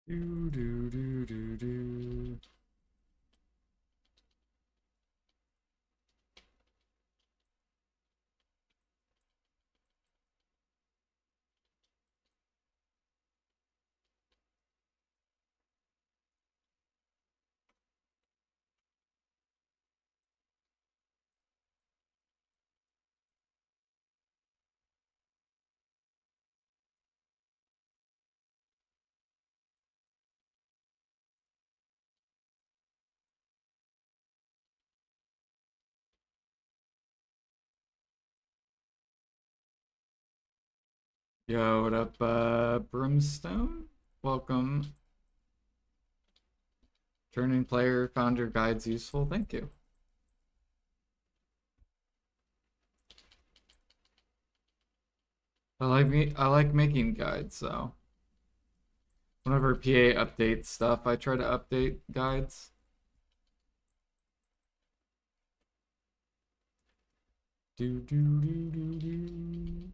Do do do do do. Yo, what up, Brimstone? Welcome. Turning player found your guides useful. Thank you. I like making guides, so whenever PA updates stuff, I try to update guides. Do do do do do.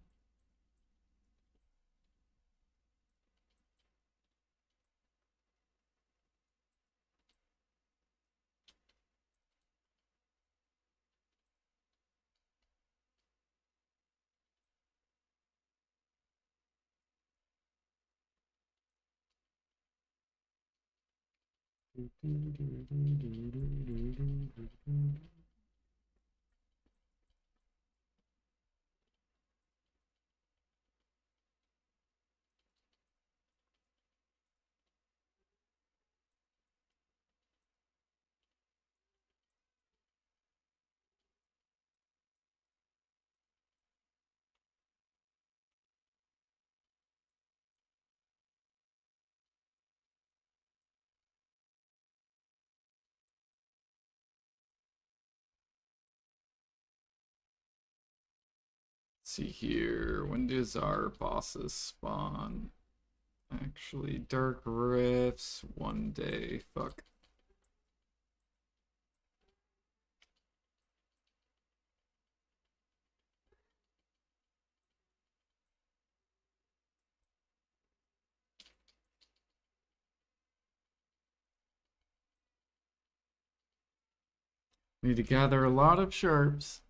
See here, when does our bosses spawn? Actually, Dark Rifts, one day, fuck. Need to gather a lot of sharps.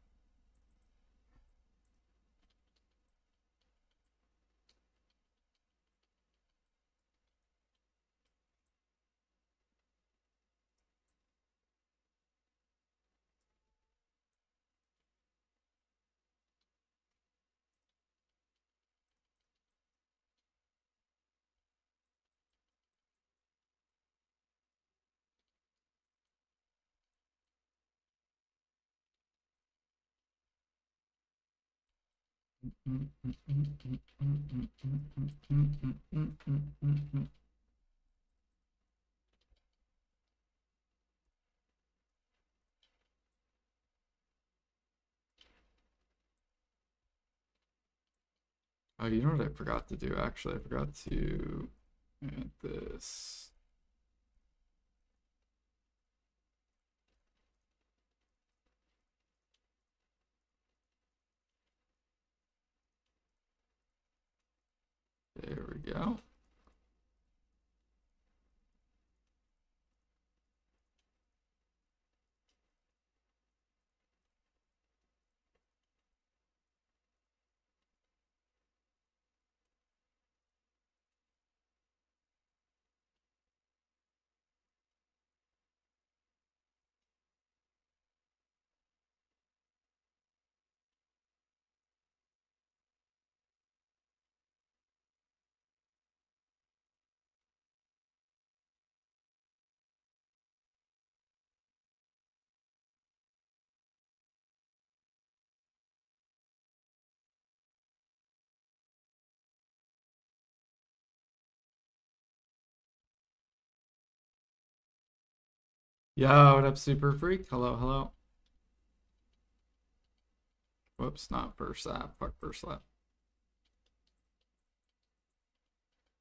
Oh, you know what I forgot to do? Actually, I forgot to add this. There we go. Yo, what up, Super Freak? Hello, hello. Whoops, not first lap. Fuck first lap.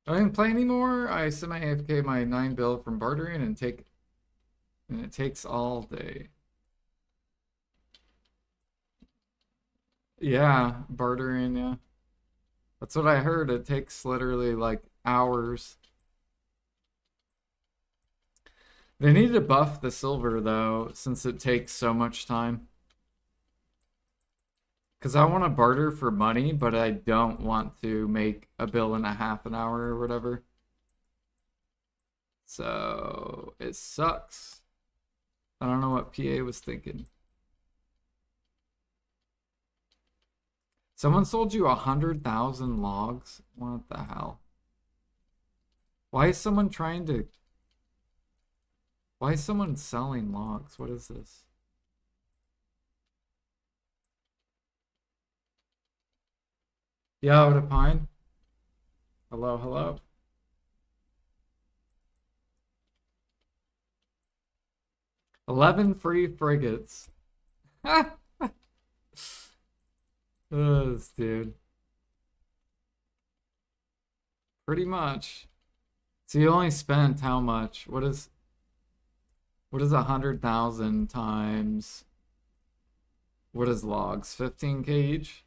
I didn't play anymore. I semi AFK my 9 build from bartering and it takes all day. Yeah, bartering, yeah. That's what I heard. It takes literally like hours. They need to buff the silver though, since it takes so much time. Because I want to barter for money, but I don't want to make a bill in a half an hour or whatever. So it sucks. I don't know what PA was thinking. Someone sold you 100,000 logs? What the hell? Why is someone trying to... Why is someone selling logs? What is this? Yo, to Pine. Hello, hello. $11 free frigates. Oh, this dude. Pretty much. So you only spent how much? What is 100,000 times? What is logs? 15k each?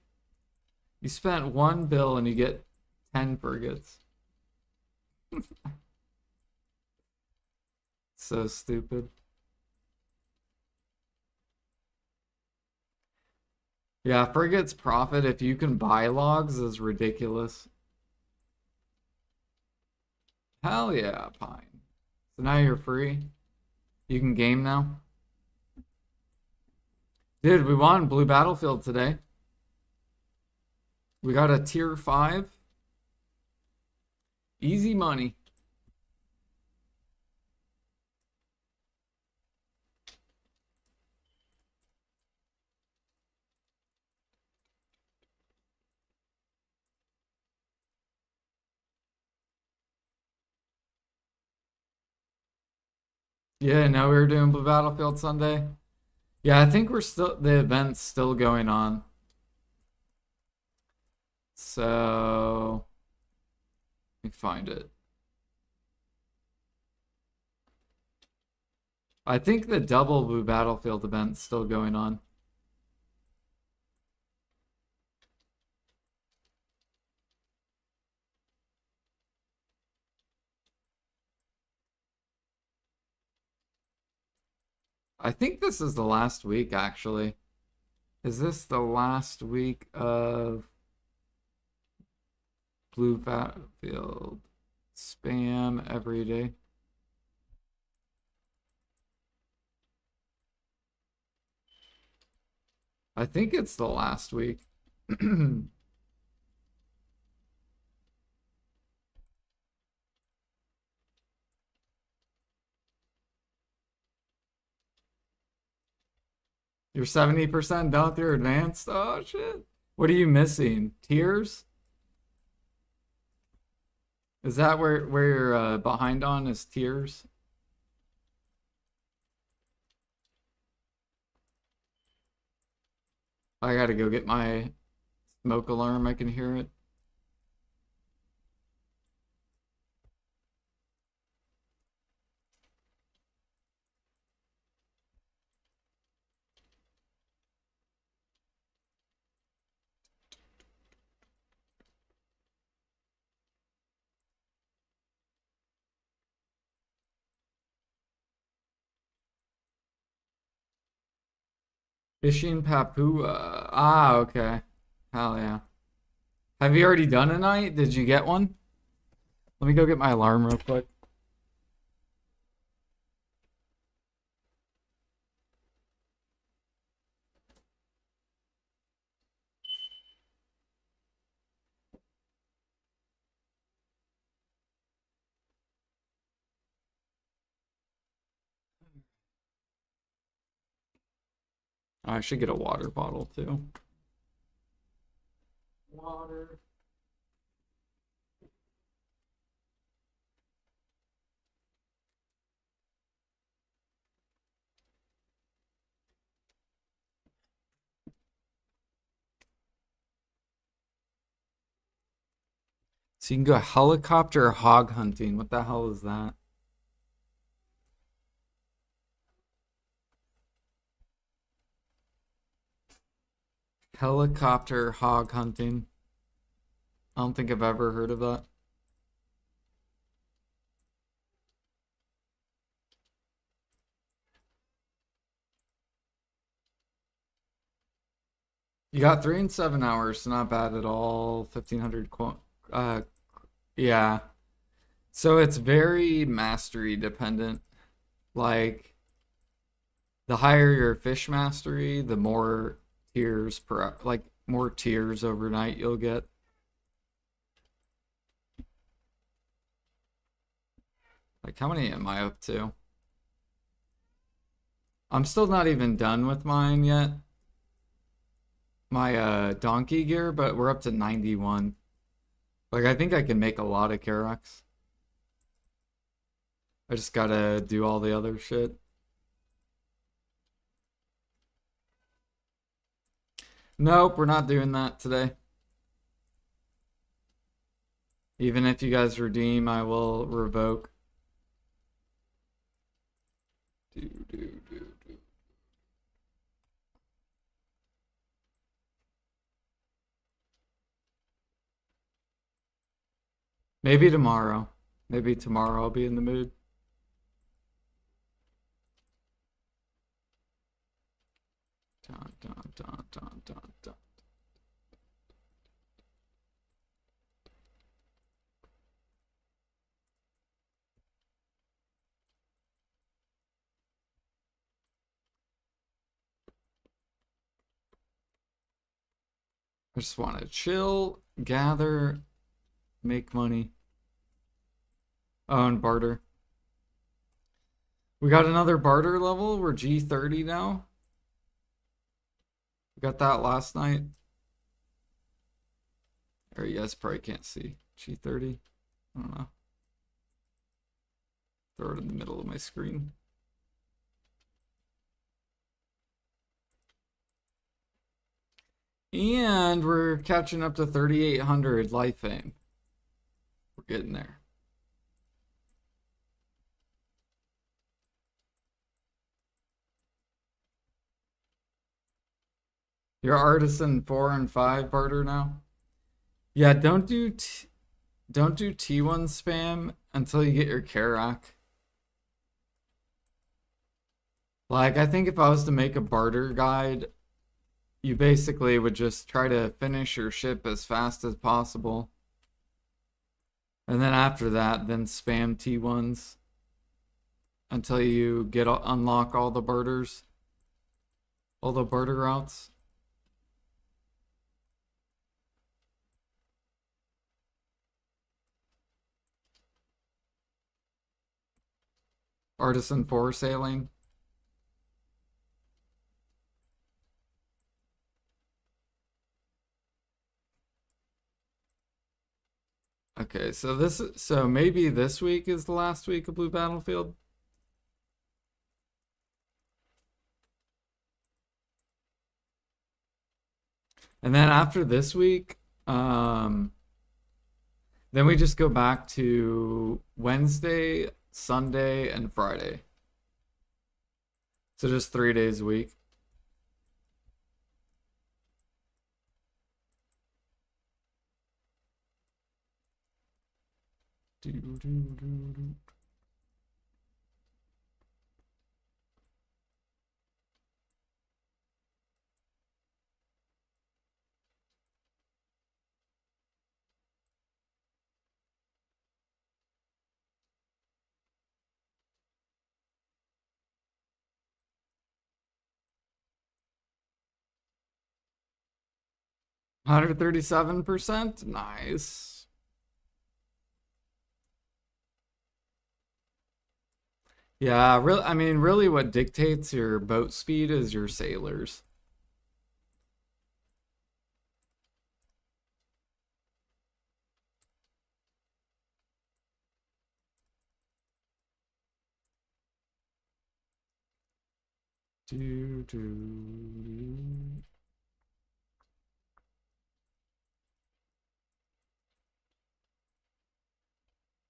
You spent 1 bill and you get 10 frigates. So stupid. Yeah, frigates profit if you can buy logs is ridiculous. Hell yeah, Pine. So now you're free. You can game now. Dude, we won Blue Battlefield today. We got a tier 5. Easy money. Yeah, now we were doing Blue Battlefield Sunday. Yeah, I think the event's still going on. So let me find it. I think the double Blue Battlefield event's still going on. I think this is the last week, actually. Is this the last week of Blue Battlefield spam every day? I think it's the last week. You're 70% done with your advanced? Oh, shit. What are you missing? Tiers? Is that where you're behind on is tiers? I gotta go get my smoke alarm. I can hear it. Fishing Papua. Ah, okay. Hell yeah. Have you already done a night? Did you get one? Let me go get my alarm real quick. I should get a water bottle too. Water. So you can go helicopter hog hunting. What the hell is that? Helicopter hog hunting. I don't think I've ever heard of that. You got 3 and 7 hours, so not bad at all. 1500 yeah. So it's very mastery dependent. Like the higher your fish mastery, the more tiers per like more tiers overnight you'll get. Like how many am I up to? I'm still not even done with mine yet. My donkey gear, but we're up to 91. Like I think I can make a lot of Karoks. I just gotta do all the other shit. Nope, we're not doing that today. Even if you guys redeem, I will revoke. Do, do, do. Maybe tomorrow. Maybe tomorrow I'll be in the mood. Dun, dun, dun, dun, dun, dun. I just want to chill, gather, make money. Oh, and barter. We got another barter level. We're G30 now. We got that last night. Or you guys probably can't see. G30. I don't know. Throw it in the middle of my screen. And we're catching up to 3,800 life fame. We're getting there. You're artisan 4 and 5 barter now. Yeah, don't do T1 spam until you get your Karak. Like I think if I was to make a barter guide, you basically would just try to finish your ship as fast as possible. And then after that, then spam T1s until you get unlock all the barters, all the barter routes. Artisan 4 sailing. Okay, so maybe this week is the last week of Blue Battlefield. And then after this week, then we just go back to Wednesday, Sunday, and Friday. So just 3 days a week. Do, do, do, do. $137%. Nice. Yeah, really. I mean, really, what dictates your boat speed is your sailors. Do, do.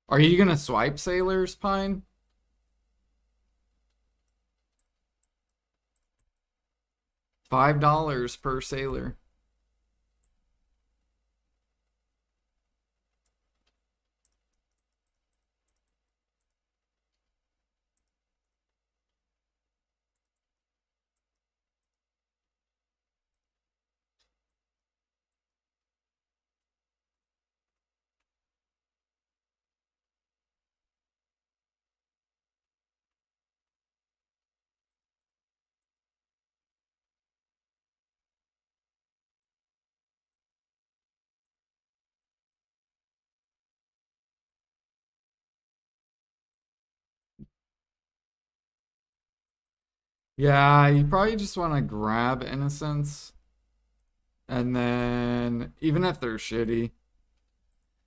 Are you gonna swipe sailors, Pine? $5 per sailor. Yeah, you probably just want to grab innocents, and then even if they're shitty,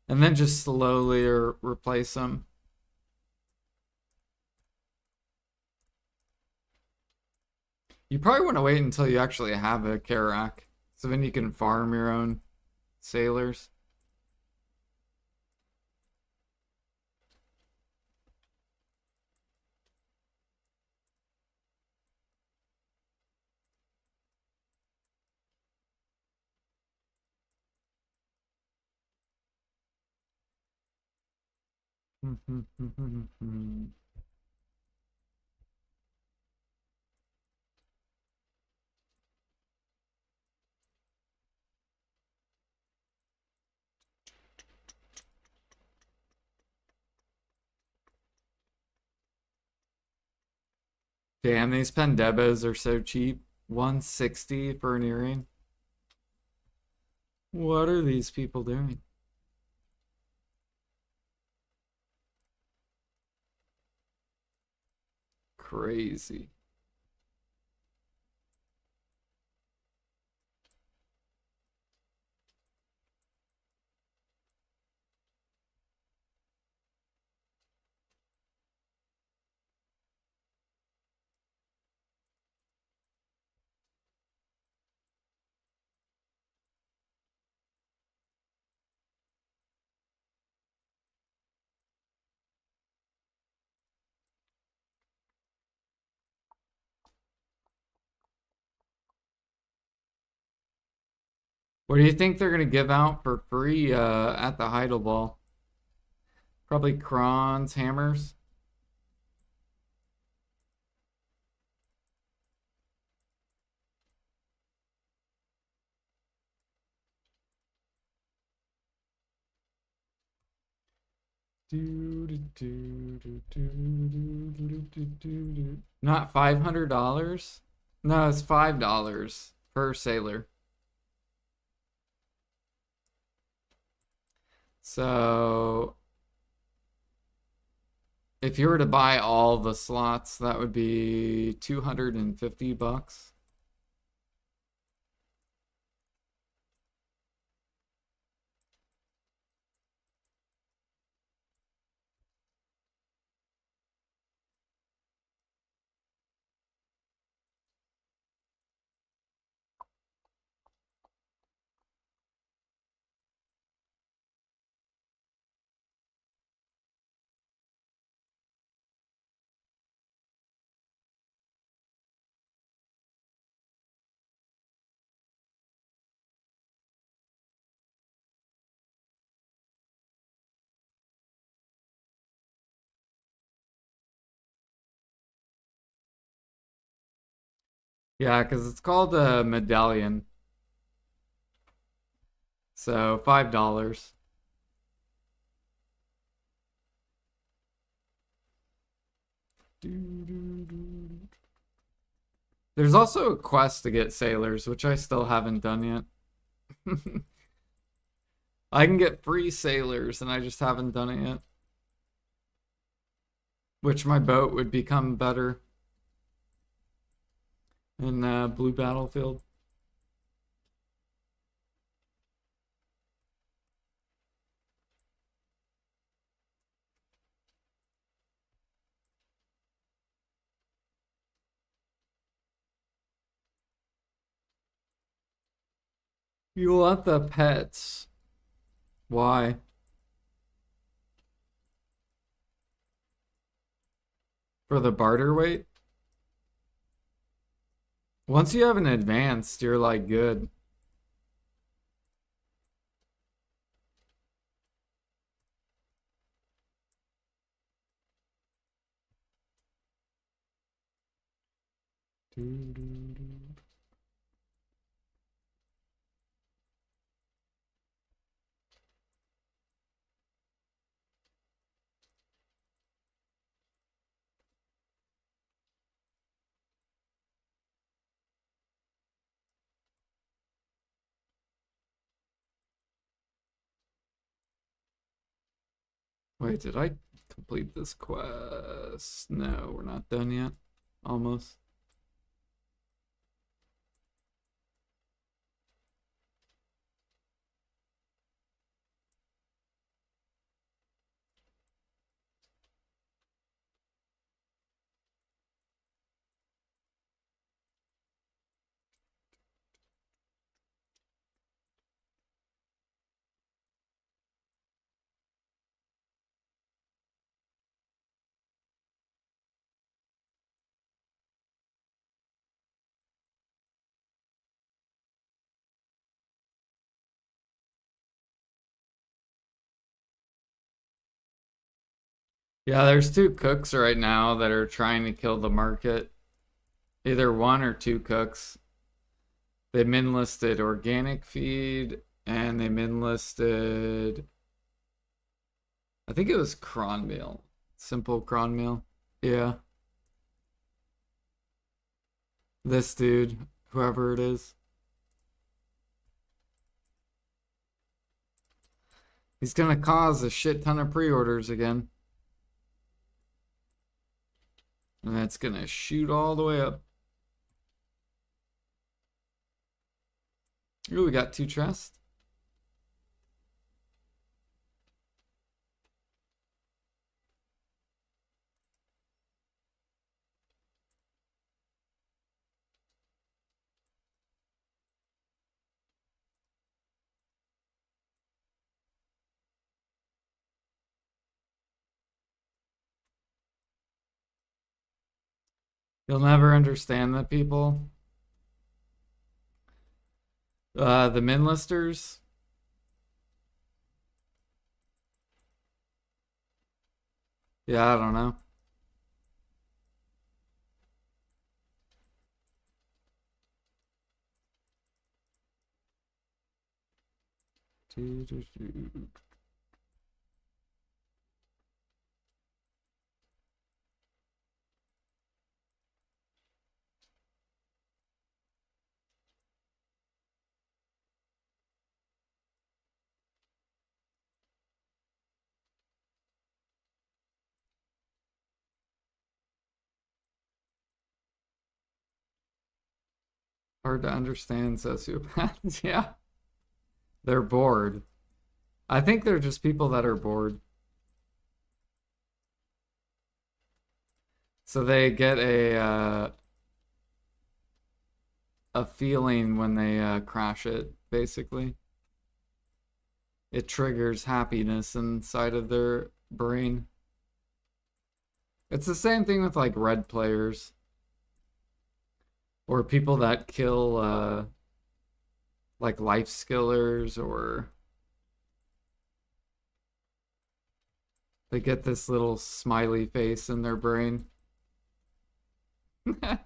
and then just slowly replace them. You probably want to wait until you actually have a Karak, so then you can farm your own sailors. Damn, these Pendebas are so cheap. 160 for an earring. What are these people doing? Crazy. What do you think they're gonna give out for free at the Heidel Ball? Probably crons, hammers. Not $500? No, it's $5 per sailor. So if you were to buy all the slots, that would be 250 bucks. Yeah, because it's called a medallion. So $5. There's also a quest to get sailors, which I still haven't done yet. I can get free sailors, and I just haven't done it yet. Which my boat would become better in Blue Battlefield. You want the pets. Why? For the barter weight? Once you have an advanced, you're like good. Wait, did I complete this quest? No, we're not done yet. Almost. Yeah, there's two cooks right now that are trying to kill the market. Either one or two cooks. They min listed organic feed and they min listed, I think it was cron meal. Simple cron meal. Yeah. This dude, whoever it is. He's gonna cause a shit ton of pre-orders again. And that's gonna shoot all the way up. Ooh, we got two chests. You'll never understand the people. The min listers. Yeah, I don't know. Hard to understand sociopaths. Yeah, they're bored. I think they're just people that are bored. So they get a feeling when they crash it, basically. It triggers happiness inside of their brain. It's the same thing with like red players or people that kill like life skillers, or they get this little smiley face in their brain. Do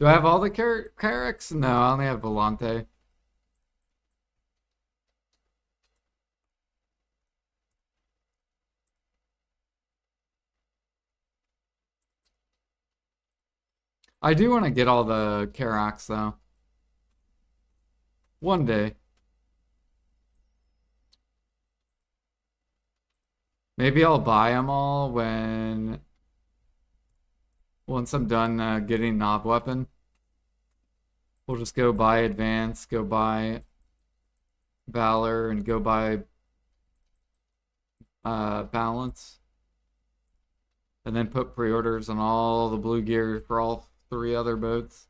I have all the Carracks? No, I only have Volante. I do want to get all the Carracks though. One day. Maybe I'll buy them all once I'm done getting Knob Weapon. We'll just go buy Advance, go buy Valor, and go buy Balance. And then put pre-orders on all the blue gear for all three other boats.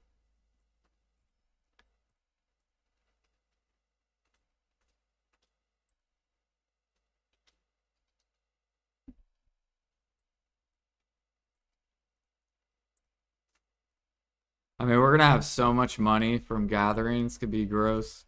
I mean, we're gonna have so much money from gatherings, could be gross.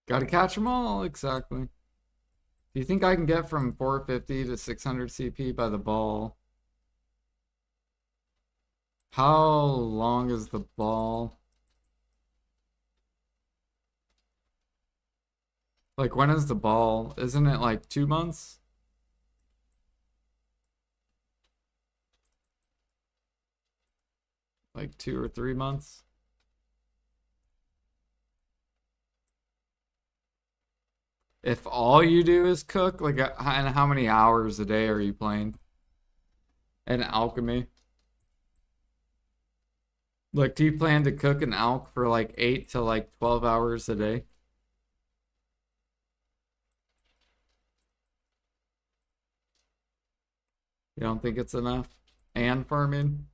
Gotta catch them all, exactly. Do you think I can get from 450 to 600 CP by the ball? How long is the ball? Like, when is the ball? Isn't it like 2 months? Like 2 or 3 months? If all you do is cook, like, and how many hours a day are you playing? And alchemy? Like, do you plan to cook an alch for like 8 to like 12 hours a day? You don't think it's enough? And farming?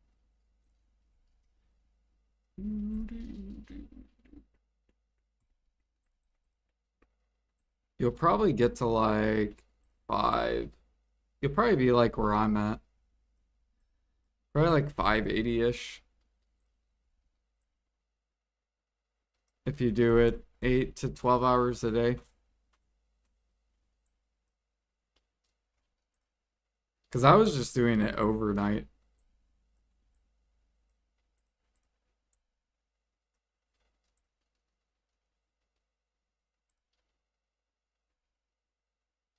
You'll probably get to like 5. You'll probably be like where I'm at. Probably like 580-ish if you do it 8 to 12 hours a day. Because I was just doing it overnight.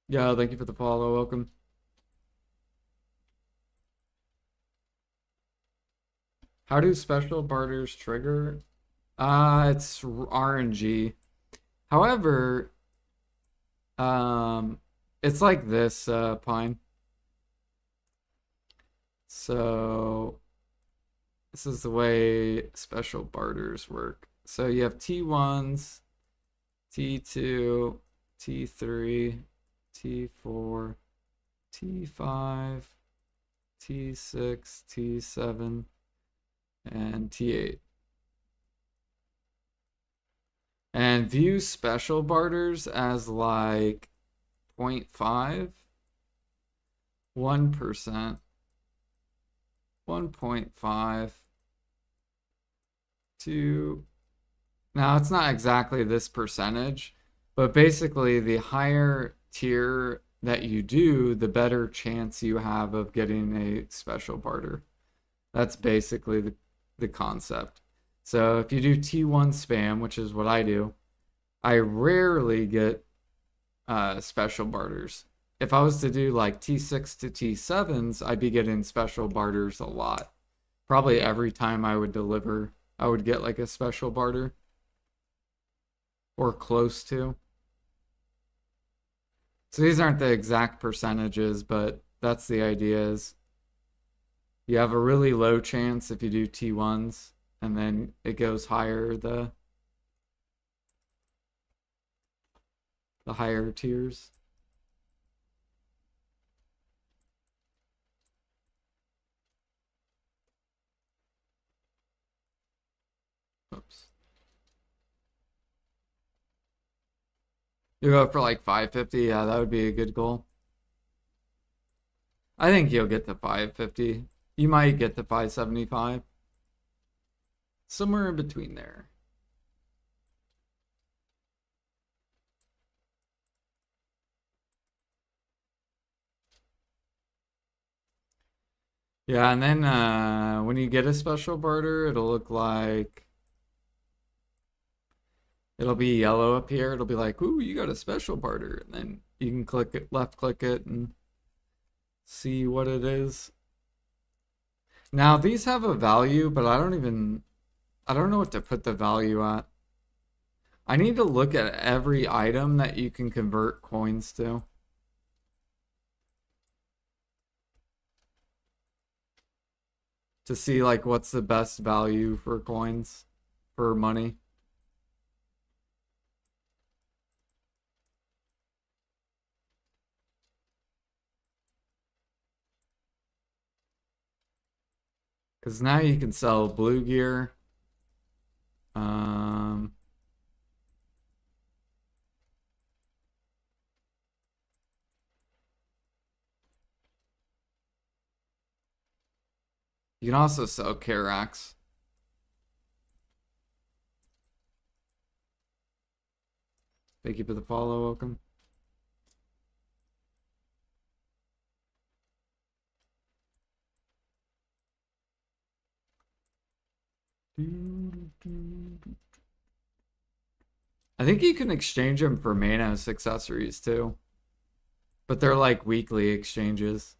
Yeah, thank you for the follow. Welcome. How do special barters trigger? It's RNG. However, um, it's like this, Pine. So this is the way special barters work. So you have T1s, T2, T3, T4, T5, T6, T7, and T8. And view special barters as like 0.5, 1%, 1.5, 2. Now it's not exactly this percentage, but basically the higher tier that you do, the better chance you have of getting a special barter. That's basically the concept. So if you do T1 spam, which is what I do, I rarely get special barters. If I was to do like T6 to T7s, I'd be getting special barters a lot. Probably every time I would deliver, I would get like a special barter or close to. So these aren't the exact percentages, but that's the idea is you have a really low chance if you do T1s, and then it goes higher the higher tiers. Oops. You go for like 550, yeah, that would be a good goal. I think you'll get to 550. You might get to 575. Somewhere in between there. Yeah, and then when you get a special barter, it'll look like it'll be yellow up here. It'll be like, ooh, you got a special barter. And then you can click it, left click it, and see what it is. Now, these have a value, but I don't know what to put the value at. I need to look at every item that you can convert coins to. To see like what's the best value for coins, for money. Because now you can sell blue gear. Um, you can also sell Carax. Thank you for the follow. Welcome. I think you can exchange them for Manos accessories too. But they're like weekly exchanges.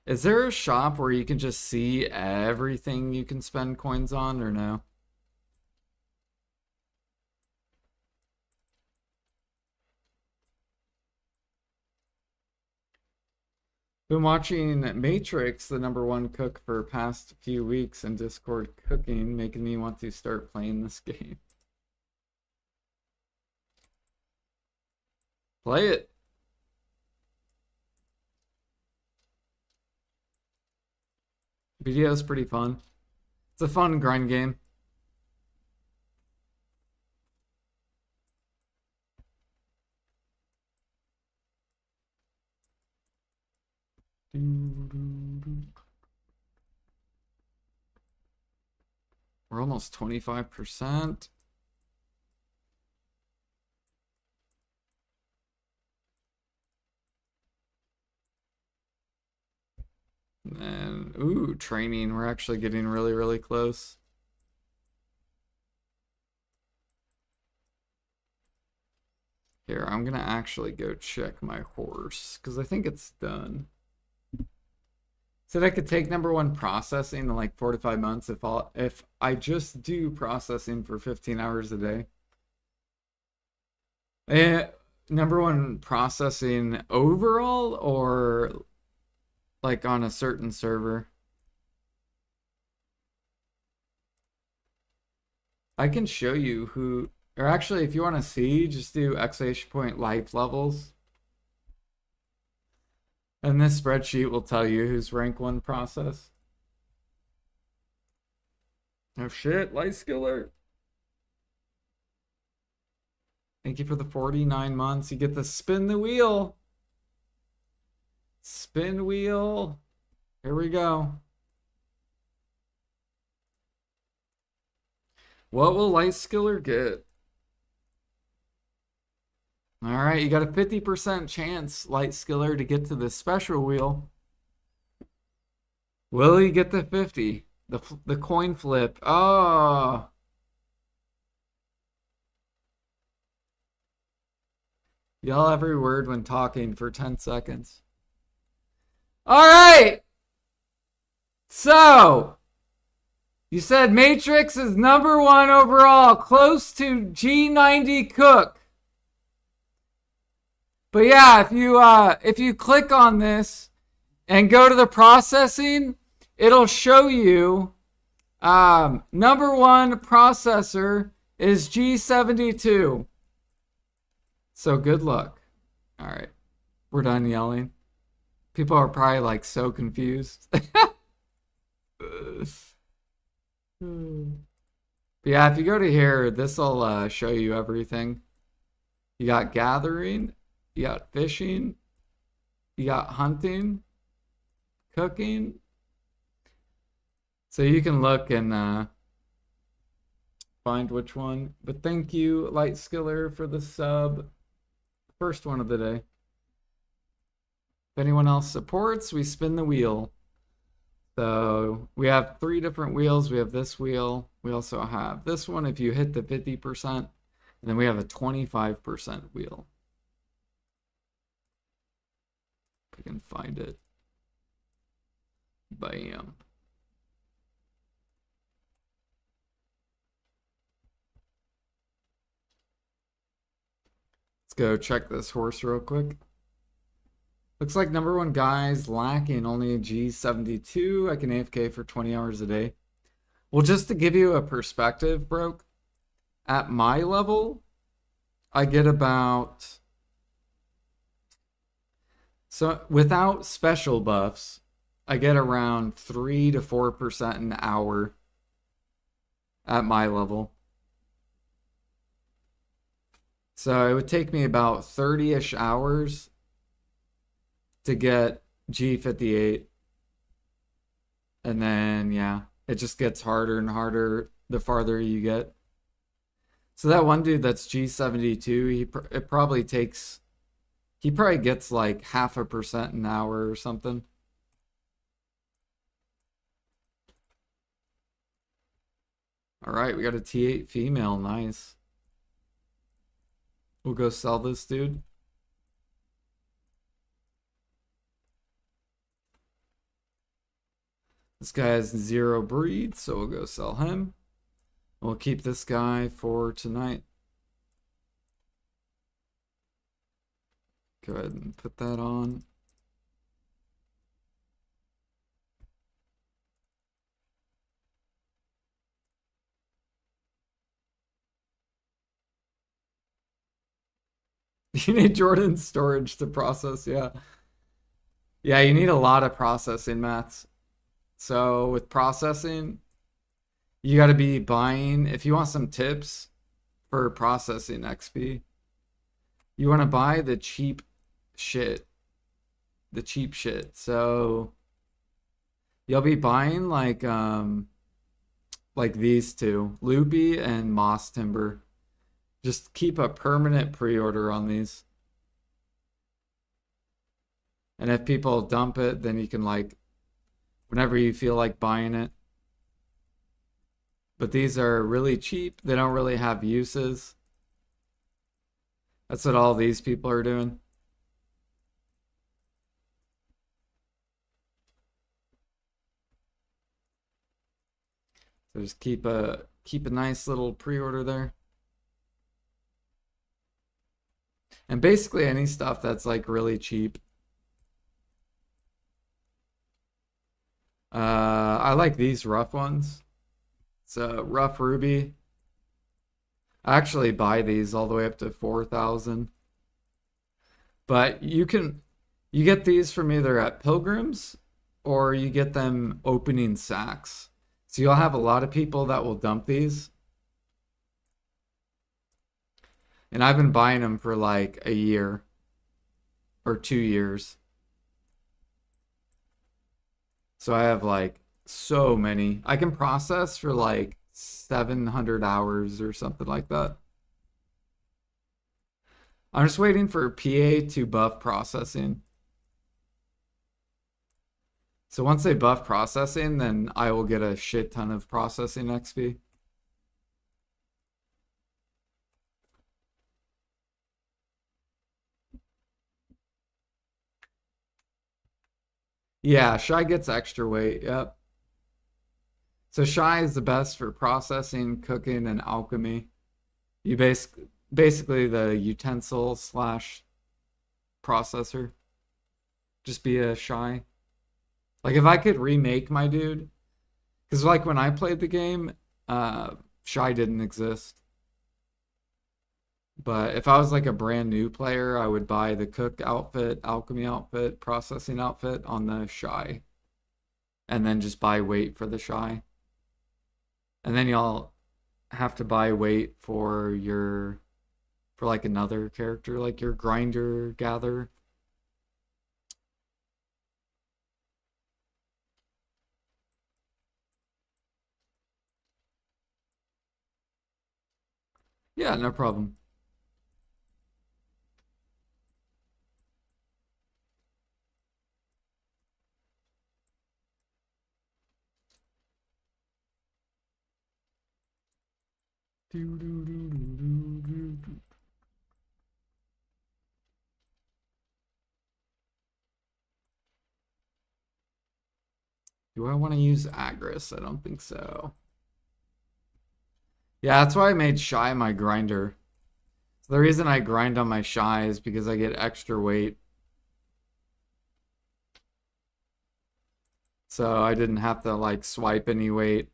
Is there a shop where you can just see everything you can spend coins on or no? Been watching Matrix, the #1 cook for past few weeks in Discord cooking, making me want to start playing this game. Play it. Video is pretty fun. It's a fun grind game. We're almost 25%. And, ooh, training. We're actually getting really, really close. Here, I'm going to actually go check my horse because I think it's done. Said I could take #1 processing in like 4 to 5 months if I just do processing for 15 hours a day. #1 processing overall or like on a certain server? I can show you who, or actually, if you want to see, just do exclamation point life levels. And this spreadsheet will tell you who's rank 1 process. Oh shit, Light Skiller. Thank you for the 49 months. You get to spin the wheel. Spin wheel. Here we go. What will Light Skiller get? All right, you got a 50% chance, Light Skiller, to get to the special wheel. Will he get the 50? The coin flip. Oh. Yell every word when talking for 10 seconds. All right. So, you said Matrix is #1 overall, close to G90 Cook. But yeah, if you click on this and go to the processing, it'll show you #1 processor is G72. So good luck. All right, we're done yelling. People are probably like so confused. But yeah, if you go to here, this will show you everything. You got gathering, you got fishing, you got hunting, cooking. So you can look and find which one. But thank you, Light Skiller, for the sub. First one of the day. If anyone else supports, we spin the wheel. So we have 3 different wheels. We have this wheel. We also have this one if you hit the 50%. And then we have a 25% wheel. If I can find it. Bam. Let's go check this horse real quick. Looks like #1 guy's lacking only a G72. I can AFK for 20 hours a day. Well, just to give you a perspective, Broke, at my level, I get about... So without special buffs, I get around 3 to 4% an hour at my level. So it would take me about 30-ish hours to get G58. And then, yeah, it just gets harder and harder the farther you get. So that one dude that's G72, he probably gets like 0.5% an hour or something. All right, we got a T8 female, nice. We'll go sell this dude. This guy has 0 breed, so we'll go sell him. We'll keep this guy for tonight. Go ahead and put that on. You need Jordan's storage to process, yeah. Yeah, you need a lot of processing, Mats. So with processing, You got to be buying, if you want some tips for processing XP, you want to buy the cheap shit. The cheap shit. So you'll be buying like these two, Loopy and Moss Timber. Just keep a permanent pre-order on these. And if people dump it, then you can like whenever you feel like buying it. But these are really cheap. They don't really have uses. That's what all these people are doing. So just keep a nice little pre-order there. And basically any stuff that's like really cheap. I like these rough ones. It's a rough ruby. I actually buy these all the way up to 4,000. But you get these from either at Pilgrims or you get them opening sacks. So you'll have a lot of people that will dump these. And I've been buying them for like a year or 2 years. So I have like so many. I can process for like 700 hours or something like that. I'm just waiting for PA to buff processing. So once they buff processing, then I will get a shit ton of processing XP. Yeah, Shy gets extra weight. Yep. So Shy is the best for processing, cooking, and alchemy. You basically the utensil slash processor. Just be a Shy. Like if I could remake my dude, because like when I played the game, Shy didn't exist. But if I was like a brand new player, I would buy the cook outfit, alchemy outfit, processing outfit on the Shy, and then just buy weight for the Shy. And then y'all have to buy weight for your for like another character, like your grinder gather. Yeah, no problem. Do I want to use Agris? I don't think so. Yeah, that's why I made Shy my grinder. So the reason I grind on my Shy is because I get extra weight. So I didn't have to like swipe any weight.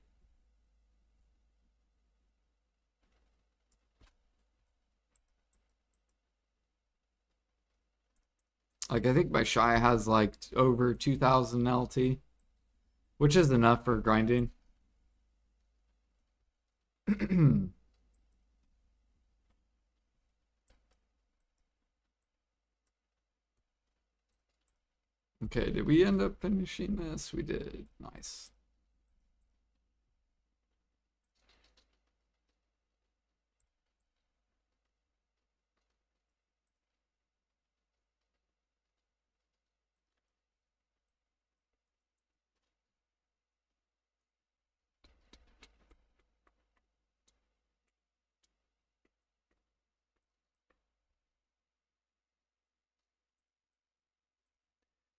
Like I think my Shy has like over 2,000 LT, which is enough for grinding. Okay, did we end up finishing this? We did. Nice.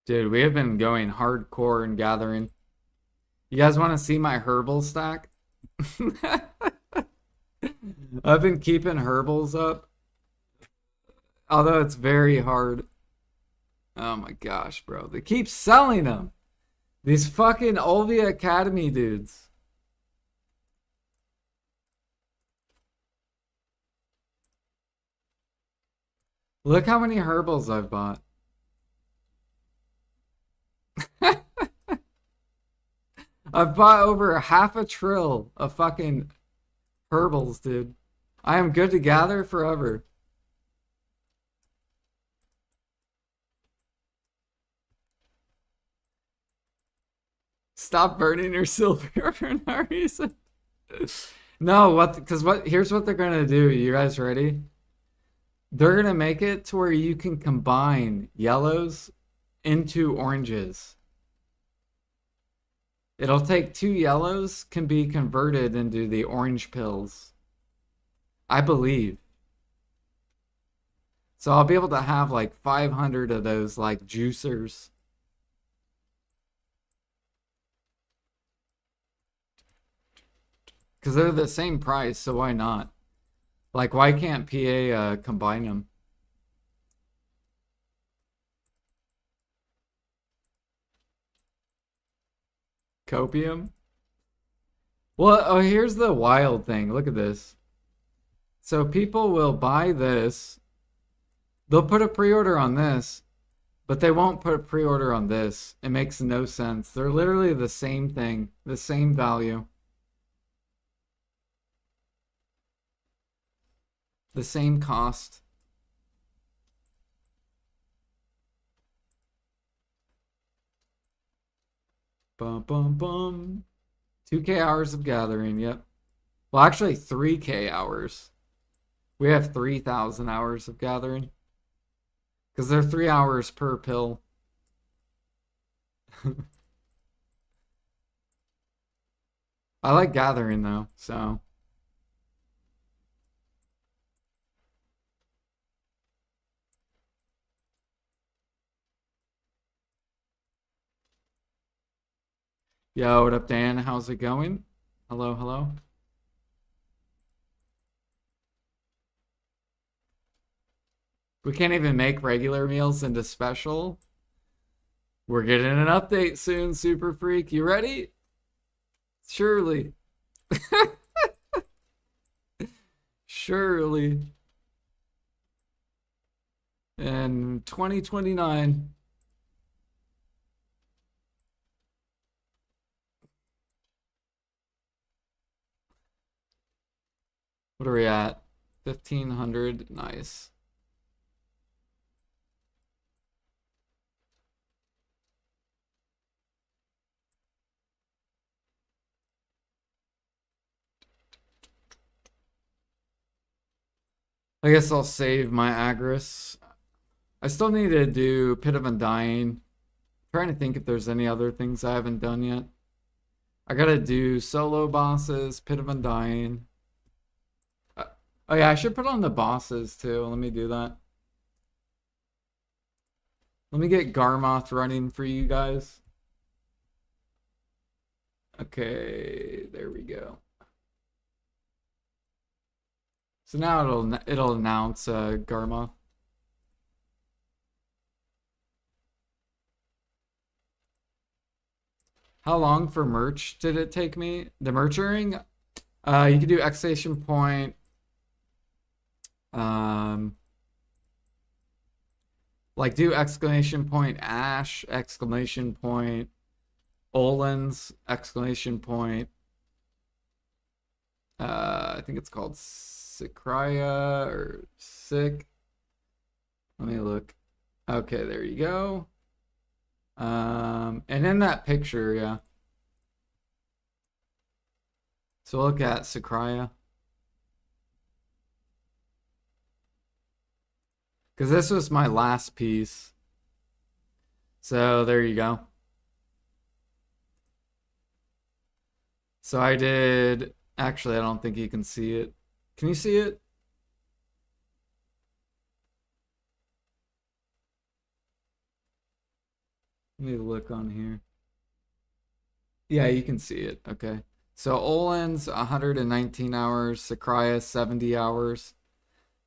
Dude, we have been going hardcore and gathering. You guys want to see my herbal stack? I've been keeping herbals up, although it's very hard. Oh my gosh, bro. They keep selling them. These fucking Olvia Academy dudes. Look how many herbals I've bought. I've bought over half a trill of fucking herbals, dude. I am good to gather forever. Stop burning your silver for no reason. No, what? Because what? Here's what they're gonna do. You guys ready? They're gonna make it to where you can combine yellows into oranges. It'll take two yellows can be converted into the orange pills. I believe. So I'll be able to have like 500 of those like juicers. Because they're the same price, so why not? Like, why can't PA combine them? Copium? Well, oh, here's the wild thing. Look at this. So people will buy this. They'll put a pre-order on this, but they won't put a pre-order on this. It makes no sense. They're literally the same thing, the same value, the same cost. Bum bum bum. 2K hours of gathering, yep. Well, actually 3K hours. We have 3,000 hours of gathering. Because they're 3 hours per pill. I like gathering though, so. Yo, what up, Dan? How's it going? Hello, hello. We can't even make regular meals into special. We're getting an update soon, Super Freak. You ready? Surely. Surely. In 2029. What are we at? 1,500. Nice. I guess I'll save my Agris. I still need to do Pit of Undying. Trying to think if there's any other things I haven't done yet. I gotta do solo bosses, Pit of Undying. Oh yeah, I should put on the bosses too. Let me do that. Let me get Garmoth running for you guys. Okay, there we go. So now it'll announce Garmoth. How long for merch did it take me? The merch earring? You can do exclamation point. Like do exclamation point Ash, exclamation point Olin's, exclamation point. I think it's called Sikria or Sick. Let me look. Okay, there you go. And in that picture, yeah. So look at Sakria. Because this was my last piece. So there you go. So I did. Actually, I don't think you can see it. Can you see it? Let me look on here. Yeah, you can see it. Okay. So Olin's 119 hours, Sakria 70 hours,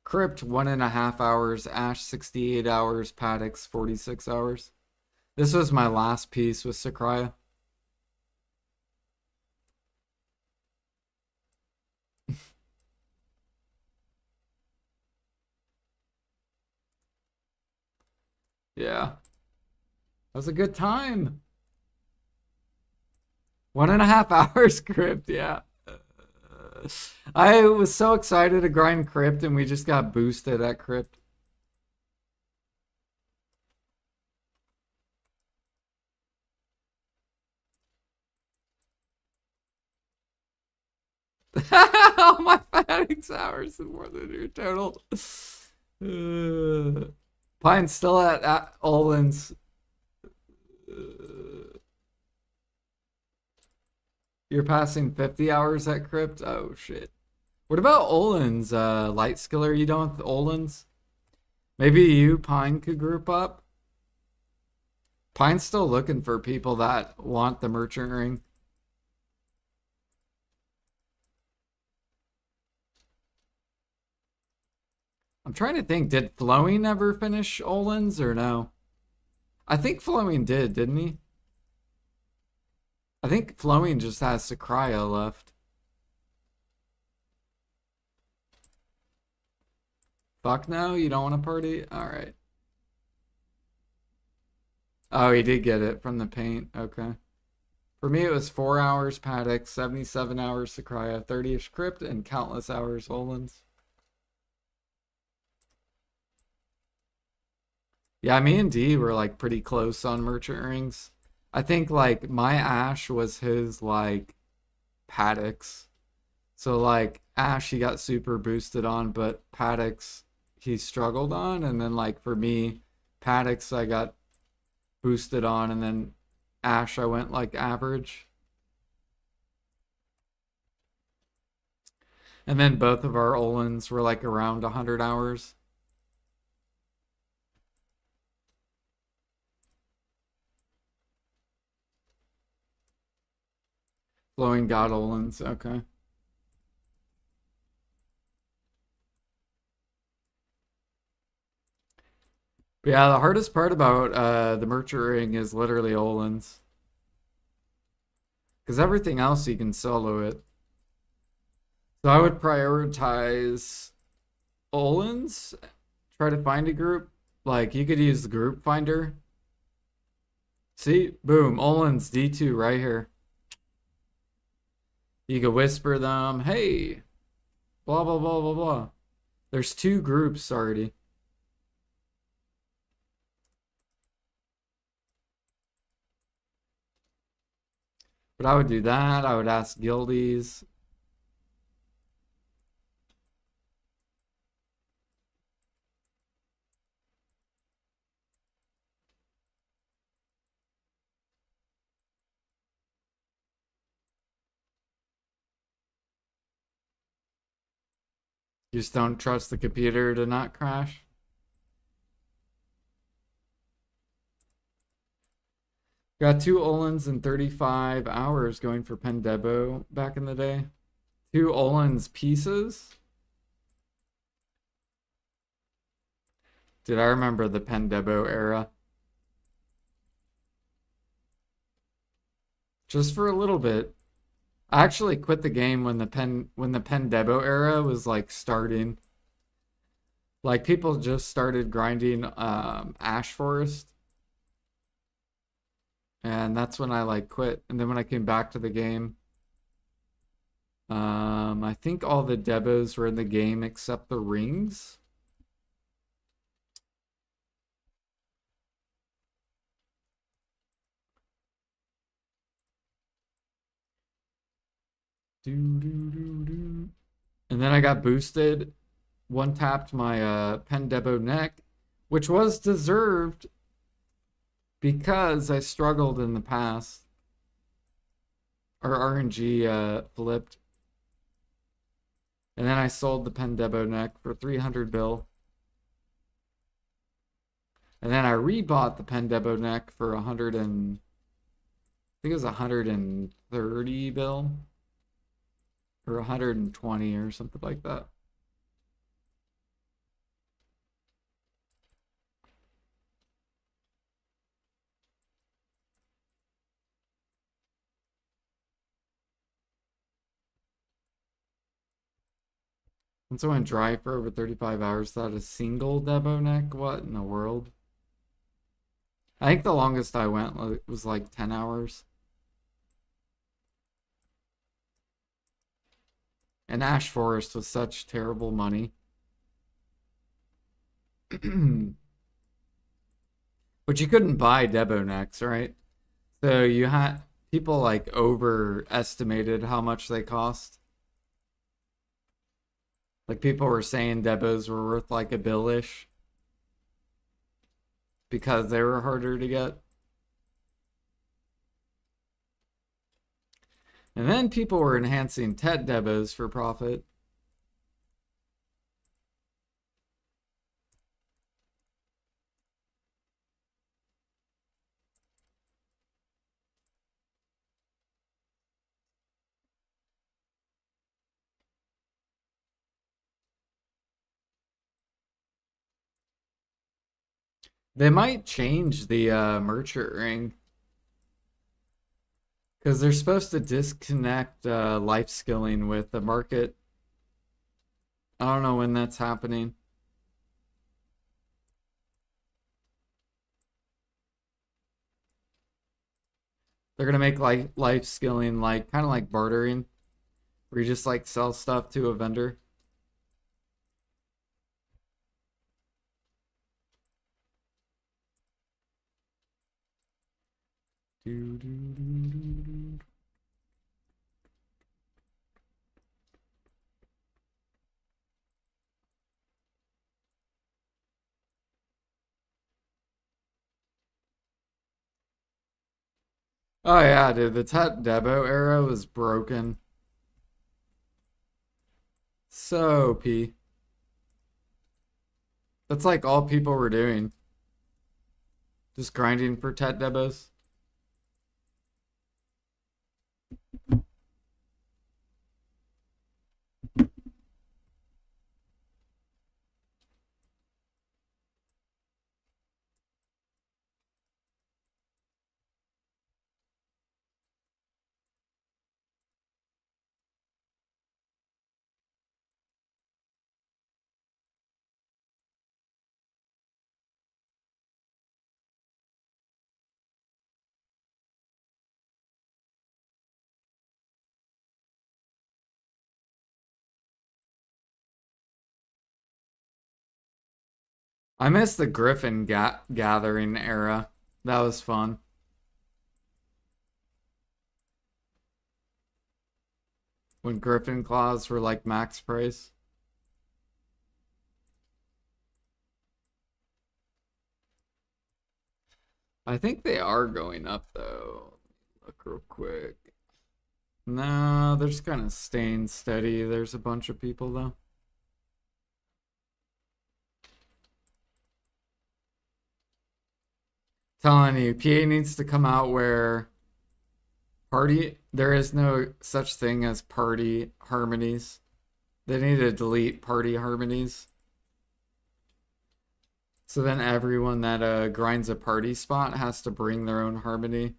Crypt 1.5 hours, Ash 68 hours, Paddocks 46 hours. This was my last piece with Sakria. Yeah. That was a good time. 1.5 hours crypt, yeah. I was so excited to grind crypt and we just got boosted at crypt. All my fatting hours is more than your total. Pine's still at Olin's. You're passing 50 hours at crypt? Oh shit. What about Olin's light skiller? You done with Olin's? Maybe you, Pine, could group up? Pine's still looking for people that want the merchant ring. I'm trying to think, did Flowing ever finish Olin's or no? I think Flowing didn't he? I think Flowing just has Sakraya left. Fuck no, you don't want to party? Alright. Oh, he did get it from the paint. Okay. For me, it was 4 hours Paddock, 77 hours Sakraya, 30-ish Crypt, and countless hours Olin's. Yeah, me and D were like pretty close on merchant rings. I think like my Ash was his like Paddocks. So like Ash he got super boosted on, but Paddocks he struggled on, and then like for me, Paddocks I got boosted on, and then Ash I went like average. And then both of our Olins were like around 100 hours. Flowing God Olins, okay. But yeah, the hardest part about the merchant ring is literally Olins. Because everything else you can solo it. So I would prioritize Olins, try to find a group. Like you could use the group finder. See, boom, Olins D2 right here. You could whisper them, hey, blah, blah, blah, blah, blah. There's 2 groups already. But I would do that. I would ask guildies. You just don't trust the computer to not crash. Got 2 Olins in 35 hours going for Pendebo back in the day. 2 Olins pieces. Did I remember the Pendebo era? Just for a little bit. I actually quit the game when the Pendebo era was like starting. Like people just started grinding Ash Forest. And that's when I like quit. And then when I came back to the game, I think all the Debos were in the game except the rings. And then I got boosted. One tapped my Pendebo neck, which was deserved because I struggled in the past. Or RNG flipped. And then I sold the Pendebo neck for 300 bill. And then I rebought the Pendebo neck for 100 and I think it was 130 bill or 120 or something like that. And so I went dry for over 35 hours without a single Debo neck. What in the world? I think the longest I went was like 10 hours. And Ash Forest was such terrible money. But you couldn't buy Debo necks, right? So you had people like overestimated how much they cost. Like people were saying Debos were worth like a billish because they were harder to get. And then people were enhancing Tet Debos for profit. They might change the merchant ring because they're supposed to disconnect life skilling with the market. I don't know when that's happening. They're gonna make like life skilling like kind of like bartering, where you just like sell stuff to a vendor. Do, do, do, do, do. Oh yeah, dude, the Tet Debo era was broken. So P. That's like all people were doing. Just grinding for Tet Debos. I miss the Griffin gathering era. That was fun. When Griffin claws were like max price. I think they are going up though. Look real quick. No, they're just kind of staying steady. There's a bunch of people though. Telling you, PA needs to come out where there is no such thing as party harmonies. They need to delete party harmonies. So then everyone that grinds a party spot has to bring their own harmony.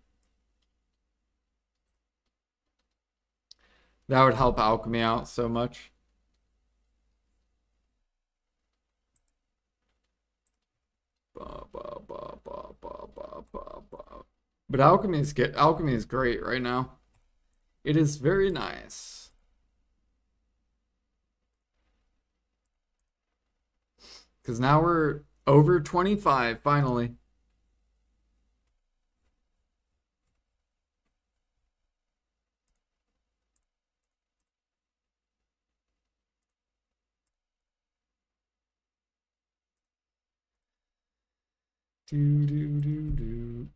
That would help alchemy out so much. But alchemy is great right now. It is very nice. Because now we're over 25 finally. Do do do do.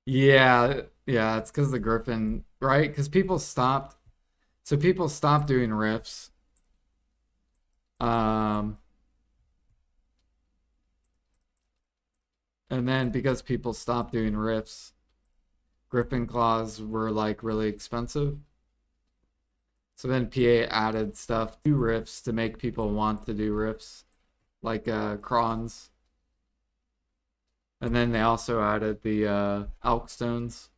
Yeah, yeah, it's because the Griffin, right? Because people stopped. So people stopped doing riffs. Um, and then because people stopped doing riffs, Griffin claws were like really expensive. So then PA added stuff to riffs to make people want to do riffs, like crons. And then they also added the elk stones.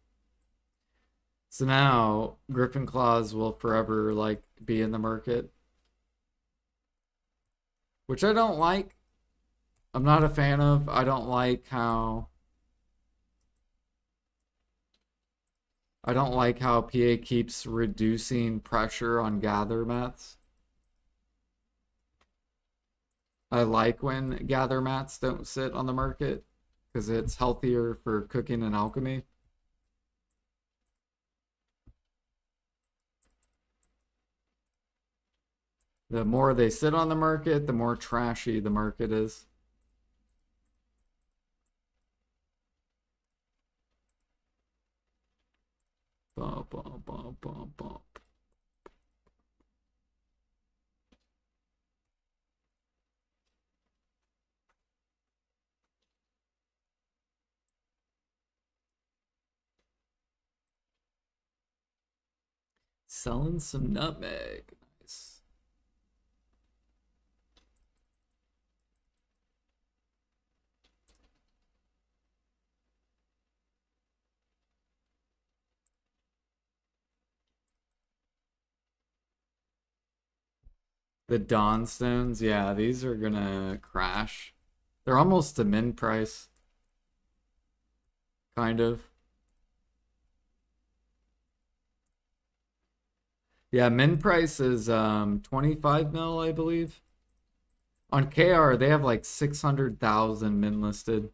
So now Griffin claws will forever like be in the market, which I don't like. I'm not a fan of. I don't like how I don't like how PA keeps reducing pressure on gather mats. I like when gather mats don't sit on the market because it's healthier for cooking and alchemy. The more they sit on the market, the more trashy the market is. Bump, bump, bump, bump, bump. Selling some nutmeg. Nice. The Dawn Stones, yeah, these are gonna crash. They're almost to min price, kind of. Yeah, min price is 25 mil, I believe. On KR, they have like 600,000 min listed.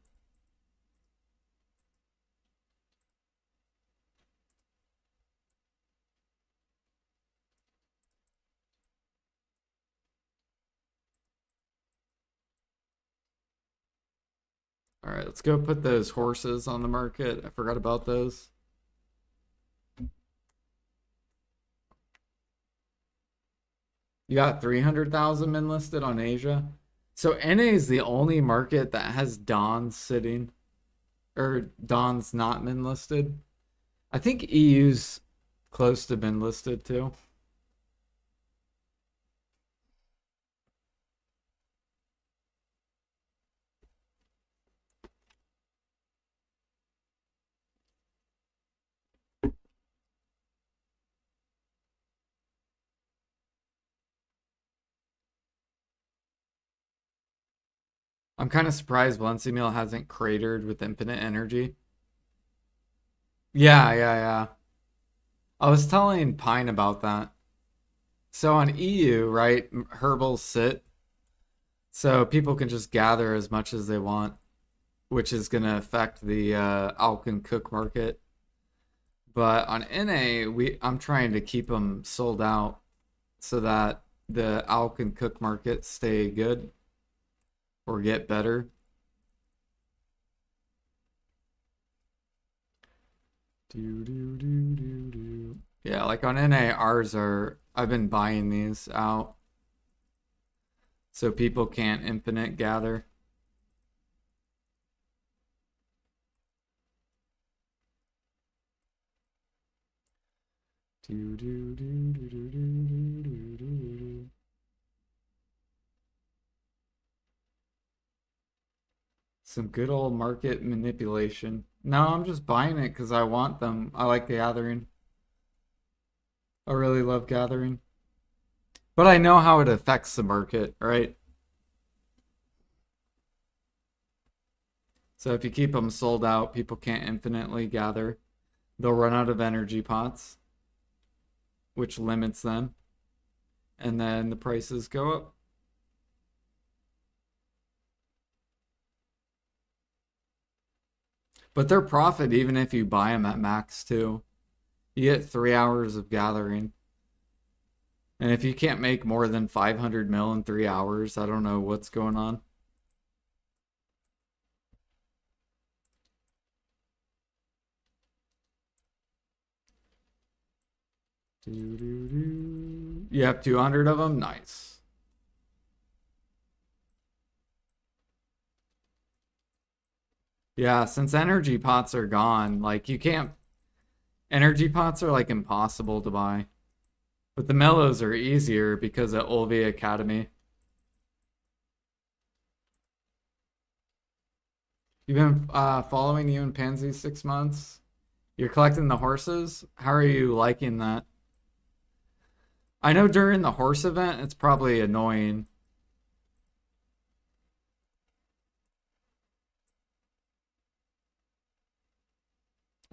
All right, let's go put those horses on the market. I forgot about those. You got 300,000 min listed on Asia. So NA is the only market that has Dons sitting, or Dons not min listed. I think EU's close to min listed too. I'm kind of surprised Valencia Meal hasn't cratered with infinite energy. Yeah, yeah, yeah. I was telling Pine about that. So on EU, right, herbals sit, so people can just gather as much as they want, which is going to affect the Alkin Cook market. But on NA, I'm trying to keep them sold out so that the Alkin Cook market stay good or get better. Yeah, like on NA, ours are, I've been buying these out so people can't infinite gather. Some good old market manipulation. No, I'm just buying it because I want them. I like gathering. I really love gathering. But I know how it affects the market, right? So if you keep them sold out, people can't infinitely gather. They'll run out of energy pots, which limits them. And then the prices go up. But they're profit even if you buy them at max too. You get 3 hours of gathering. And if you can't make more than 500 mil in 3 hours, I don't know what's going on. You have 200 of them? Nice. Yeah, since energy pots are gone, like you can't. Energy pots are like impossible to buy. But the mellows are easier because of Olvia Academy. You've been following you and Pansy 6 months. You're collecting the horses. How are you liking that? I know during the horse event, it's probably annoying.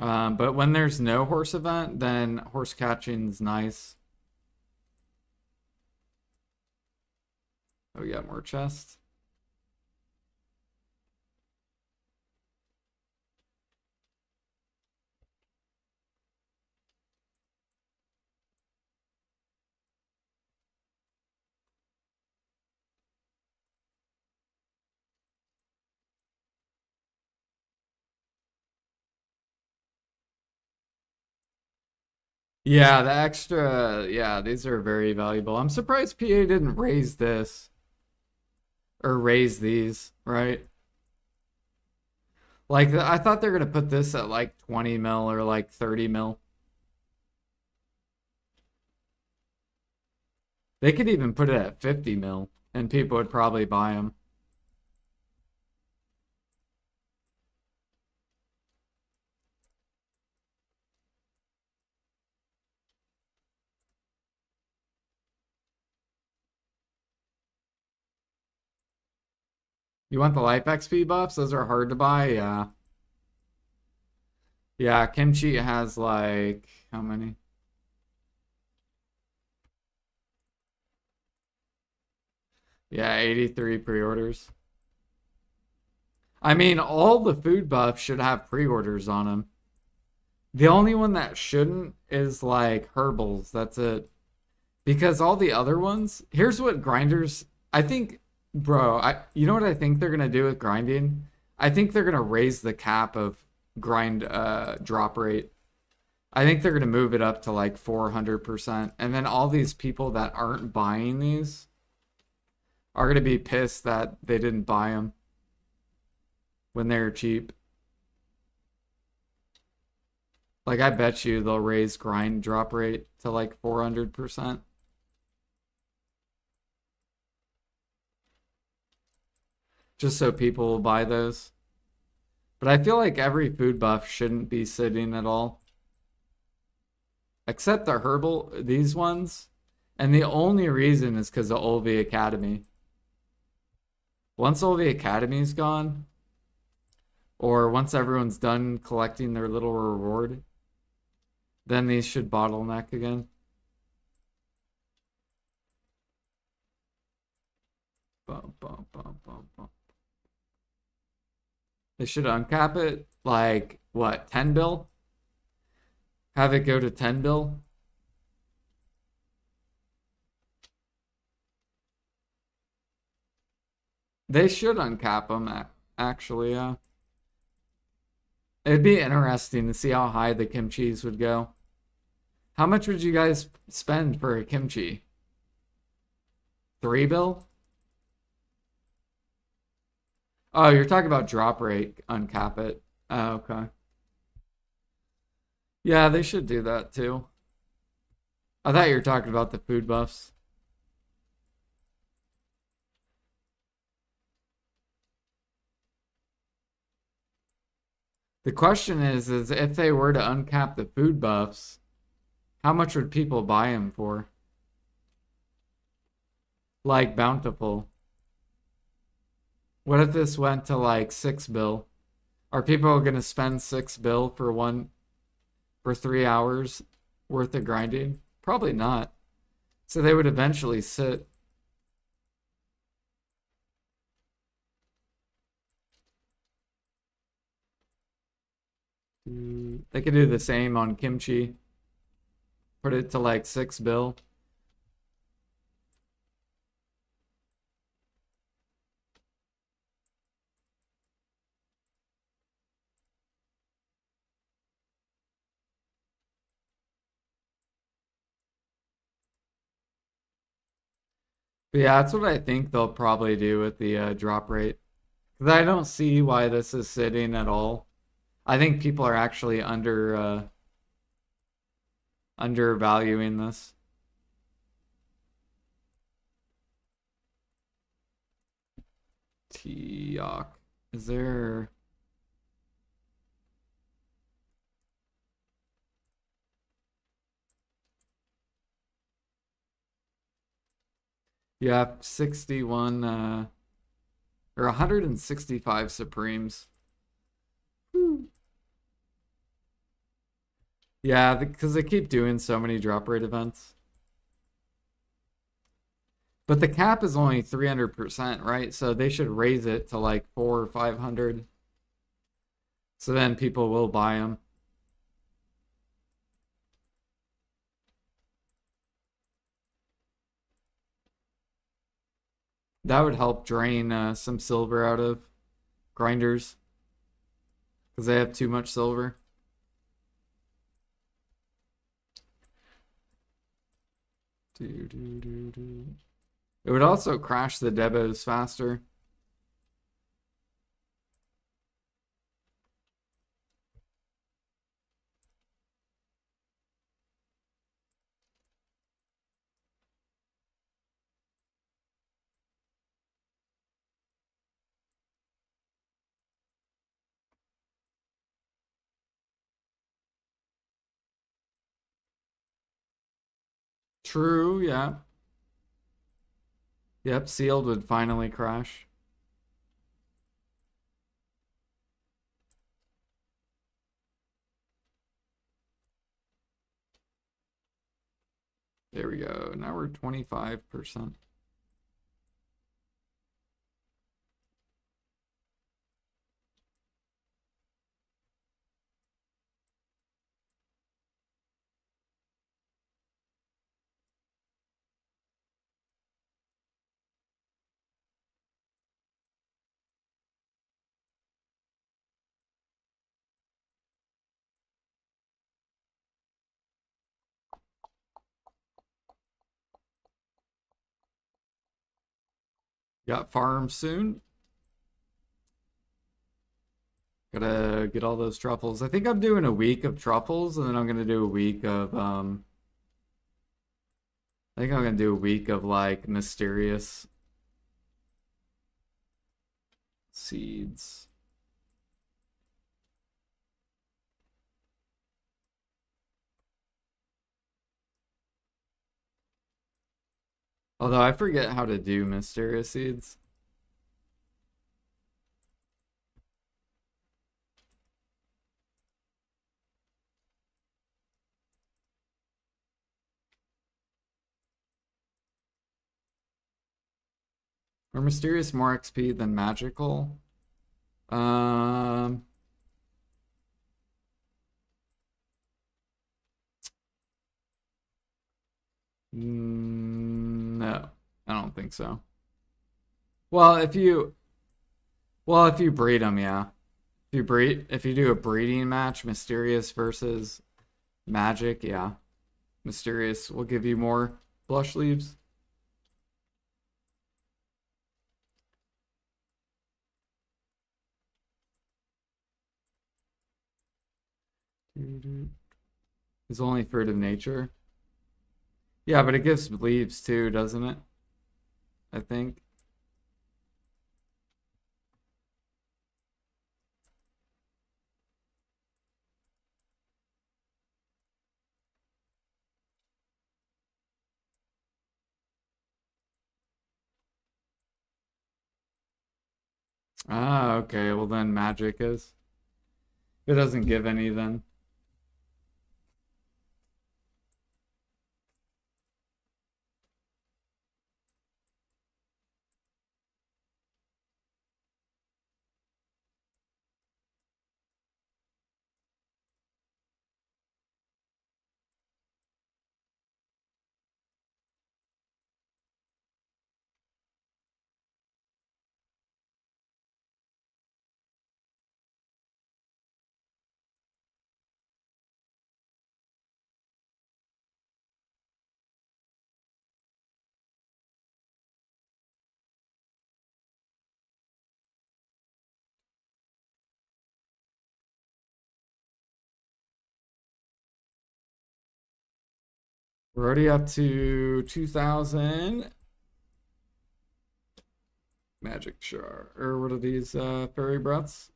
But when there's no horse event, then horse catching's nice. Oh, we got more chests. Yeah, the extra, yeah, these are very valuable. I'm surprised PA didn't raise this or raise these, right? Like, I thought they're gonna put this at like 20 mil or like 30 mil. They could even put it at 50 mil and people would probably buy them. You want the life XP buffs? Those are hard to buy. Yeah. Yeah, Kimchi has like how many? Yeah, 83 pre-orders. I mean, all the food buffs should have pre-orders on them. The only one that shouldn't is like herbals. That's it. Because all the other ones, here's what grinders, I think, bro, you know what I think they're gonna do with grinding? I think they're gonna raise the cap of grind drop rate. I think they're gonna move it up to like 400%. And then all these people that aren't buying these are gonna be pissed that they didn't buy them when they're cheap. Like I bet you they'll raise grind drop rate to like 400%. Just so people will buy those. But I feel like every food buff shouldn't be sitting at all. Except the herbal, these ones. And the only reason is because of Olvi Academy. Once Olvi Academy's gone, or once everyone's done collecting their little reward, then these should bottleneck again. Bum, bum, bum, bum, bum. They should uncap it like what, 10 bill? Have it go to 10 bill? They should uncap them actually, yeah. It'd be interesting to see how high the kimchis would go. How much would you guys spend for a kimchi? 3 bill? Oh, you're talking about drop rate, uncap it. Oh, okay. Yeah, they should do that too. I thought you were talking about the food buffs. The question is if they were to uncap the food buffs, how much would people buy them for? Like Bountiful. What if this went to like 6 bill? Are people gonna spend 6 bill for 3 hours worth of grinding? Probably not. So they would eventually sit. They could do the same on kimchi. Put it to like 6 bill. But yeah, that's what I think they'll probably do with the drop rate. Because I don't see why this is sitting at all. I think people are actually undervaluing this. Tiok. Is there? You have 61 or 165 Supremes. Whew. Yeah, because they keep doing so many drop rate events. But the cap is only 300%, right? So they should raise it to like 400 or 500. So then people will buy them. That would help drain some silver out of grinders because they have too much silver. It would also crash the debos faster. True, yeah. Yep, sealed would finally crash. There we go. Now we're 25%. Got farm soon. Gotta get all those truffles. I think I'm doing a week of truffles, and then I'm gonna do a week of I think I'm gonna do a week of like mysterious seeds. Although I forget how to do mysterious seeds. Are mysterious more XP than magical? Um, no, I don't think so. Well, if you breed them, yeah. If you do a breeding match, mysterious versus magic, yeah. Mysterious will give you more blush leaves. It's only fruit of nature. Yeah, but it gives leaves too, doesn't it? I think. Ah, okay. Well, then magic is. It doesn't give any then. We're already up to 2,000 magic shard. Or what are these fairy breaths?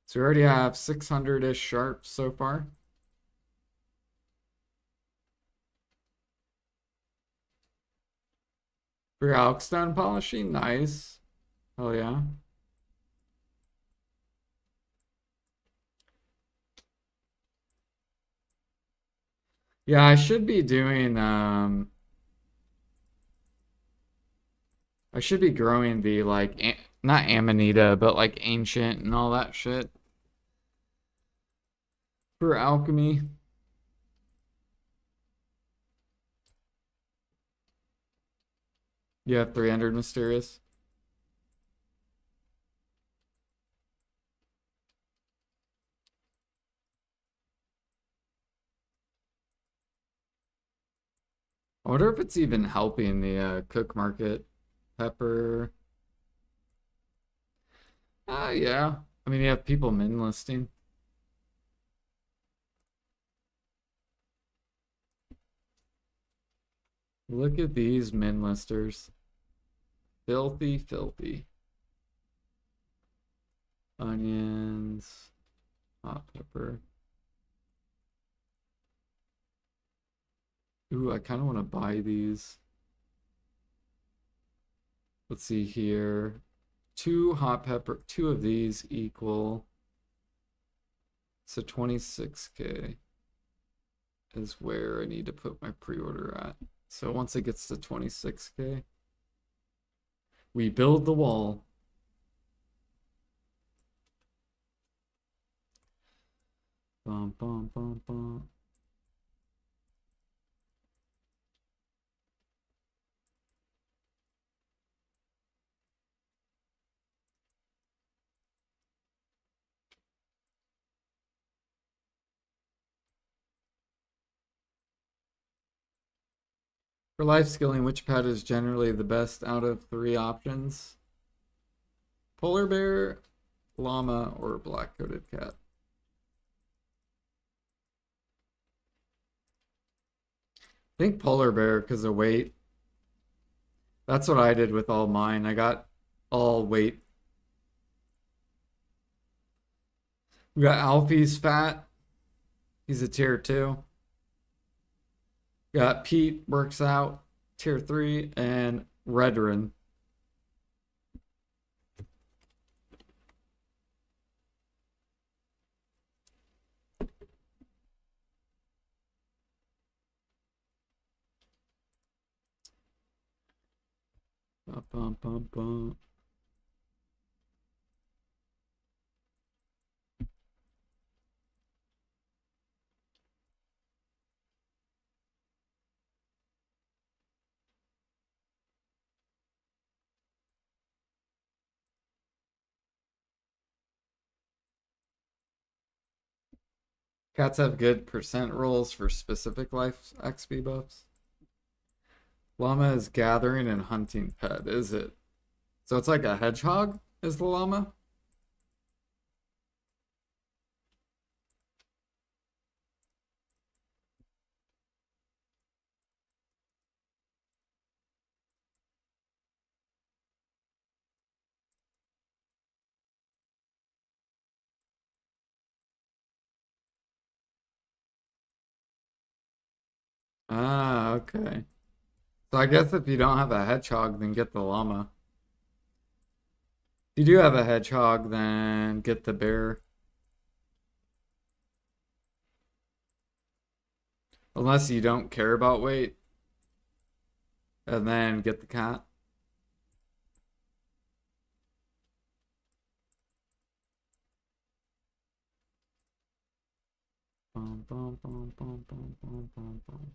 So we already have 600-ish sharps so far. For Alkstone polishing, nice. Oh yeah. Yeah, I should be doing I should be growing the like not Amanita, but like ancient and all that shit for alchemy. You have 300 mysterious. I wonder if it's even helping the cook market. Pepper. Yeah. I mean, you have people min listing. Look at these min listers. Filthy, filthy. Onions, hot pepper. Ooh, I kind of want to buy these. Let's see here. Two hot pepper, two of these equal. So 26K is where I need to put my pre-order at. So once it gets to 26K, we build the wall. Bum, bum, bum, bum. For life skilling, which pet is generally the best out of three options? Polar bear, llama, or black-coated cat? I think polar bear because of weight. That's what I did with all mine. I got all weight. We got Alfie's fat. He's a tier 2. Got Pete, works out, tier 3, and Redrin. Bum, bum, bum, bum. Cats have good percent rolls for specific life XP buffs. Llama is gathering and hunting pet, is it? So it's like a hedgehog, is the llama? Ah, okay. So I guess if you don't have a hedgehog, then get the llama. If you do have a hedgehog, then get the bear. Unless you don't care about weight, and then get the cat. Bum, bum, bum, bum, bum, bum, bum, bum.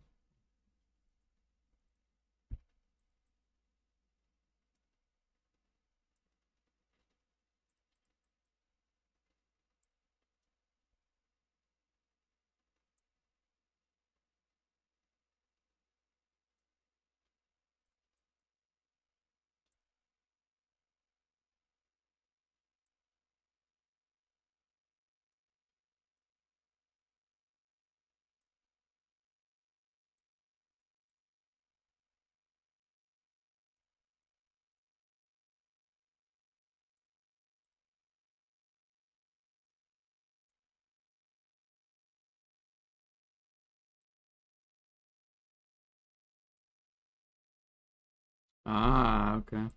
Ah, okay.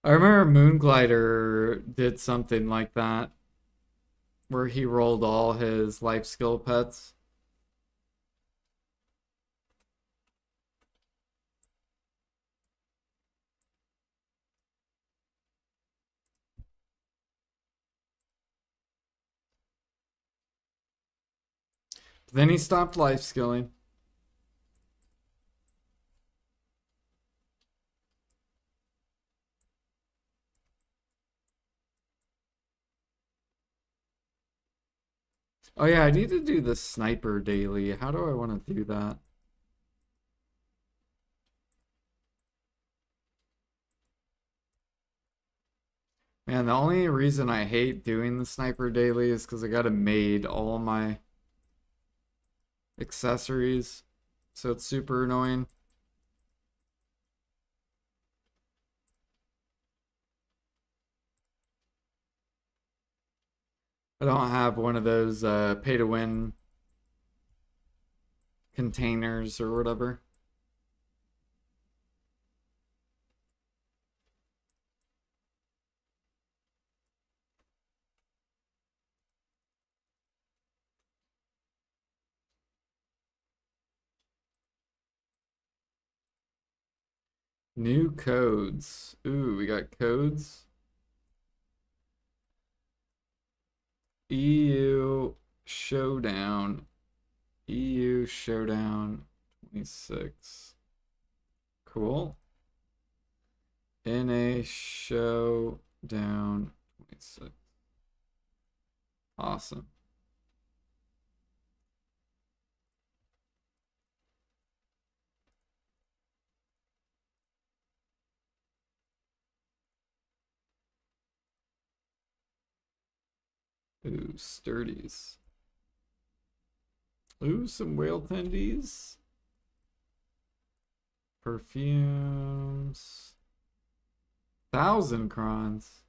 I remember Moonglider did something like that. where he rolled all his life skill pets. Then he stopped life skilling. Oh yeah, I need to do the sniper daily. How do I want to do that? Man, the only reason I hate doing the sniper daily is because I got to maid all my accessories. So it's super annoying. I don't have one of those pay to win containers or whatever. New codes. Ooh, we got codes. EU Showdown. EU Showdown 26. Cool. NA Showdown 26. Awesome. Ooh, sturdies. Ooh, some whale tendies. Perfumes. 1,000 crons.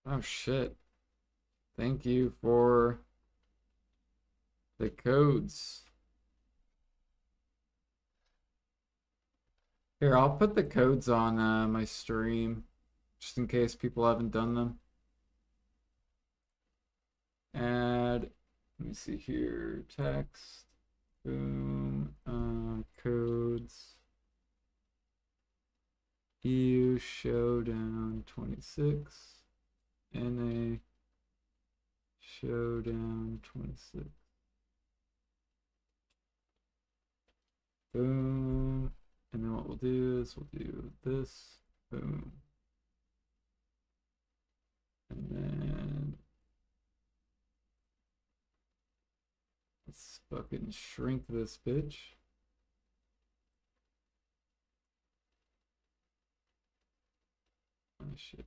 Oh shit. Thank you for the codes. Here, I'll put the codes on my stream just in case people haven't done them. Add, let me see here, text, boom, codes, EU Showdown 26, NA Showdown 26. Boom. And then what we'll do is we'll do this. Boom. And then let's fucking shrink this bitch. Oh shit.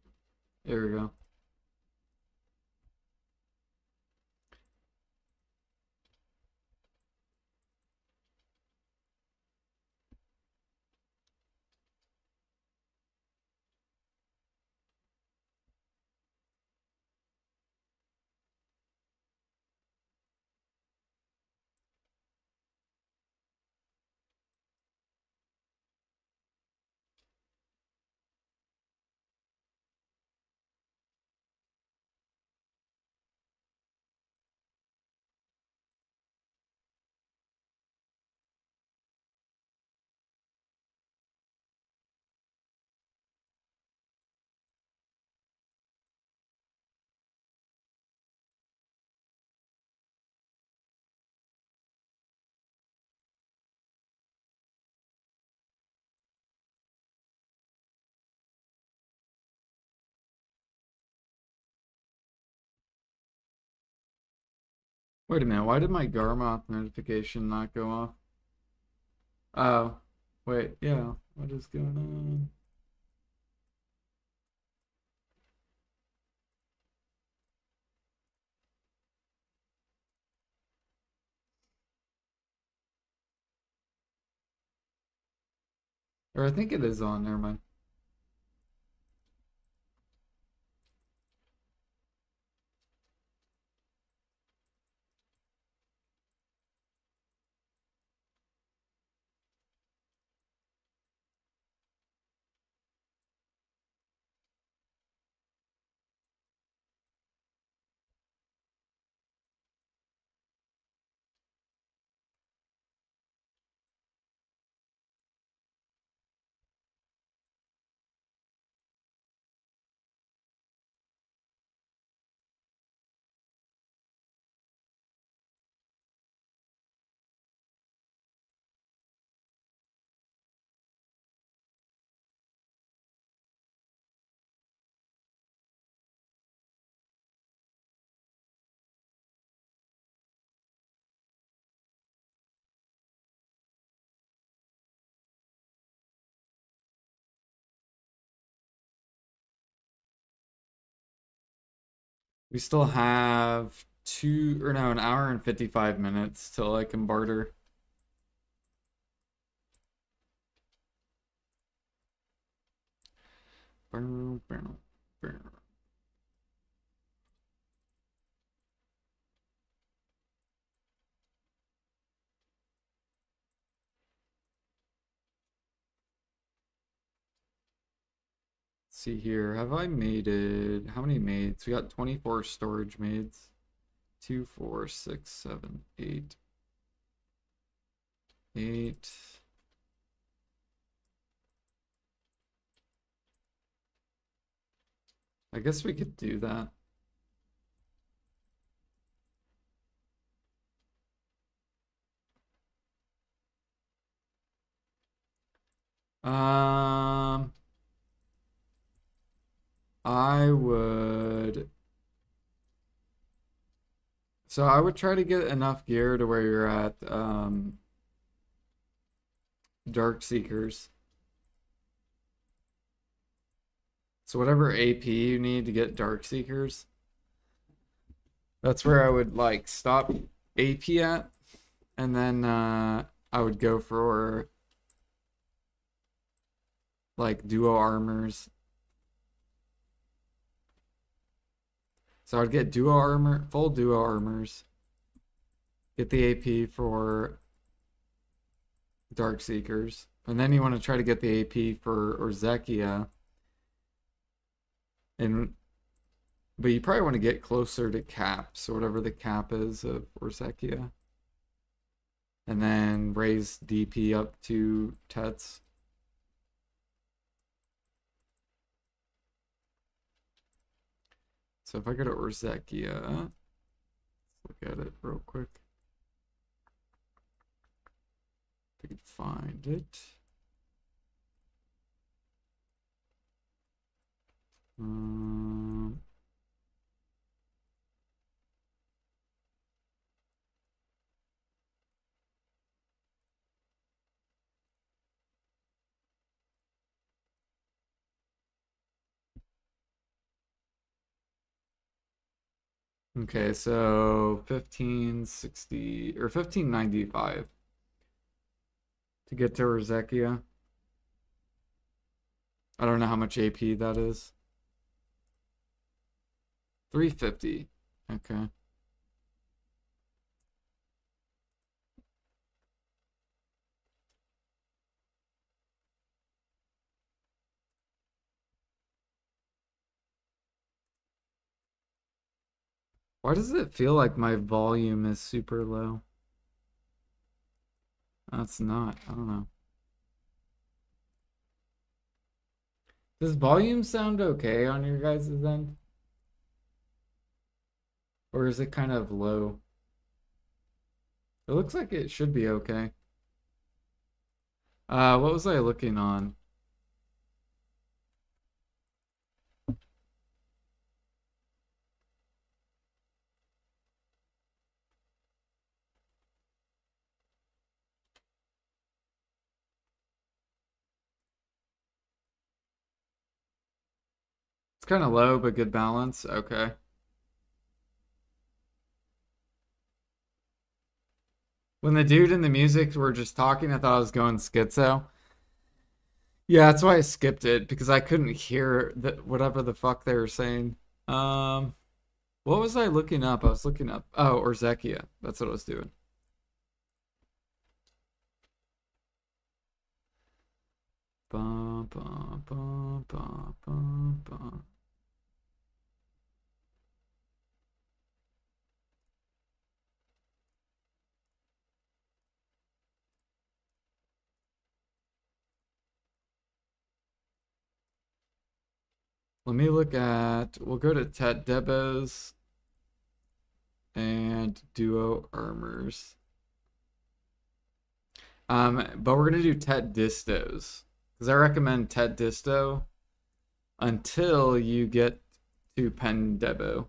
There we go. Wait a minute, why did my Garmoth notification not go off? Oh, wait, yeah, what is going on? Or I think it is on, never mind. We still have an hour and 55 minutes till I can barter. See here, have I mated? How many maids? We got 24 storage maids. 2, 4, 6, 7, 8. 8. I guess we could do that. Um, I would. So I would try to get enough gear to where you're at Dark Seekers. So whatever AP you need to get Dark Seekers, that's where I would like stop AP at, and then I would go for like duo armors. So I'd get duo armor, full duo armors, get the AP for Dark Seekers, and then you want to try to get the AP for Orzekia, and but you probably want to get closer to caps, or whatever the cap is of Orzekia, and then raise DP up to Tets. So if I go to Orzekia, let's look at it real quick. If I could find it. Okay, so 1560 or 1595 to get to Orzekia. I don't know how much AP that is. 350. Okay. Why does it feel like my volume is super low? That's not. I don't know. Does volume sound okay on your guys' end? Or is it kind of low? It looks like it should be okay. What was I looking on? It's kind of low, but good balance. Okay. When the dude and the music were just talking, I thought I was going schizo. Yeah, that's why I skipped it because I couldn't hear whatever the fuck they were saying. Um, what was I looking up? I was looking up. Oh, Orzekia. That's what I was doing. Bum, bum, bum, bum, bum, bum. Let me look at. We'll go to Tet Debos and Duo Armors. But we're gonna do Tet Distos because I recommend Tet Disto until you get to Pen Debo.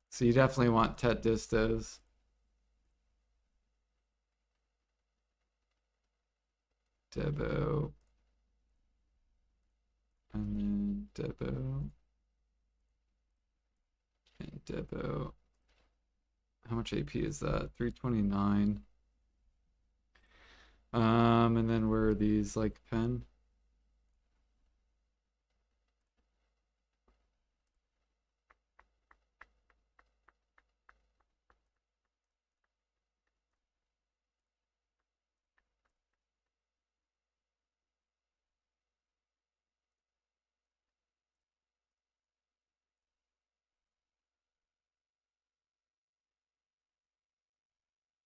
So you definitely want Tet Distos. Debo. And then Debo. Debo. How much AP is that? 329. And then where are these, like, pen?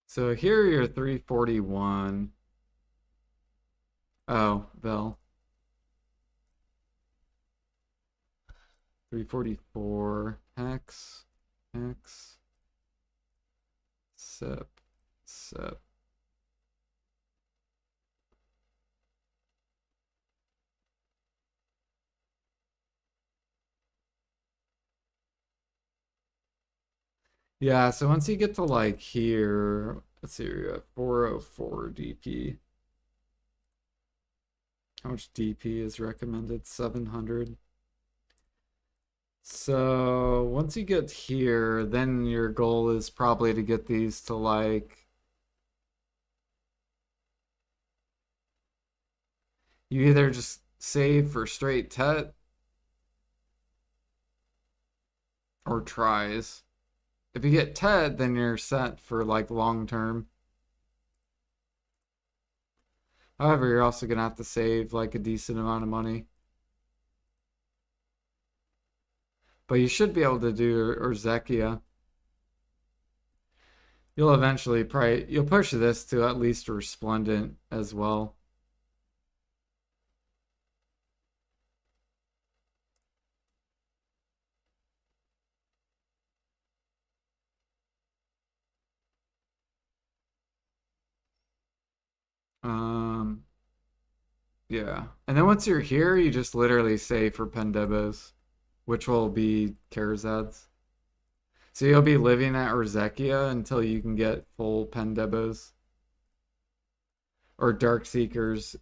So here you're 341. Oh, Bell. 344. Hex. Hex. Sep. Sep. Yeah, so once you get to like here, let's see, you're at 404 DP. How much DP is recommended? 700. So once you get here, then your goal is probably to get these to like, you either just save for straight tet or tries. If you get tet, then you're set for like long term. However, you're also gonna have to save like a decent amount of money. But you should be able to do Urzekia. You'll eventually probably you'll push this to at least Resplendent as well. Um, yeah. And then once you're here, you just literally save for Pendebos, which will be Karazads. So you'll be living at Urzekia until you can get full Pendebos or Dark Seekers,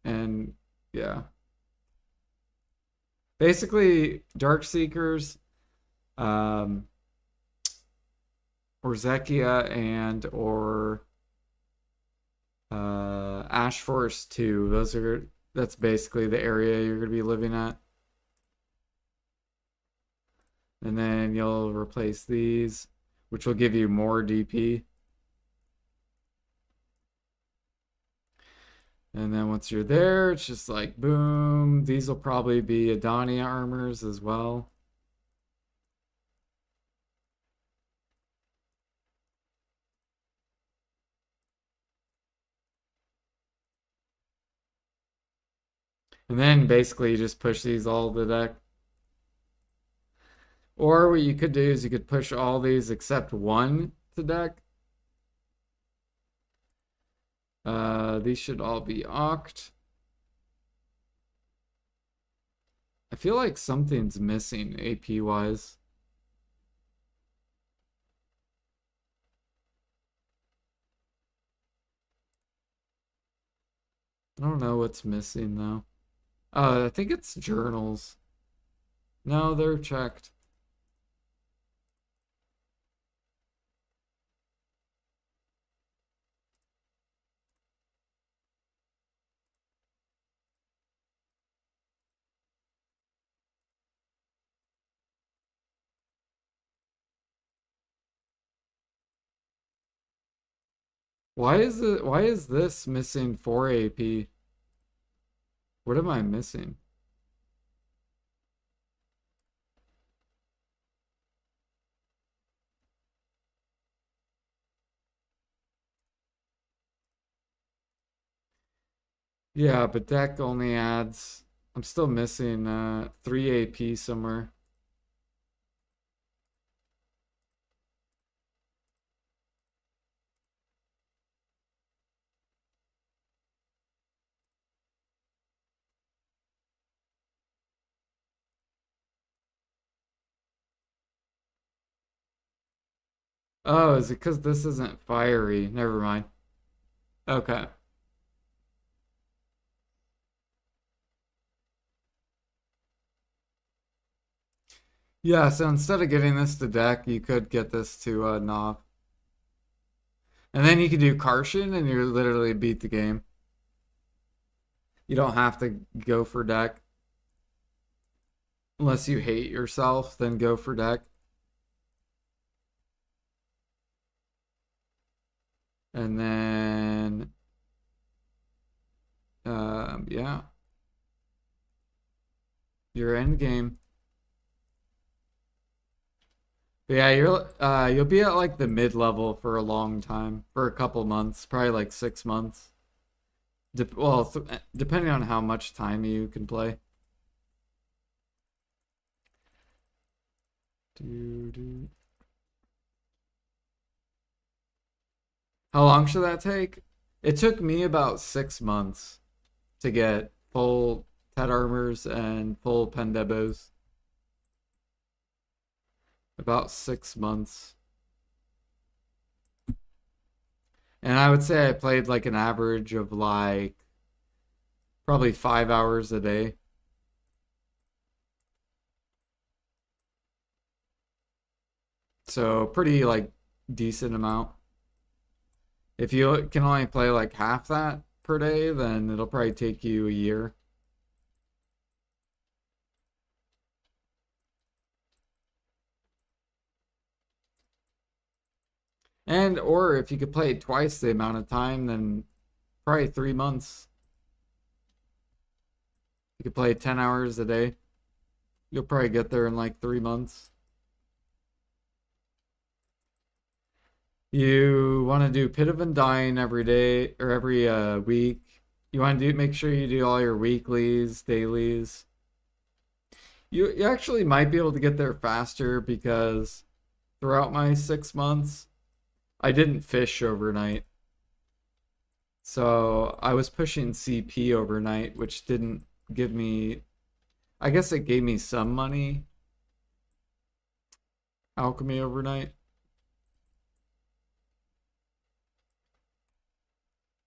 and yeah. Basically, Dark Seekers, um, Urzekia and or Ash Forest 2. That's basically the area you're gonna be living at. And then you'll replace these, which will give you more DP. And then once you're there, it's just like boom. These will probably be Adania armors as well. And then basically you just push these all to the deck. Or what you could do is you could push all these except one to deck. These should all be oct. I feel like something's missing AP wise. I don't know what's missing though. I think it's journals. No, they're checked. Why is this missing 4 AP? What am I missing? Yeah, but deck only adds. I'm still missing 3 AP somewhere. Oh, is it because this isn't fiery? Never mind. Okay. Yeah, so instead of getting this to deck, you could get this to Nov. And then you could do Kartian and you literally beat the game. You don't have to go for deck. Unless you hate yourself, then go for deck. And then, yeah, your end game. But yeah, you'll be at like the mid level for a long time, for a couple months, probably like 6 months. Well, depending on how much time you can play. Do, do. How long should that take? It took me about 6 months to get full Tet armors and full Pendebos. About 6 months. And I would say I played like an average of like probably 5 hours a day. So pretty like decent amount. If you can only play like half that per day, then it'll probably take you a year. And or if you could play it twice the amount of time, then probably 3 months. You could play 10 hours a day. You'll probably get there in like 3 months. You want to do Pit of Undying every day or every week. You want to make sure you do all your weeklies, dailies. You actually might be able to get there faster because throughout my 6 months, I didn't fish overnight. So I was pushing CP overnight, which didn't give me, I guess it gave me some money. Alchemy overnight.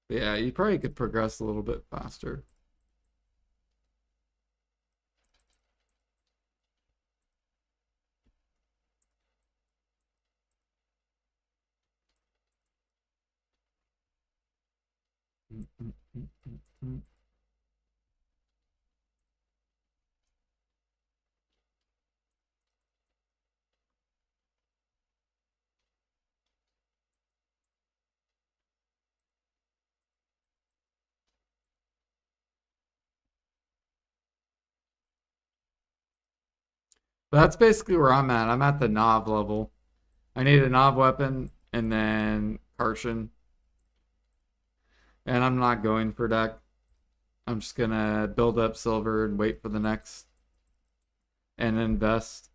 But yeah, you probably could progress a little bit faster. But that's basically where I'm at. I'm at the Nov level. I need a Nov weapon and then Kartian. And I'm not going for deck. I'm just gonna build up silver and wait for the next and invest.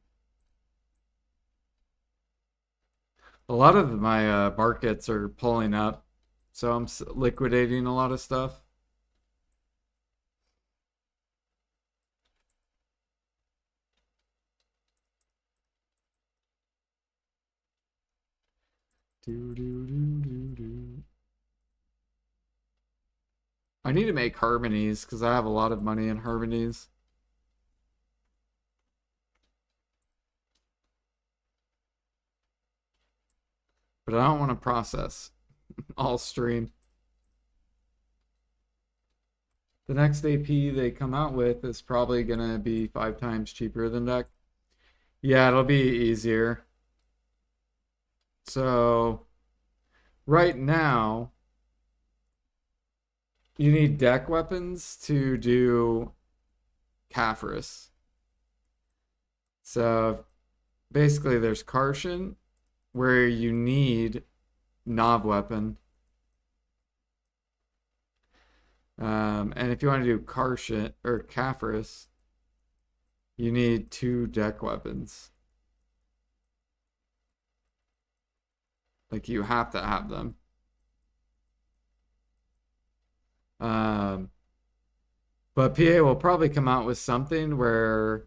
A lot of my markets are pulling up, so I'm liquidating a lot of stuff. Do, do, do, do, do. I need to make harmonies because I have a lot of money in harmonies. But I don't want to process all stream. The next AP they come out with is probably going to be 5 times cheaper than deck. Yeah, it'll be easier. So, right now, you need deck weapons to do Caphras. So, basically, there's Kartian, where you need Nob weapon. And if you want to do Kartian or Caphras, you need 2 deck weapons. Like you have to have them. But PA will probably come out with something where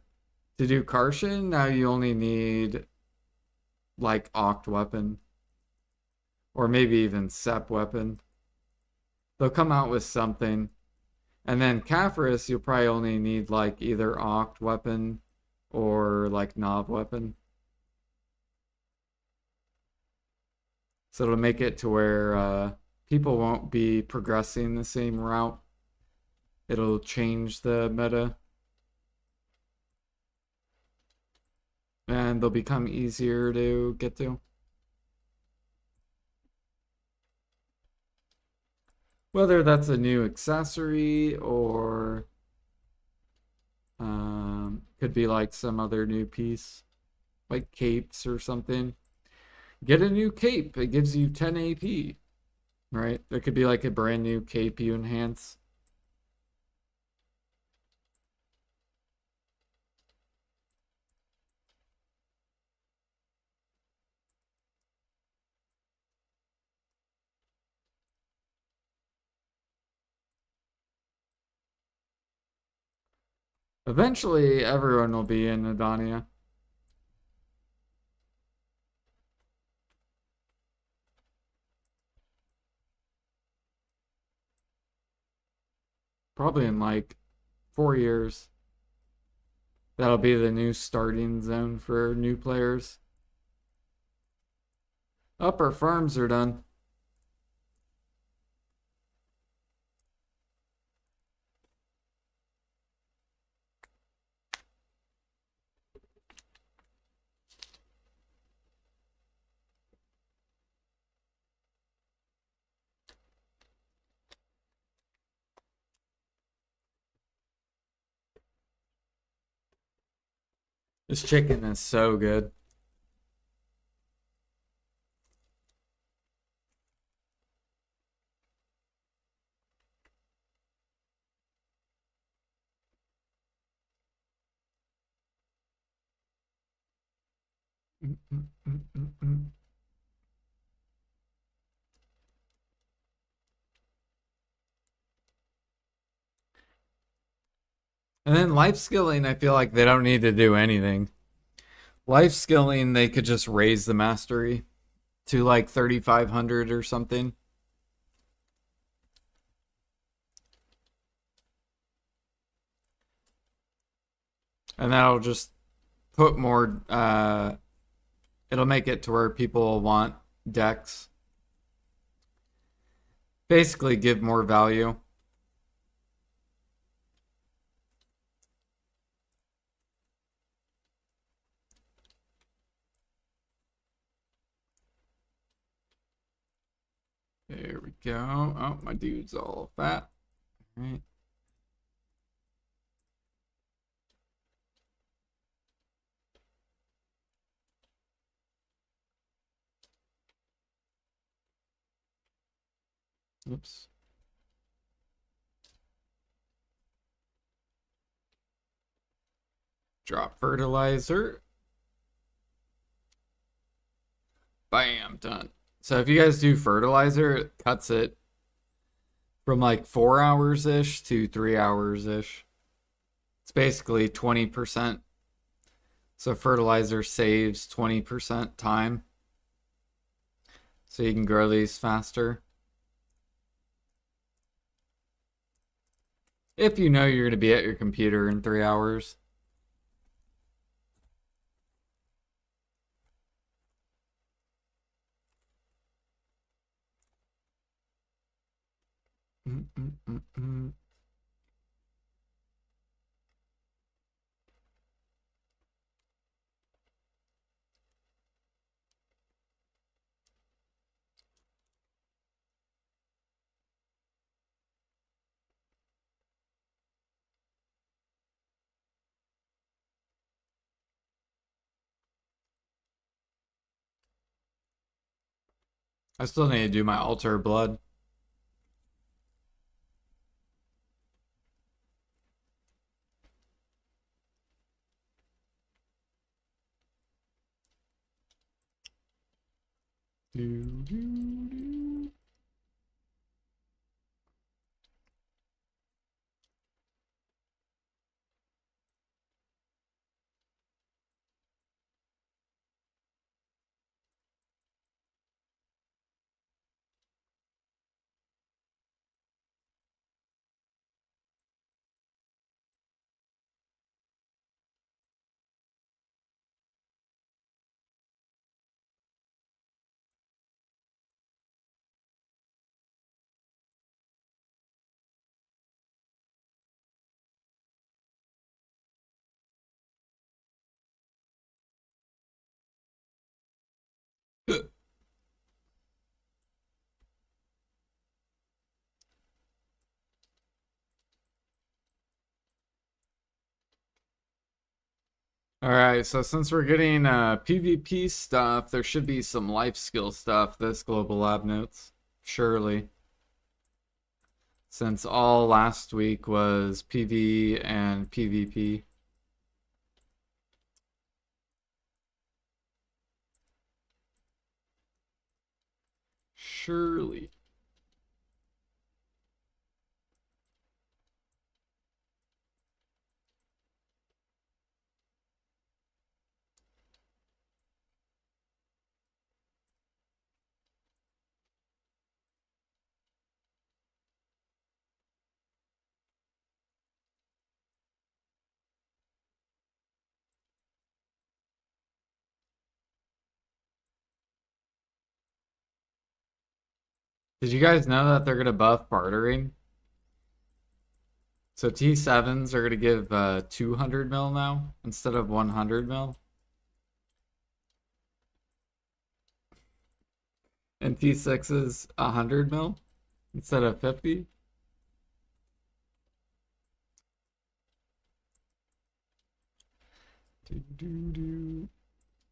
to do Kartian, now you only need like Oct weapon. Or maybe even Sep weapon. They'll come out with something. And then Caphras, you'll probably only need like either Oct weapon or like knob weapon. So it'll make it to where people won't be progressing the same route. It'll change the meta and they'll become easier to get to. Whether that's a new accessory or could be like some other new piece, like capes or something. Get a new cape, it gives you 10 AP, right? There could be like a brand new cape you enhance. Eventually, everyone will be in Adania. Probably in like 4 years. That'll be the new starting zone for new players. Upper farms are done. This chicken is so good. And then life skilling, I feel like they don't need to do anything. Life skilling, they could just raise the mastery to like 3,500 or something. And that'll just put more, it'll make it to where people want decks. Basically, give more value. There we go. Oh, my dude's all fat. All right. Oops. Drop fertilizer. Bam, done. So if you guys do fertilizer, it cuts it from like 4 hours ish to 3 hours ish. It's basically 20%. So fertilizer saves 20% time. So you can grow these faster. If you know you're going to be at your computer in 3 hours. I still need to do my altar blood. Do, do, do. All right, so since we're getting PvP stuff, there should be some life skill stuff this global lab notes. Surely. Since all last week was PvE and PvP. Surely. Did you guys know that they're gonna buff bartering? So T7s are gonna give 200 mil now instead of 100 mil. And T6s 100 mil instead of 50.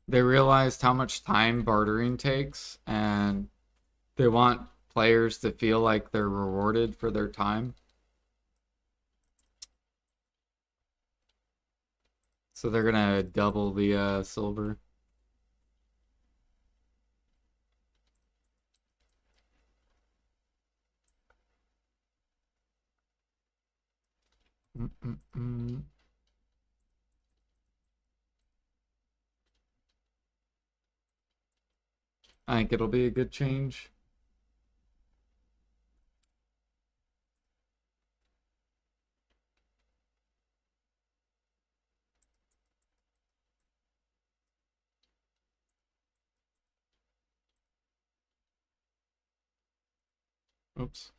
They realized how much time bartering takes, and they want players to feel like they're rewarded for their time. So they're gonna double the silver. Mm-mm-mm. I think it'll be a good change. Oops.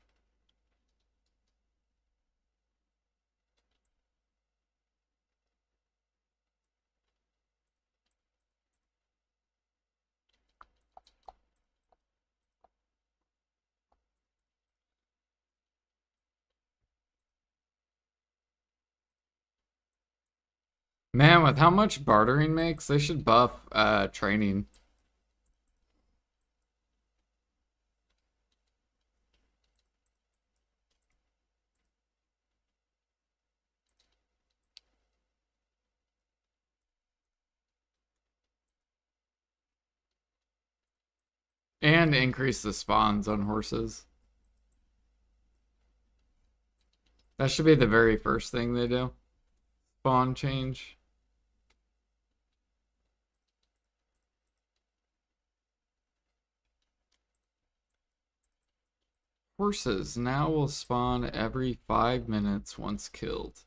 Man, with how much bartering makes, they should buff training. And increase the spawns on horses. That should be the very first thing they do. Spawn change. Horses now will spawn every 5 minutes once killed.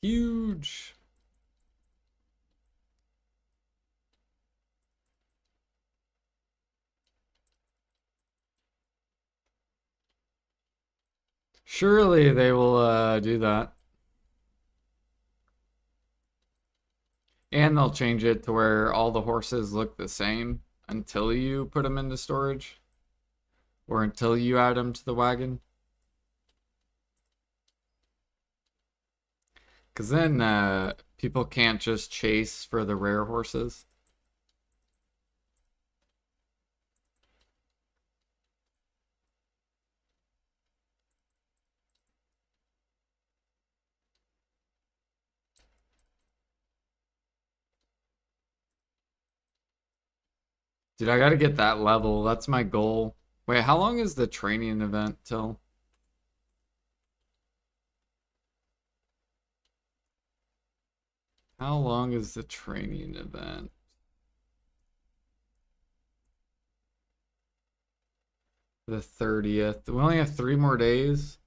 Huge. Surely they will do that. And they'll change it to where all the horses look the same until you put them into storage. Or until you add them to the wagon. Because then people can't just chase for the rare horses. Dude, I gotta get that level. That's my goal. Wait, how long is the training event till? How long is the training event? The 30th. We only have 3 more days.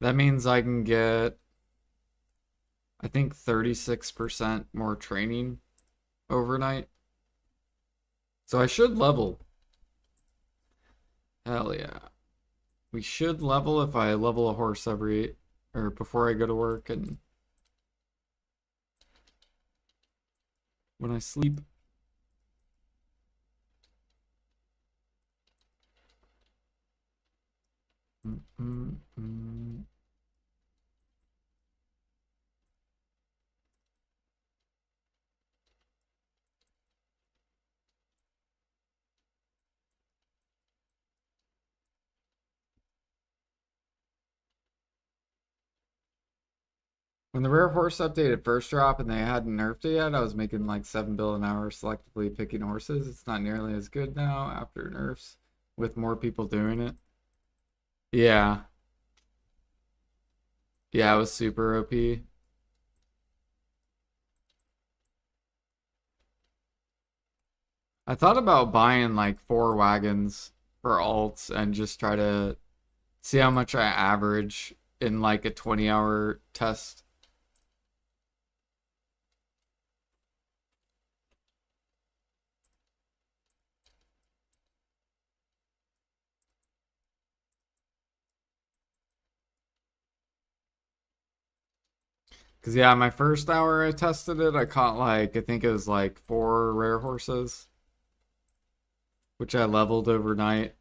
That means I can get, I think, 36% more training overnight. So I should level. Hell yeah. We should level if I level a horse every or before I go to work and when I sleep. Mm, mm, mm. When the Rare Horse updated first drop and they hadn't nerfed it yet, I was making like 7 bill an hour selectively picking horses. It's not nearly as good now after nerfs with more people doing it. Yeah. Yeah, it was super OP. I thought about buying like 4 wagons for alts and just try to see how much I average in like a 20-hour test. Cause yeah, my first hour I tested it, I caught like I think it was like 4 rare horses, which I leveled overnight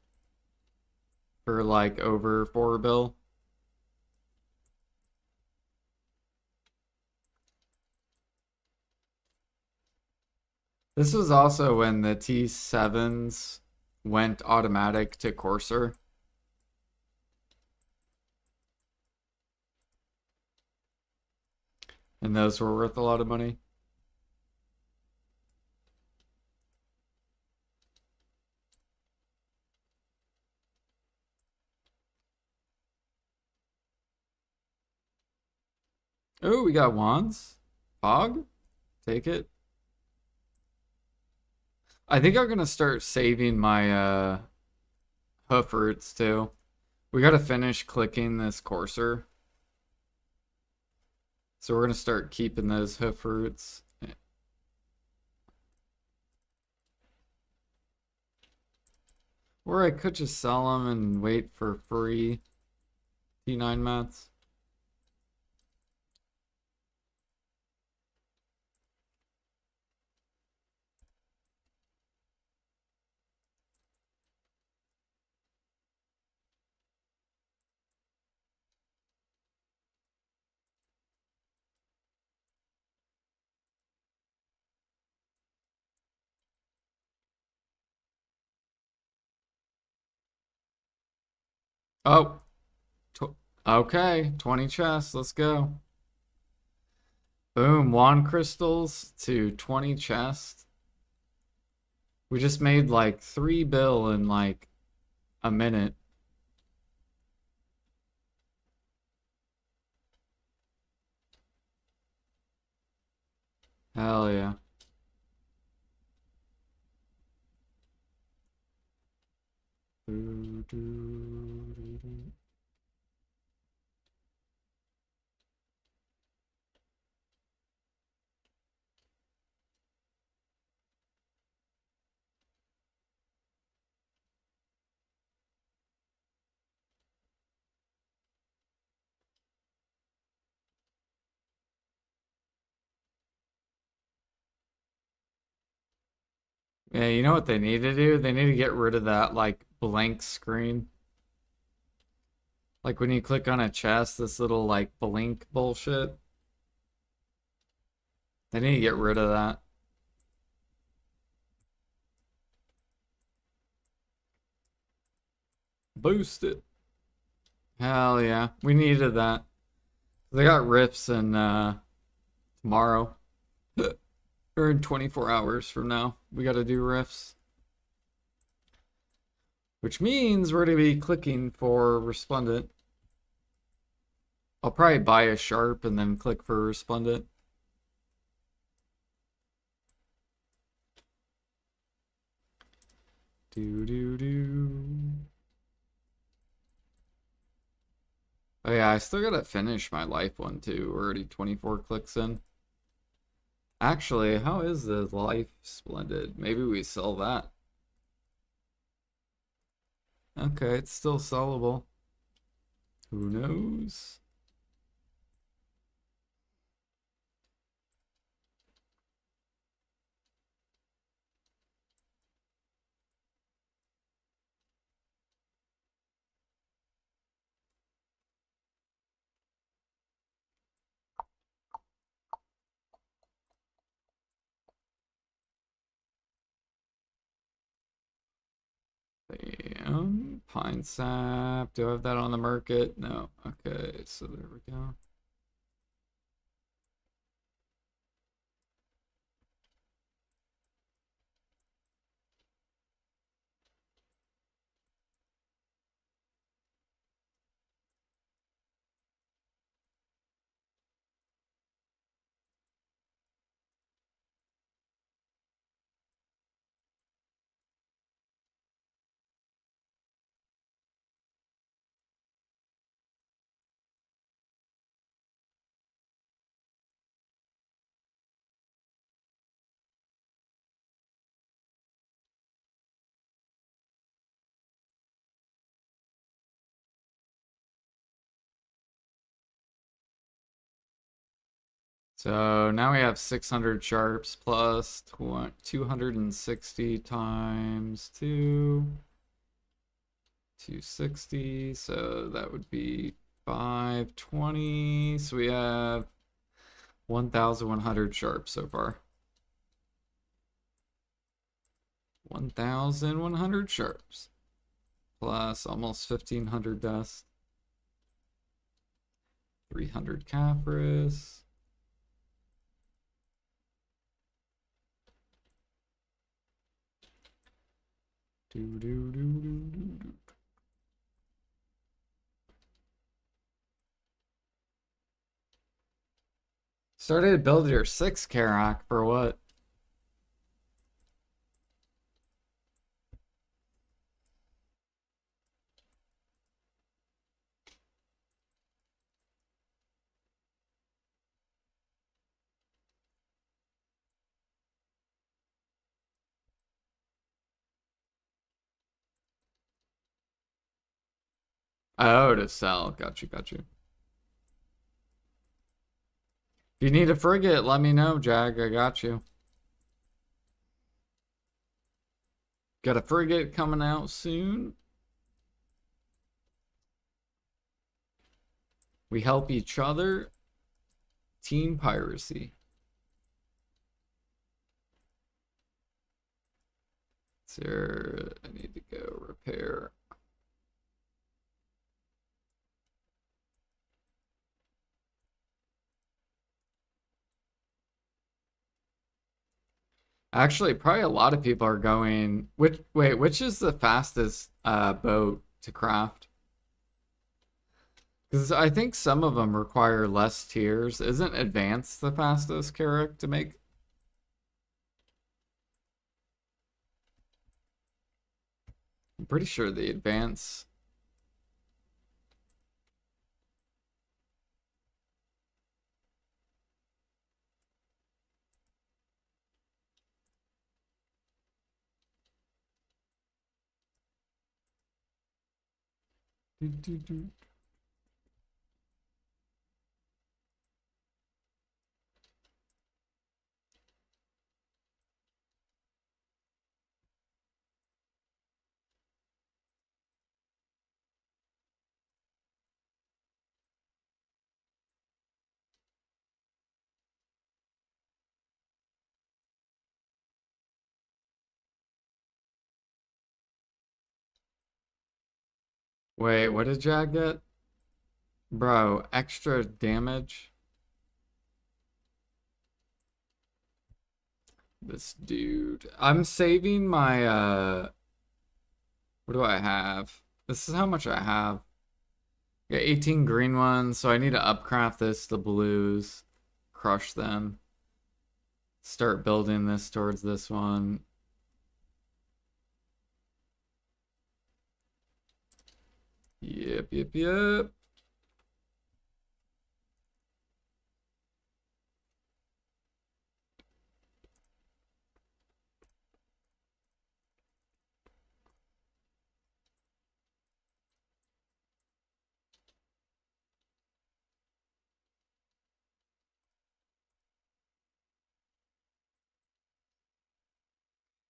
for like over 4 bill. This was also when the T7s went automatic to Courser, and those were worth a lot of money. Oh, we got wands. Fog? Take it. I think I'm gonna start saving my hoof roots too. We gotta finish clicking this courser. So we're gonna start keeping those hoof roots. Or I could just sell them and wait for free T9 mats. Oh, okay, 20 chests, let's go. Boom, wand crystals to 20 chests. We just made like 3 bill in like a minute. Hell yeah. Yeah, you know what they need to do? They need to get rid of that like blank screen. Like when you click on a chest, this little like blink bullshit. They need to get rid of that. Boost it. Hell yeah. We needed that. They got rifts in tomorrow. Or in 24 hours from now. We gotta do rifts. Which means we're gonna be clicking for Resplendent. I'll probably buy a sharp and then click for Resplendent. Do do do. Oh yeah, I still gotta finish my life one too. We're already 24 clicks in. Actually, how is the life splendid? Maybe we sell that. Okay, it's still sellable. Who knows? Pine sap. Do I have that on the market? No. Okay, so there we go. So now we have 600 sharps plus 260 times 2, 260. So that would be 520. So we have 1,100 sharps so far. 1,100 sharps plus almost 1,500 dust. 300 Capris. Started to build your 6 Karak for what? Oh, to sell. Got you, got you. If you need a frigate, let me know, Jag. I got you. Got a frigate coming out soon. We help each other. Team piracy. There, I need to go repair. Actually, probably a lot of people are going. Which is the fastest boat to craft? Because I think some of them require less tiers. Isn't advanced the fastest Carrack to make? I'm pretty sure the advance. Wait, what did Jag get? Bro, extra damage. This dude. I'm saving my what do I have? This is how much I have. Got 18 green ones, so I need to upcraft this to blues. Crush them. Start building this towards this one. Yep, yep, yep.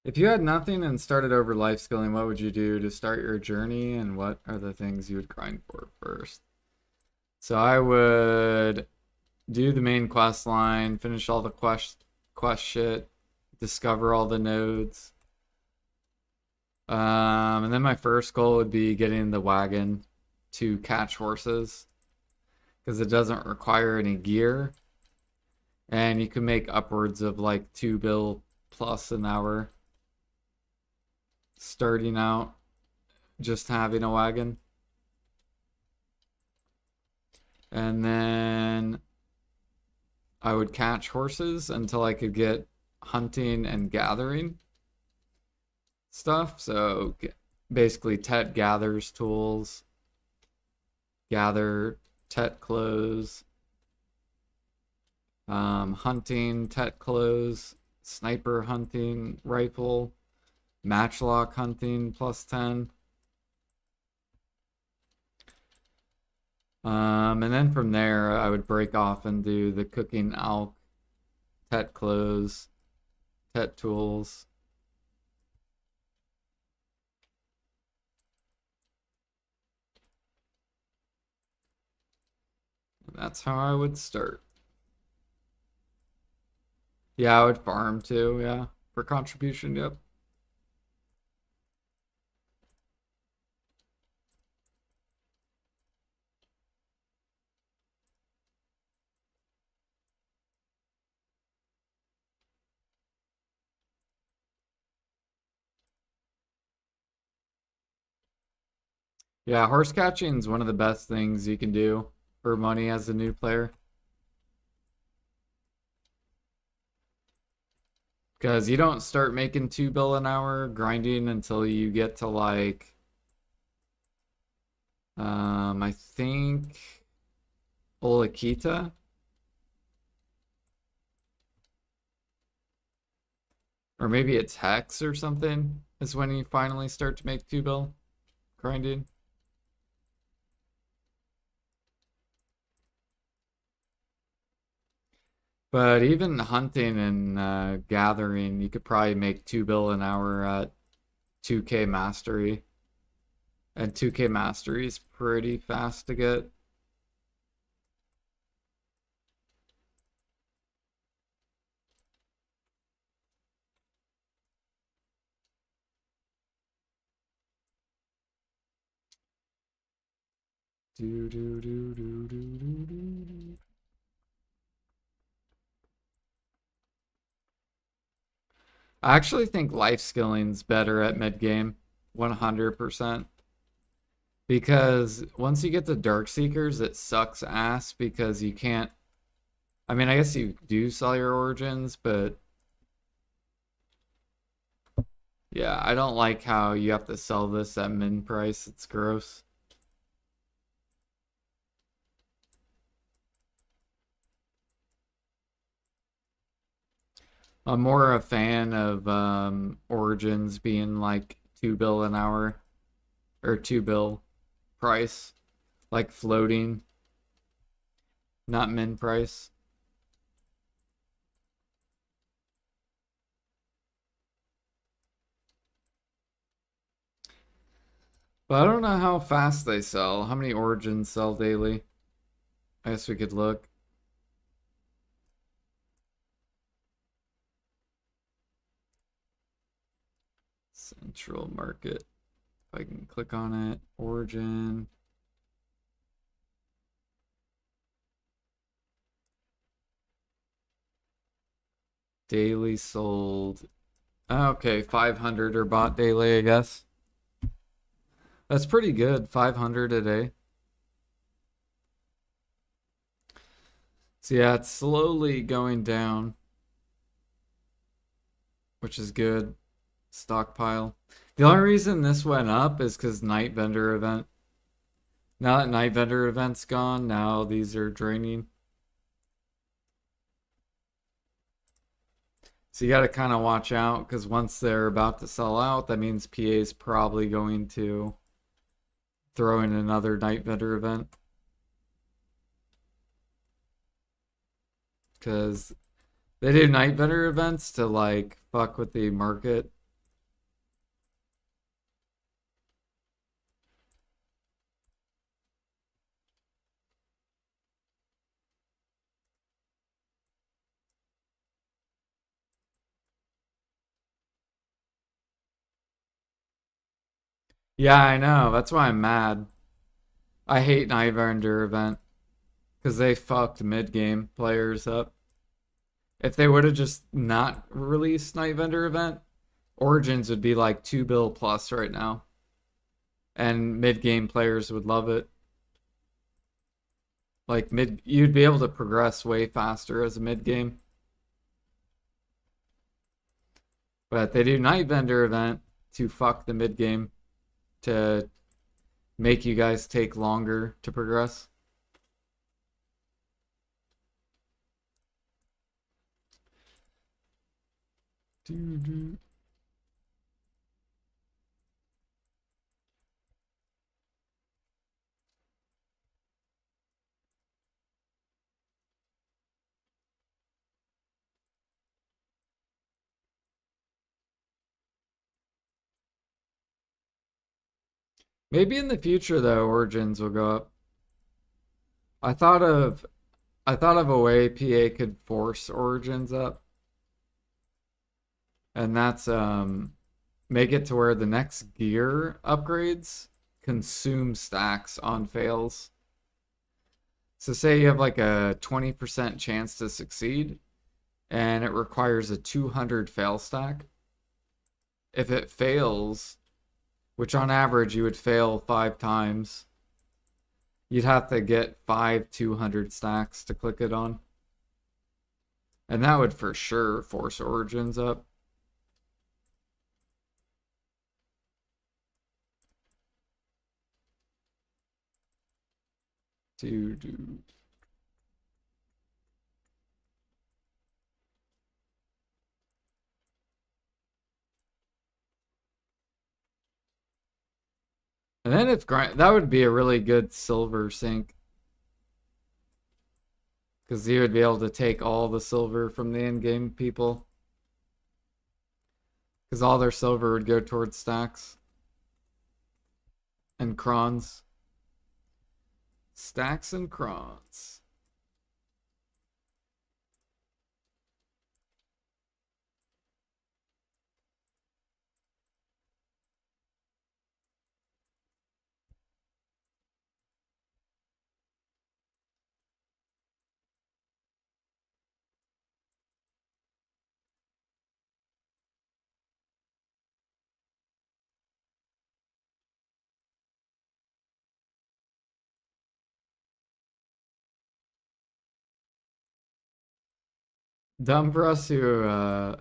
If you had nothing and started over life skilling, what would you do to start your journey, and what are the things you would grind for first? So I would do the main quest line, finish all the quest shit, discover all the nodes. And then my first goal would be getting the wagon to catch horses because it doesn't require any gear, and you can make upwards of like 2 bill plus an hour starting out just having a wagon. And then I would catch horses until I could get hunting and gathering stuff. So basically, Tet gathers tools, gather Tet clothes, hunting Tet clothes, sniper hunting rifle, matchlock hunting plus 10. And then from there, I would break off and do the cooking elk, Tet clothes, Tet tools. That's how I would start. Yeah, I would farm too, yeah. For contribution, yep. Yeah, horse catching is one of the best things you can do for money as a new player. Because you don't start making 2 bill an hour grinding until you get to like, I think Olakita, or maybe it's Hex or something, is when you finally start to make 2 bill grinding. But even hunting and gathering, you could probably make 2 bill an hour at 2K mastery. And 2K mastery is pretty fast to get. Do, do, do, do, do, do, do. I actually think life skilling's better at mid game, 100%. Because once you get to Dark Seekers, it sucks ass because you can't. I mean, I guess you do sell your origins, but yeah, I don't like how you have to sell this at min price. It's gross. I'm more a fan of origins being like 2 bill an hour or 2 bill price, like floating, not min price. But I don't know how fast they sell. How many origins sell daily? I guess we could look. Central market. If I can click on it. Origin. Daily sold. Okay, 500 are bought daily, I guess. That's pretty good. 500 a day. So yeah, it's slowly going down, which is good. Stockpile. The only reason this went up is because night vendor event. Now that night vendor event's gone, now these are draining. So you got to kind of watch out because once they're about to sell out, that means PA is probably going to throw in another night vendor event. Because they do night vendor events to like fuck with the market. Yeah, I know. That's why I'm mad. I hate Night Vendor event because they fucked mid game players up. If they would have just not released Night Vendor event, Origins would be like 2 bill plus right now, and mid game players would love it. Like mid, you'd be able to progress way faster as a mid game. But they do Night Vendor event to fuck the mid game to make you guys take longer to progress. Maybe in the future though, Origins will go up. I thought of I thought of a way PA could force Origins up, and that's make it to where the next gear upgrades consume stacks on fails. So say you have like a 20% chance to succeed and it requires a 200 fail stack. If it fails, which on average you would fail 5 times, you'd have to get 5 200 stacks to click it on. And that would for sure force Origins up. To do. And then if that would be a really good silver sync because he would be able to take all the silver from the in-game people because all their silver would go towards stacks and crons. Stacks and crons. Dumb for us to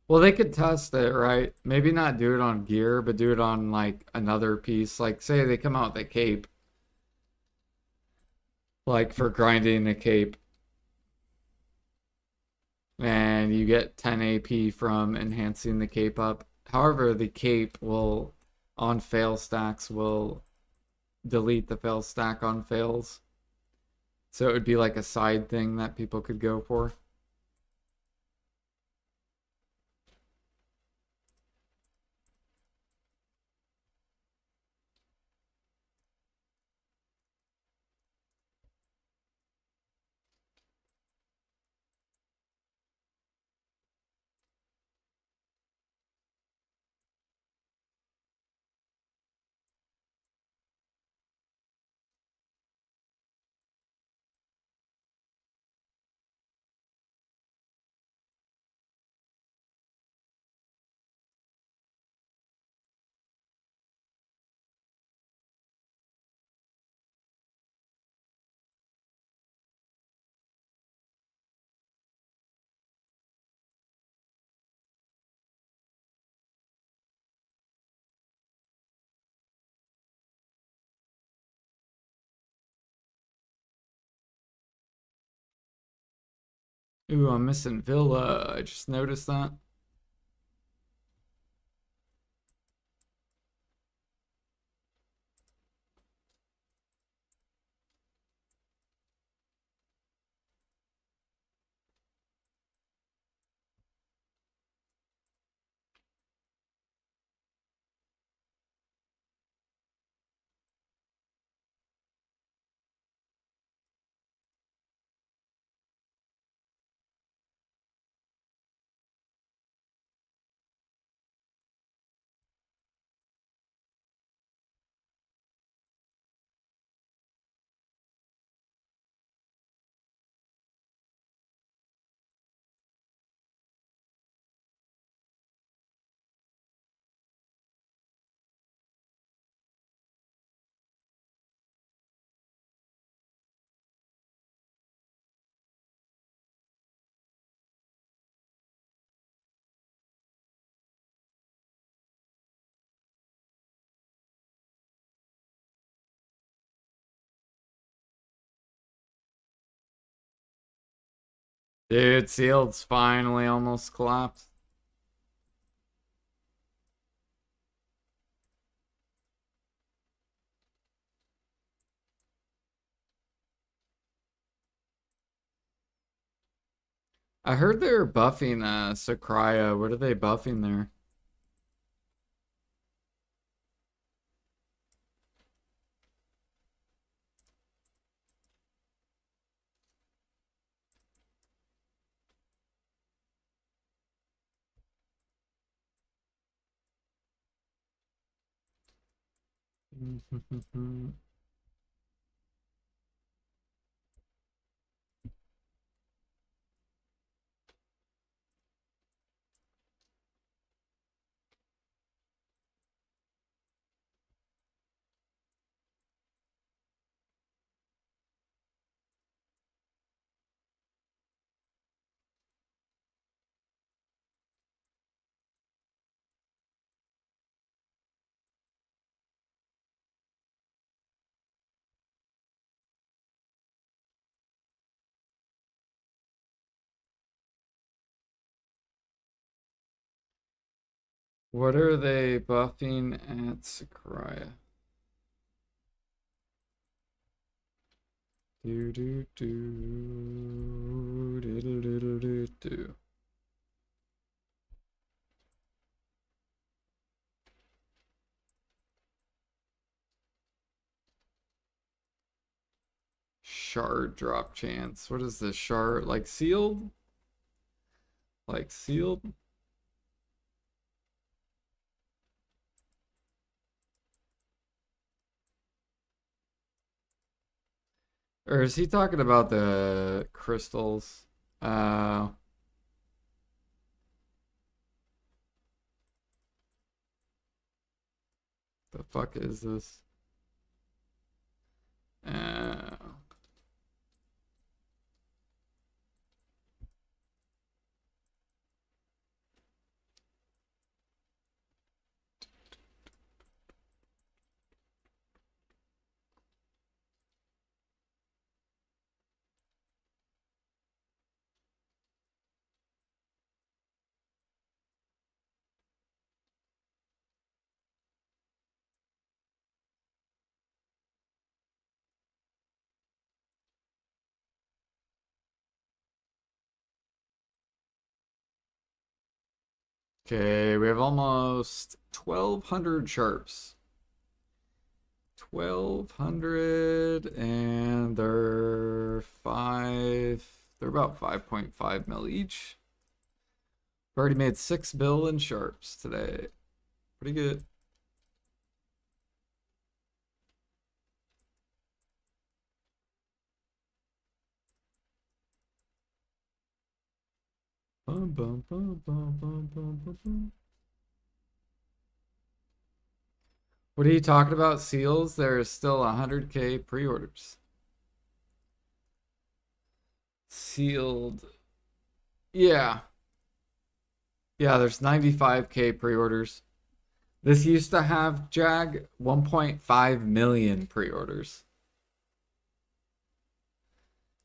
well, they could test it, right? Maybe not do it on gear, but do it on like another piece. Like say they come out with a cape, like for grinding a cape, and you get 10 AP from enhancing the cape up. However, the cape will on fail stacks will delete the fail stack on fails. So it would be like a side thing that people could go for. Ooh, I'm missing Villa. I just noticed that. Dude, sealed's finally almost collapsed. I heard they were buffing Sakurai. What are they buffing there? What are they buffing at Sakurai? Do do do do do do do do. Shard drop chance. What is this shard? Like sealed? Like sealed? Or is he talking about the crystals? Uh, the fuck is this? Uh, okay, we have almost 1,200 sharps. 1,200 and they're about 5.5 mil each. We've already made 6 bill in sharps today. Pretty good. Bum, bum, bum, bum, bum, bum, bum, bum. What are you talking about, seals? There is still 100K pre-orders. Sealed. Yeah. Yeah, there's 95K pre-orders. This used to have Jag 1.5 million pre-orders.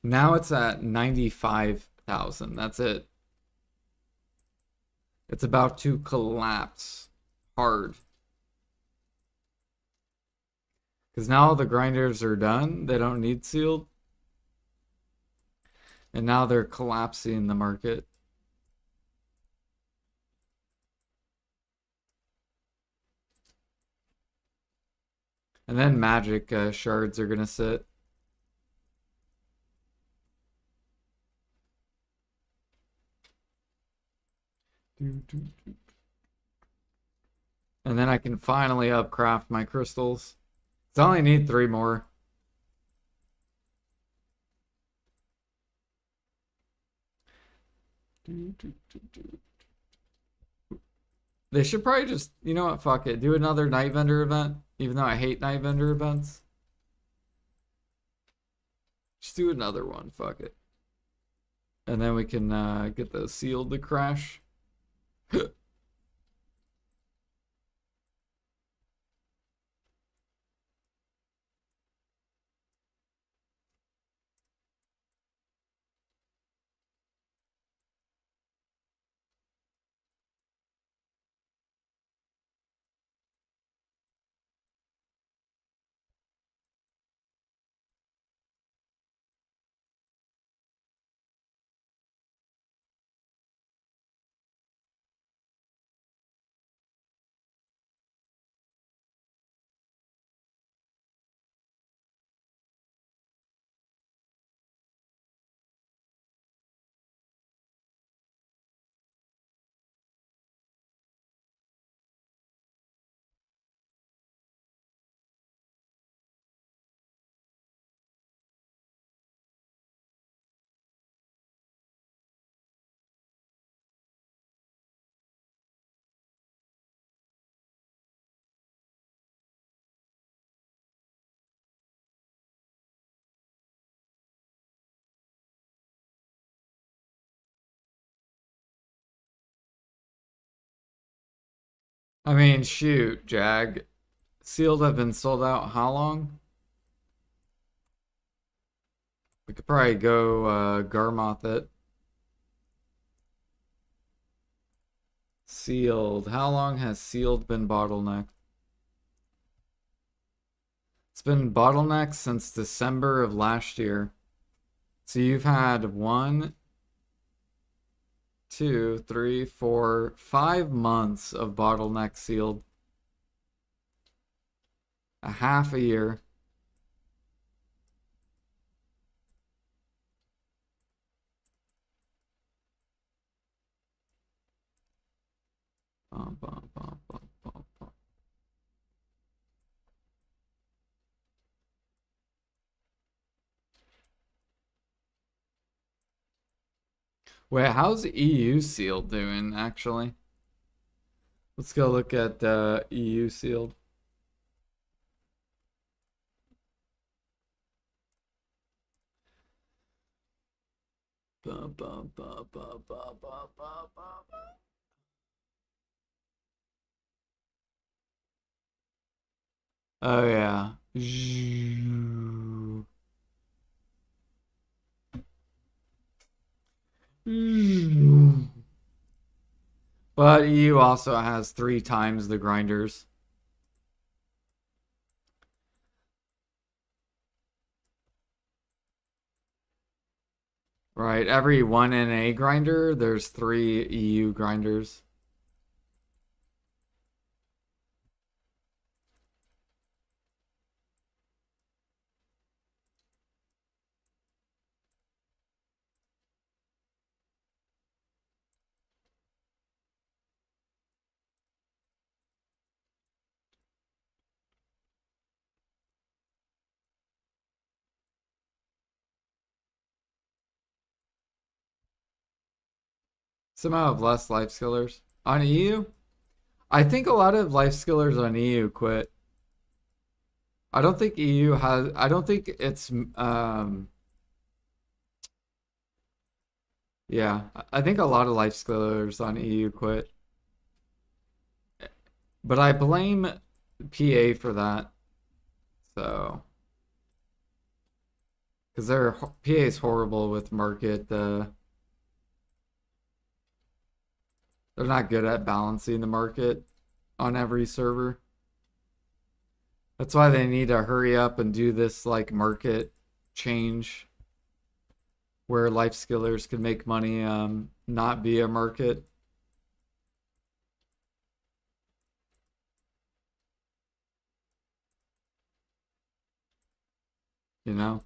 Now it's at 95,000. That's it. It's about to collapse hard. Because now all the grinders are done. They don't need sealed. And now they're collapsing the market. And then magic shards are going to sit. And then I can finally upcraft my crystals. I only need 3 more. They should probably just, you know what, fuck it. Do another night vendor event, even though I hate night vendor events. Just do another one, fuck it. And then we can get the sealed to crash. I mean, shoot, Jag. Sealed have been sold out how long? We could probably go Garmoth it. Sealed. How long has sealed been bottlenecked? It's been bottlenecked since December of last year. So you've had 5 months of bottleneck sealed. A half a year. Bum, bum, bum, bum, bum, bum. Wait, how's EU sealed doing actually? Let's go look at EU sealed. Bum, bum, bum, bum, bum, bum, bum, bum. Oh yeah. But EU also has 3 times the grinders. Right, every 1 NA grinder, there's 3 EU grinders. Somehow have less life skillers. On EU? I think a lot of life skillers on EU quit. I don't think EU has, I don't think it's, yeah, I think a lot of life skillers on EU quit. But I blame PA for that. So, because their PA is horrible with market. They're not good at balancing the market on every server. That's why they need to hurry up and do this like market change where life skillers can make money not via market. You know?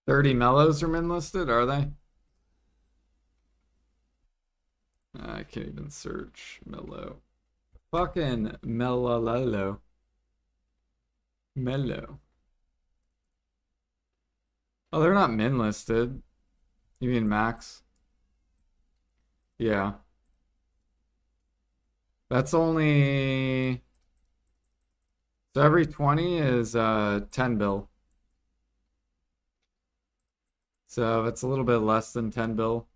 30 mellows are min listed, are they? I can't even search mellow. Fucking mellow. Mellow. Oh, they're not min listed. You mean max? Yeah. That's only so every 20 is 10 bill. So it's a little bit less than 10 bill.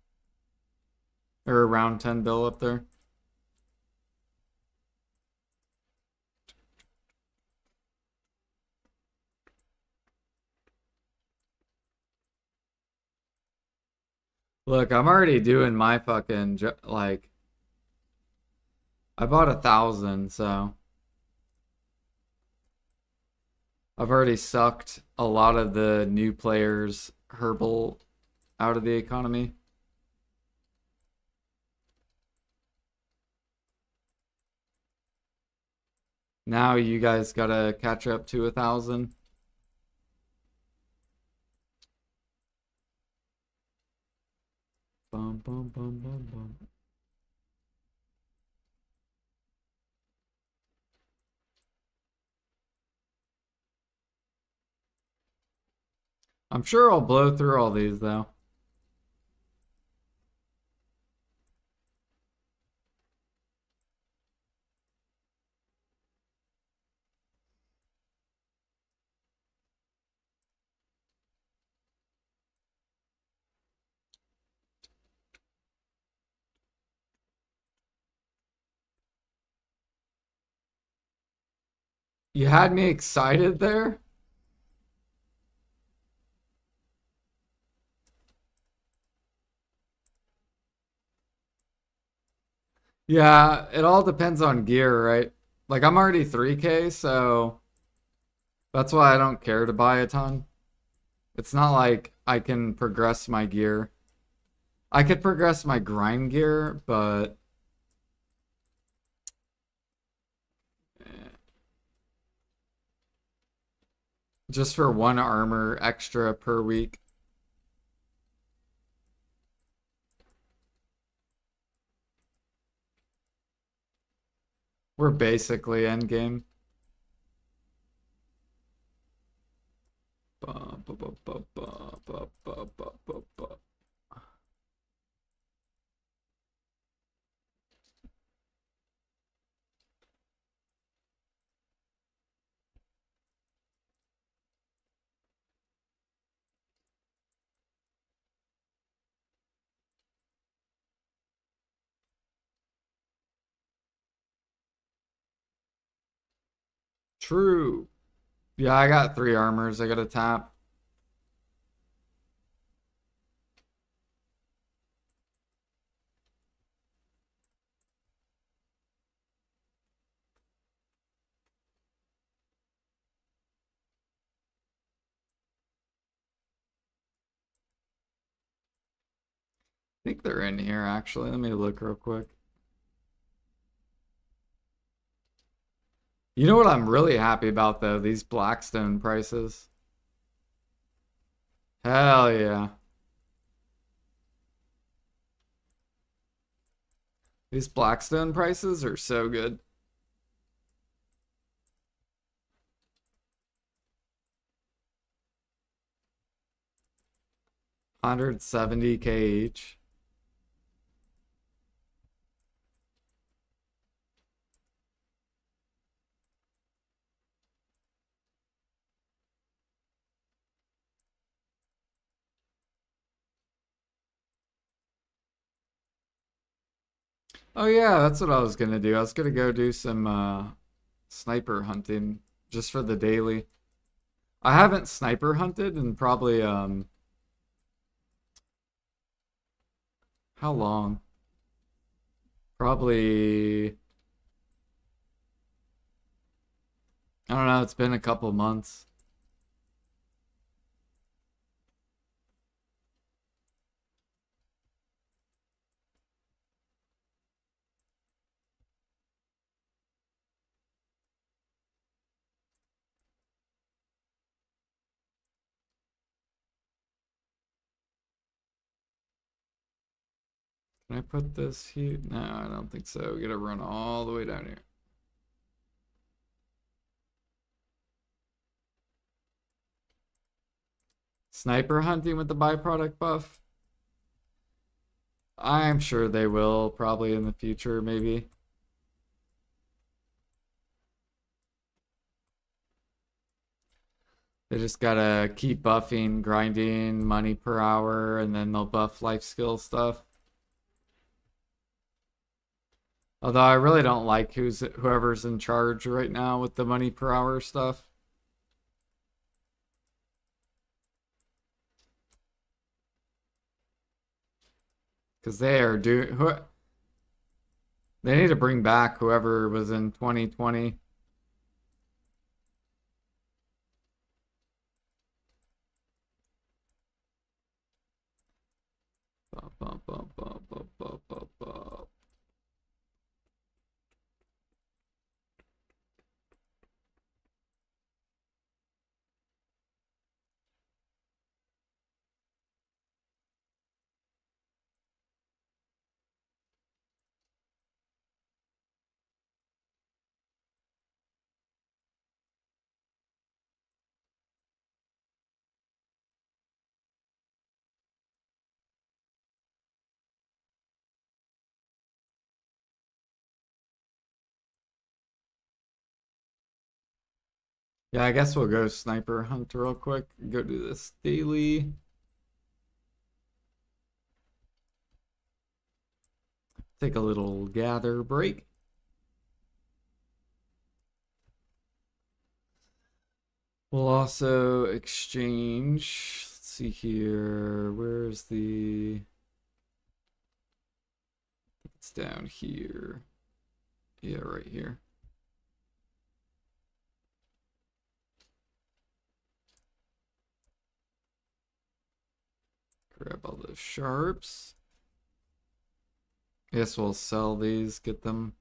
Or around 10 bill up there. Look, I'm already doing my fucking like I bought 1,000, so I've already sucked a lot of the new players herbal out of the economy. Now you guys gotta catch up to 1,000. Bum bum bum bum bum. I'm sure I'll blow through all these though. You had me excited there? Yeah, it all depends on gear, right? Like I'm already 3K, so that's why I don't care to buy a ton. It's not like I can progress my gear. I could progress my grind gear, but just for one armor extra per week. We're basically endgame. Ba, ba, ba, ba, ba, ba, ba, ba, ba, ba. True. Yeah, I got 3 armors. I got a tap. I think they're in here actually. Let me look real quick. You know what I'm really happy about though? These Blackstone prices. Hell yeah. These Blackstone prices are so good. 170K each. Oh yeah, that's what I was gonna do. I was gonna go do some sniper hunting just for the daily. I haven't sniper hunted in probably how long? Probably I don't know, it's been a couple months. Can I put this here? No, I don't think so. We gotta run all the way down here. Sniper hunting with the byproduct buff? I'm sure they will probably in the future, maybe. They just gotta keep buffing, grinding, money per hour, and then they'll buff life skill stuff. Although I really don't like whoever's in charge right now with the money per hour stuff. Because they need to bring back whoever was in 2020. Ba, ba, ba, ba, ba, ba, ba, ba. Yeah, I guess we'll go sniper hunt real quick. Go do this daily. Take a little gather break. We'll also exchange. Let's see here. Where's the. It's down here. Yeah, right here. Grab all those sharps. Guess we'll sell these, get them.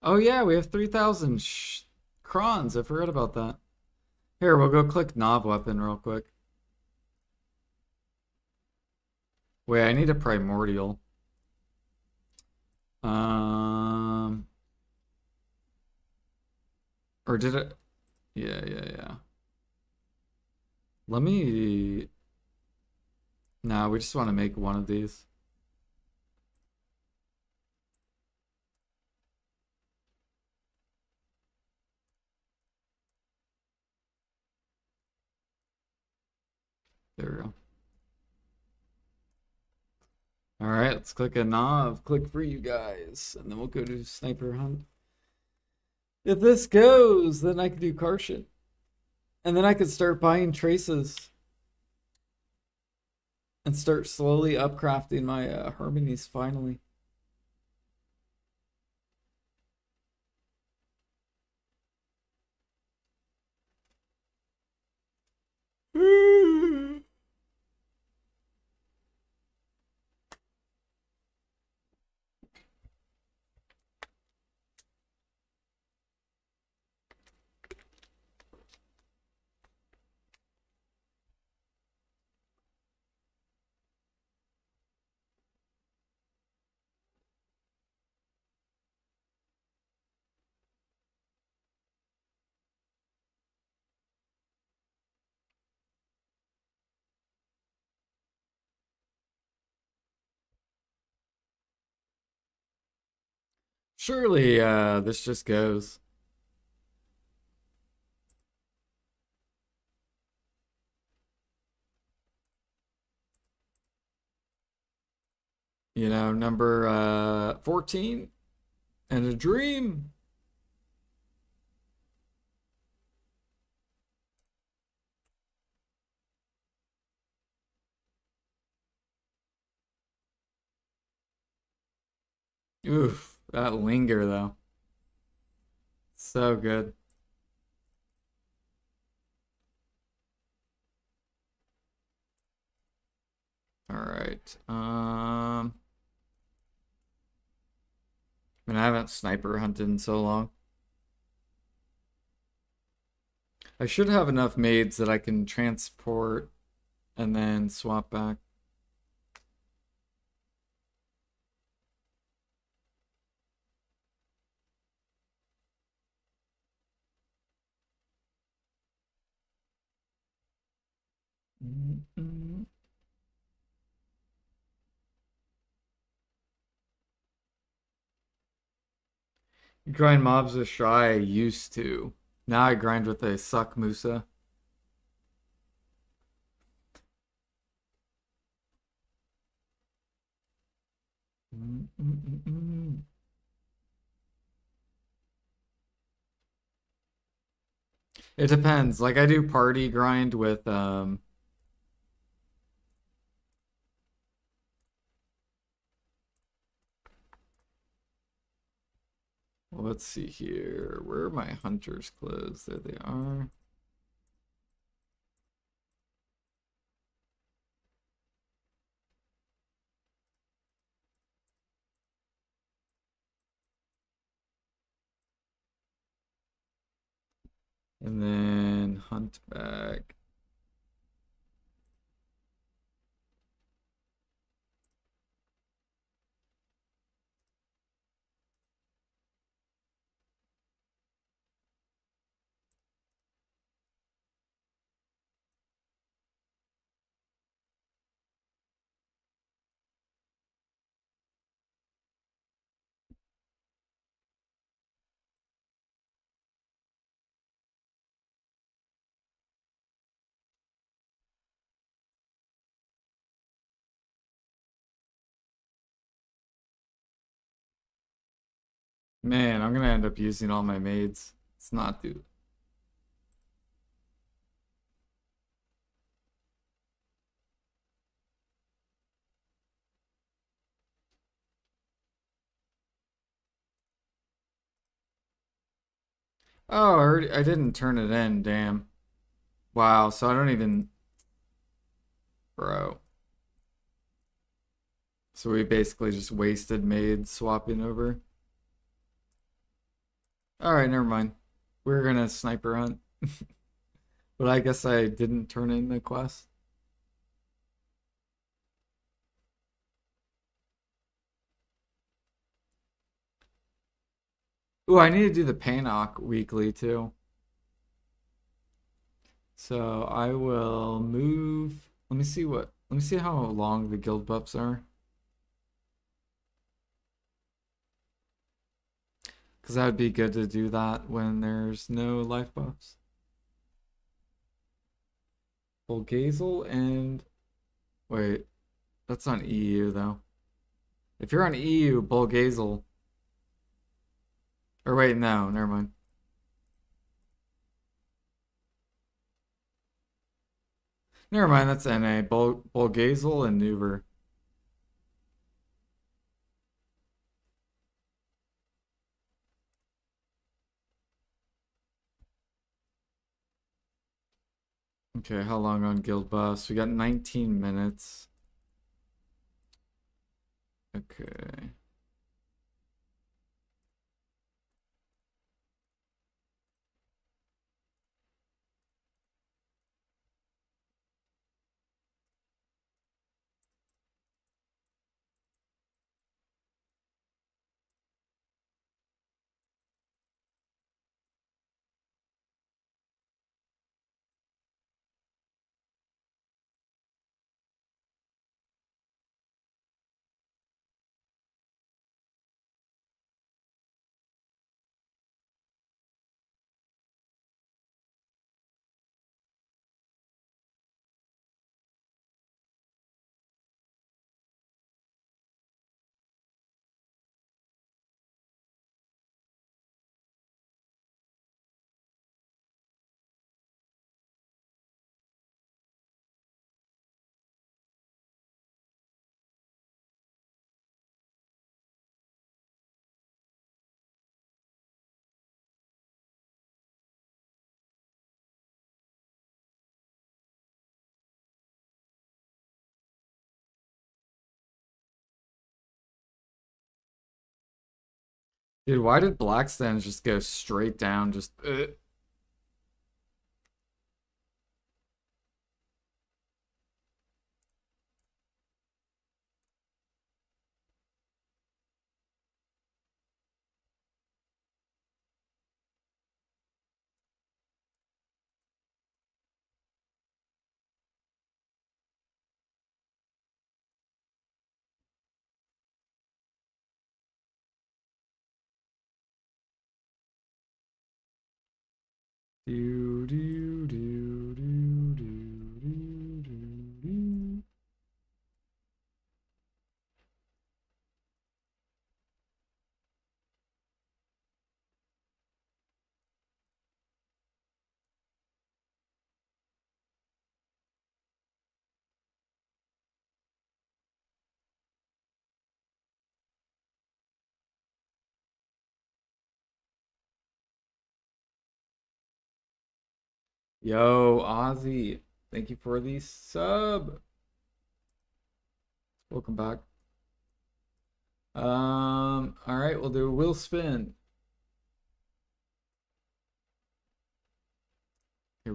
Oh yeah, we have 3,000 crons. I forgot about that. Here, we'll go click Knob Weapon real quick. Wait, I need a primordial. Um, or did it? Yeah. Let me. No, we just want to make one of these. There we go. All right, let's click a knob. Click for you guys, and then we'll go to sniper hunt. If this goes, then I can do Cartian, and then I can start buying traces and start slowly upcrafting my harmonies finally. Surely, this just goes. You know, number 14 and a dream. Oof, that linger though. So good. All right. I mean, I haven't sniper hunted in so long. I should have enough maids that I can transport and then swap back. Mm-mm. Grind mobs with Shy I used to. Now I grind with a suck Musa. Mm-mm-mm-mm. It depends. Like I do party grind with well, let's see here. Where are my hunters clothes? There they are. And then hunt back. Man, I'm gonna end up using all my maids. It's not do. Oh, I didn't turn it in, damn. Wow, so I don't even, bro. So we basically just wasted maids swapping over. All right, never mind. We're gonna sniper hunt. But I guess I didn't turn in the quest. Ooh, I need to do the Panok weekly too. So I will move. Let me see how long the guild buffs are. Because that would be good to do that when there's no life buffs. Bulgazel and wait, that's on EU though. If you're on EU, Bulgazel. Or wait, no, never mind. Never mind, that's NA. Bulgazel and Nuver. Okay, how long on guild buffs? We got 19 minutes. Okay. Dude, why did black stands just go straight down? Just do do do do do do do do. Yo, Ozzy, thank you for the sub. Welcome back. All right, we'll do a wheel spin.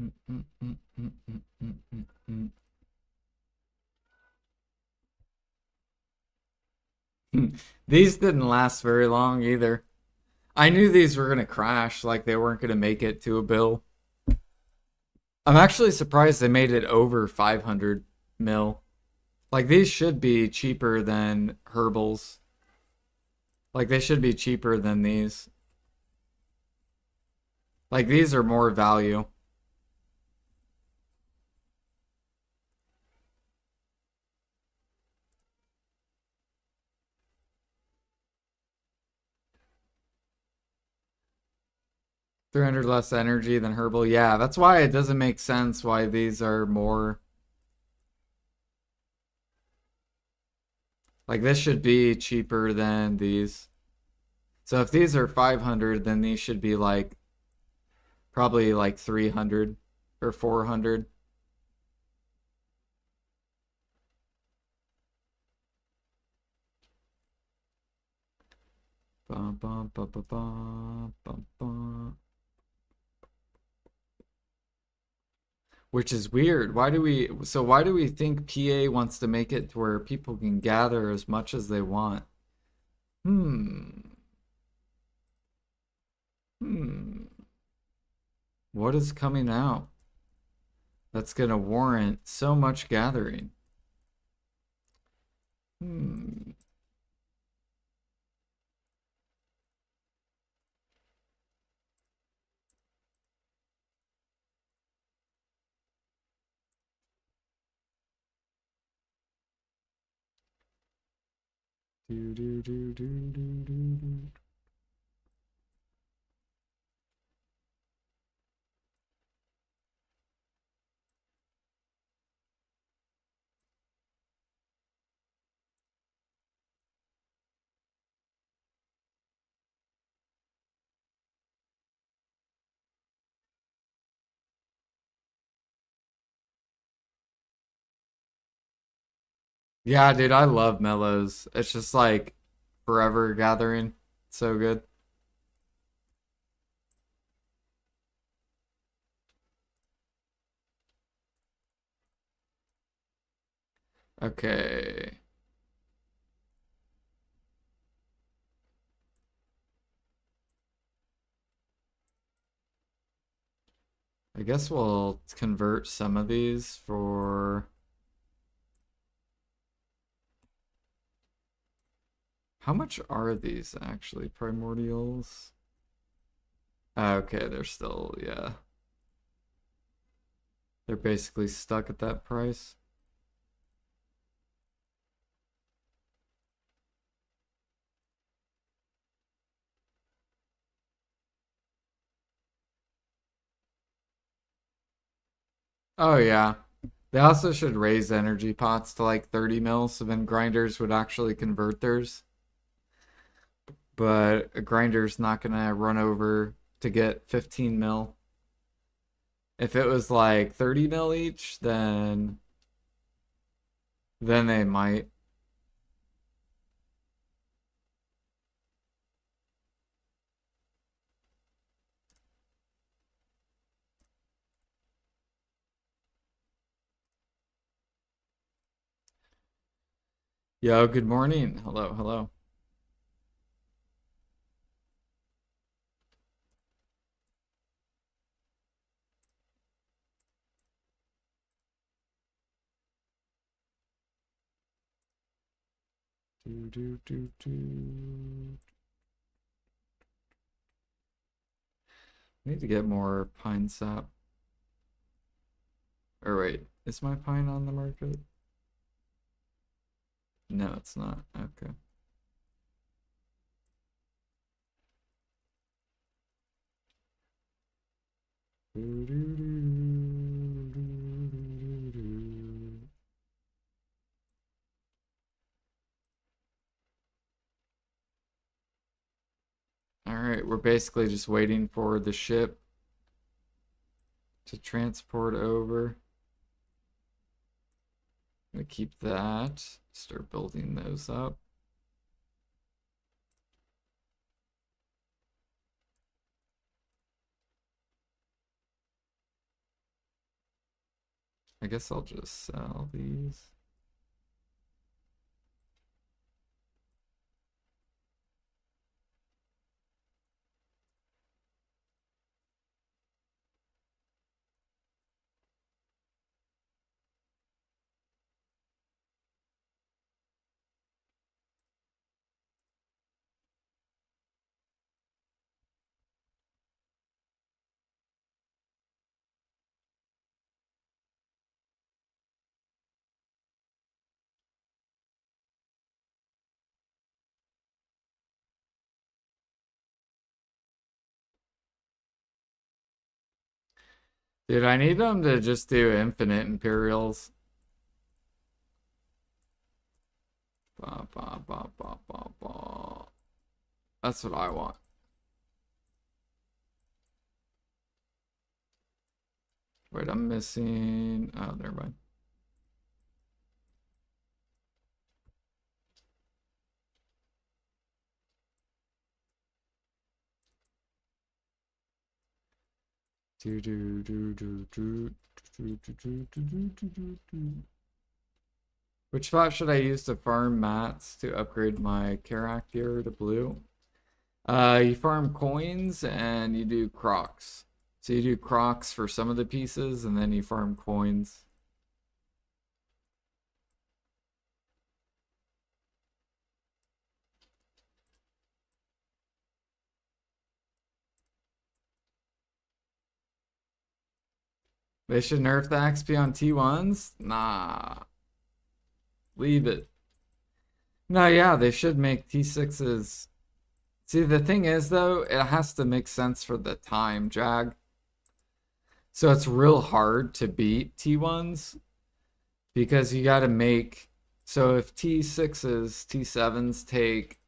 Mm, mm, mm, mm, mm, mm, mm, mm. These didn't last very long either. I knew these were gonna crash, like they weren't gonna make it to a bill. I'm actually surprised they made it over 500 mil. Like these should be cheaper than herbals. Like they should be cheaper than these. Like these are more value. $300 less energy than herbal. Yeah, that's why it doesn't make sense why these are more. Like this should be cheaper than these. So if these are 500, then these should be like probably like 300 or 400. Bum, bum, bum, bum, bum, bum, bum. Which is weird. Why do we think PA wants to make it to where people can gather as much as they want? Hmm. Hmm. What is coming out that's gonna warrant so much gathering? Hmm. Do, do, do, do, do, do, do. Yeah, dude, I love mellows. It's just like forever gathering. So good. Okay. I guess we'll convert some of these for. How much are these actually? Primordials? Okay, they're still, yeah. They're basically stuck at that price. Oh, yeah. They also should raise energy pots to like 30 mil, so then grinders would actually convert theirs. But a grinder's not gonna run over to get 15 mil. If it was like 30 mil each, then they might. Yo, good morning. Hello, hello. Do do do do. Need to get more pine sap. Or wait, is my pine on the market? No, it's not. Okay. Do, do, do, do, do, do. All right, we're basically just waiting for the ship to transport over. I'm gonna keep that. Start building those up. I guess I'll just sell these. Dude, I need them to just do infinite Imperials. Ba, ba, ba, ba, ba, ba. That's what I want. Wait, I'm missing. Oh, never mind. Do, do, do, do, do, do, do, do, do, do, do, do, do. Which spot should I use to farm mats to upgrade my character to blue? You farm coins and you do crocs. So you do crocs for some of the pieces and then you farm coins. They should nerf the XP on T1s? Nah. Leave it. No, yeah, they should make T6s. See, the thing is, though, it has to make sense for the time, Jag. So it's real hard to beat T1s because you got to make. So if T6s, T7s take,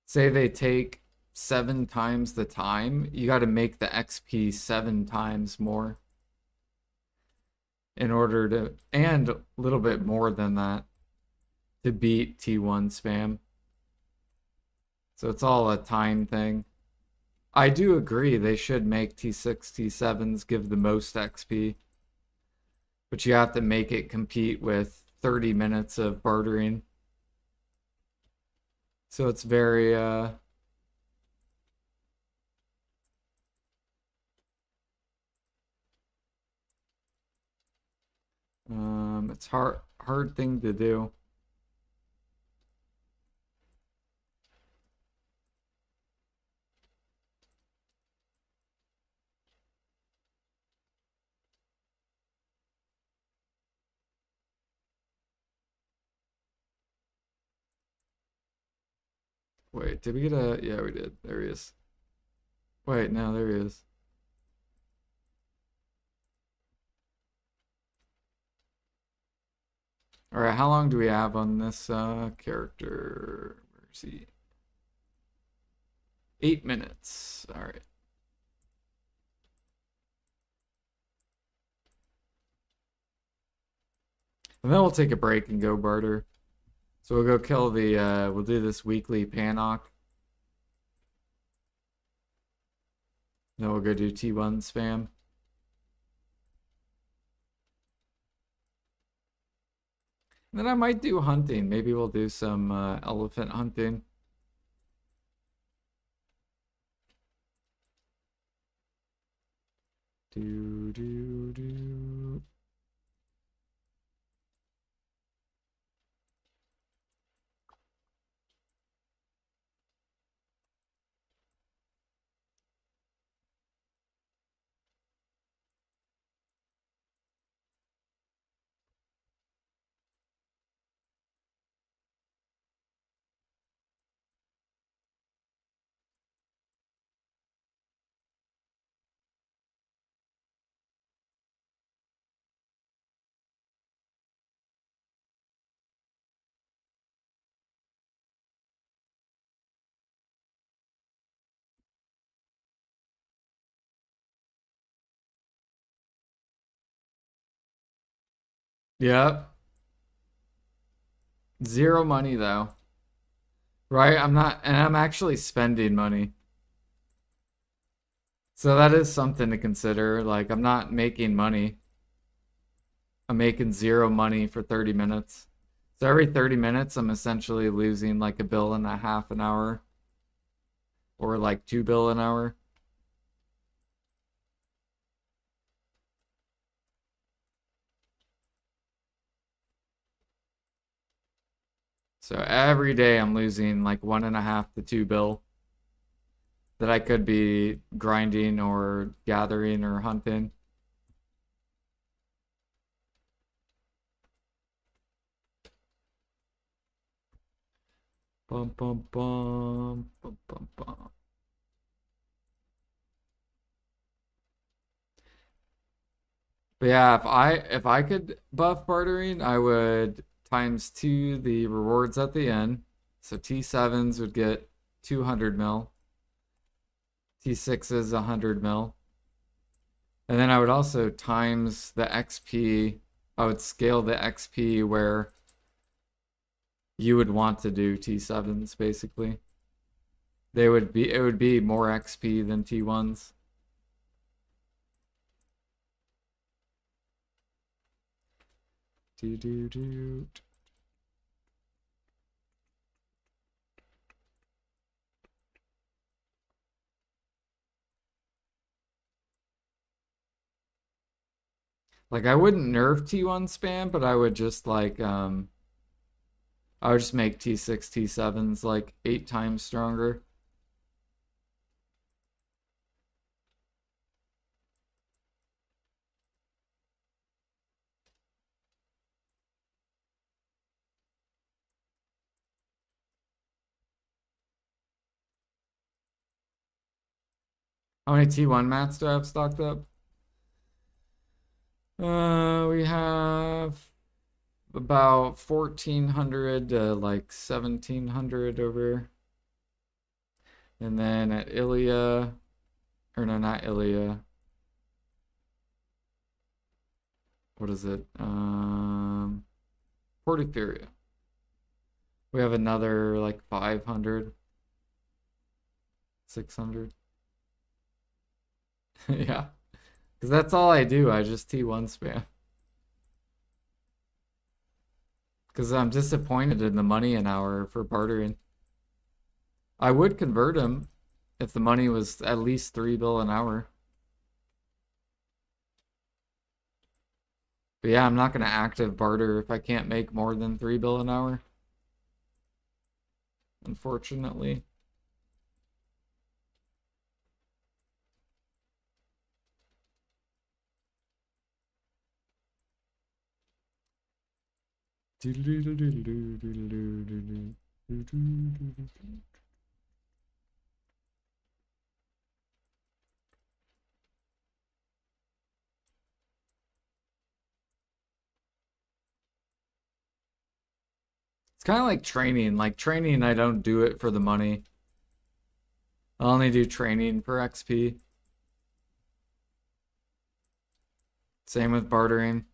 say they take 7 times the time, you got to make the XP 7 times more in order to, and a little bit more than that, to beat T1 spam. So it's all a time thing. I do agree they should make T6, T7s give the most XP. But you have to make it compete with 30 minutes of bartering. So it's very it's hard thing to do. Wait, did we get a... Yeah, we did. There he is. Wait, no, there he is. Alright, how long do we have on this character? Where is he? 8 minutes. Alright. And then we'll take a break and go barter. So we'll go kill the, we'll do this weekly Panok. Then we'll go do T1 spam. And then I might do hunting. Maybe we'll do some elephant hunting. Do, do, do. Yep. Zero money though. Right? I'm not, and I'm actually spending money. So that is something to consider. Like, I'm not making money. I'm making zero money for 30 minutes. So every 30 minutes, I'm essentially losing like $1.50 an hour or like $2 an hour. So every day I'm losing like 1.5 to $2 that I could be grinding or gathering or hunting. Bum bum bum bum bum bum. But yeah, if I could buff bartering, I would times two the rewards at the end. So T7s would get 200 mil, T6s 100 mil. And then I would also times the XP. I would scale the XP where you would want to do T7s basically. It would be more XP than T1s. Do do do. Like I wouldn't nerf T1 spam, but I would just like I would just make T6 T7s like 8 times stronger. How many T1 mats do I have stocked up? We have about 1,400 to like 1,700 over. And then at Ilia, or no, not Ilia. What is it? Portiferia. We have another like 500, 600. Yeah, because that's all I do. I just T1 spam. Because I'm disappointed in the money an hour for bartering. I would convert him if the money was at least $3 an hour. But yeah, I'm not gonna active barter if I can't make more than $3 an hour. Unfortunately. It's kind of like training. Like training, I don't do it for the money. I only do training for XP. Same with bartering.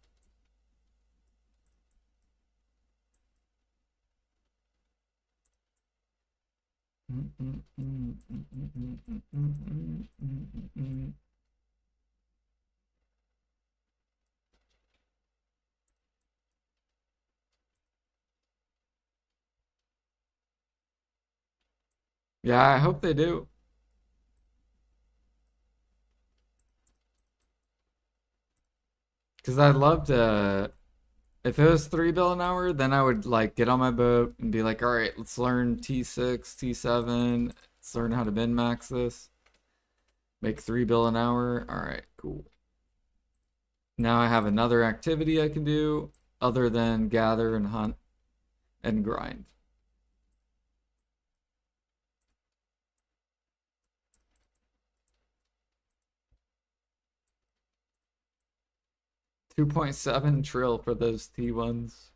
Yeah, I hope they do. Because I'd love to. If it was $3 an hour, then I would like get on my boat and be like, all right, let's learn T6, T7. Let's learn how to min max this. Make $3 an hour. All right, cool. Now I have another activity I can do other than gather and hunt and grind. $2.7 trill for those T1s.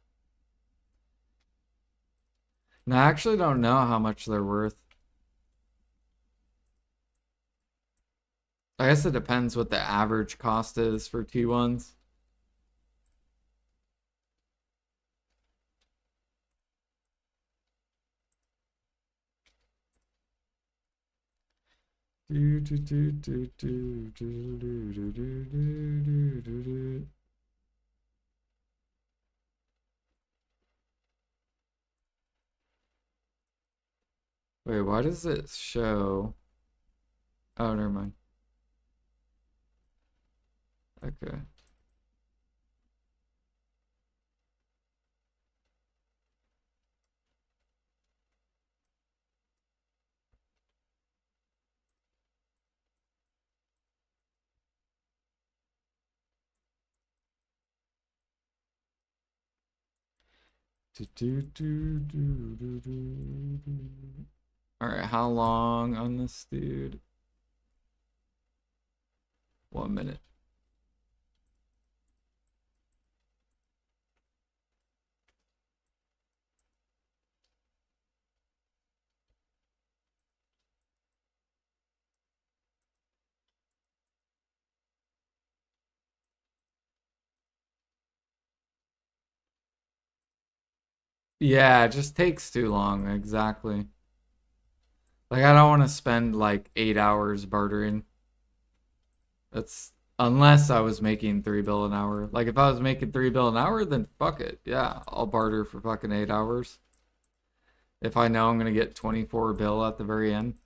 Now I actually don't know how much they're worth. I guess it depends what the average cost is for T1s. Wait, why does it show? Oh, never mind. Okay. All right, how long on this dude? 1 minute. Yeah, it just takes too long, exactly. Like I don't want to spend like 8 hours bartering. That's unless I was making 3 bill an hour. Like if I was making 3 bill an hour, then fuck it. Yeah, I'll barter for fucking 8 hours. If I know I'm gonna get 24 bill at the very end.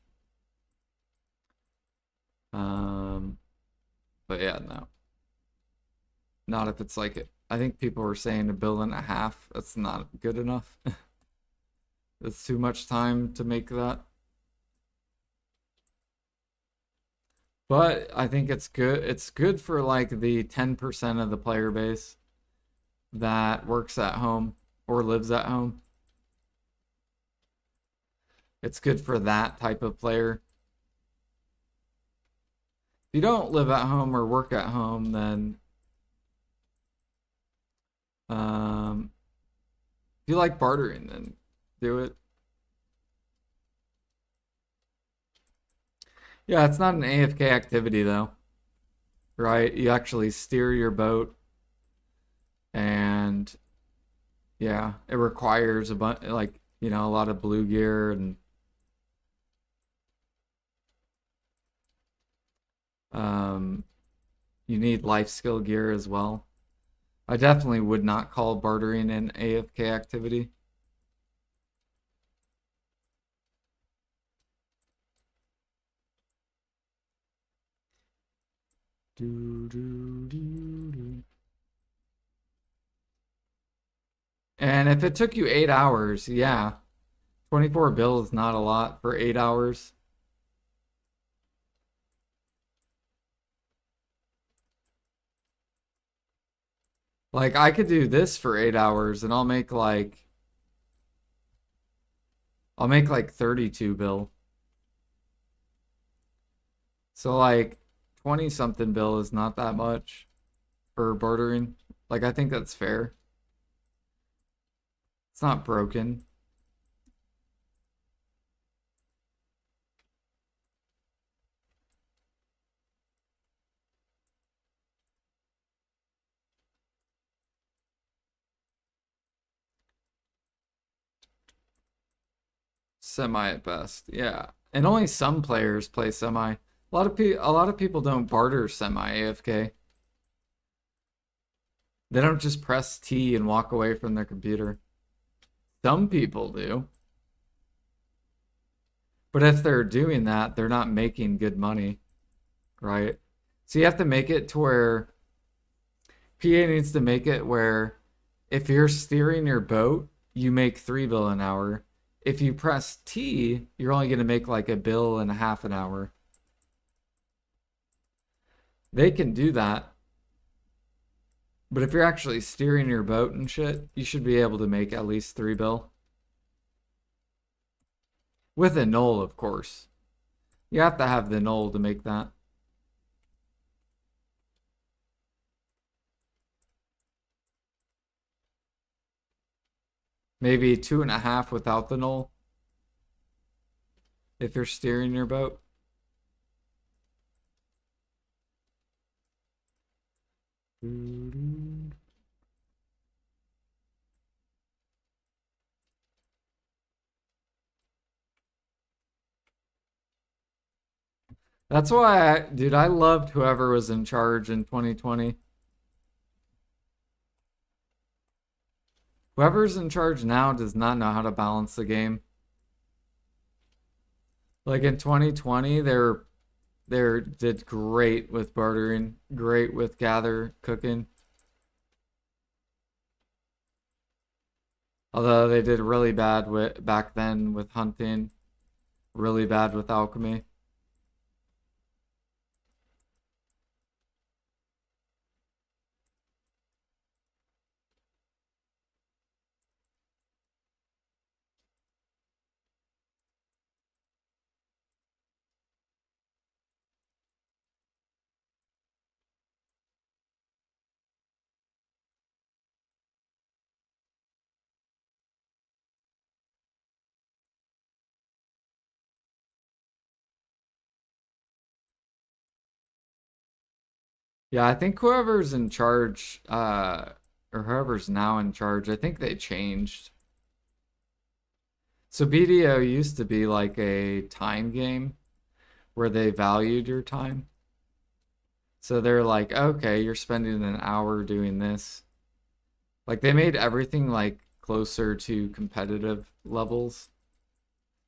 Um, but yeah, no. Not if it's like it. I think people were saying 1.5 bill. That's not good enough. That's too much time to make that. But I think it's good. It's good for like the 10% of the player base that works at home or lives at home. It's good for that type of player. If you don't live at home or work at home, then if you like bartering, then do it. Yeah, it's not an AFK activity though, right? You actually steer your boat, and yeah, it requires a bunch, like a lot of blue gear, and um, you need life skill gear as well. I definitely would not call bartering an AFK activity. Do, do, do, do. And if it took you 8 hours, yeah, 24 bill is not a lot for 8 hours. Like I could do this for 8 hours and I'll make like 32 bill. So like 20 something bill is not that much for bartering. Like I think that's fair. It's not broken. Semi at best. Yeah. And only some players play semi. A lot of people don't barter semi AFK. They don't just press T and walk away from their computer. Some people do. But if they're doing that, they're not making good money, right? So you have to make it to where PA needs to make it where if you're steering your boat, you make 3 bill an hour. If you press T, you're only going to make like 1.5 bill an hour. They can do that. But if you're actually steering your boat and shit, you should be able to make at least 3 bill. With a null, of course. You have to have the null to make that. Maybe 2.5 without the null. If you're steering your boat. That's why dude, I loved whoever was in charge in 2020. Whoever's in charge now does not know how to balance the game. Like in 2020, they did great with bartering, great with gather cooking. Although they did really bad with back then with hunting, really bad with alchemy. Yeah, I think whoever's in charge, or whoever's now in charge, I think they changed. So BDO used to be like a time game where they valued your time. So they're like, okay, you're spending an hour doing this. Like they made everything like closer to competitive levels.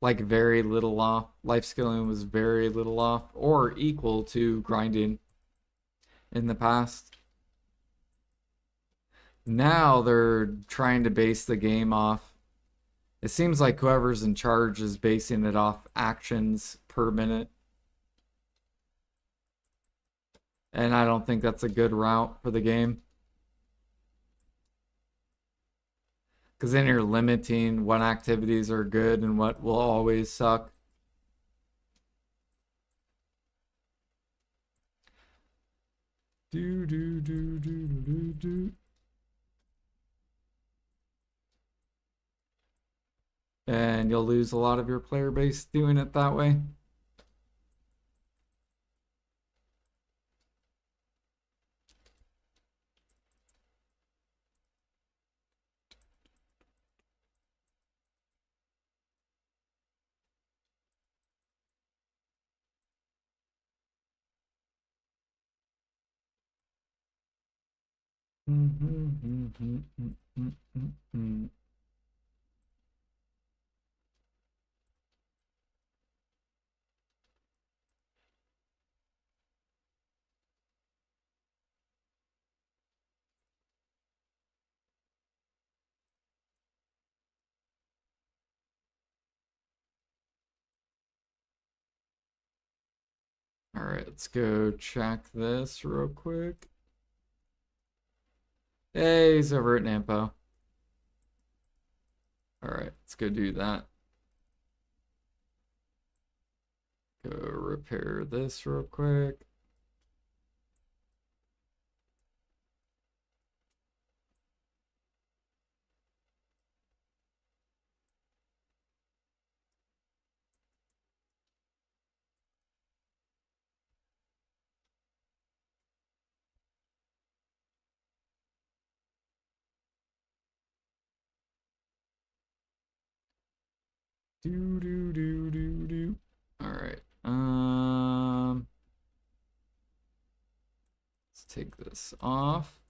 Like very little off. Life skilling was very little off or equal to grinding in the past. Now they're trying to base the game off. It seems like whoever's in charge is basing it off actions per minute. And I don't think that's a good route for the game. Because then you're limiting what activities are good and what will always suck. Do do do do do do. And you'll lose a lot of your player base doing it that way. All right, let's go check this real quick. Hey, he's over at Nampo. All right, let's go do that. Go repair this real quick. Do do do do do. All right. Let's take this off.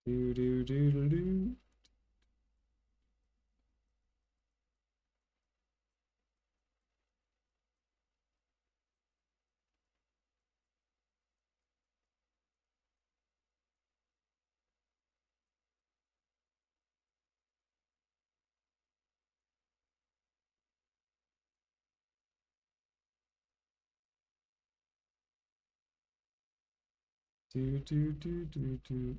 Do do do do do. Do do do do do.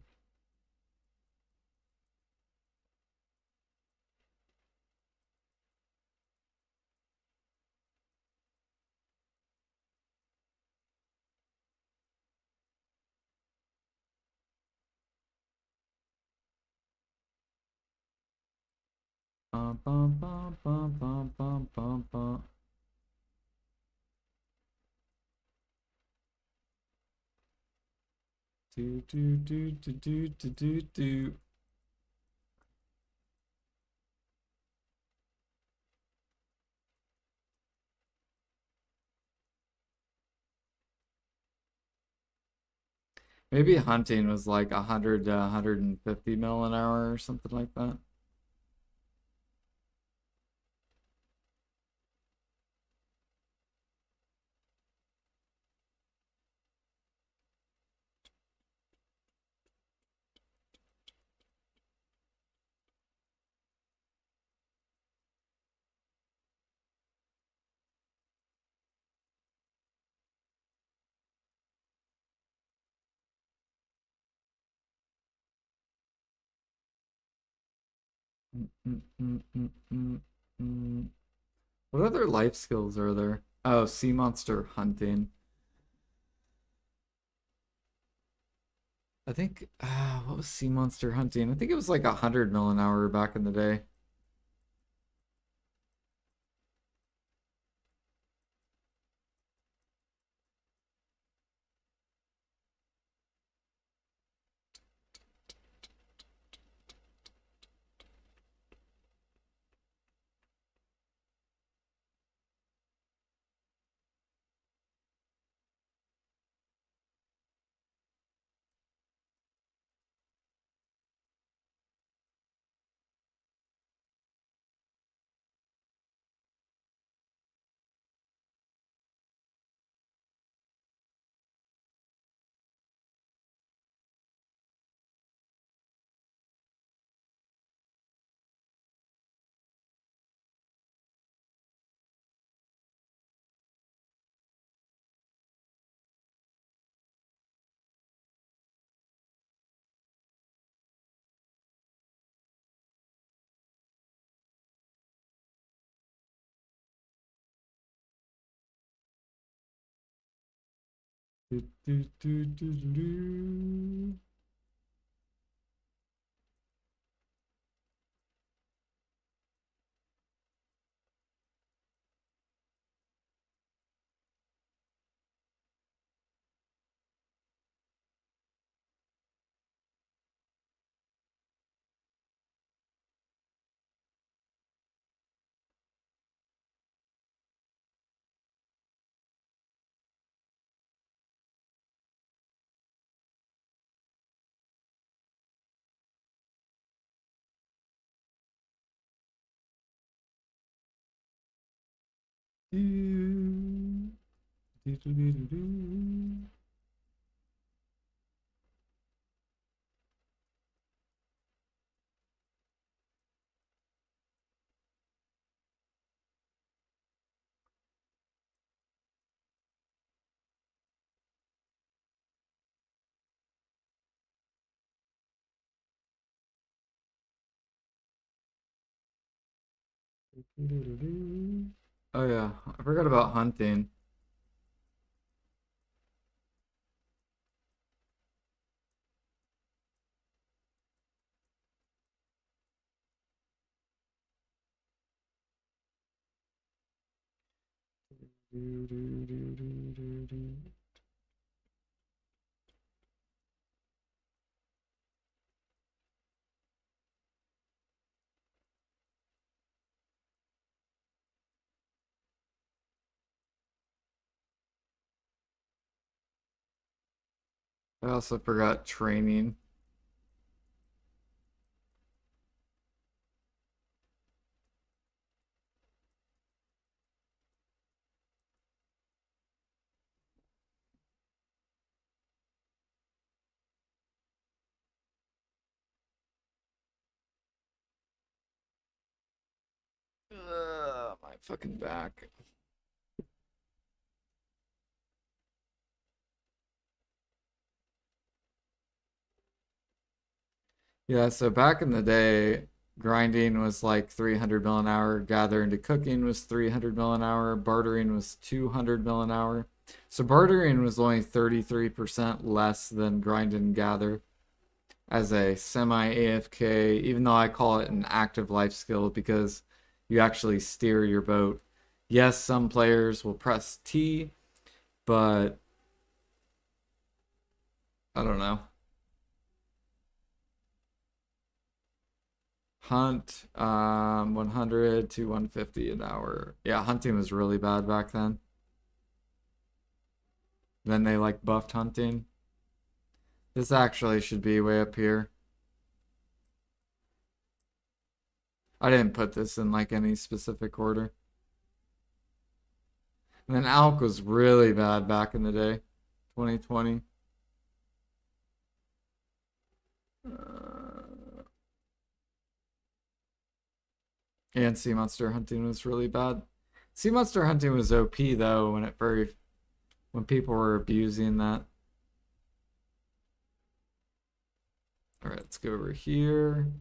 bum, bum, bum, bum, bum, bum, bum, bum. Do, do, do, do, do, do, do, do. Maybe hunting was like 100 to 150 mil an hour or something like that. Mm, mm, mm, mm, mm, mm. What other life skills are there? Oh, sea monster hunting. I think, what was sea monster hunting? I think it was like 100 mil an hour back in the day. Do, do, do, do, do, do. Do, do, do, do, do, do. Oh yeah, I forgot about hunting. Do, do, do, do, do, do. I also forgot training. My fucking back. Yeah, so back in the day, grinding was like 300 mil an hour, gathering to cooking was 300 mil an hour, bartering was 200 mil an hour. So bartering was only 33% less than grind and gather. as a semi AFK, even though I call it an active life skill because you actually steer your boat. Yes, some players will press T, but I don't know. Hunt, 100 to 150 an hour. Yeah, hunting was really bad back then. Then they like buffed hunting. This actually should be way up here. I didn't put this in like any specific order. And then Alk was really bad back in the day, 2020. And sea monster hunting was really bad. Sea monster hunting was OP though when people were abusing that. All right, let's go over here.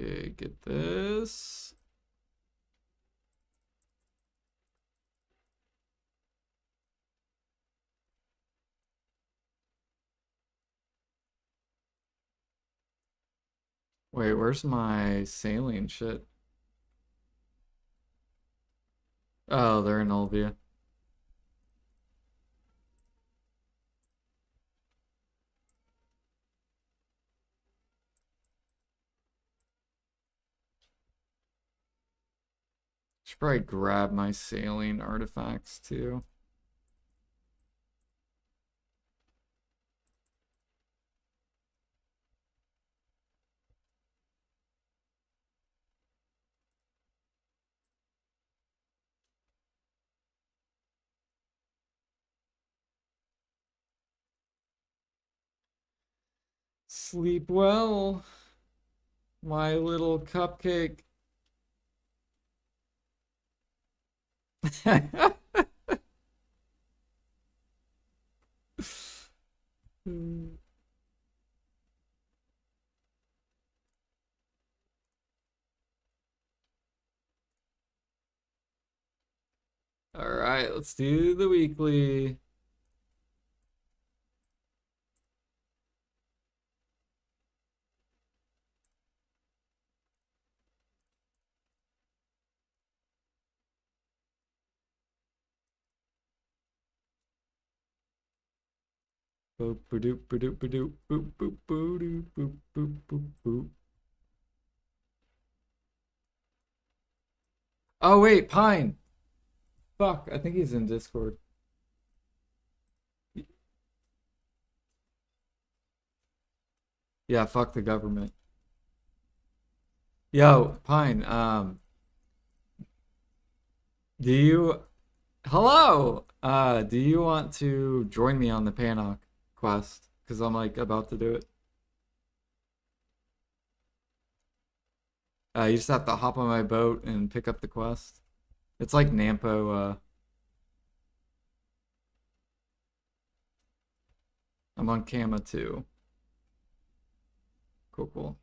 Okay, get this. Wait, where's my saline shit? Oh, they're in Olvia. Should probably grab my saline artifacts too. Sleep well, my little cupcake. All right, let's do the weekly. Boop boop boop boop boop boop boop boop boop boop boop boop. Oh wait, Pine. Fuck, I think he's in Discord. Yeah, fuck the government. Yo, Pine, do you hello? Do you want to join me on the Panok quest? Because I'm like about to do it. You just have to hop on my boat and pick up the quest. It's like Nampo, I'm on Kama too. Cool, cool.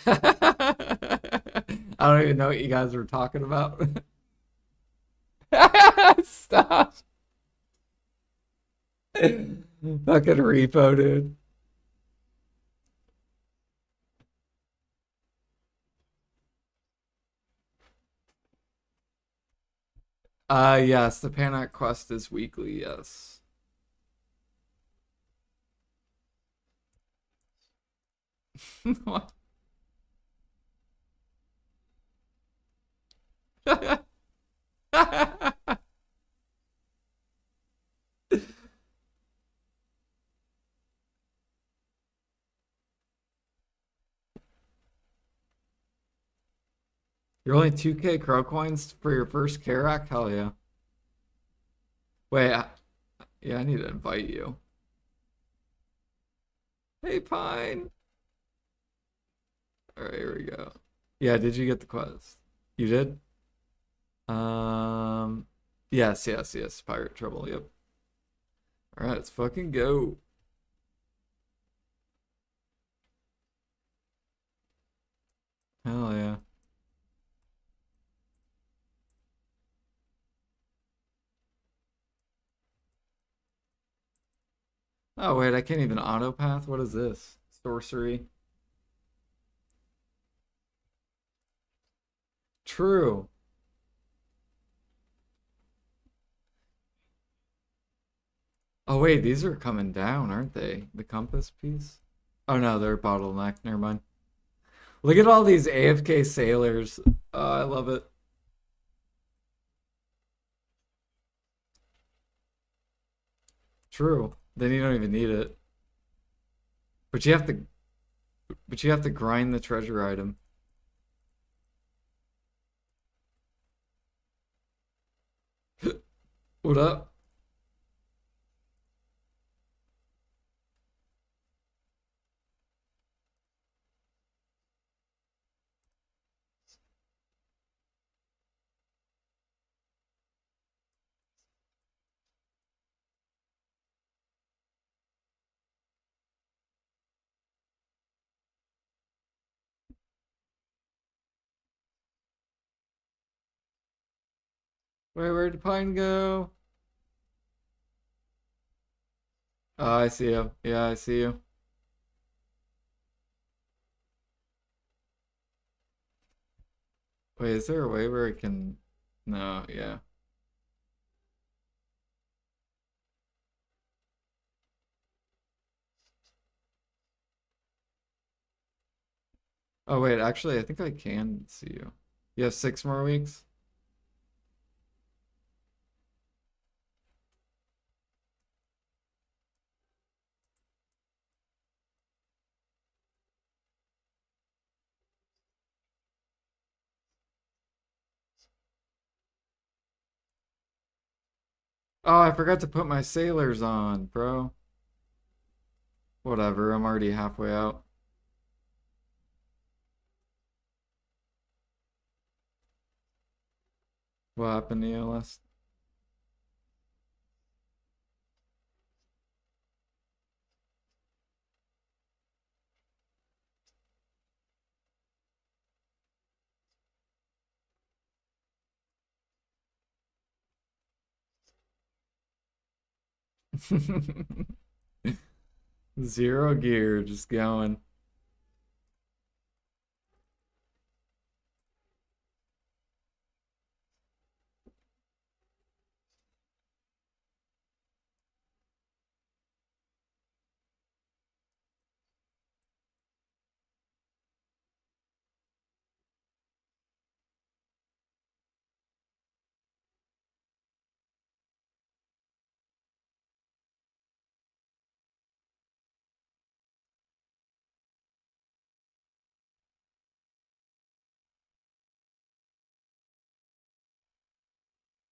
I don't even know what you guys were talking about. Stop. Fucking repo, dude. Yes, the Panic Quest is weekly, yes. What? You're only 2K crow coins for your first Karak? Hell yeah. Wait, yeah, I need to invite you. Hey, Pine. All right, here we go. Yeah, did you get the quest? You did? Um, yes, yes, yes. Pirate Trouble. Yep. All right, let's fucking go. Hell yeah. Oh wait, I can't even autopath. What is this? Sorcery. True. Oh wait, these are coming down, aren't they? The compass piece? Oh no, they're bottleneck. Never mind. Look at all these AFK sailors. Oh, I love it. True. Then you don't even need it. But you have to grind the treasure item. What up? Wait, where'd Pine go? Oh, I see you. Yeah, I see you. Wait, is there a way where I can... No, yeah. Oh, wait, actually, I think I can see you. You have 6 more weeks? Oh, I forgot to put my sailors on, bro. Whatever, I'm already halfway out. What happened to you last? Zero gear, just going.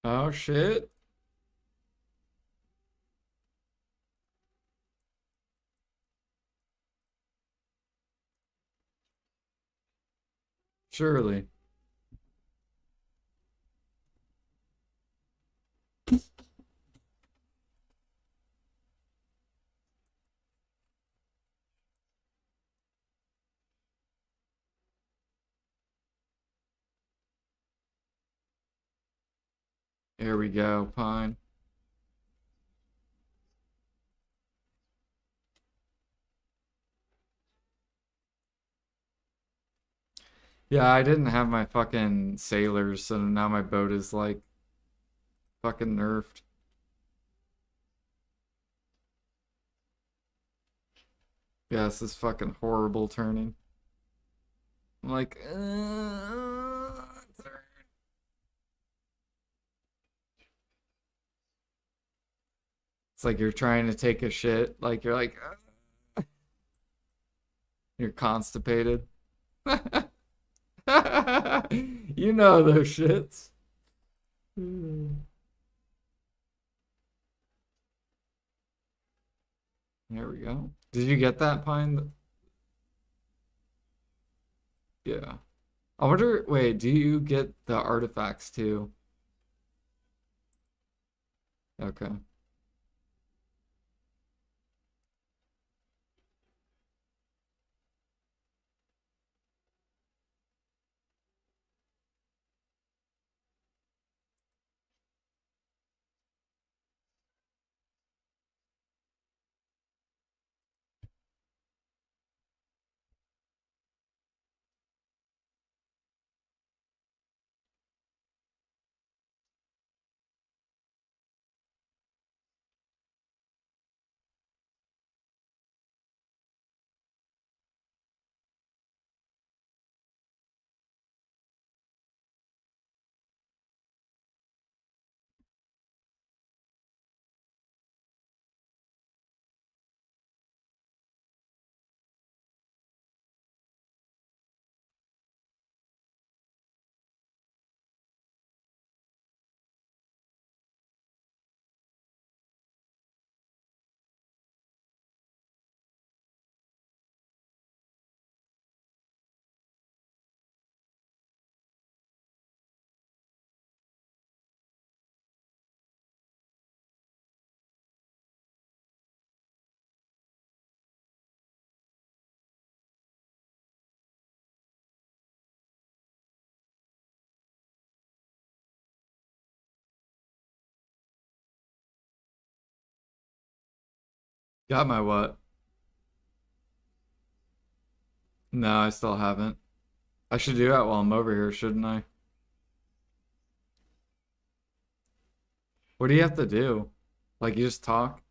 Oh shit. Surely. Here we go, Pine. Yeah, I didn't have my fucking sailors, so now my boat is like fucking nerfed. Yeah, this is fucking horrible turning. I'm like, it's like you're trying to take a shit, like you're like, you're constipated. You know those shits. There we go. Did you get that pine? Yeah. I wonder, wait, do you get the artifacts too? Okay. Got my what? No, I still haven't. I should do that while I'm over here, shouldn't I? What do you have to do? Like you just talk?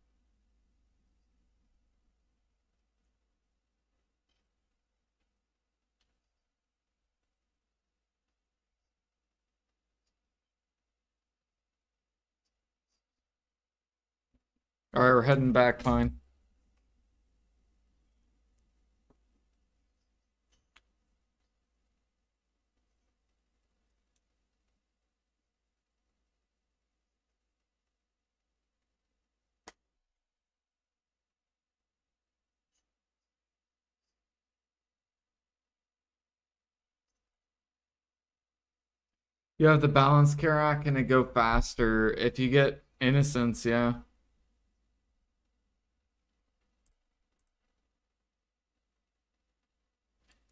All right, we're heading back, Pine. You have the balance Karak and it go faster. If you get innocence, yeah.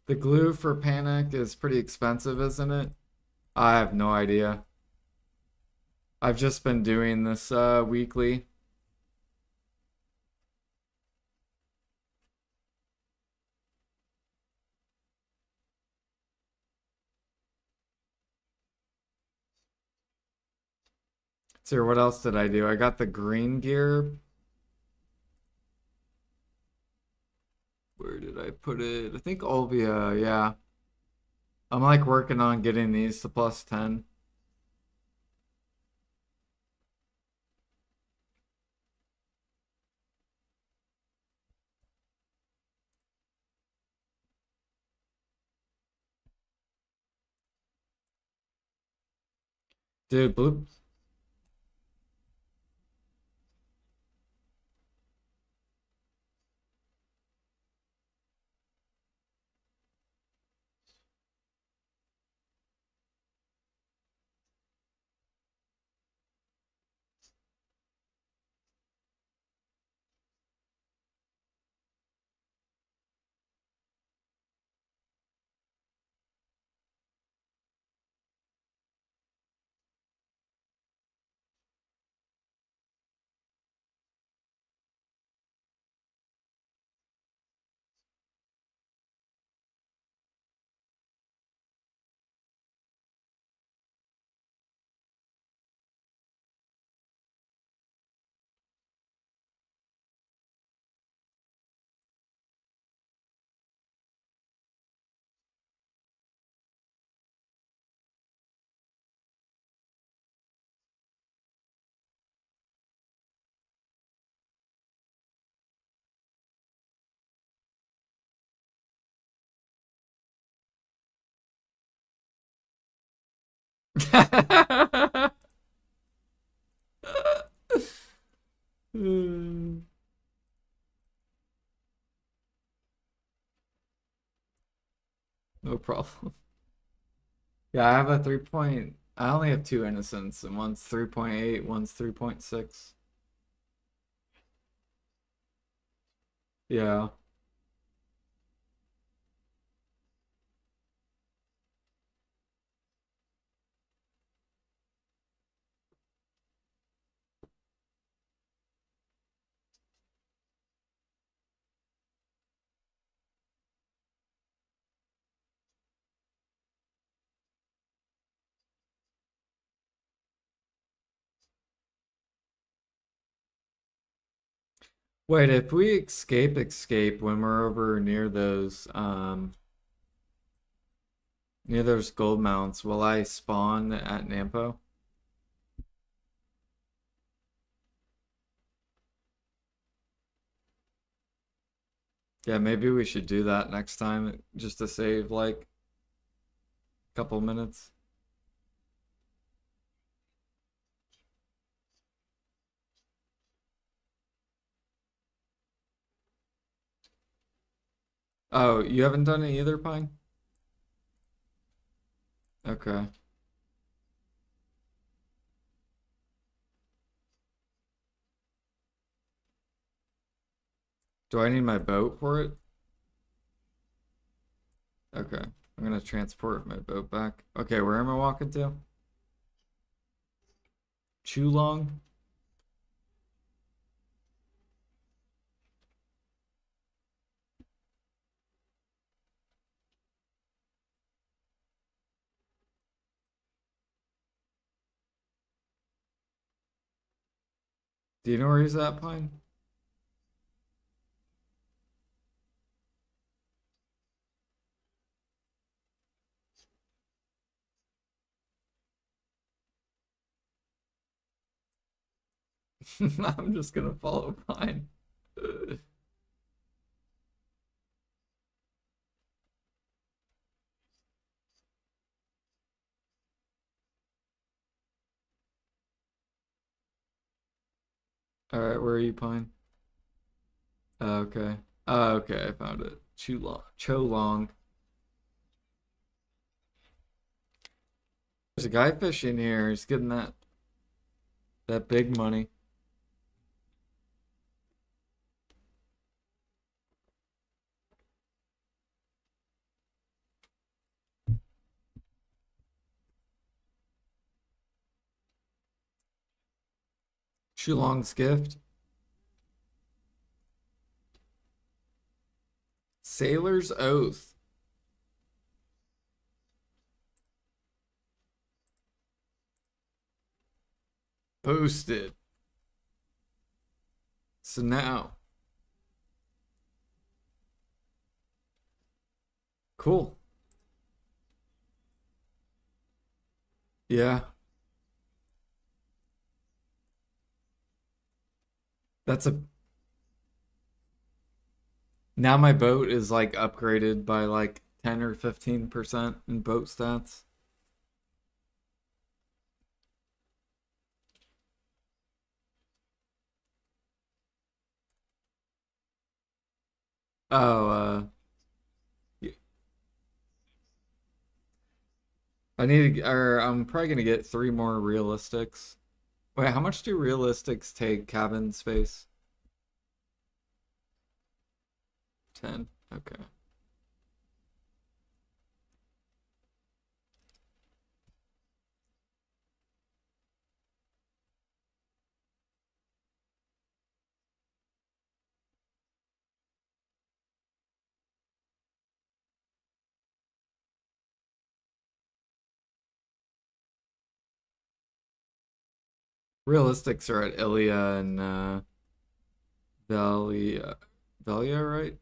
The glue for panic is pretty expensive, isn't it? I have no idea. I've just been doing this weekly. So what else did I do? I got the green gear. Where did I put it? I think Olvia, yeah. I'm like working on getting these to plus 10. Dude, blue. No problem. Yeah, I have a 3 point. I only have two innocents, and one's 3.8, one's 3.6. Yeah. Wait, if we escape when we're over near those gold mounts, will I spawn at Nampo? Yeah, maybe we should do that next time just to save like a couple minutes. Oh, you haven't done it either, Pine? Okay. Do I need my boat for it? Okay. I'm gonna transport my boat back. Okay, where am I walking to? Chulong? Do you know where he's at, Pine? I'm just gonna follow Pine. All right, where are you, Pine? Okay. Okay, I found it. Cholong. There's a guy fishing here. He's getting that big money. Chulong's gift. Sailor's oath. Posted. So now, cool. Yeah, that's a. Now my boat is like upgraded by like 10 or 15% in boat stats. Oh, y- or I'm probably gonna get three more realistics. Wait, how much do realistics take cabin space? 10. Okay. Realistics are at Ilia and Valia, Valia, right?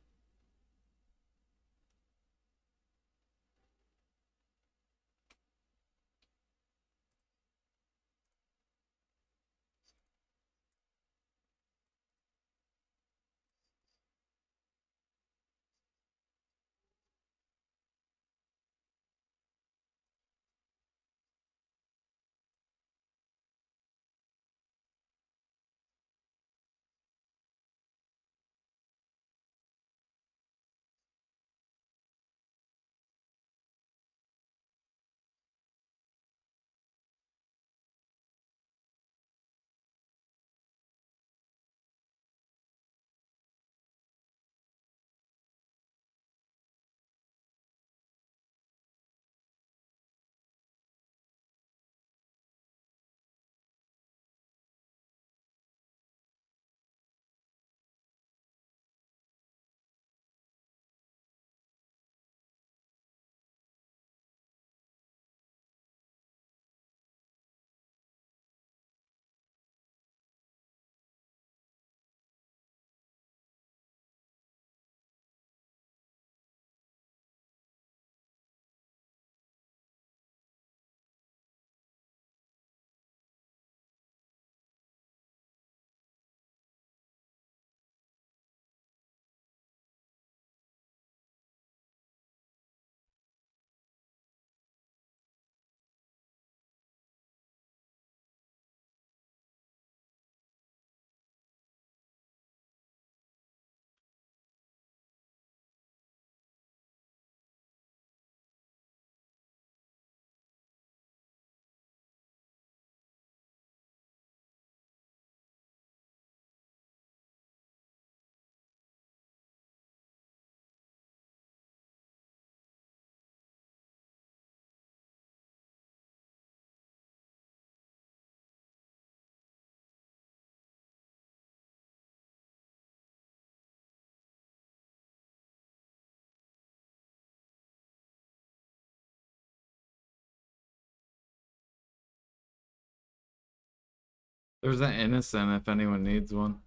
There's an innocent if anyone needs one.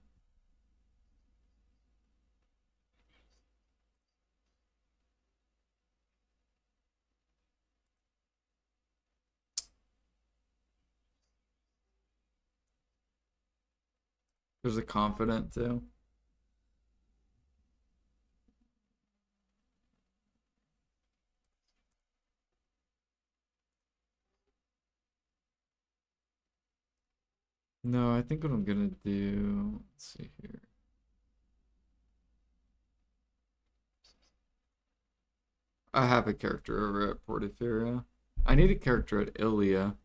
There's a confident too. No, I think what I'm gonna do, let's see here. I have a character over at Portaferia. I need a character at Ilia.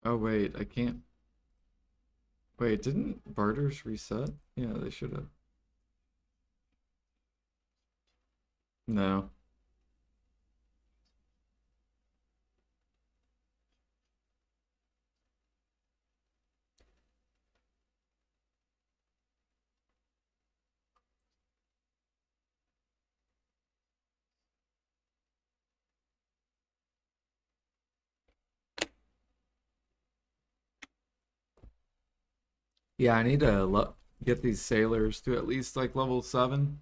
Oh wait, I can't. Wait, didn't Barters reset? Yeah, they should have. No. Yeah, I need to get these sailors to at least like level 7.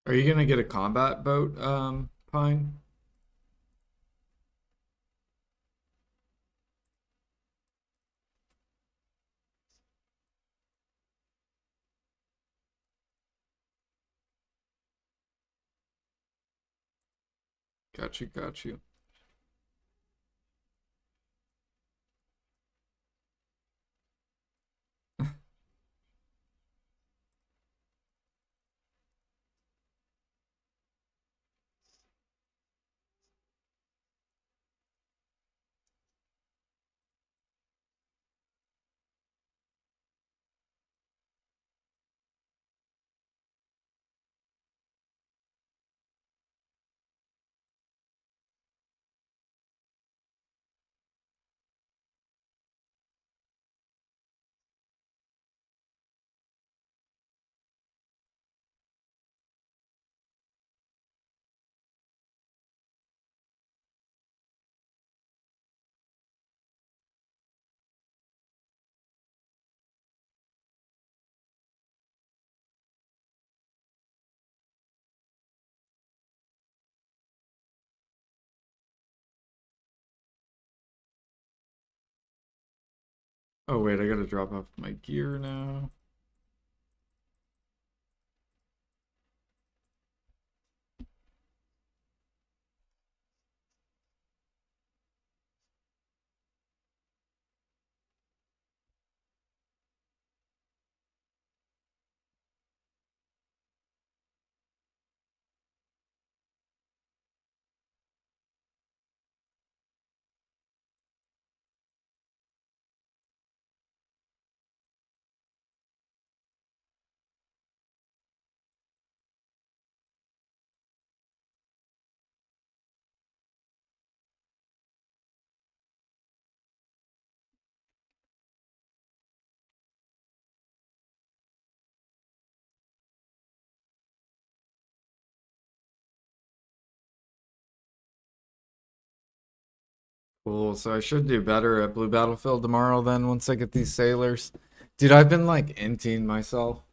Are you gonna get a combat boat, Pine? Got you, got you. Oh wait, I gotta drop off my gear now. Cool. So I should do better at Blue Battlefield tomorrow then once I get these sailors. Dude, I've been like inting myself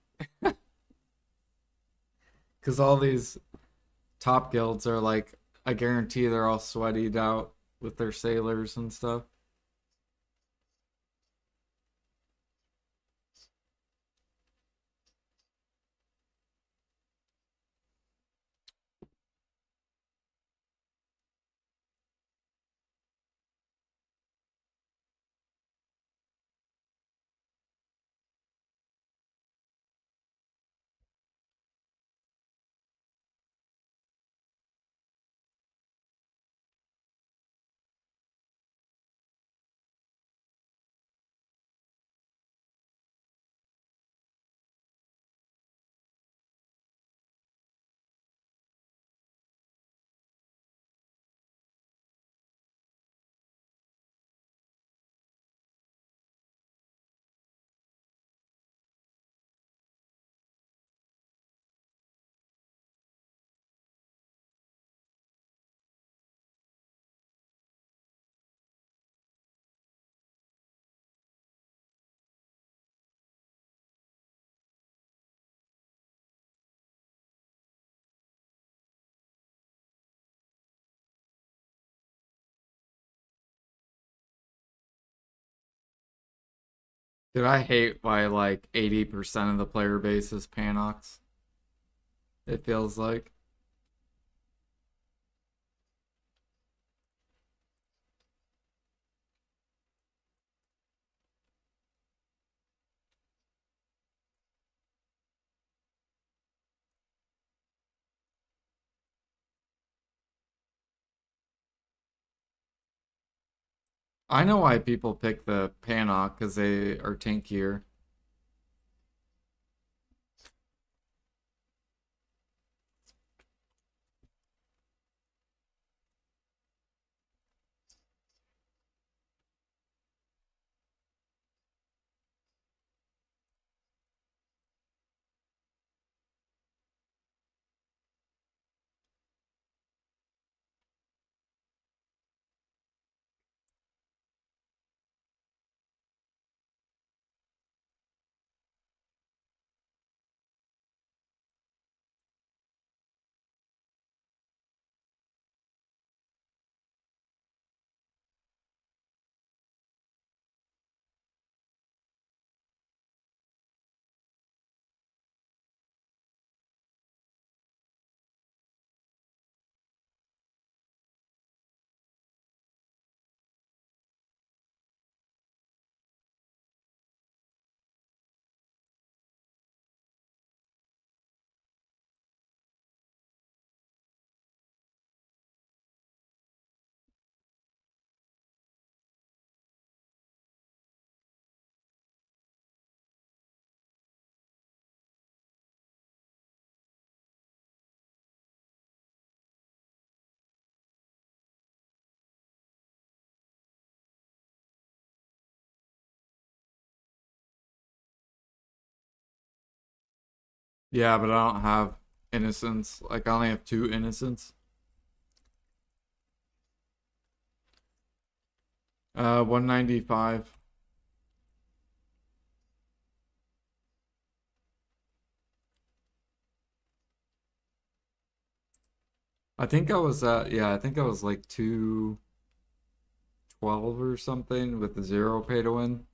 because all these top guilds are like, I guarantee they're all sweated out with their sailors and stuff. Dude, I hate why like 80% of the player base is Panox. It feels like. I know why people pick the Panox because they are tankier. Yeah, but I don't have innocence. Like I only have two innocents. 195. I think I was yeah, I think I was like 212 or something with the zero pay to win.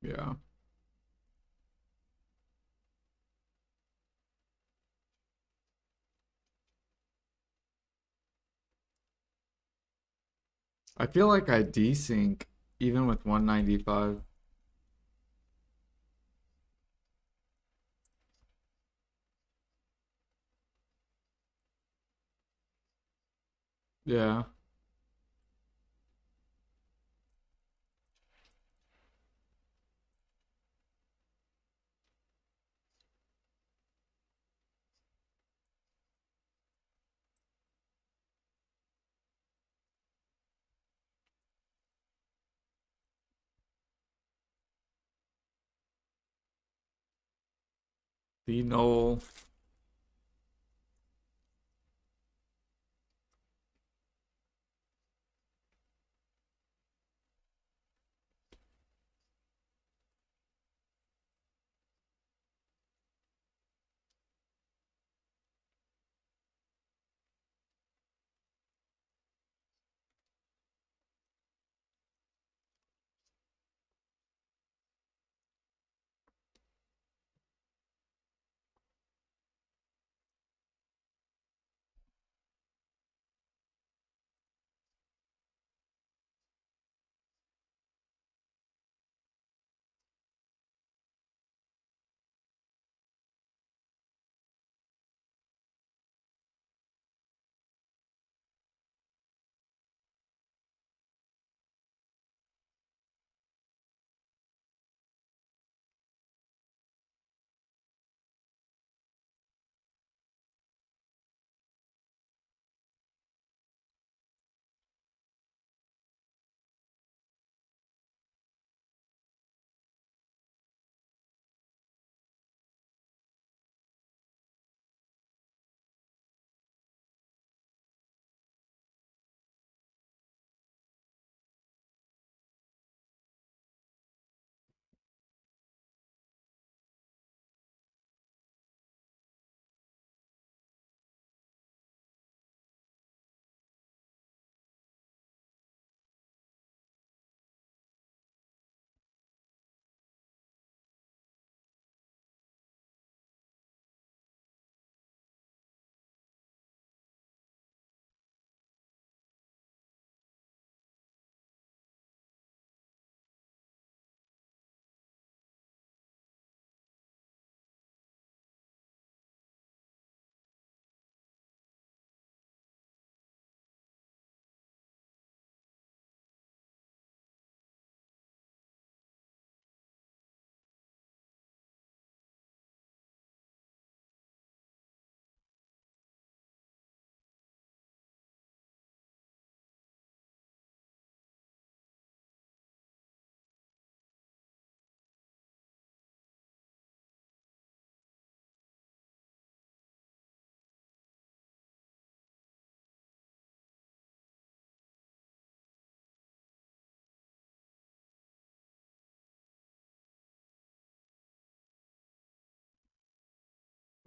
Yeah. I feel like I desync even with 195. Yeah. Phenol.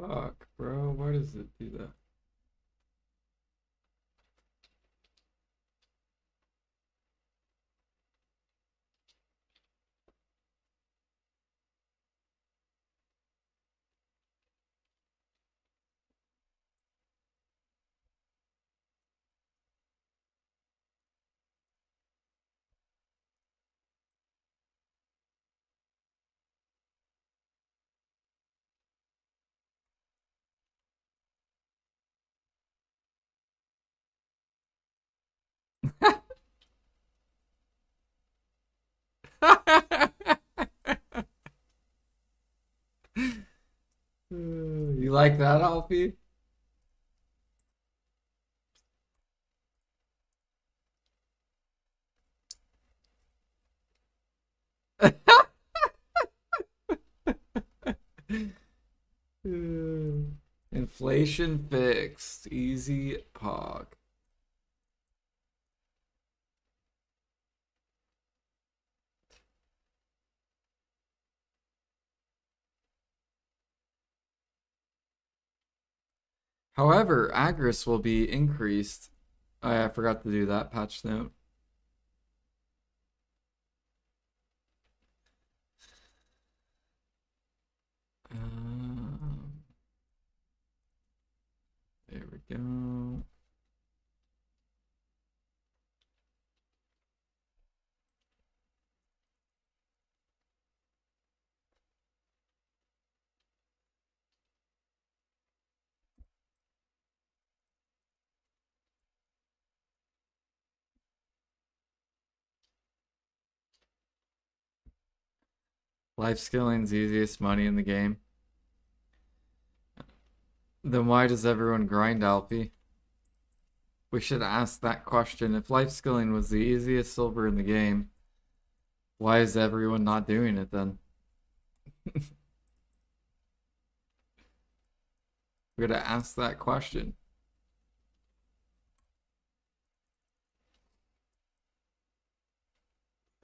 Fuck, bro. Why does it do that? You like that, Alfie? Inflation fixed. Easy pog. However, Agris will be increased. Oh, yeah, I forgot to do that patch note. Um, there we go. Life skilling's easiest money in the game. Then why does everyone grind, Alfie? We should ask that question. If life skilling was the easiest silver in the game, why is everyone not doing it then? We gotta ask that question.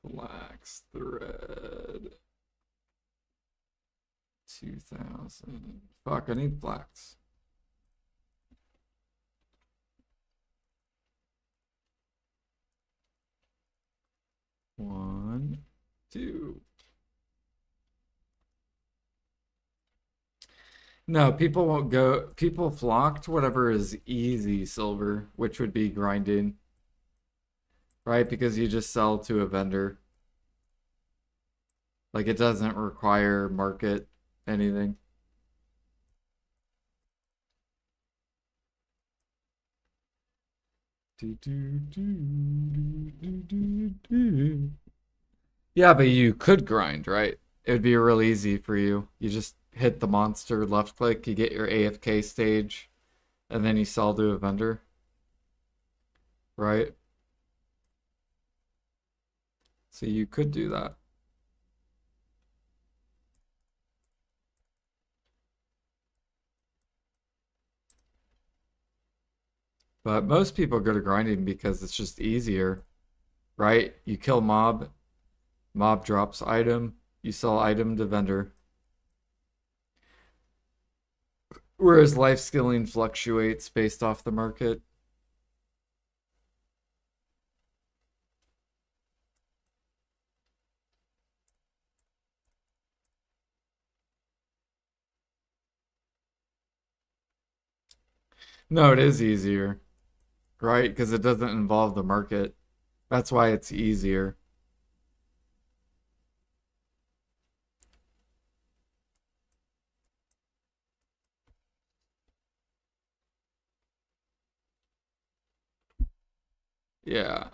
Flax thread 2000. Fuck, I need flax. One, two. No, people won't go. People flock to whatever is easy silver, which would be grinding, right? Because you just sell to a vendor. Like it doesn't require market anything. Do, do, do, do, do, do. Yeah, but you could grind, right? It would be real easy for you. You just hit the monster left click, you get your AFK stage, and then you sell to a vendor, right? So you could do that. But most people go to grinding because it's just easier, right? You kill mob, mob drops item, you sell item to vendor. Whereas life skilling fluctuates based off the market. No, it is easier, right? Because it doesn't involve the market. That's why it's easier. Yeah.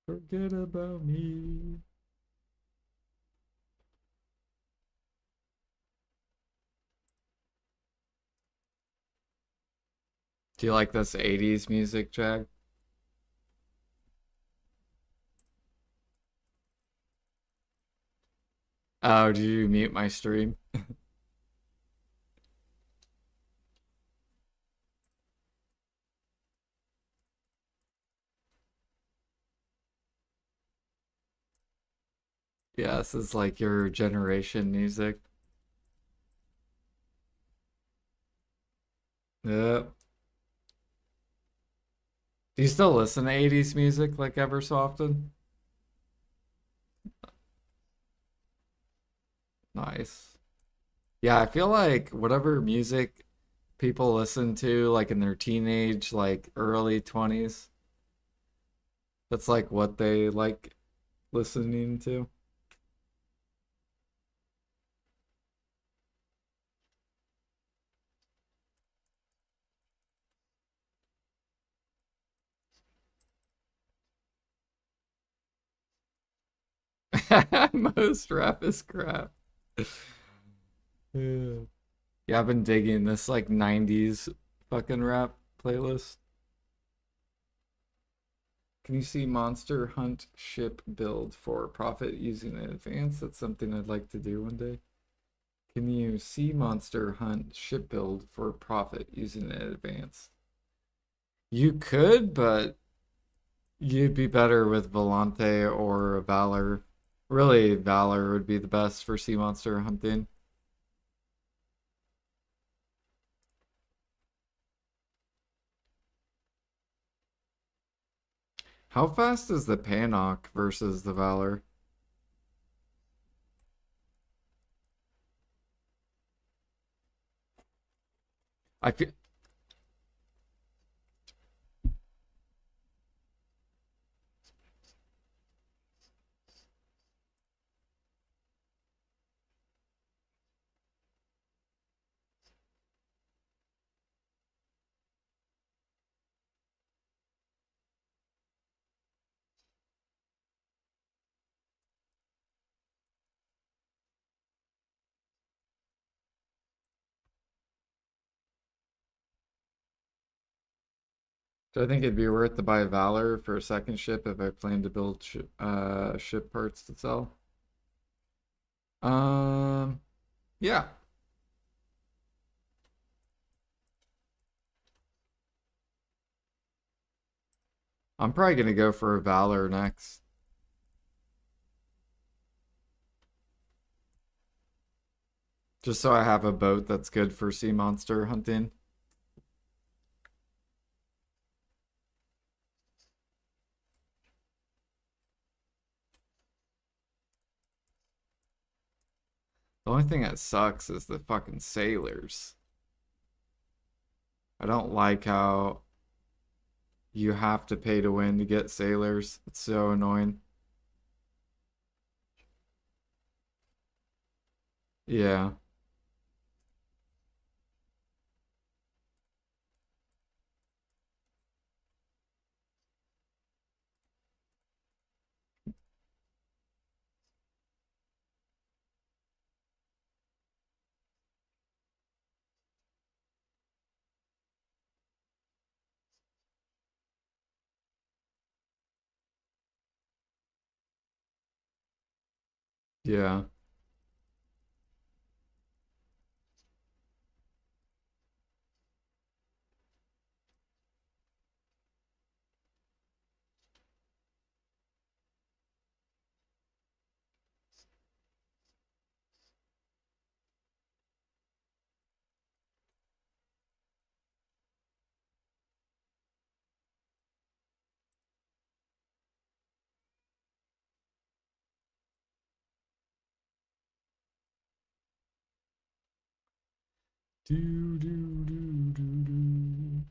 Forget about me. Do you like this 80s music, Jag? Oh, did you mute my stream? Yeah, this is like your generation music. Yep. Do you still listen to 80s music like ever so often? Nice. Yeah, I feel like whatever music people listen to like in their teenage, like early 20s, that's like what they like listening to. Most rap is crap. Yeah. Yeah, I've been digging this like 90s fucking rap playlist. Can you see Monster Hunt ship build for profit using an advance? That's something I'd like to do one day. Can you see Monster Hunt ship build for profit using an advance? You could, but you'd be better with Volante or Valor. Really, Valor would be the best for sea monster hunting. How fast is the Panok versus the Valor? I feel Do I think it'd be worth to buy Valor for a second ship if I plan to build ship parts to sell? Um, yeah. I'm probably gonna go for a Valor next. Just so I have a boat that's good for sea monster hunting. The only thing that sucks is the fucking sailors. I don't like how you have to pay to win to get sailors. It's so annoying. Yeah. Yeah. Do do do do do.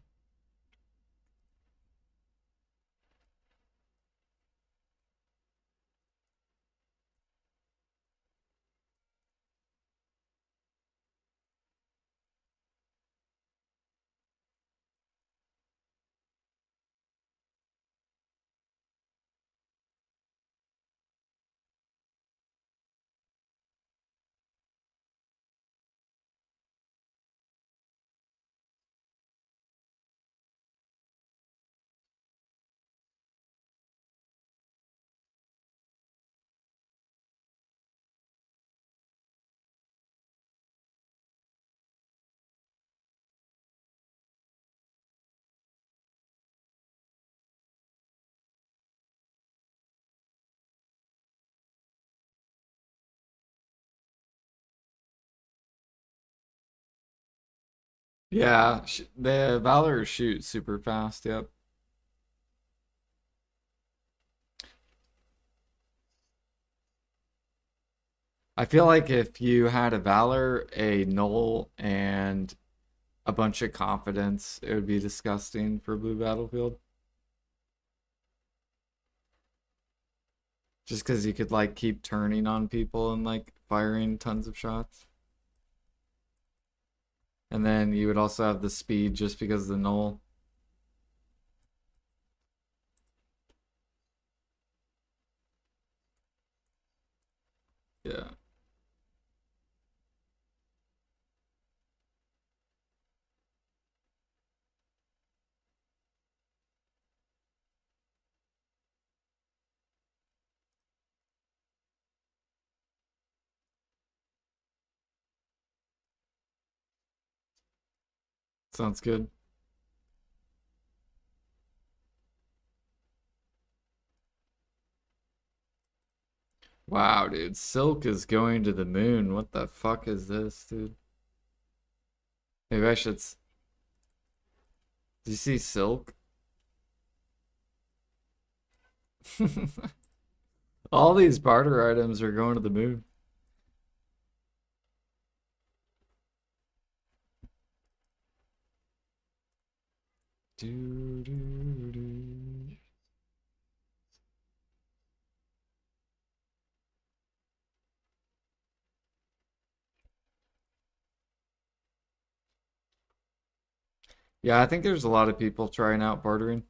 Yeah, the Valor shoots super fast. Yep. I feel like if you had a Valor, a Null, and a bunch of confidence, it would be disgusting for Blue Battlefield. Just because you could like keep turning on people and like firing tons of shots. And then you would also have the speed just because of the Null. Yeah, sounds good. Wow, dude, Silk is going to the moon. What the fuck is this, dude? Maybe I should. Did you see Silk? All these barter items are going to the moon. Do, do, do. Yeah, I think there's a lot of people trying out bartering.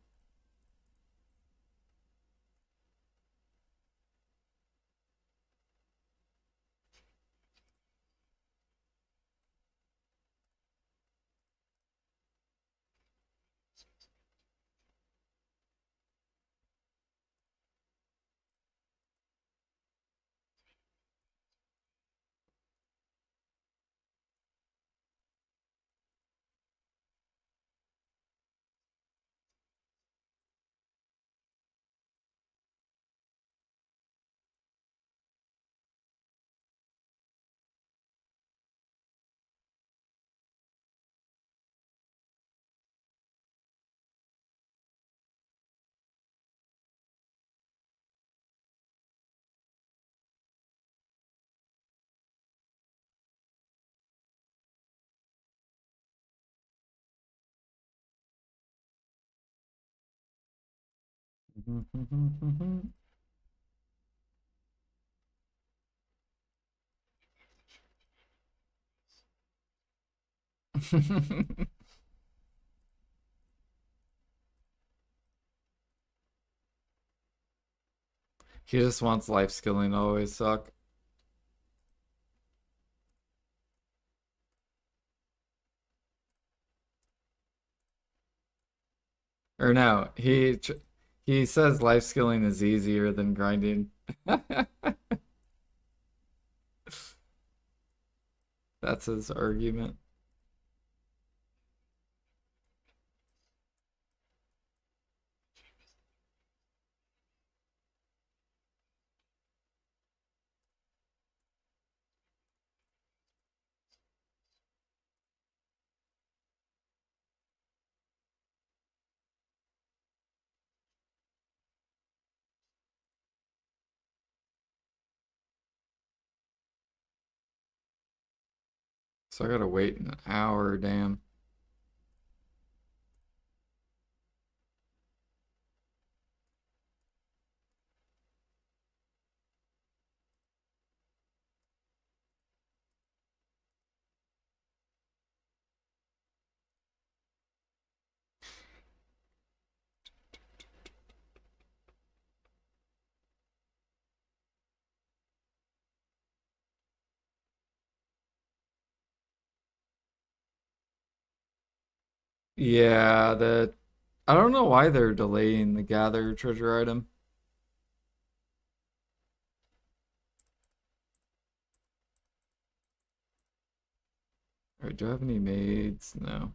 He just wants life skilling to always suck. Or no, he says life skilling is easier than grinding. That's his argument. So I gotta wait an hour, damn. Yeah, I don't know why they're delaying the gather treasure item. Alright, do I have any maids? No.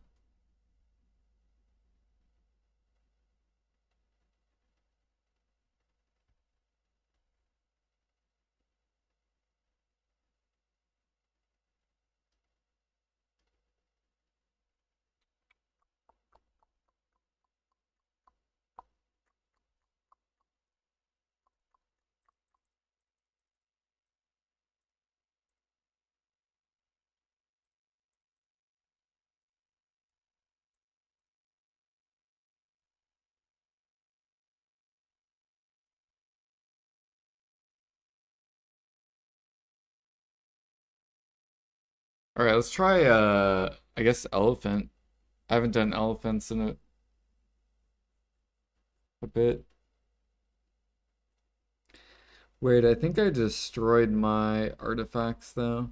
Alright, let's try I guess elephant. I haven't done elephants in a bit. Wait, I think I destroyed my artifacts though.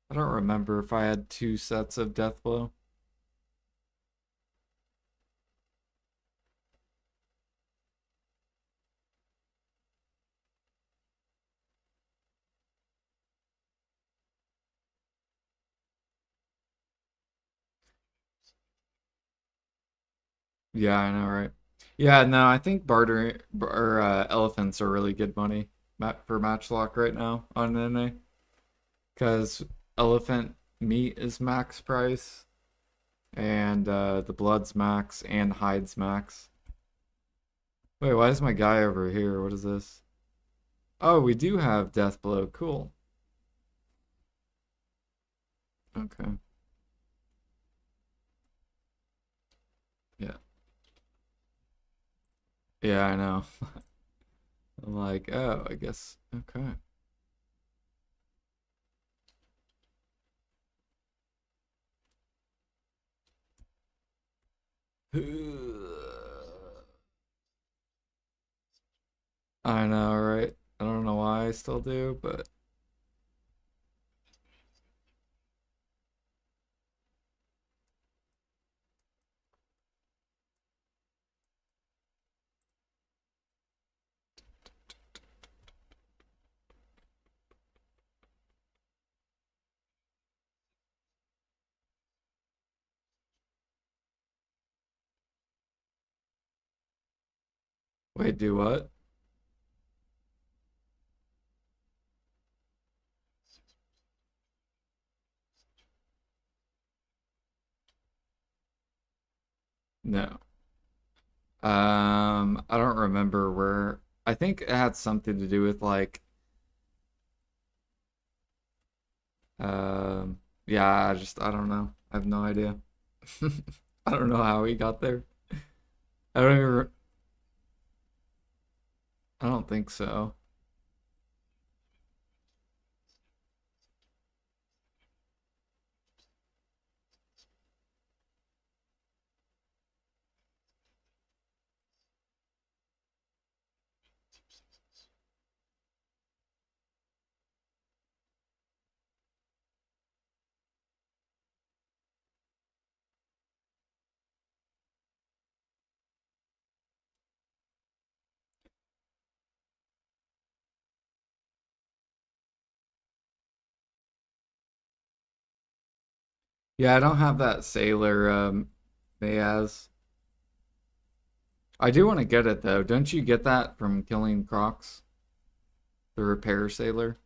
I don't remember if I had two sets of death blow. Yeah, I know, right? Yeah, no, I think barter or elephants are really good money for matchlock right now on NA because elephant meat is max price and the blood's max and hides max. Wait, why is my guy over here? What is this? Oh, we do have death blow. Cool. Okay. Yeah. Yeah, I know. I'm like, oh, I guess. Okay. I know, right? I don't know why I still do, but wait, do what? No. I don't remember where. I think it had something to do with like, yeah, I don't know. I have no idea. I don't know how he got there. I don't even. I don't think so. Yeah, I don't have that sailor Bayaz. I do want to get it though. Don't you get that from killing Crocs? The repair sailor?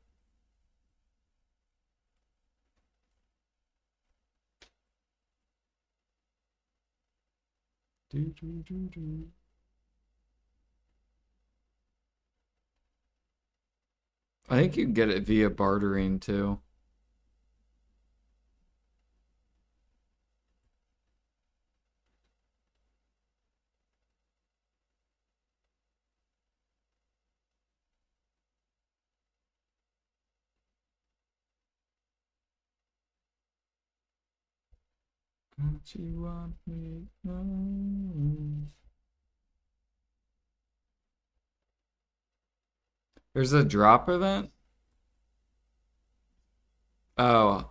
Do, do, do, do. I think you can get it via bartering too. Don't you want me? No. There's a drop event? Oh,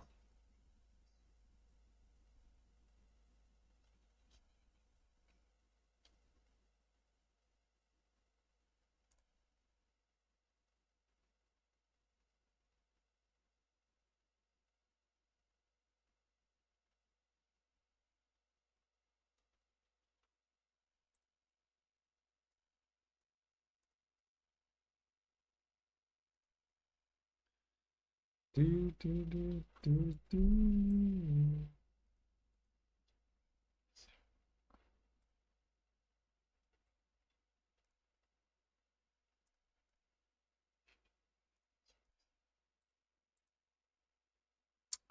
do, do, do, do, do.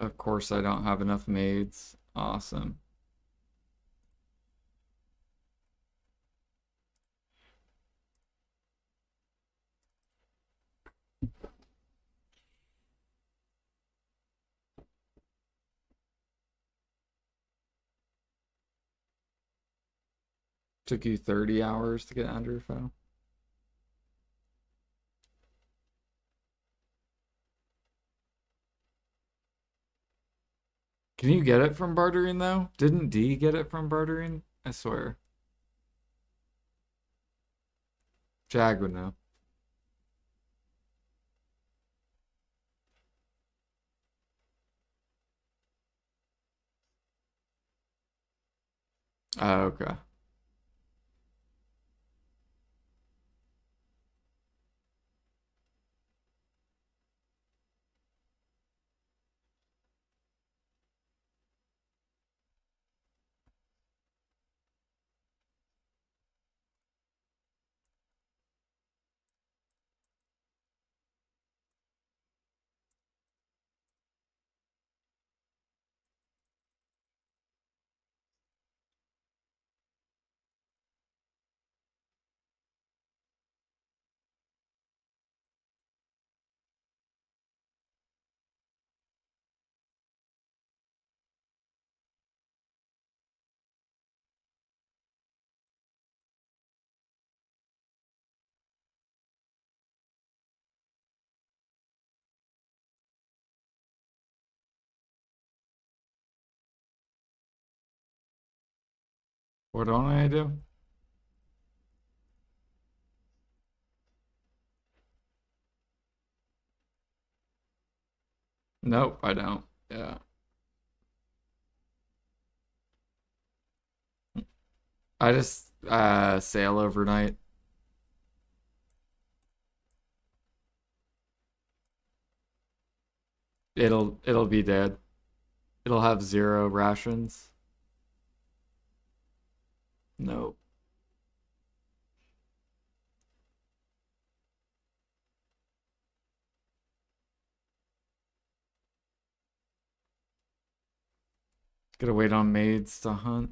Of course, I don't have enough maids. Awesome. Took you 30 hours to get under file. Can you get it from bartering though? Didn't D get it from bartering? I swear. Jag would know. Oh, okay. What don't I do? Nope, I don't. Yeah. I just sail overnight. It'll be dead. It'll have 0 rations. Nope. Gotta wait on maids to hunt.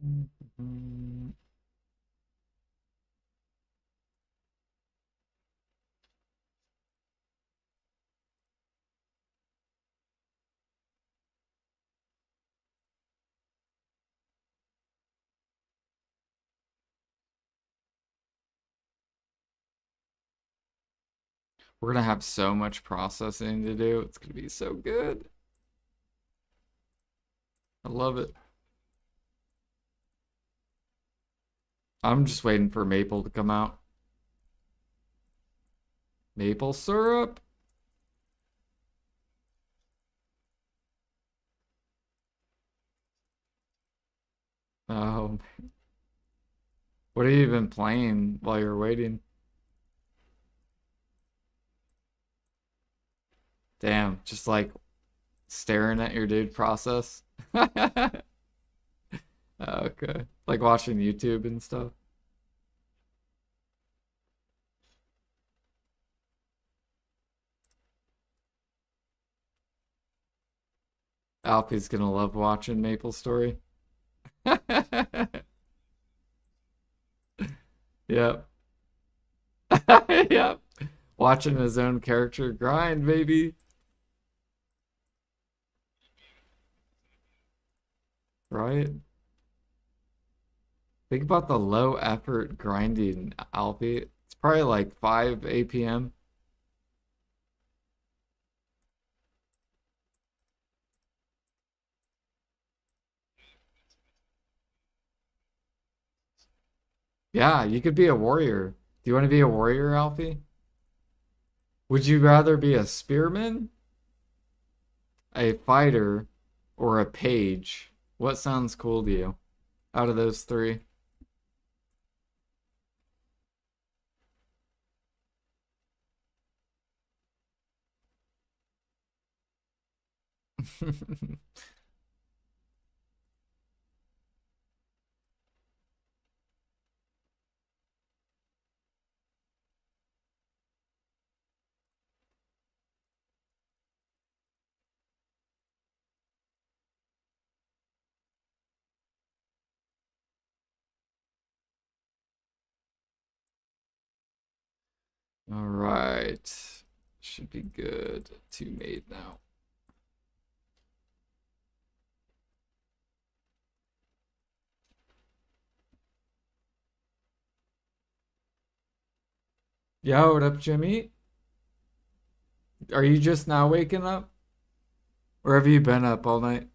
Mhm. We're gonna have so much processing to do. It's gonna be so good. I love it. I'm just waiting for maple to come out. Maple syrup? Oh, what have you been playing while you're waiting? Damn, just like staring at your dude process. Okay. Like watching YouTube and stuff. Alfie's gonna love watching Maple Story. Yep. Yep. Watching his own character grind, baby. Right? Think about the low effort grinding, Alfie. It's probably like 5 APM. Yeah, you could be a warrior. Do you want to be a warrior, Alfie? Would you rather be a spearman, a fighter, or a page? What sounds cool to you out of those three? All right. Should be good. Two made now. Yo, what up, Jimmy? Are you just now waking up? Or have you been up all night?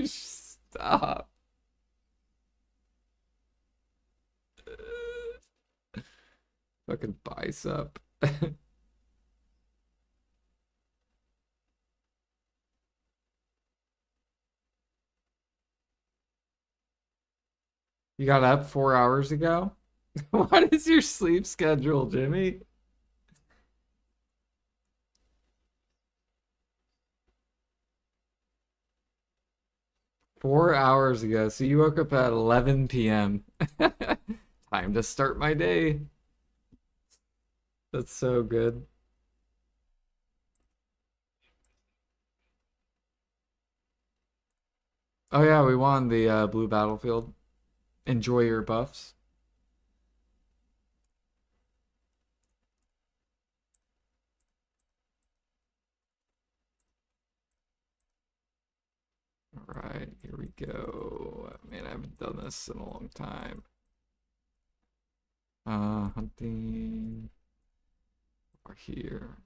Stop. Fucking bicep. You got up 4 hours ago? What is your sleep schedule, Jimmy? 4 hours ago. So you woke up at 11 p.m. Time to start my day. That's so good. Oh yeah, we won the blue battlefield. Enjoy your buffs. All right, here we go. Man, I haven't done this in a long time. Hunting over here.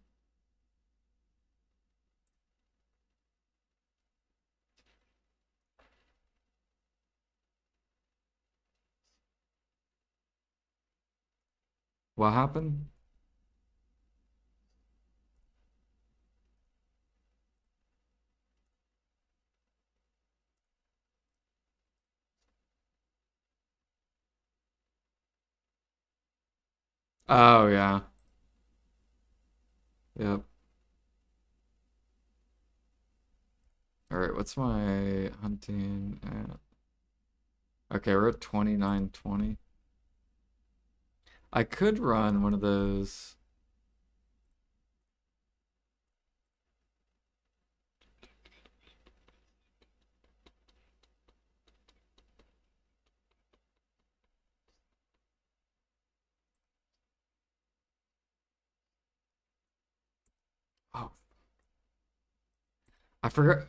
What happened? Oh yeah. Yep. All right, what's my hunting at? Okay, we're at 2920. I could run one of those. Oh, I forgot.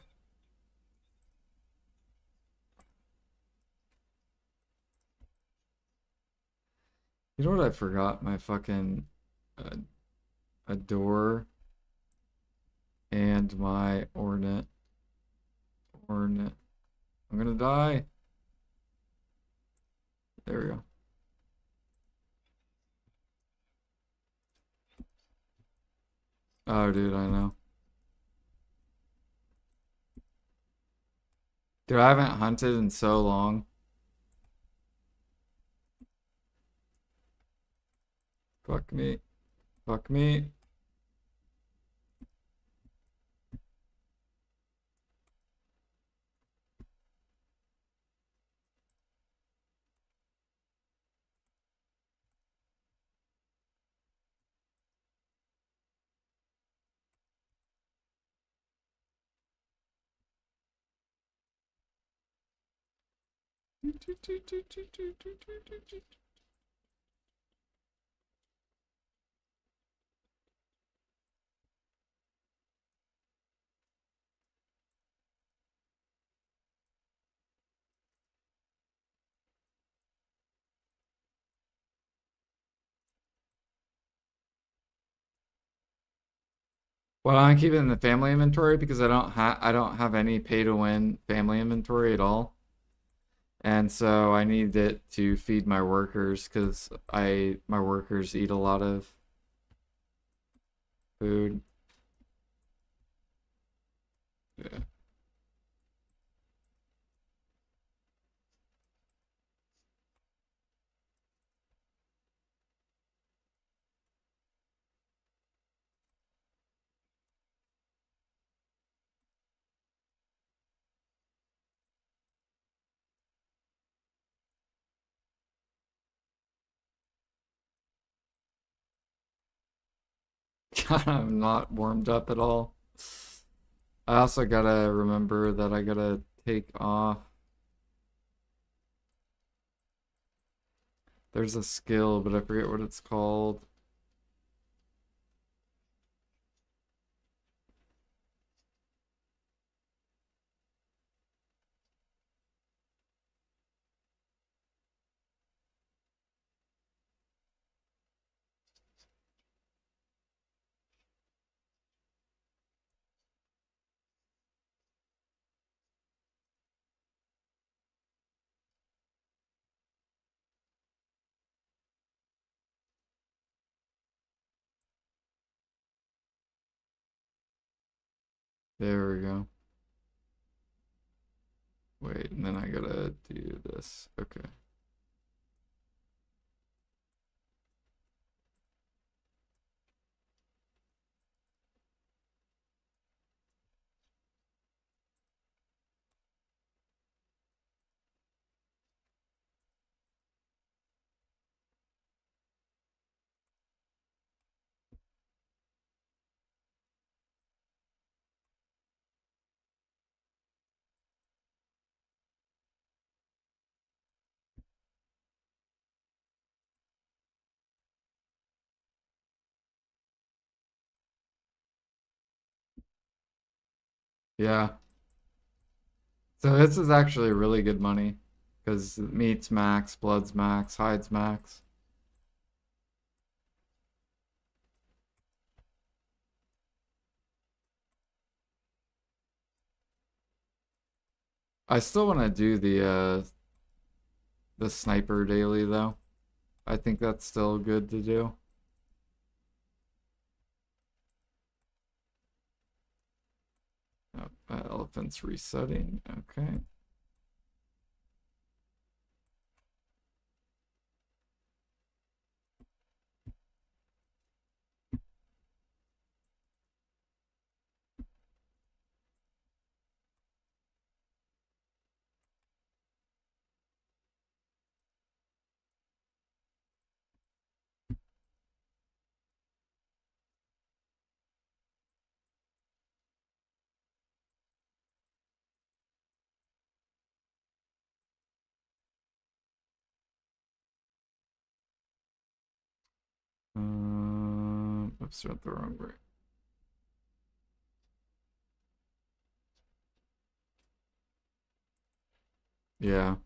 You know what I forgot? My fucking uh, a door and my ornate. Ornate. I'm gonna die. There we go. Oh, dude, I know. Dude, I haven't hunted in so long. Fuck me. Fuck me. Well, I'm keeping the family inventory because I don't have any pay to win family inventory at all. And so I need it to feed my workers because my workers eat a lot of food. Yeah. God, I'm not warmed up at all. I also gotta remember that I gotta take off. There's a skill, but I forget what it's called. There we go. Wait, and then I gotta do this. Okay. Yeah. So this is actually really good money because meat's max, blood's max, hide's max. I still want to do the sniper daily though. I think that's still good to do. Oh, elephant's resetting. Okay. Oops, went the wrong way. Yeah.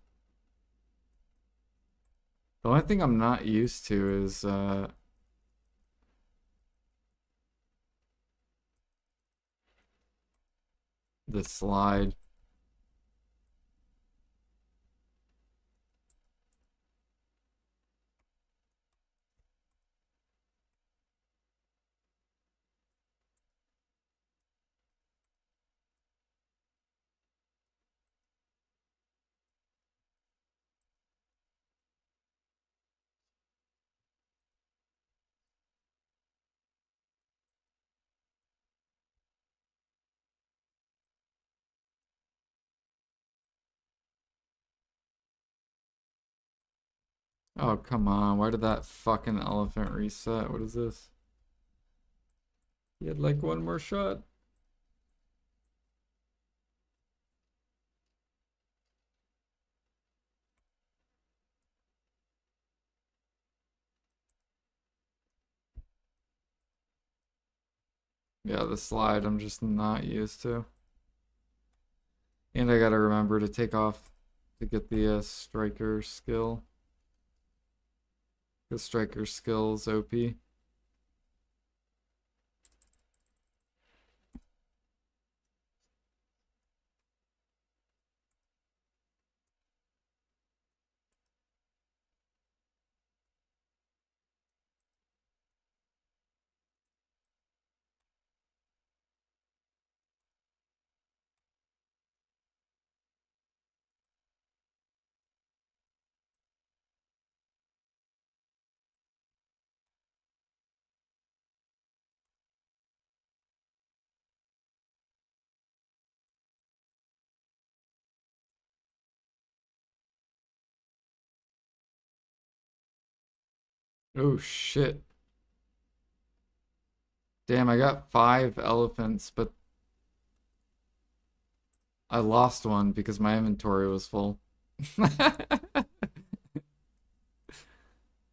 The only thing I'm not used to is the slide. Oh, come on. Why did that fucking elephant reset? What is this? He had like one more shot. Yeah, the slide I'm just not used to. And I gotta remember to take off to get the striker skill. The striker skill's OP. Oh shit. Damn, I got 5 elephants, but I lost one because my inventory was full.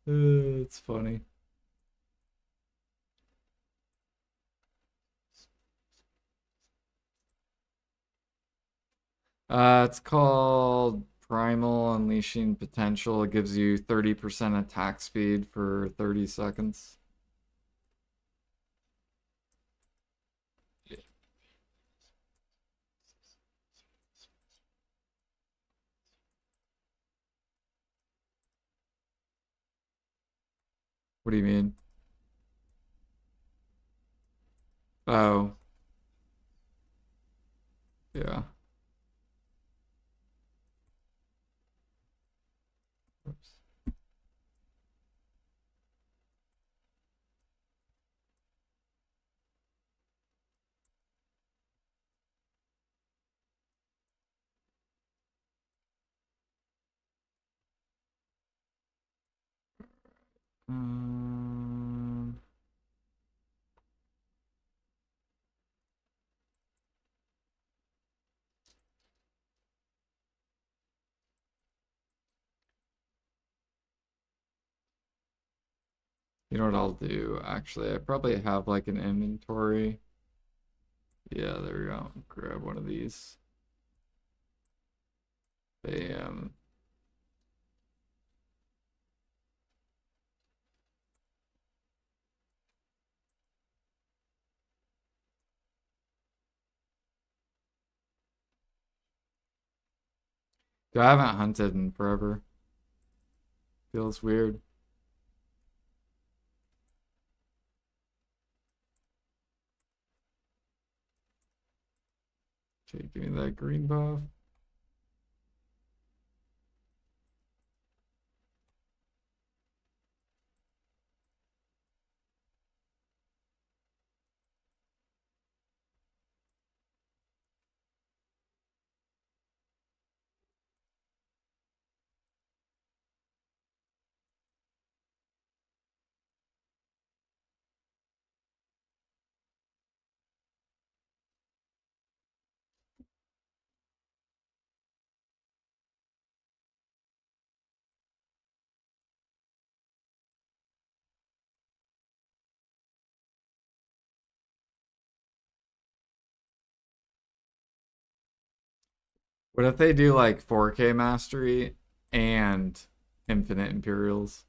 It's funny. It's called Primal Unleashing Potential. It gives you 30% attack speed for 30 seconds. What do you mean? Oh, yeah. Oops. Um, you know what I'll do? Actually, I probably have like an inventory. Yeah, there we go. Grab one of these. Bam. Dude, I haven't hunted in forever. Feels weird. Okay, give me that green buff. What if they do like 4K mastery and infinite Imperials?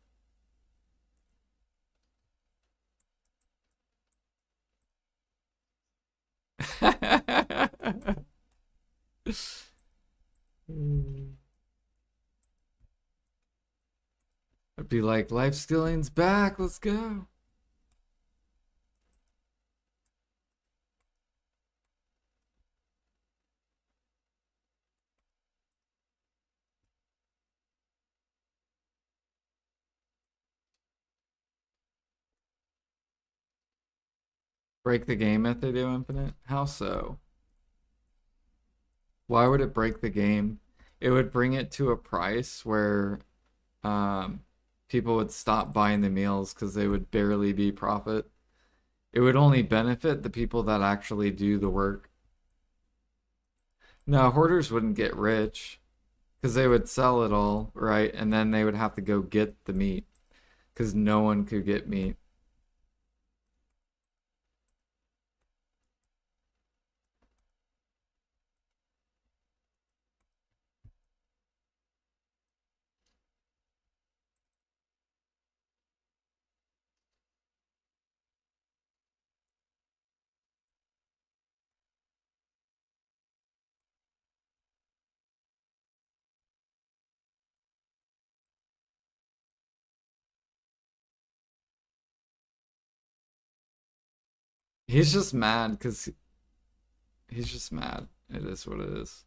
I'd be like, life skilling's back, let's go. Break the game if they do infinite? How so? Why would it break the game? It would bring it to a price where um, people would stop buying the meals because they would barely be profit. It would only benefit the people that actually do the work. No, hoarders wouldn't get rich because they would sell it all, right? And then they would have to go get the meat because no one could get meat. He's just mad because he's just mad. It is what it is.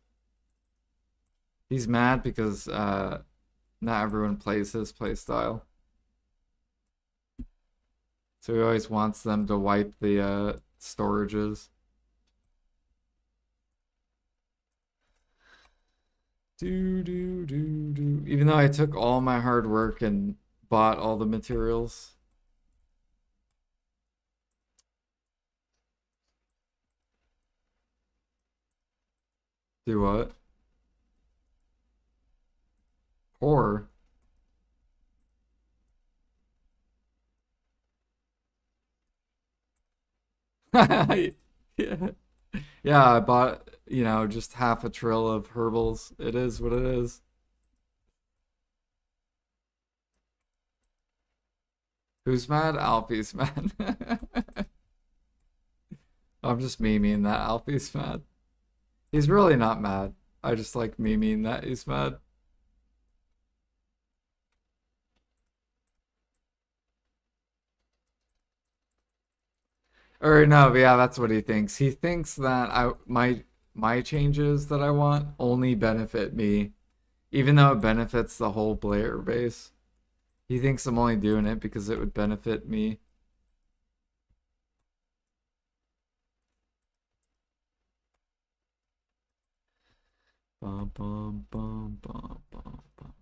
He's mad because not everyone plays his play style. So he always wants them to wipe the storages. Do. Even though I took all my hard work and bought all the materials. Do what? Or yeah. Yeah, I bought, just half a trill of herbals. It is what it is. Who's mad? Alfie's mad. I'm just memeing that Alfie's mad. He's really not mad. I just like memeing that he's mad. Or no, but yeah, that's what he thinks. He thinks that my changes that I want only benefit me, even though it benefits the whole player base. He thinks I'm only doing it because it would benefit me. Bum, bum, bum, bum, bum, bum.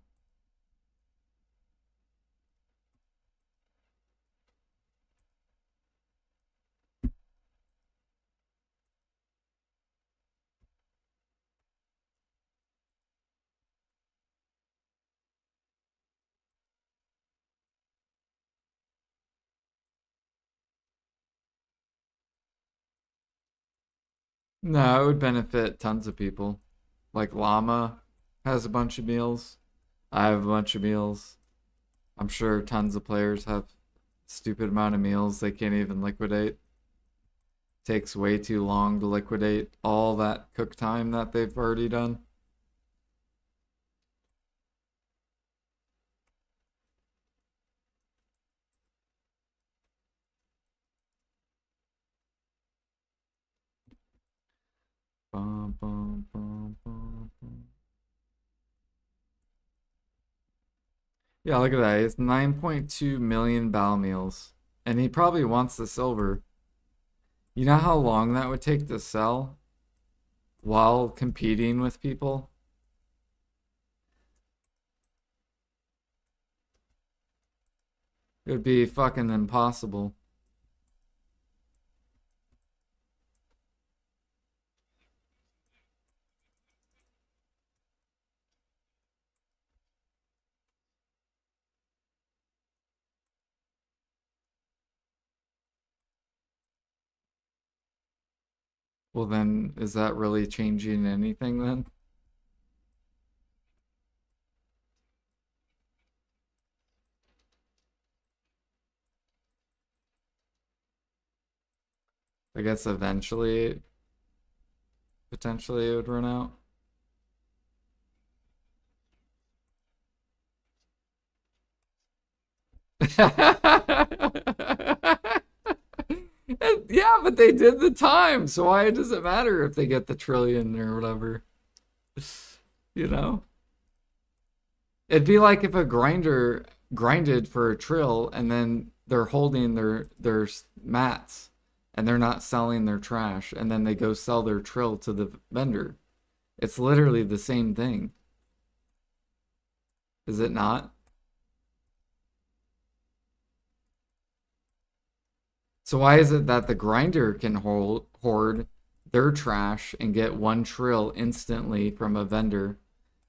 No, it would benefit tons of people. Like Llama has a bunch of meals. I have a bunch of meals. I'm sure tons of players have stupid amount of meals they can't even liquidate. Takes way too long to liquidate all that cook time that they've already done. Bum, bum, bum, bum, bum. Yeah, look at that. It's 9.2 million bow meals. And he probably wants the silver. You know how long that would take to sell while competing with people? It would be fucking impossible. Well, then, is that really changing anything then? I guess eventually, potentially it would run out. Yeah, but they did the time, so why does it matter if they get the trillion or whatever? You know? It'd be like if a grinder grinded for a trill and then they're holding their mats and they're not selling their trash and then they go sell their trill to the vendor. It's literally the same thing. Is it not? So why is it that the grinder can hoard their trash and get one trill instantly from a vendor,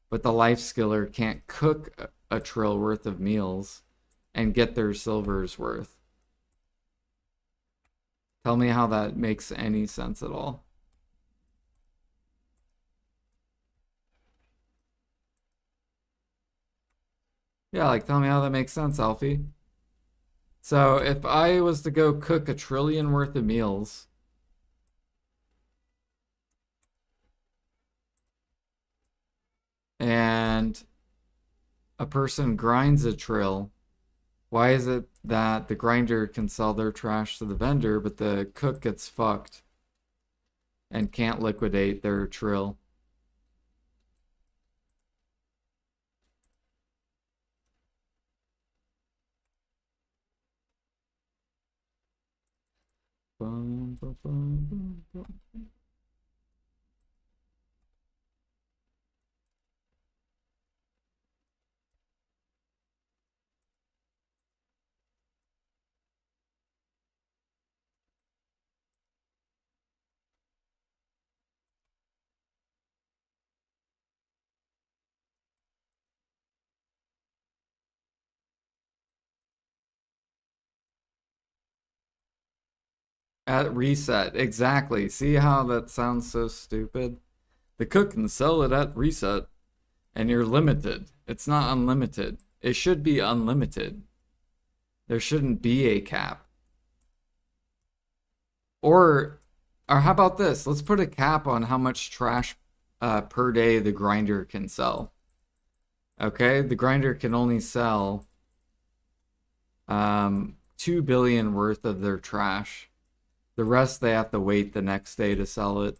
but the life skiller can't cook a trill worth of meals and get their silver's worth? Tell me how that makes any sense at all. Yeah, like tell me how that makes sense, Alfie. So if I was to go cook a trillion worth of meals and a person grinds a trill, why is it that the grinder can sell their trash to the vendor, but the cook gets fucked and can't liquidate their trill? Bum, bum, bum, bum. At reset, exactly. See how that sounds so stupid? The cook can sell it at reset, and you're limited. It's not unlimited. It should be unlimited. There shouldn't be a cap. Or, or how about this? Let's put a cap on how much trash per day the grinder can sell. Okay, the grinder can only sell 2 billion worth of their trash. The rest they have to wait the next day to sell it.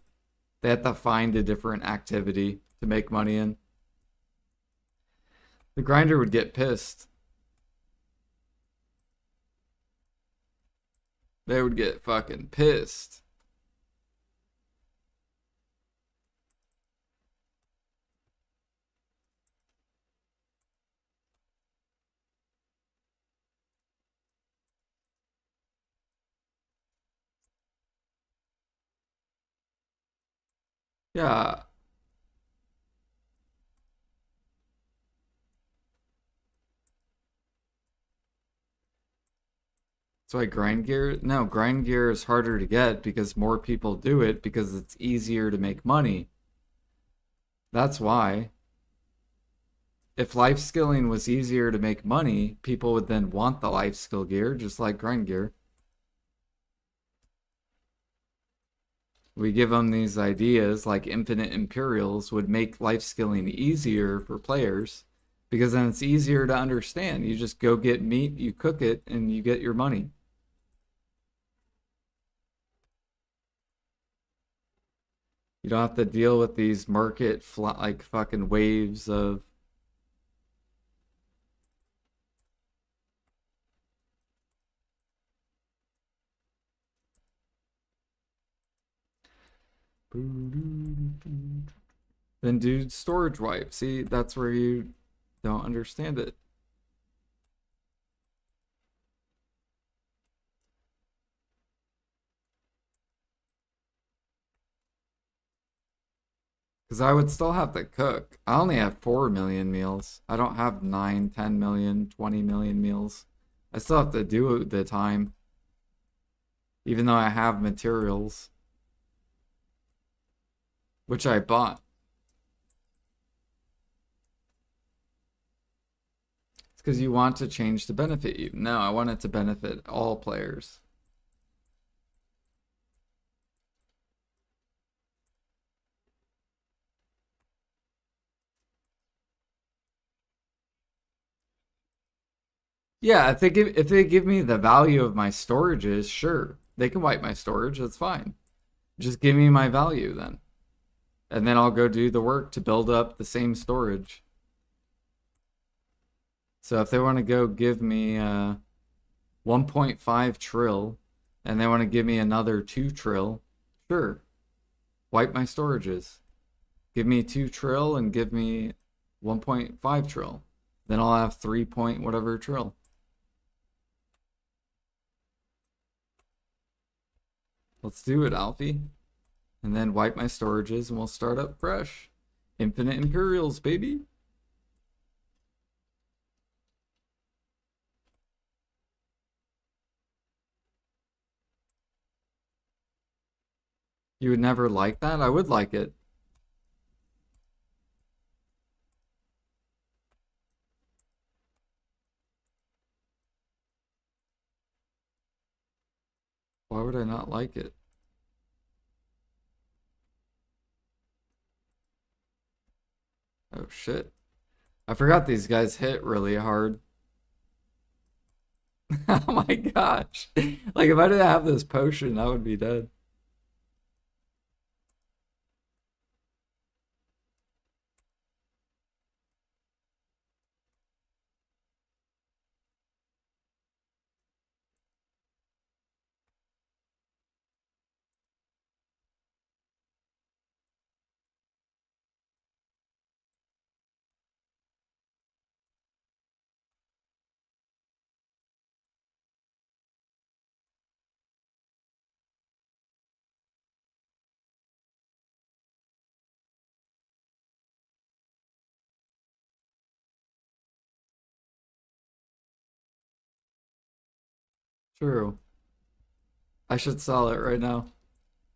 They have to find a different activity to make money in. The grinder would get pissed. They would get fucking pissed. Yeah. So I grind gear? No, grind gear is harder to get because more people do it because it's easier to make money. That's why. If life skilling was easier to make money, people would then want the life skill gear, just like grind gear. We give them these ideas like infinite imperials would make life skilling easier for players because then it's easier to understand. You just go get meat, you cook it, and you get your money. You don't have to deal with these market like fucking waves of then do storage wipe. See, that's where you don't understand it. Because I would still have to cook. I only have 4 million meals. I don't have 9, 10 million, 20 million meals. I still have to do the time, even though I have materials, which I bought. It's because you want to change to benefit you. No, I want it to benefit all players. Yeah, if they give me the value of my storages, sure. They can wipe my storage, that's fine. Just give me my value then. And then I'll go do the work to build up the same storage. So if they want to go give me 1.5 trill and they want to give me another 2 trill, sure. Wipe my storages. Give me 2 trill and give me 1.5 trill. Then I'll have 3 point whatever trill. Let's do it, Alfie. And then wipe my storages and we'll start up fresh. Infinite Imperials, baby. You would never like that? I would like it. Why would I not like it? Oh shit. I forgot these guys hit really hard. Oh my gosh. Like if I didn't have this potion, I would be dead. True. I should sell it right now.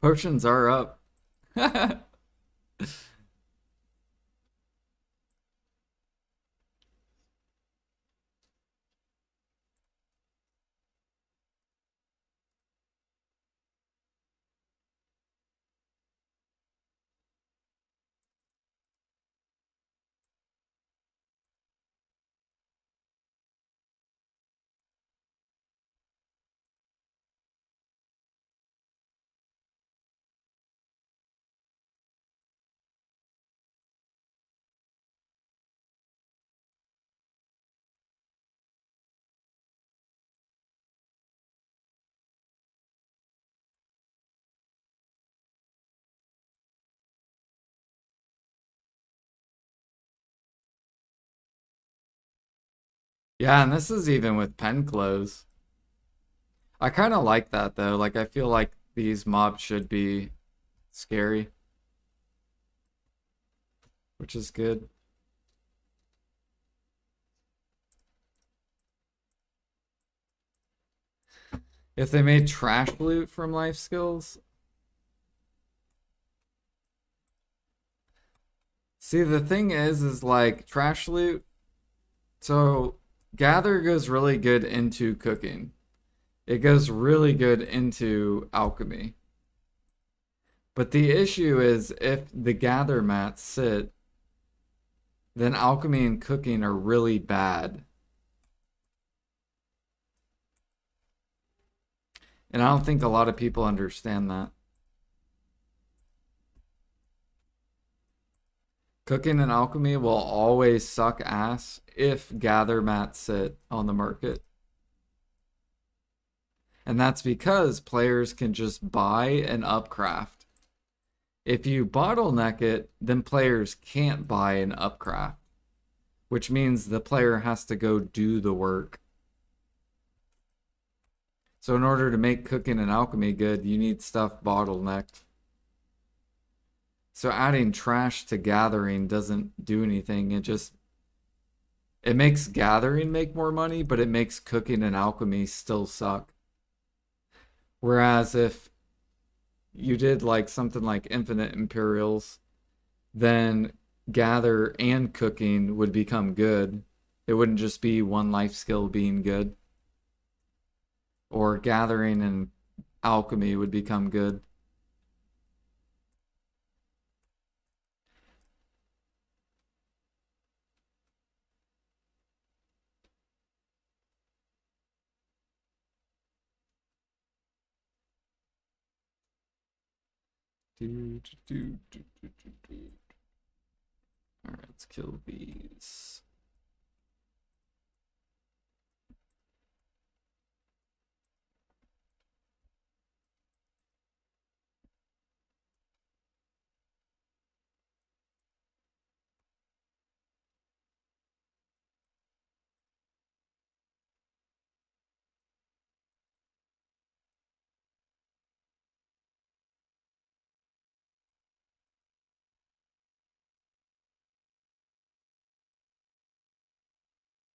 Potions are up. Yeah, and this is even with pen close. I kind of like that though. Like I feel like these mobs should be scary, which is good. If they made trash loot from life skills, see the thing is like trash loot. So gather goes really good into cooking. It goes really good into alchemy. But the issue is if the gather mats sit, then alchemy and cooking are really bad. And I don't think a lot of people understand that. Cooking and alchemy will always suck ass if gather mats sit on the market. And that's because players can just buy and upcraft. If you bottleneck it, then players can't buy and upcraft, which means the player has to go do the work. So in order to make cooking and alchemy good, you need stuff bottlenecked. So adding trash to gathering doesn't do anything. It makes gathering make more money, but it makes cooking and alchemy still suck. Whereas if you did like something like infinite Imperials, then gather and cooking would become good. It wouldn't just be one life skill being good. Or gathering and alchemy would become good. Alright, let's kill these.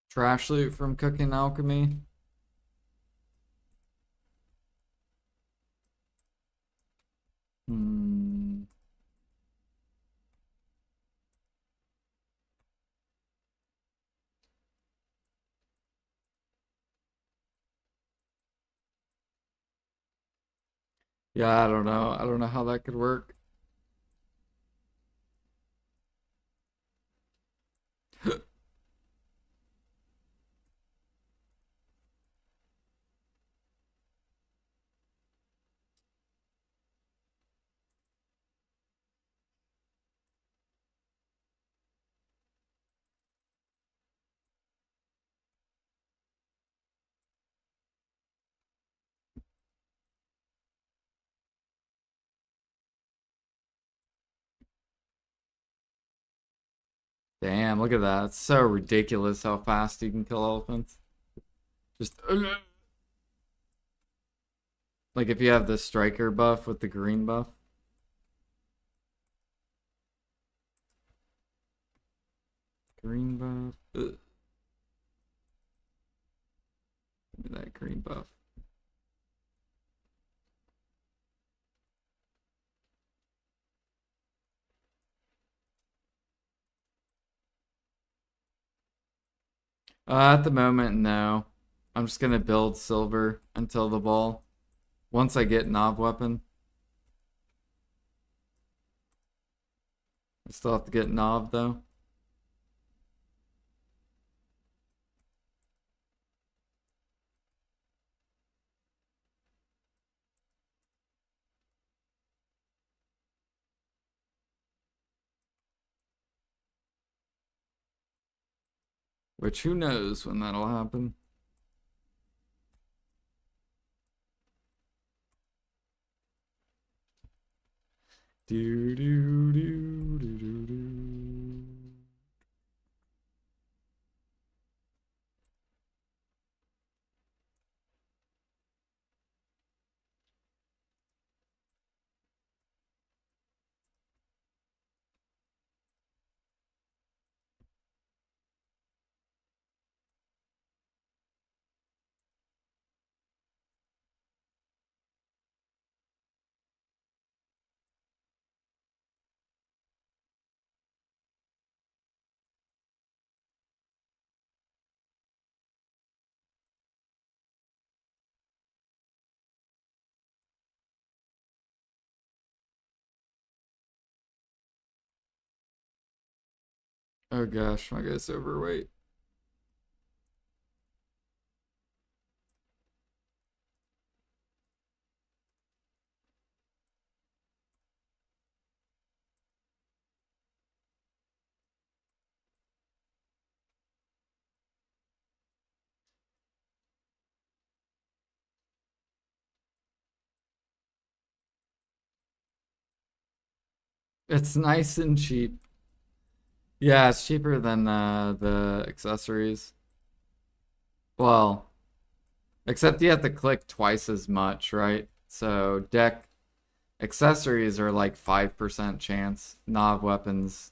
Trash loot from cooking alchemy. Hmm. Yeah, I don't know. I don't know how that could work. Damn, look at that. It's so ridiculous how fast you can kill elephants. Just like if you have the striker buff with the green buff. Green buff. Give me that green buff. At the moment, no. I'm just gonna build silver until the ball. Once I get knob weapon. I still have to get knob though. Which who knows when that'll happen. Do do do do do do. Oh gosh, my guy's overweight. It's nice and cheap. Yeah, it's cheaper than the accessories. Well, except you have to click twice as much, right? So deck accessories are like 5% chance. Knob weapons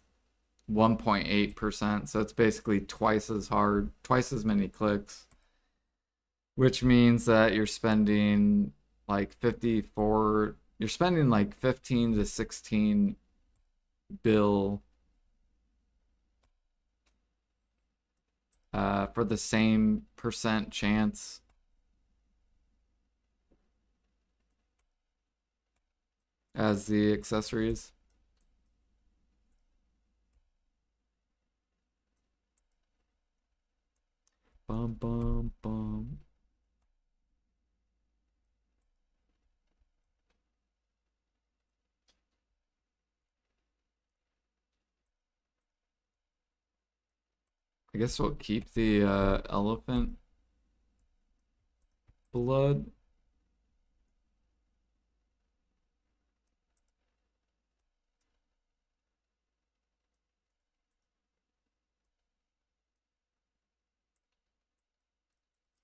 1.8%. So it's basically twice as hard, twice as many clicks. Which means that you're spending like 54, you're spending like 15 to 16 bill for the same percent chance as the accessories. Bum bum bum. I guess we'll keep the elephant blood.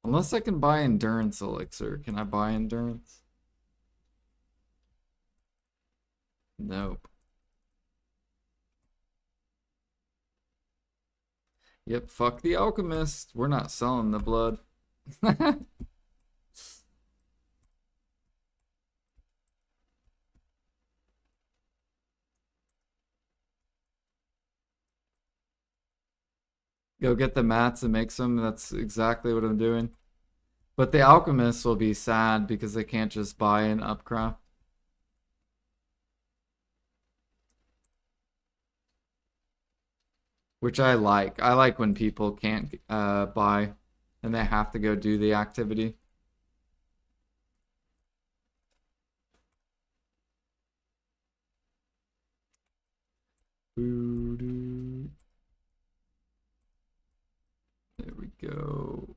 Unless I can buy endurance elixir. Can I buy endurance? Nope. Yep, fuck the alchemist. We're not selling the blood. Go get the mats and make some. That's exactly what I'm doing. But the alchemists will be sad because they can't just buy an upcraft. Which I like. I like when people can't buy and they have to go do the activity. There we go.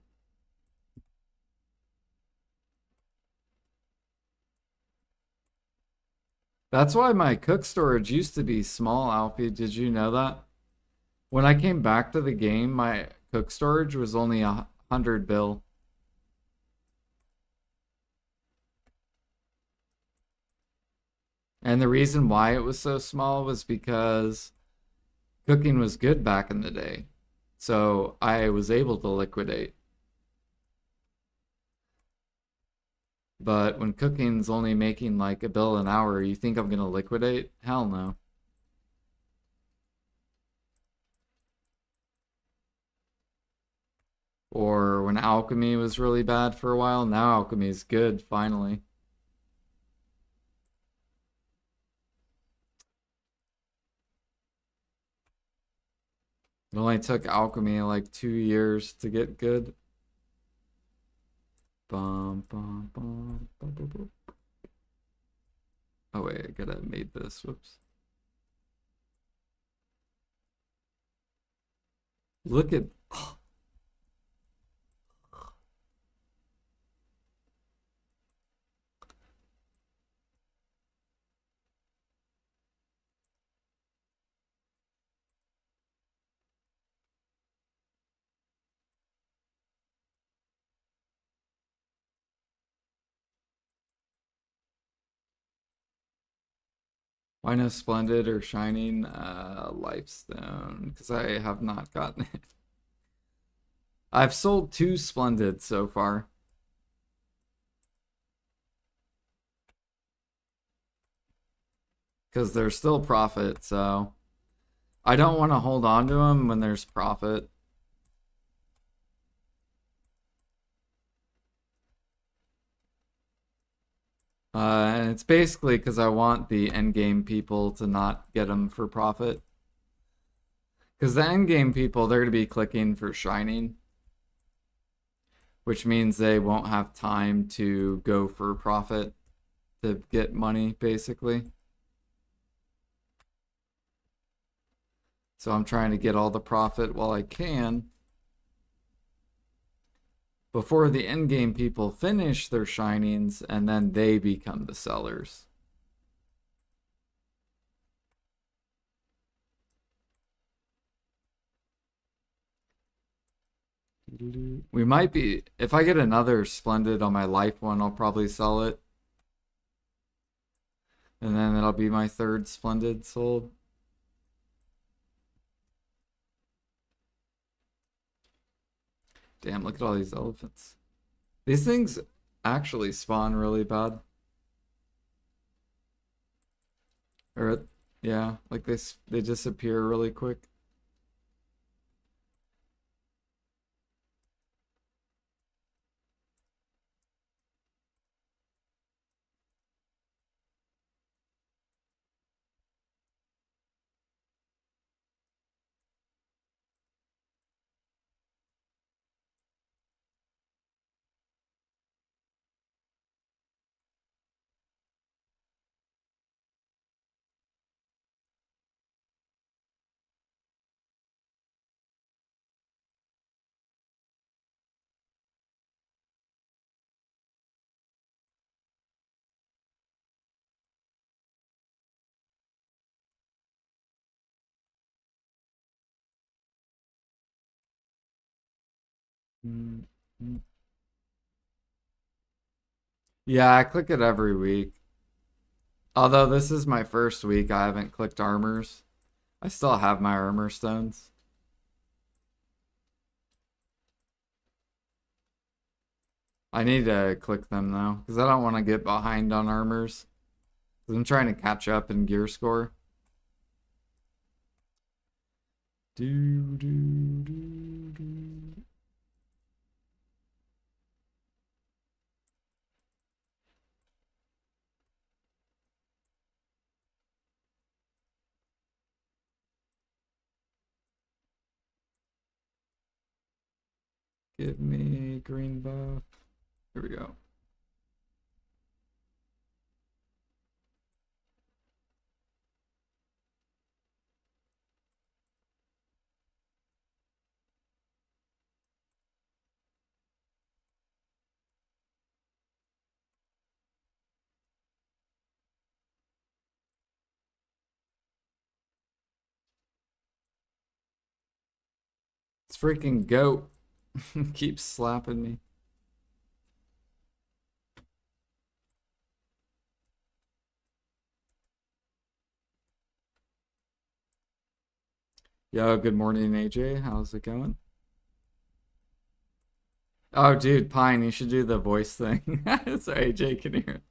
That's why my cook storage used to be small, Alfie. Did you know that? When I came back to the game, my cook storage was only 100 bill. And the reason why it was so small was because cooking was good back in the day. So I was able to liquidate. But when cooking's only making like a bill an hour, you think I'm gonna liquidate? Hell no. Or when alchemy was really bad for a while, now alchemy is good, finally. It only took alchemy like 2 years to get good. Bum, bum, bum, bum, bum, bum. Oh wait, I gotta made this. Whoops. Look at why no splendid or shining lifestone? Because I have not gotten it. I've sold 2 splendid so far. Because there's still profit, so I don't want to hold on to them when there's profit. And it's basically because I want the endgame people to not get them for profit. Because the endgame people, they're going to be clicking for shining, which means they won't have time to go for profit to get money, basically. So I'm trying to get all the profit while I can before the endgame people finish their shinings and then they become the sellers. We might be, if I get another splendid on my life one, I'll probably sell it. And then it'll be my 3rd splendid sold. Damn, look at all these elephants. These things actually spawn really bad. Or, yeah, like they disappear really quick. Mm, mm. Yeah, I click it every week. Although this is my first week, I haven't clicked armors. I still have my armor stones. I need to click them though, because I don't want to get behind on armors. 'Cause I'm trying to catch up in gear score. Do, do, do, do. Give me green buff. Here we go. It's freaking goat. Keeps slapping me. Yo, good morning, AJ. How's it going? Oh, dude, Pine, you should do the voice thing. So AJ can hear it.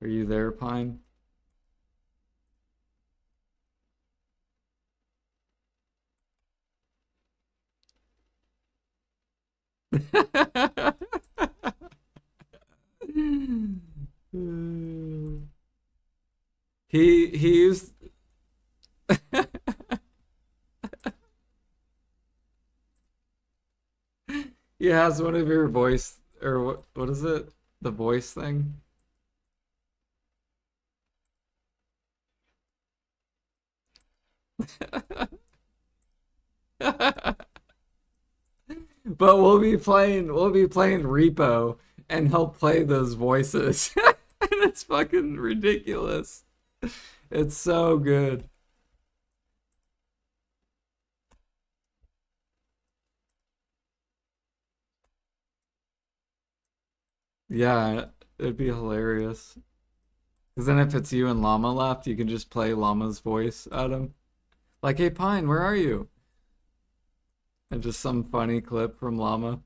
Are you there, Pine? he used he has one of your voice or what is it? The voice thing? But we'll be playing Repo and he'll play those voices. And it's fucking ridiculous. It's so good. Yeah, it'd be hilarious. Because then if it's you and Llama left, you can just play Llama's voice at him. Like, hey Pine, where are you? And just some funny clip from Llama.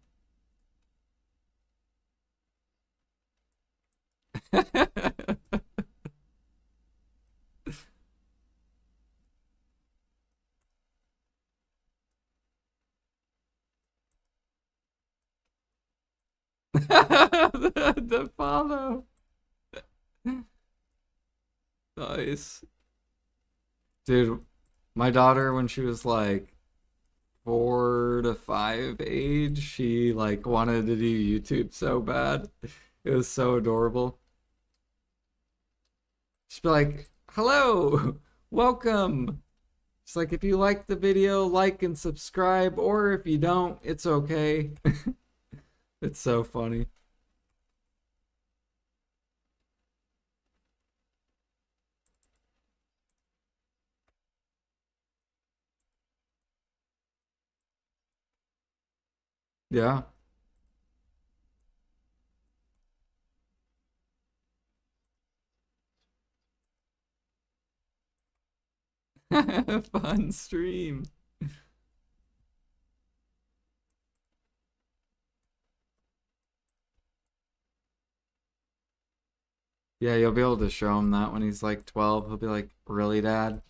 the follow. Nice. Dude, my daughter, when she was like 4 to 5 age, she like wanted to do YouTube so bad. It was so adorable. She'd be like, hello, welcome. It's like, if you like the video, like and subscribe, or if you don't, it's okay. It's so funny. Yeah. Fun stream. Yeah, you'll be able to show him that when he's like 12. He'll be like, really, Dad?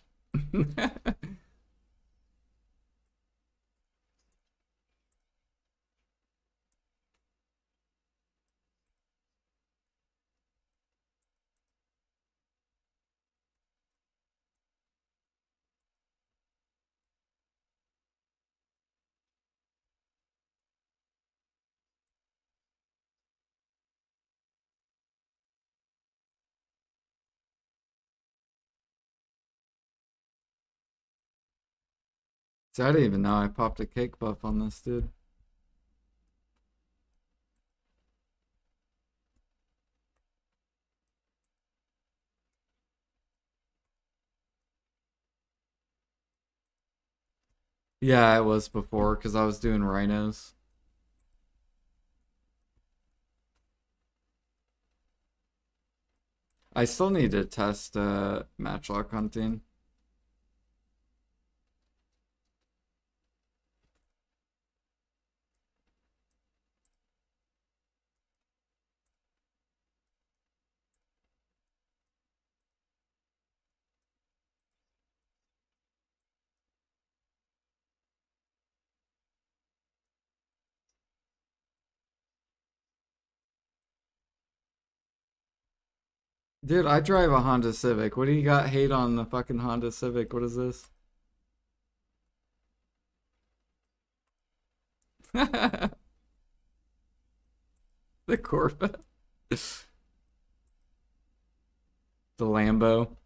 So I didn't even know I popped a cake buff on this dude. Yeah, it was before because I was doing rhinos. I still need to test matchlock hunting. Dude, I drive a Honda Civic. What do you got hate on the fucking Honda Civic? What is this? The Corvette. The Lambo.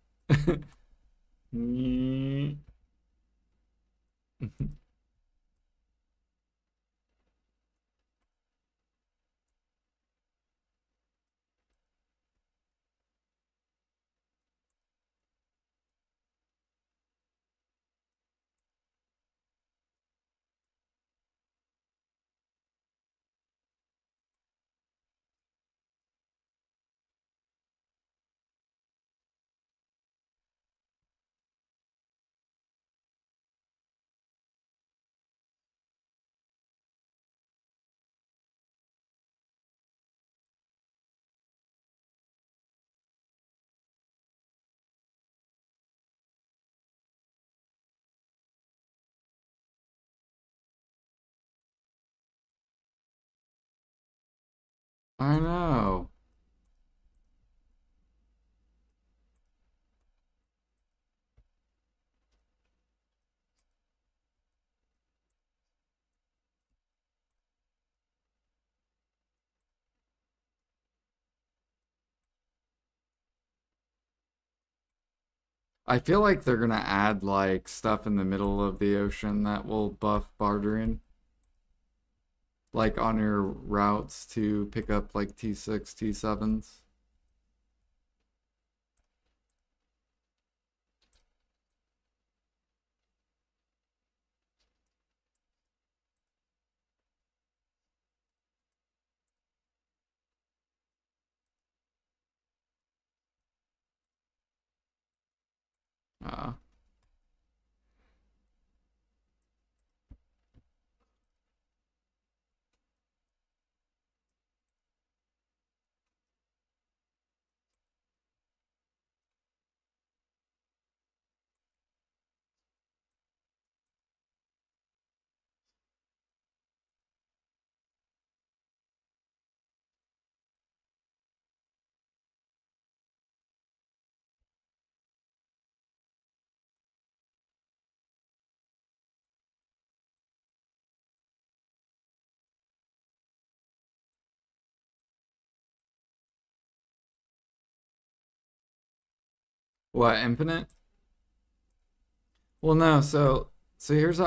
I know. I feel like they're gonna add like stuff in the middle of the ocean that will buff bartering, like on your routes to pick up like T6, T7s. Uh, what, infinite? Well, no, so here's how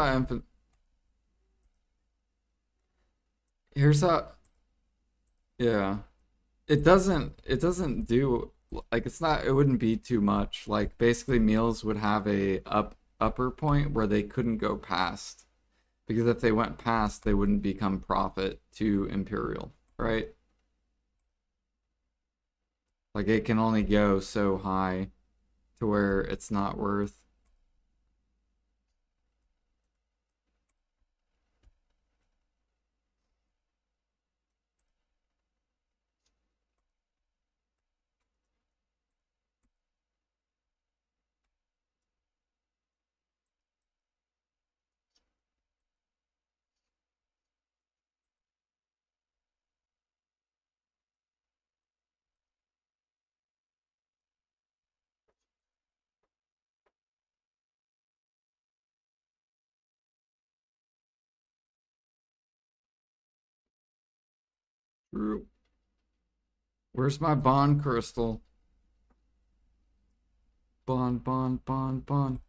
yeah. It doesn't do like it's not it wouldn't be too much. Like basically meals would have a upper point where they couldn't go past because if they went past they wouldn't become profit to Imperial, right? Like it can only go so high to where it's not worth. Where's my bond crystal? Bond, bond, bond, bond.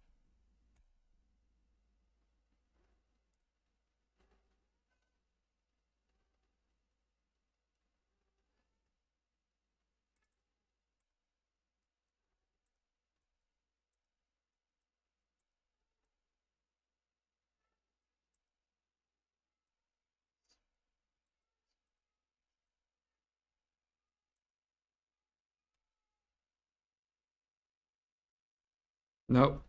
Nope.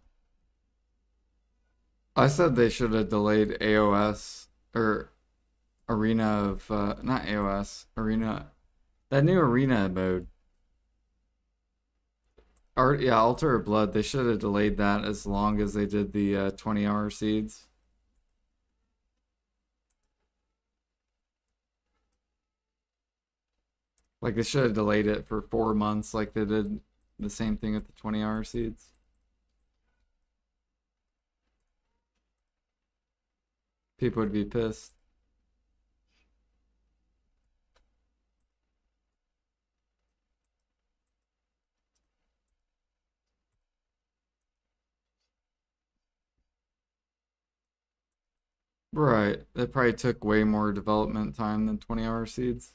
I said they should have delayed AOS or Arena of not AOS, Arena, that new Arena mode. Art, yeah, Altar of Blood. They should have delayed that as long as they did the 20-hour seeds. Like they should have delayed it for 4 months, like they did the same thing with the 20-hour seeds. People would be pissed. Right. That probably took way more development time than 20-hour seeds.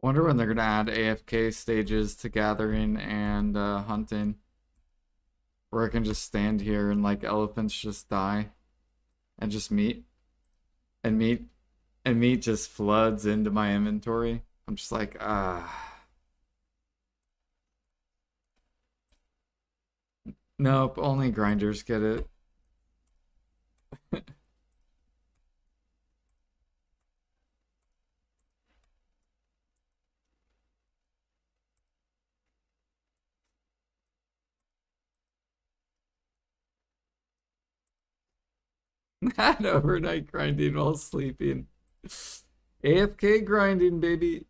Wonder when they're gonna add AFK stages to gathering and hunting, where I can just stand here and like elephants just die and just meat and meat and meat just floods into my inventory. I'm just like, nope, only grinders get it. Not overnight grinding while sleeping. AFK grinding, baby.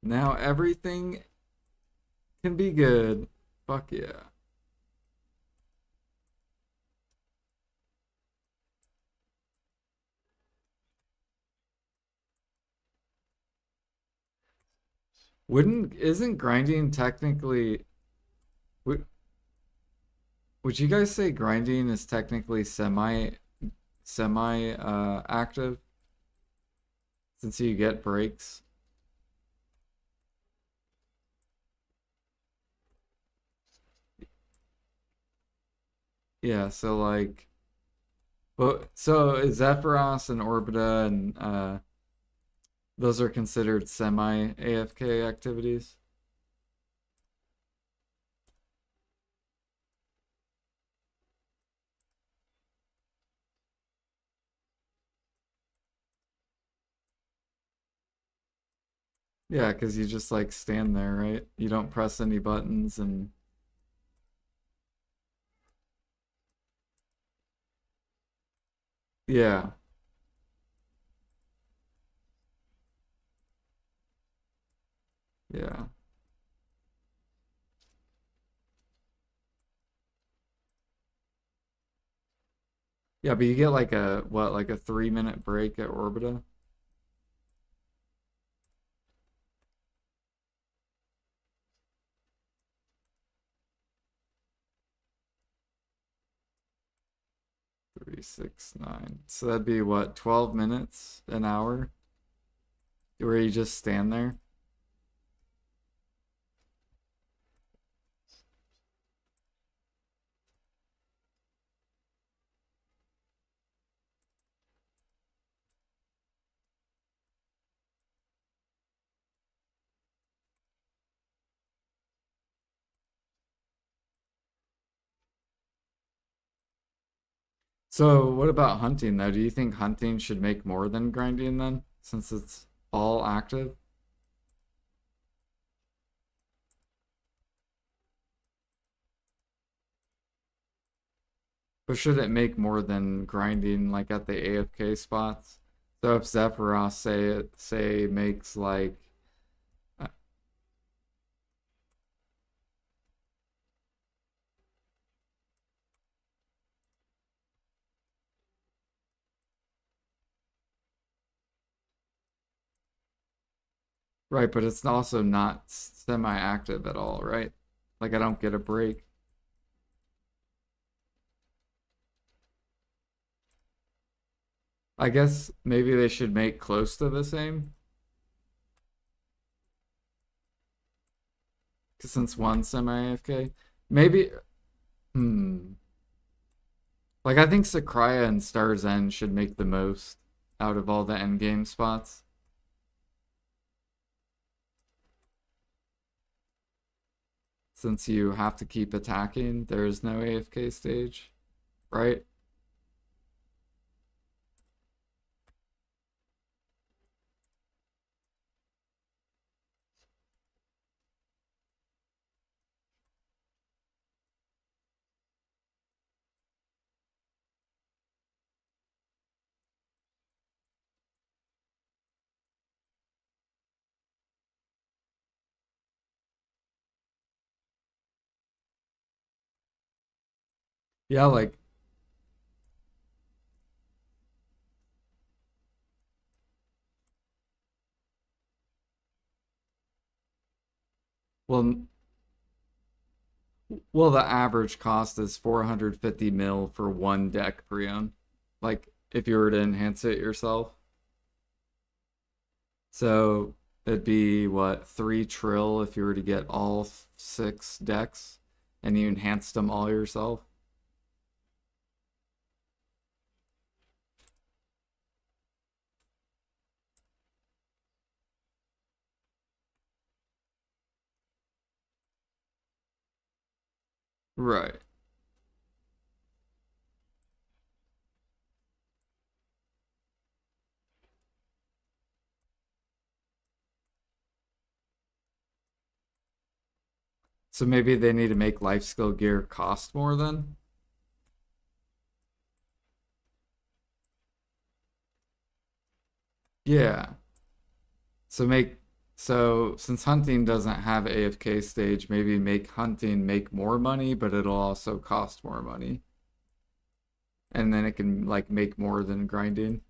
Now everything can be good. Fuck yeah. Wouldn't isn't grinding technically would would you guys say grinding is technically semi active since you get breaks? Yeah, so like but so is Zephyros and Orbita and those are considered semi AFK activities? Yeah, because you just like stand there, right? You don't press any buttons and yeah, yeah. Yeah, but you get like a what, like a 3 minute break at Orbita? 3, 6, 9. So that'd be what, 12 minutes, an hour, where you just stand there? So what about hunting though? Do you think hunting should make more than grinding then, since it's all active? But should it make more than grinding like at the AFK spots? So if Zephyros say makes like uh, right, but it's also not semi-active at all, right? Like I don't get a break. I guess maybe they should make close to the same, 'cause since one's semi-AFK. Maybe, hmm. Like I think Sakraya and Star's End should make the most out of all the endgame spots, since you have to keep attacking. There is no AFK stage, right? Yeah, like, well, well, the average cost is 450 mil for one deck pre-owned. Like, if you were to enhance it yourself. So it'd be what, 3 trill if you were to get all 6 decks and you enhanced them all yourself. Right. So maybe they need to make life skill gear cost more then? Yeah. So make So since hunting doesn't have AFK stage, maybe make hunting make more money, but it'll also cost more money. And then it can like make more than grinding.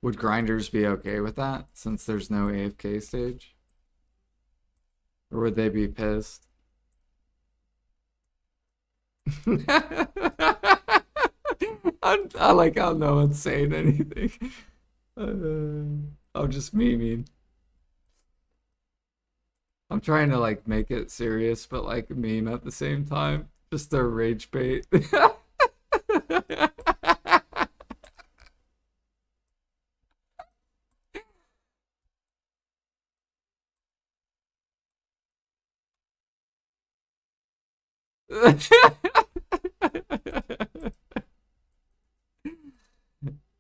Would grinders be okay with that since there's no AFK stage? Or would they be pissed? I like how no one's saying anything. I'm just memeing. I'm trying to like make it serious, but like meme at the same time. Just a rage bait.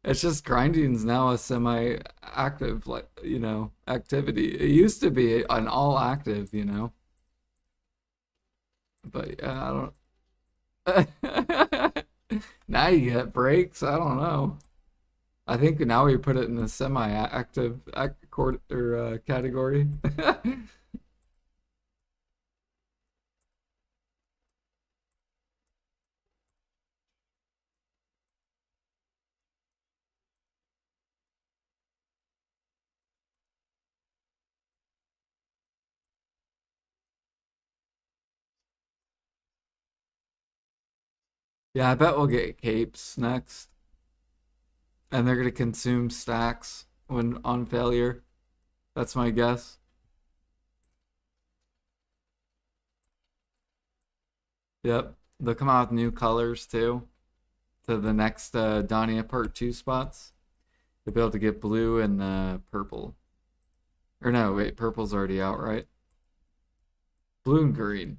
It's just grinding's now a semi-active, like, activity. It used to be an all active, but yeah, I don't. Now you get breaks. I don't know. I think now we put it in the semi-active category. Yeah, I bet we'll get capes next, and they're gonna consume stacks when on failure. That's my guess. Yep, they'll come out with new colors too to the next Dania Part 2 spots. You'll be able to get blue and purple. Or no, wait, purple's already out, right? Blue and green.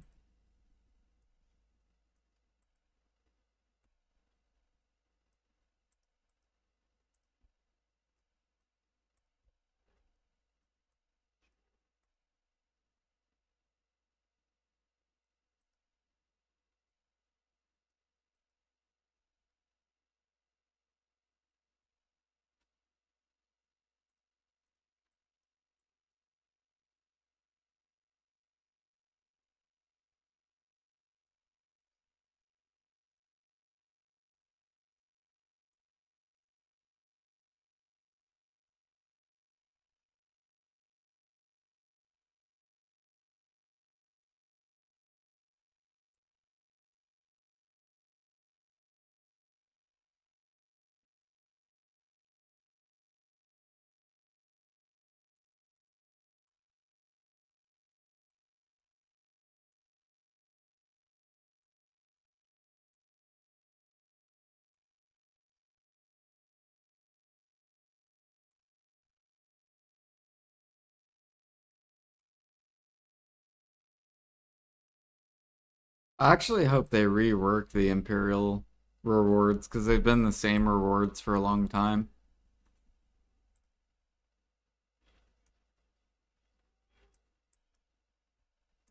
I actually hope they rework the Imperial rewards because they've been the same rewards for a long time.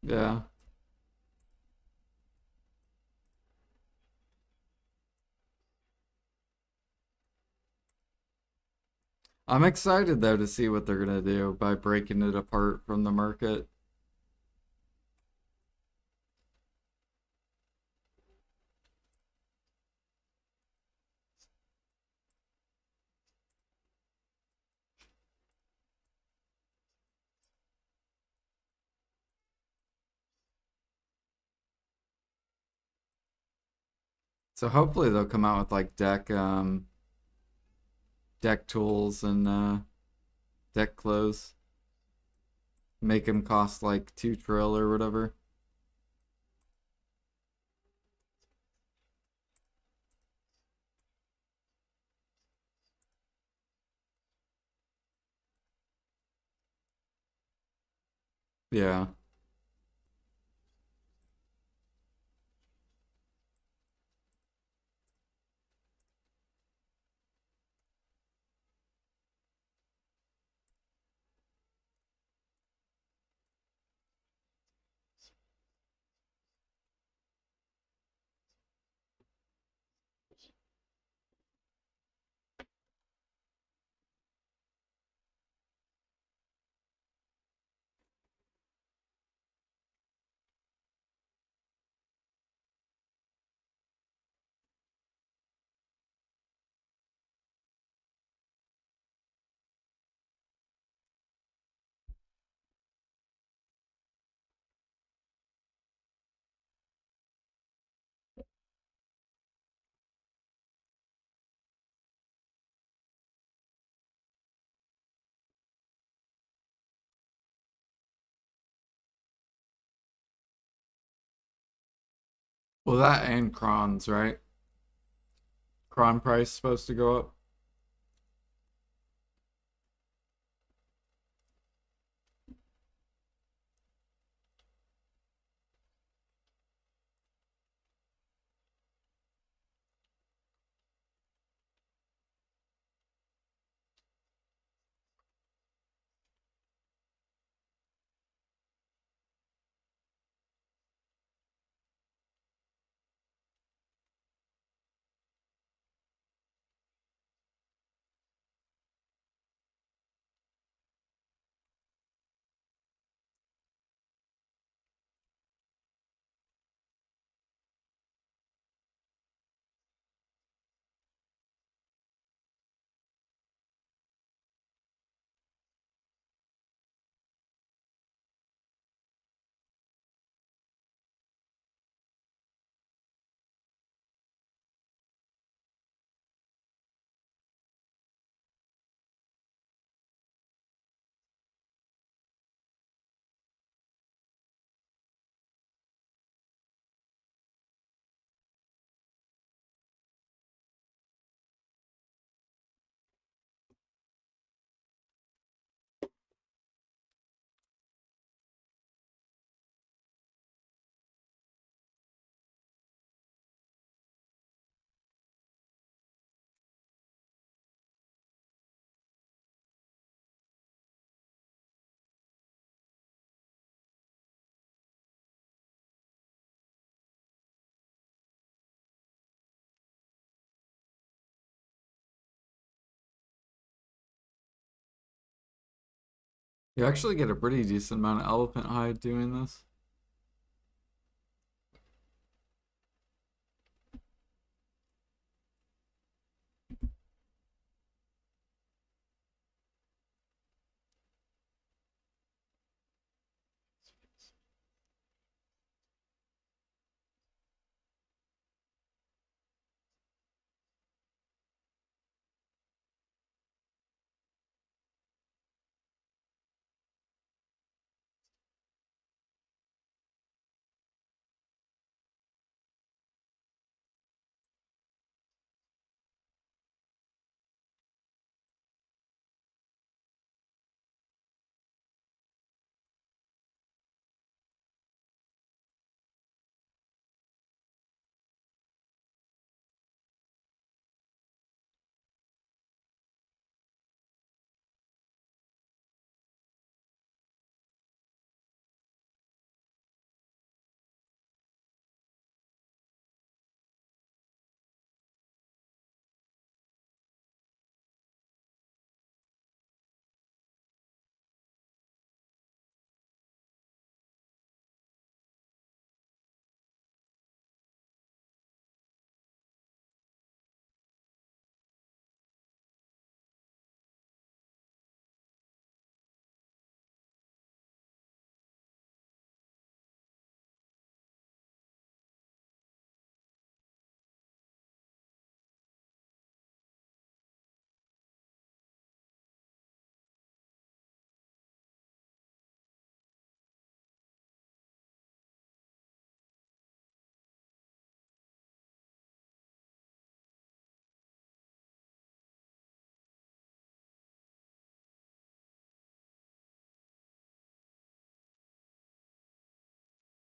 Yeah. I'm excited though to see what they're gonna do by breaking it apart from the market. So hopefully they'll come out with like deck tools and deck clothes. Make them cost like 2 trill or whatever. Yeah. Well, that and crons, right? Cron price supposed to go up. You actually get a pretty decent amount of elephant hide doing this.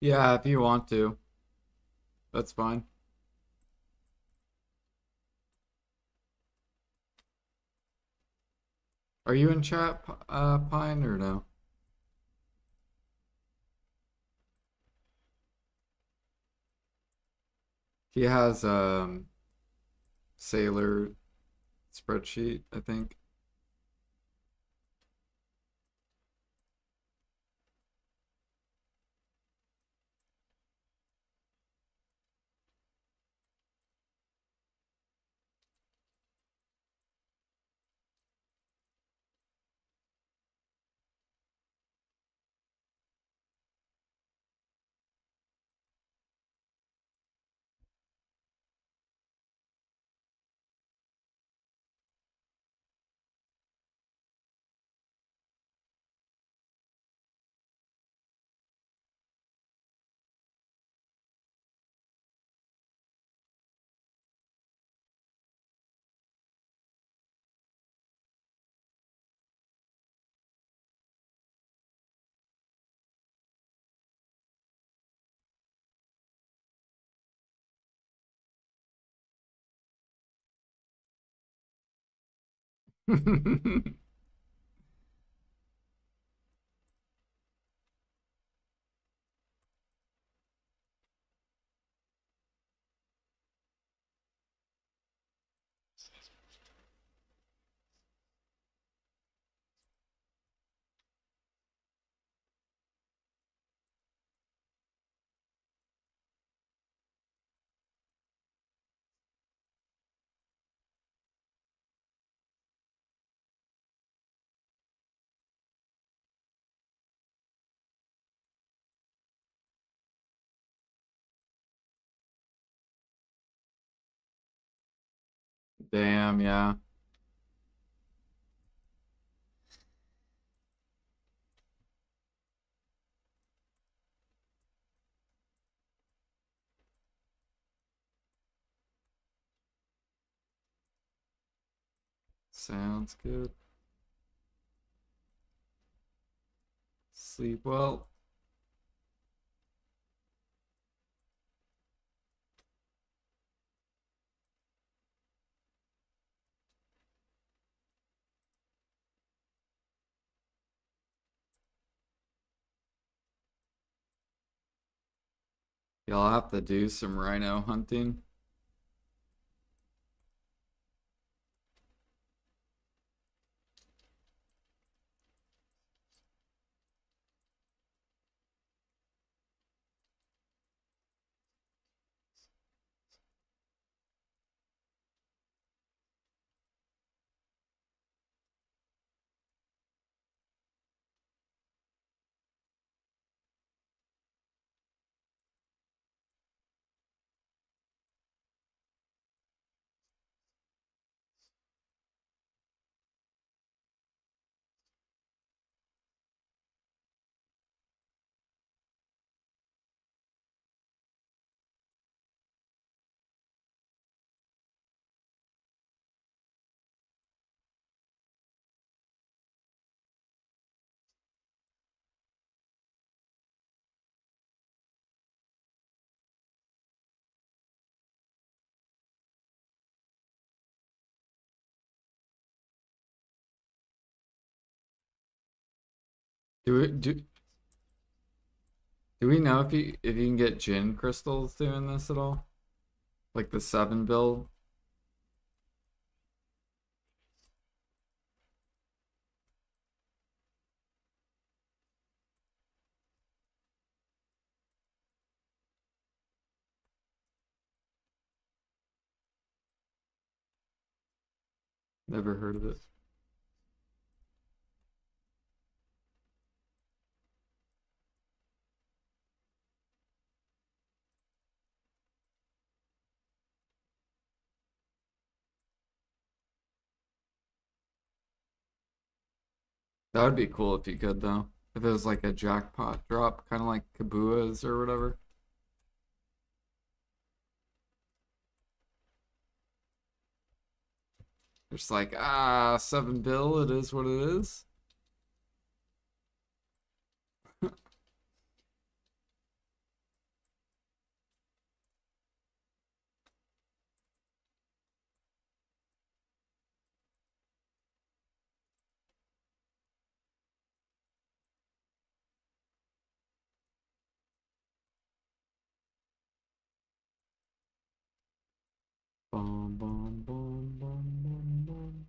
Yeah, if you want to, that's fine. Are you in chat, Pine, or no? He has Sailor spreadsheet, I think. Damn, yeah. Sounds good. Sleep well. You'll have to do some rhino hunting. Do it do we know if you can get gin crystals doing this at all? Like the 7 build? Never heard of it. That would be cool if you could though. If it was like a jackpot drop, kind of like Kabua's or whatever. Just like, 7 bill, it is what it is. Boom, boom, boom, boom, boom, boom.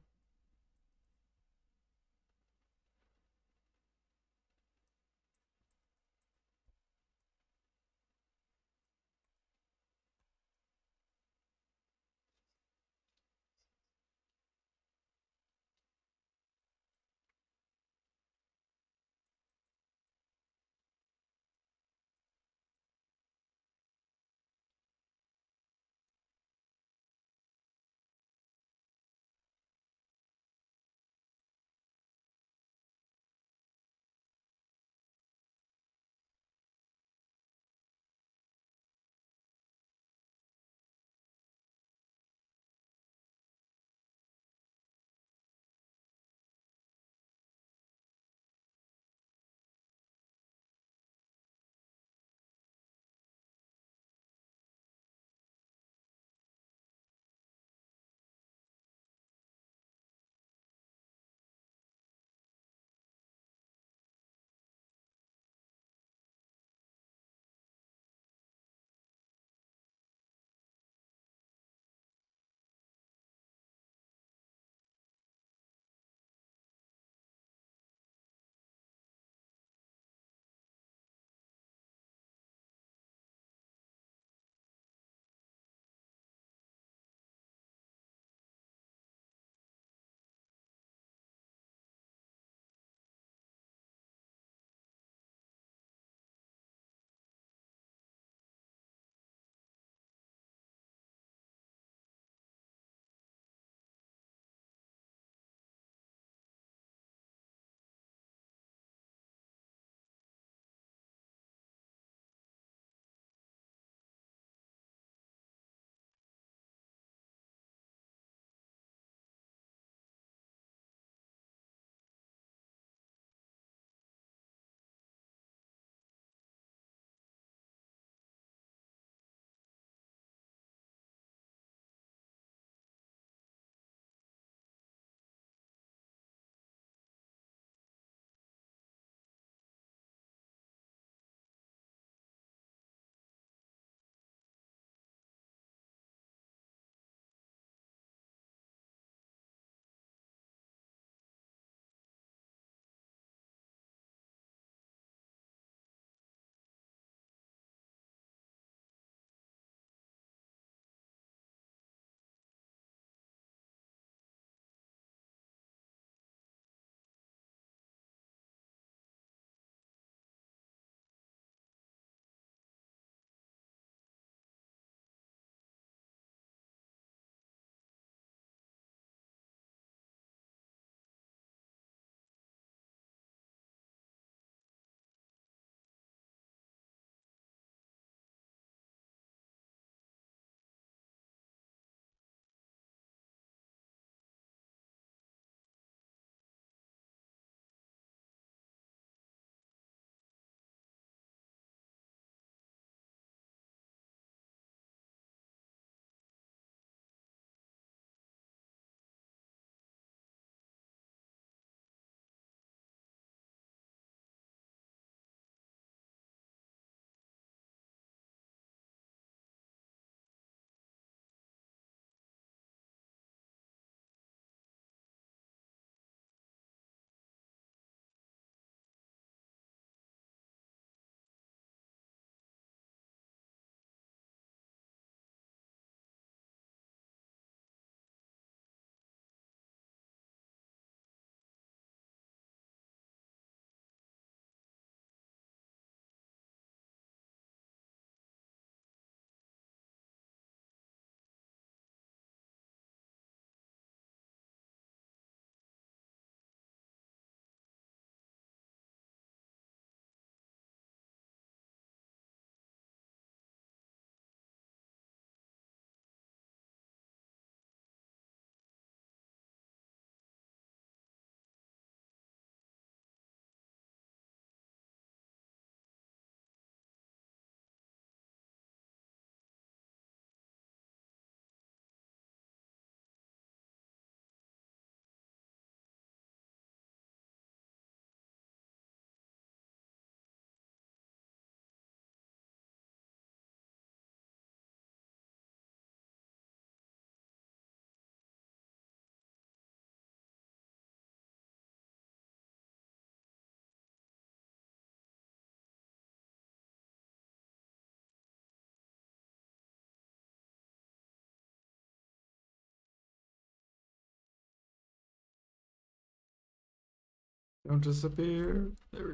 Don't disappear. There we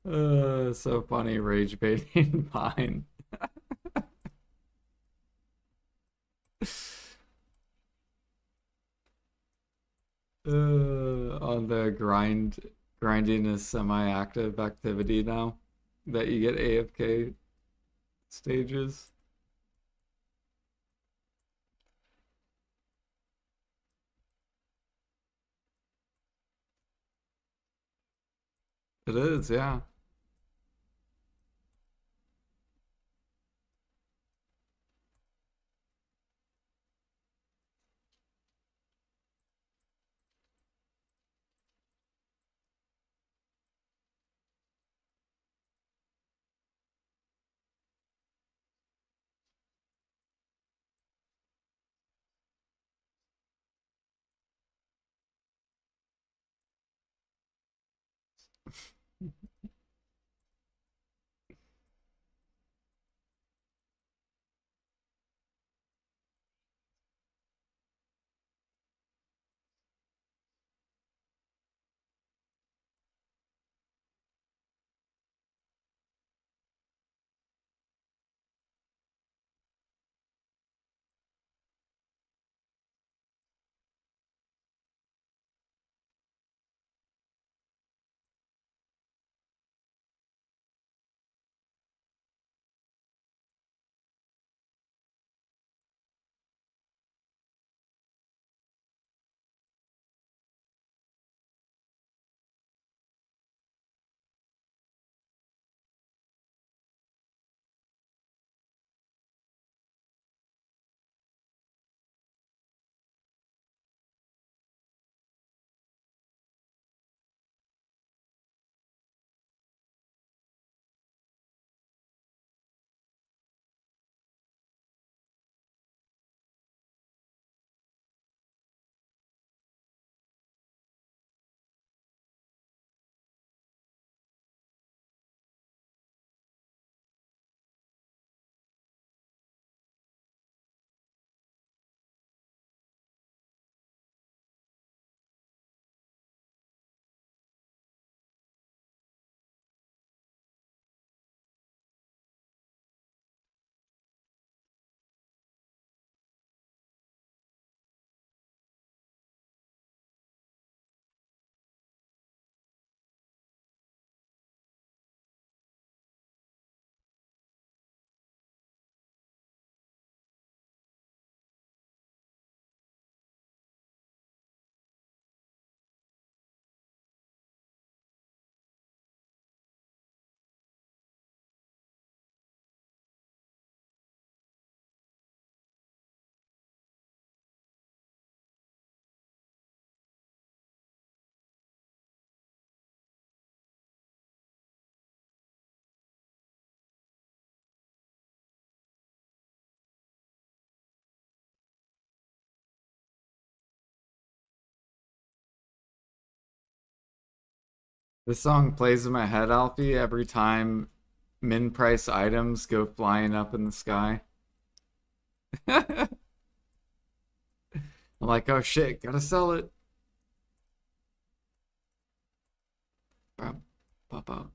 go. So funny, rage baiting Pine. On the grinding is semi-active activity now that you get AFK stages. It is, yeah. This song plays in my head, Alfie, every time min price items go flying up in the sky. I'm like, oh shit, gotta sell it. Pop up.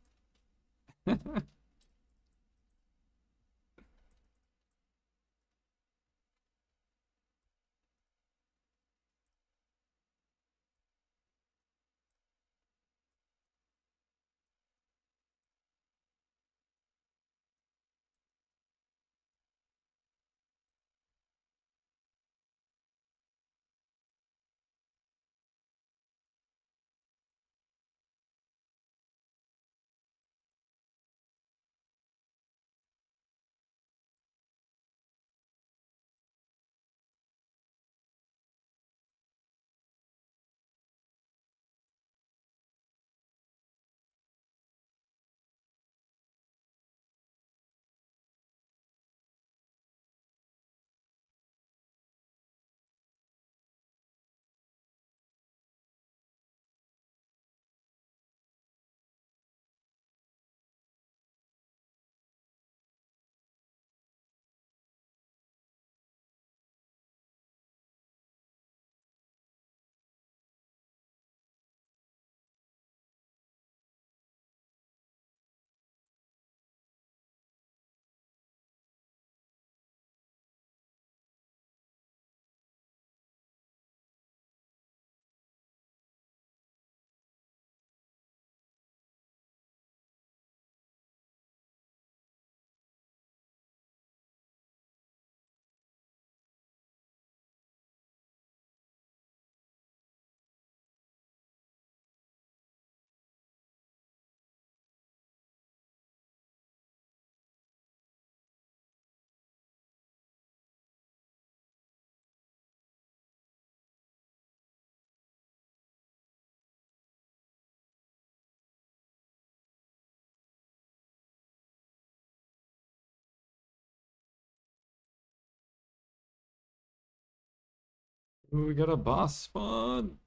Ooh, we got a boss spawn.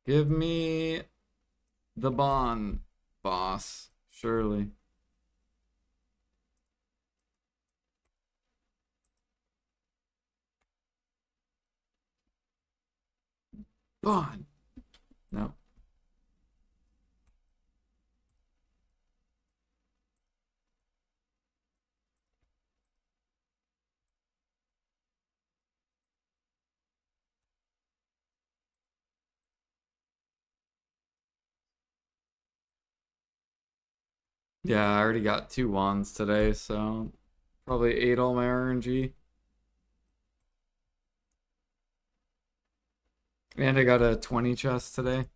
Give me the bond, boss. Surely. Bond. No. Yeah, I already got 2 wands today, so probably ate all my RNG. And I got a 20 chest today.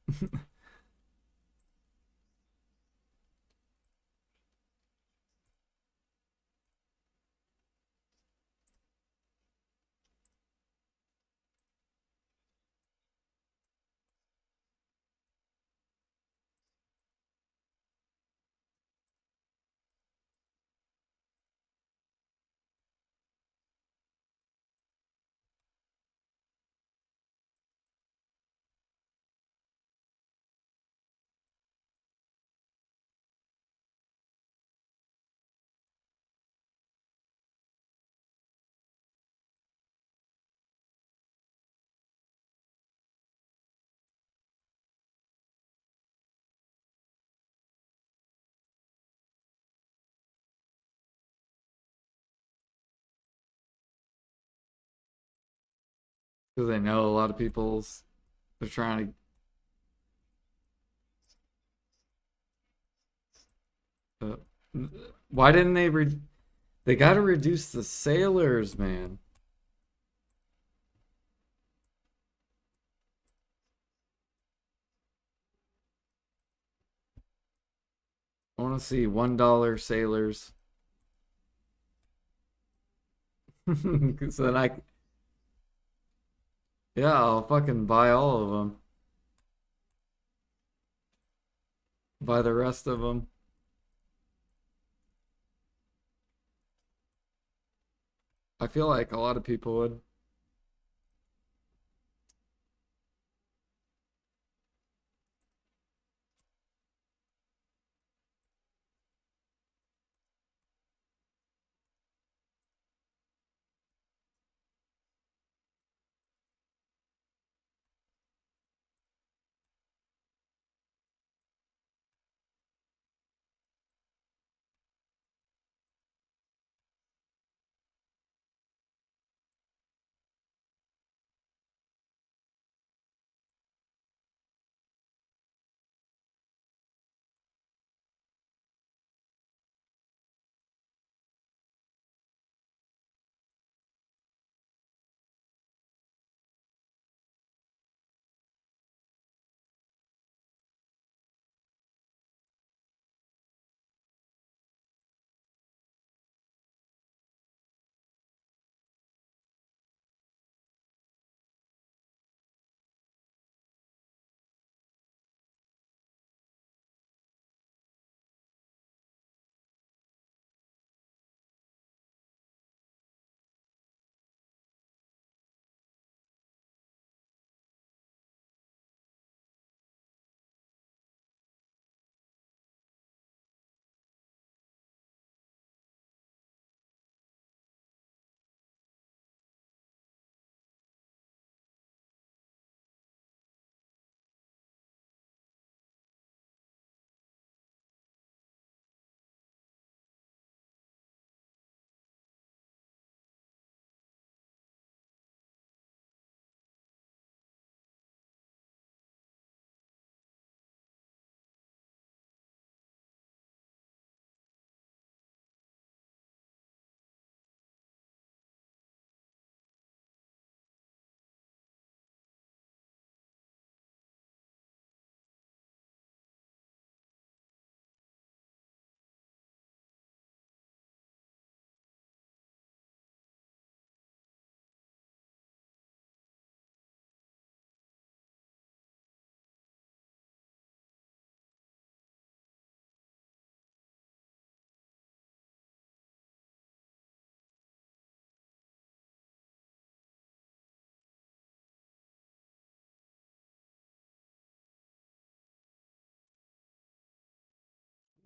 Because I know a lot of people's they're trying to why didn't they gotta reduce the sailors, man. I want to see $1 sailors. So then yeah, I'll fucking buy all of them. Buy the rest of them. I feel like a lot of people would.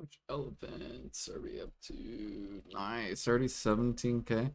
Which elephants are we up to? Nice, already 17K.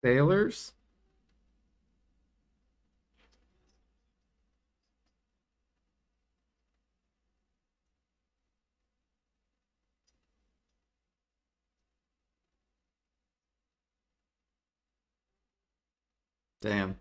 Sailors? Damn.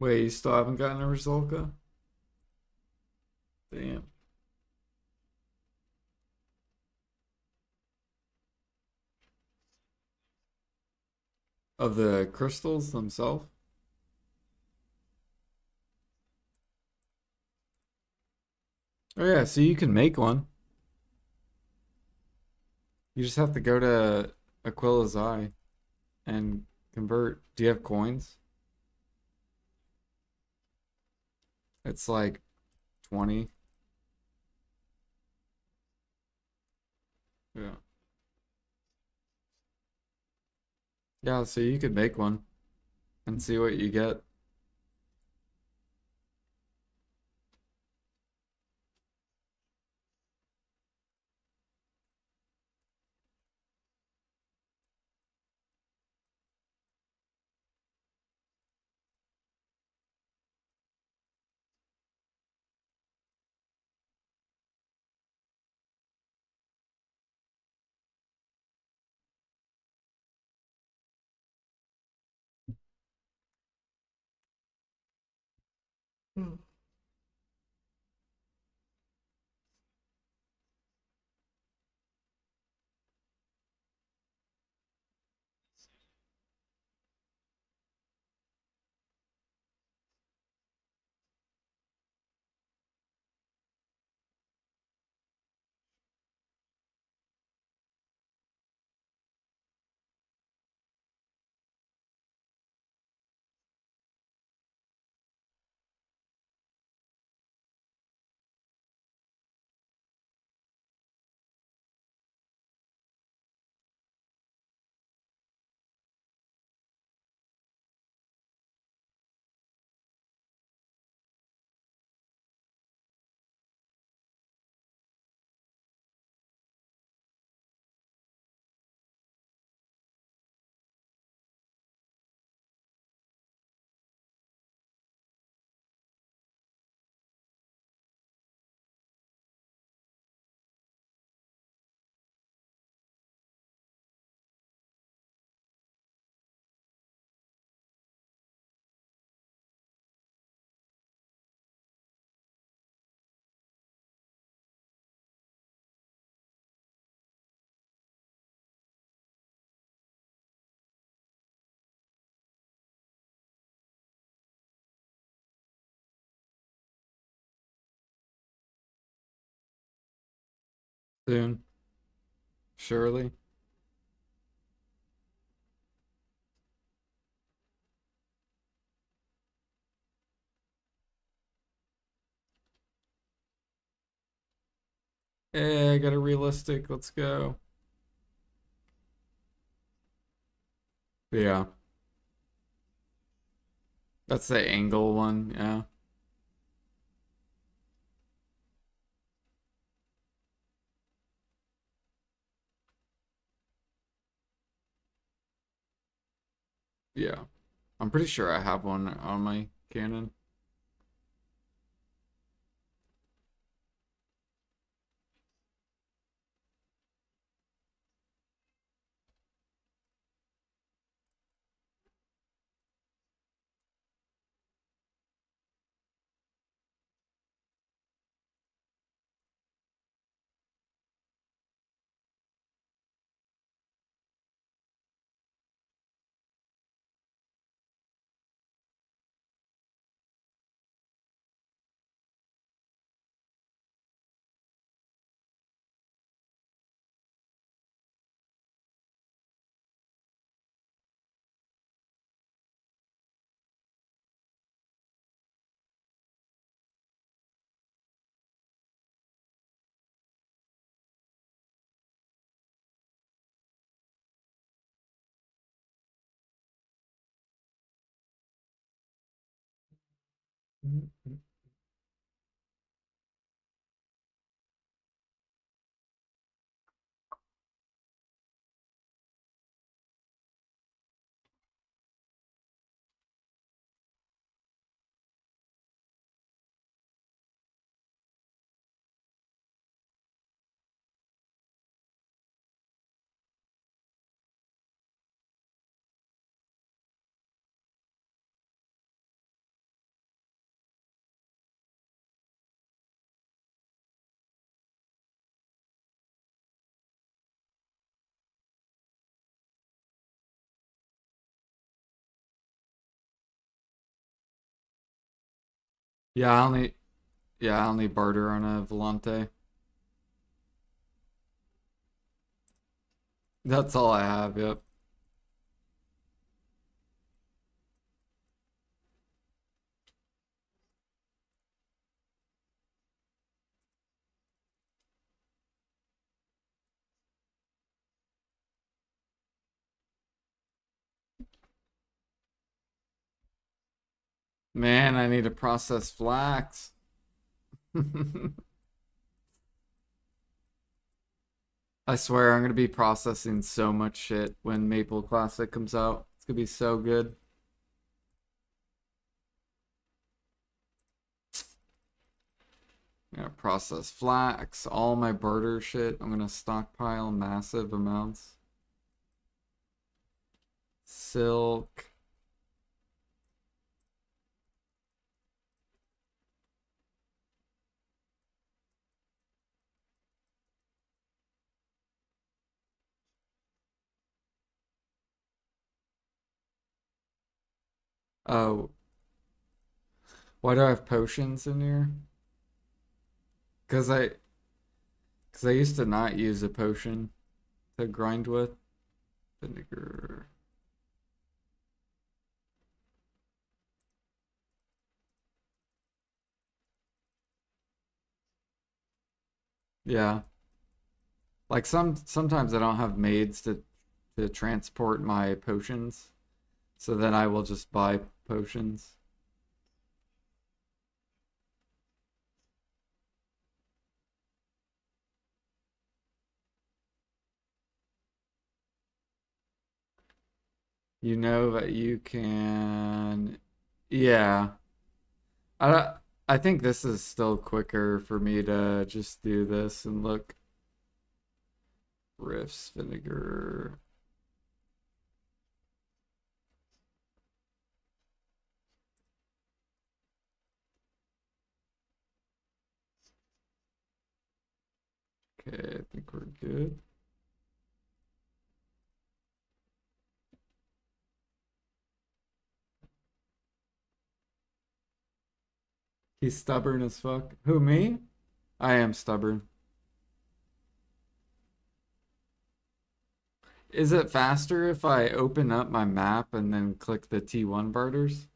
Wait, you still haven't gotten a Rizolka? Damn. Of the crystals themselves? Oh yeah, so you can make one. You just have to go to Aquila's Eye and convert. Do you have coins? It's like 20. Yeah. Yeah, so you could make one and see what you get. Hmm. Soon, surely. Hey, I got a realistic. Let's go. Yeah, that's the angle one. Yeah. Yeah. I'm pretty sure I have one on my Canon. Yeah, I only barter on a volante. That's all I have, yep. Man, I need to process flax. I swear I'm gonna be processing so much shit when Maple Classic comes out. It's gonna be so good. I'm gonna process flax, all my barter shit. I'm gonna stockpile massive amounts. Silk. Oh, why do I have potions in here? Cause I, cause I used to not use a potion to grind with. Vinegar. Yeah. Like sometimes I don't have maids to transport my potions, so then I will just buy potions. You know that you can, yeah. I I think this is still quicker for me to just do this and look riffs vinegar. Okay, I think we're good. He's stubborn as fuck. Who, me? I am stubborn. Is it faster if I open up my map and then click the T1 barters?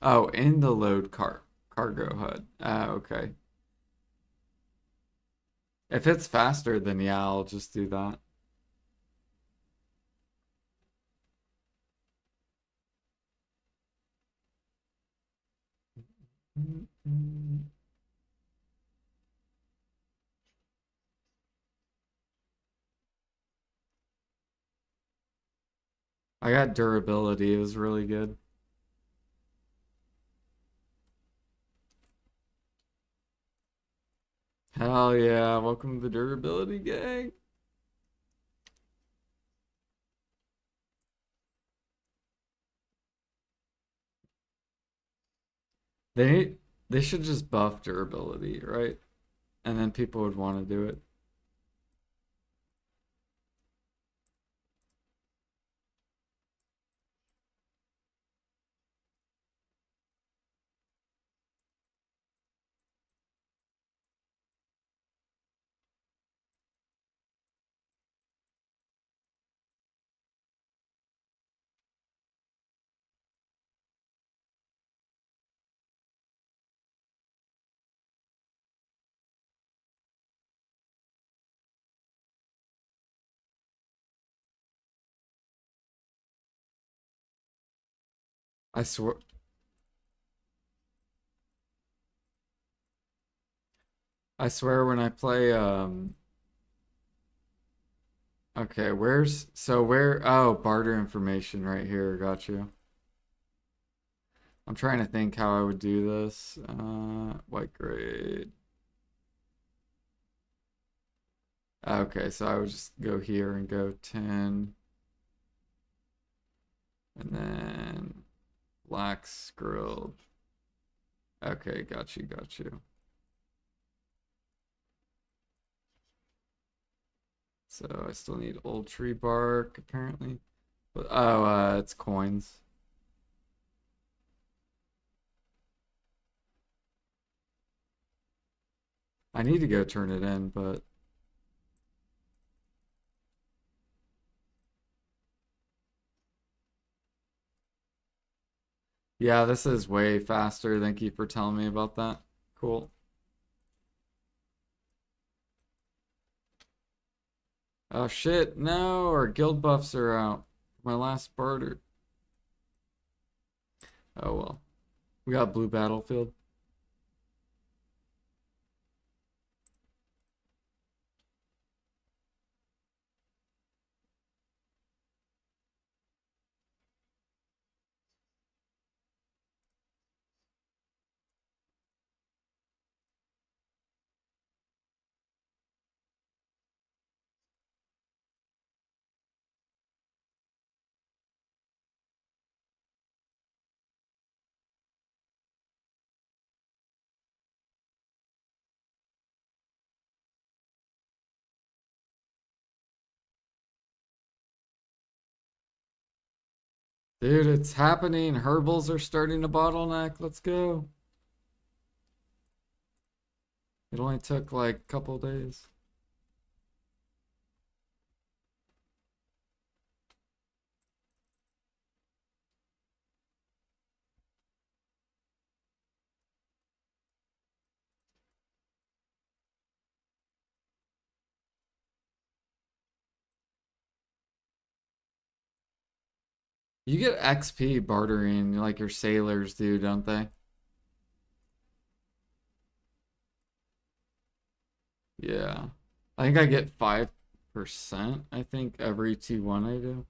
Oh, in the load cargo HUD. Ah, okay. If it's faster, then yeah, I'll just do that. I got durability. It was really good. Hell yeah. Welcome to the durability gang. They they should just buff durability, right? And then people would want to do it. I swear I swear when I play okay, where oh, barter information right here, got you. I'm trying to think how I would do this. White grade. Okay, so I would just go here and go 10 and then flax grilled. Okay, got you, got you. So I still need old tree bark apparently. But oh, it's coins. I need to go turn it in, but yeah, this is way faster. Thank you for telling me about that. Cool. Oh shit, no, our guild buffs are out. My last barter. Oh well. We got blue battlefield. Dude, it's happening. Herbals are starting to bottleneck. Let's go. It only took like a couple days. You get XP bartering like your sailors do, don't they? Yeah. I think I get 5%, I think, every T1 I do.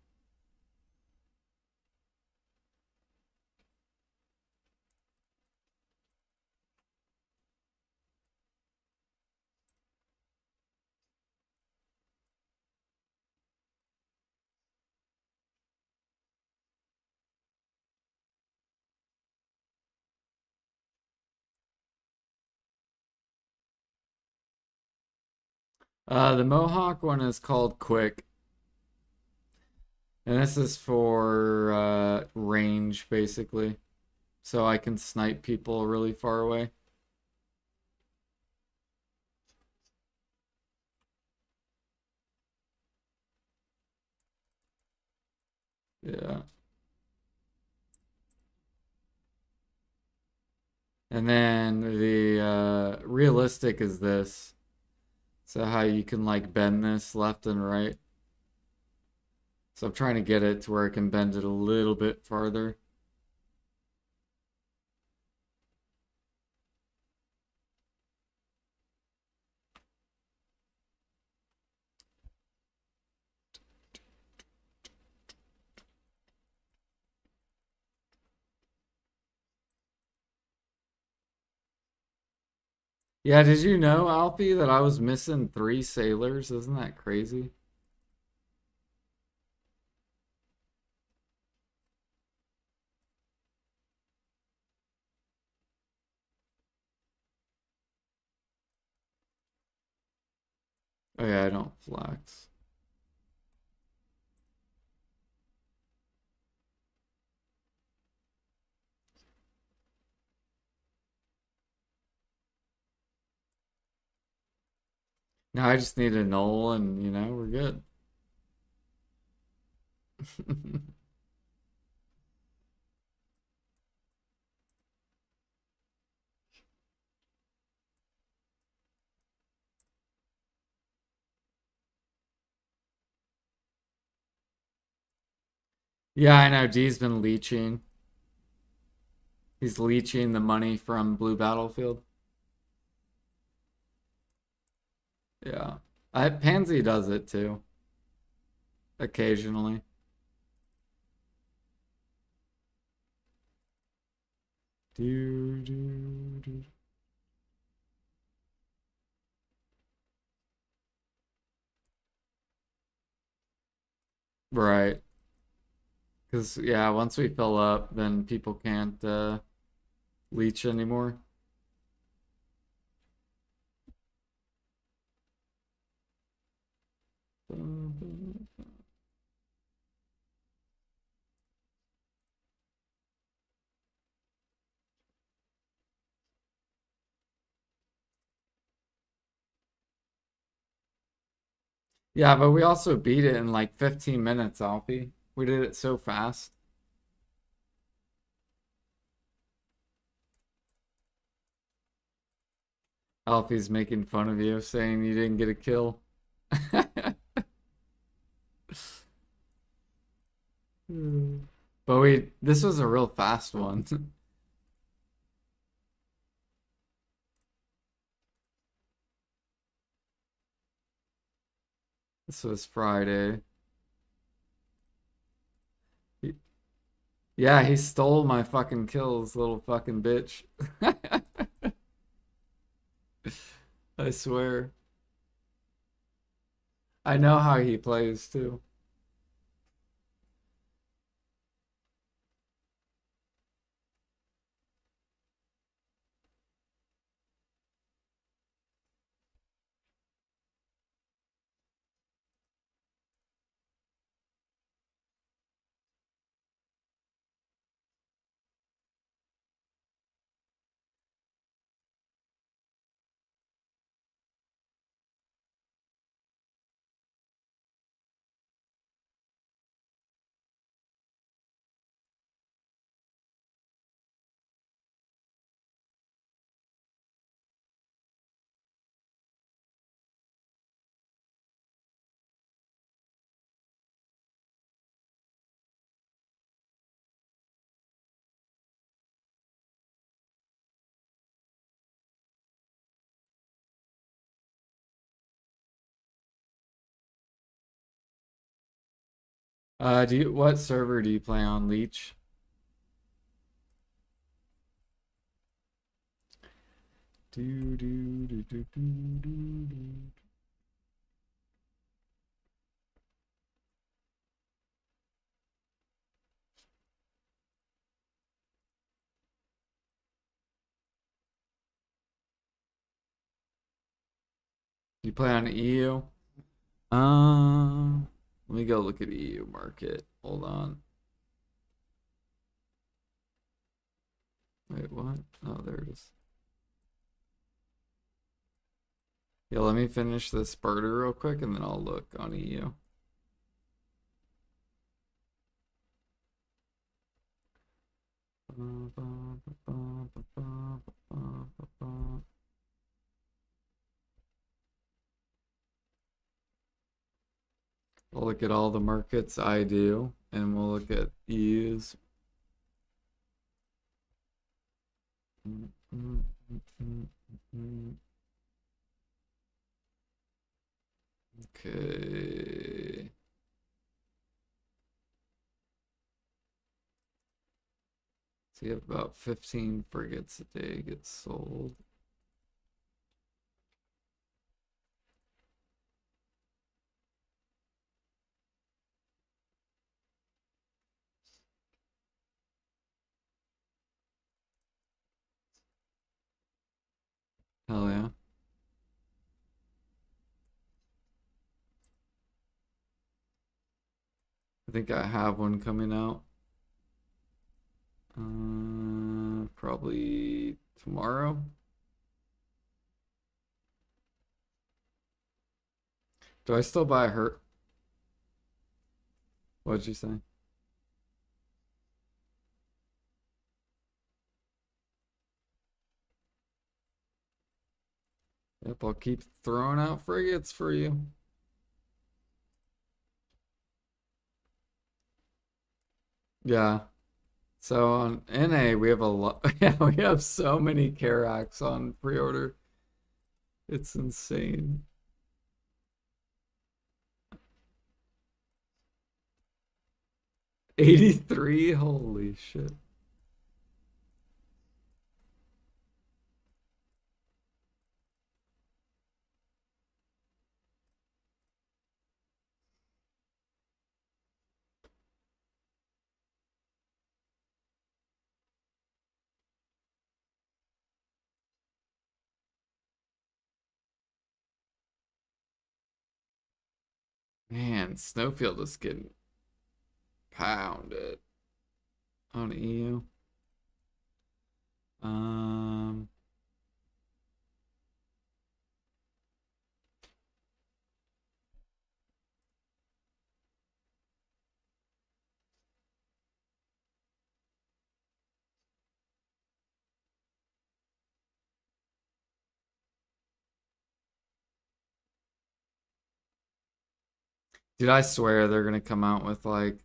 The Mohawk one is called Quick, and this is for range, basically. So I can snipe people really far away. Yeah. And then the realistic is this. So how you can like bend this left and right. So I'm trying to get it to where I can bend it a little bit farther. Yeah, did you know, Alfie, that I was missing 3 sailors? Isn't that crazy? Oh yeah, I don't flex. Now I just need a null and, we're good. Yeah, I know. D's been leeching. He's leeching the money from Blue Battlefield. Yeah. Pansy does it too, occasionally. Do, do, do. Right. Because, yeah, once we fill up, then people can't leech anymore. Yeah, but we also beat it in like 15 minutes, Alfie. We did it so fast. Alfie's making fun of you, saying you didn't get a kill. But this was a real fast one. This was Friday. He- Yeah, he stole my fucking kills, little fucking bitch. I swear. I know how he plays too. What server do you play on, Leech? Do do do do do do do. You play on EU? Let me go look at EU market. Hold on. Wait, what? Oh, there it is. Yeah, let me finish this Barter real quick and then I'll look on EU. We'll look at all the markets I do and we'll look at EU's. Okay. So you have about 15 frigates a day get sold. Hell yeah. I think I have one coming out. Probably tomorrow. Do I still buy her? What'd you say? Yep, I'll keep throwing out frigates for you. Yeah. So on NA we have a lot. Yeah, we have so many Caracs on pre-order. It's insane. 83? Holy shit. Man, Snowfield is getting pounded on EU. Um, Dude, I swear they're gonna come out with like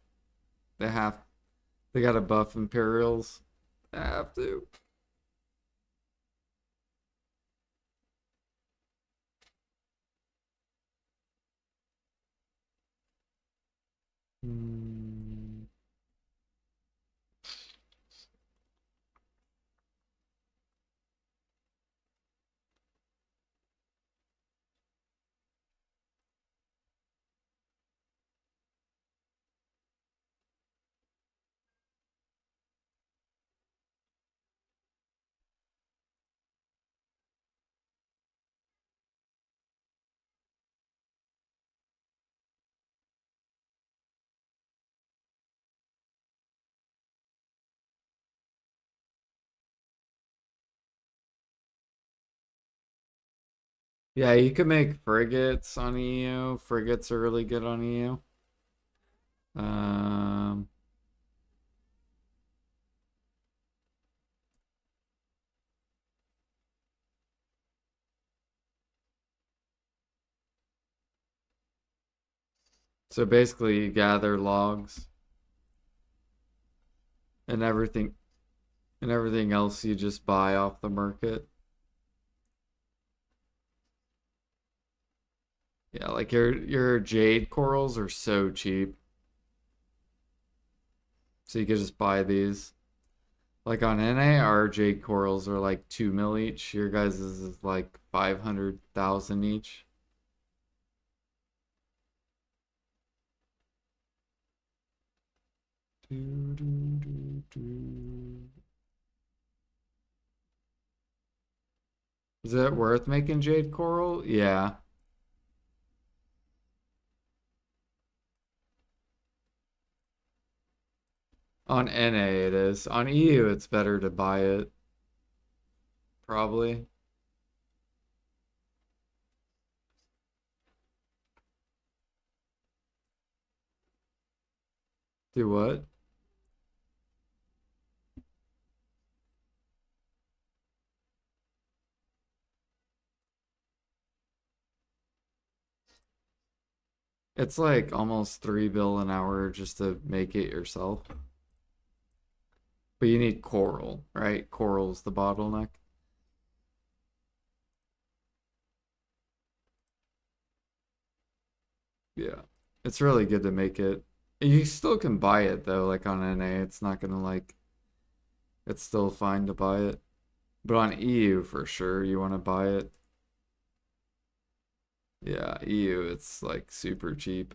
they have they gotta buff Imperials. They have to. Hmm. Yeah, you could make frigates on EU. Frigates are really good on EU. Um, so basically you gather logs and everything else you just buy off the market. Yeah, like your jade corals are so cheap. So you could just buy these. Like on NA, our jade corals are like 2 mil each. Your guys' is like 500,000 each. Do, do, do, do. Is it worth making jade coral? Yeah. On NA it is. On EU it's better to buy it, probably. Do what? It's like almost 3 bill an hour just to make it yourself. But you need coral, right? Coral's the bottleneck. Yeah. It's really good to make it. You still can buy it though, like on NA. It's not gonna like it's still fine to buy it. But on EU for sure you want to buy it. Yeah, EU it's like super cheap.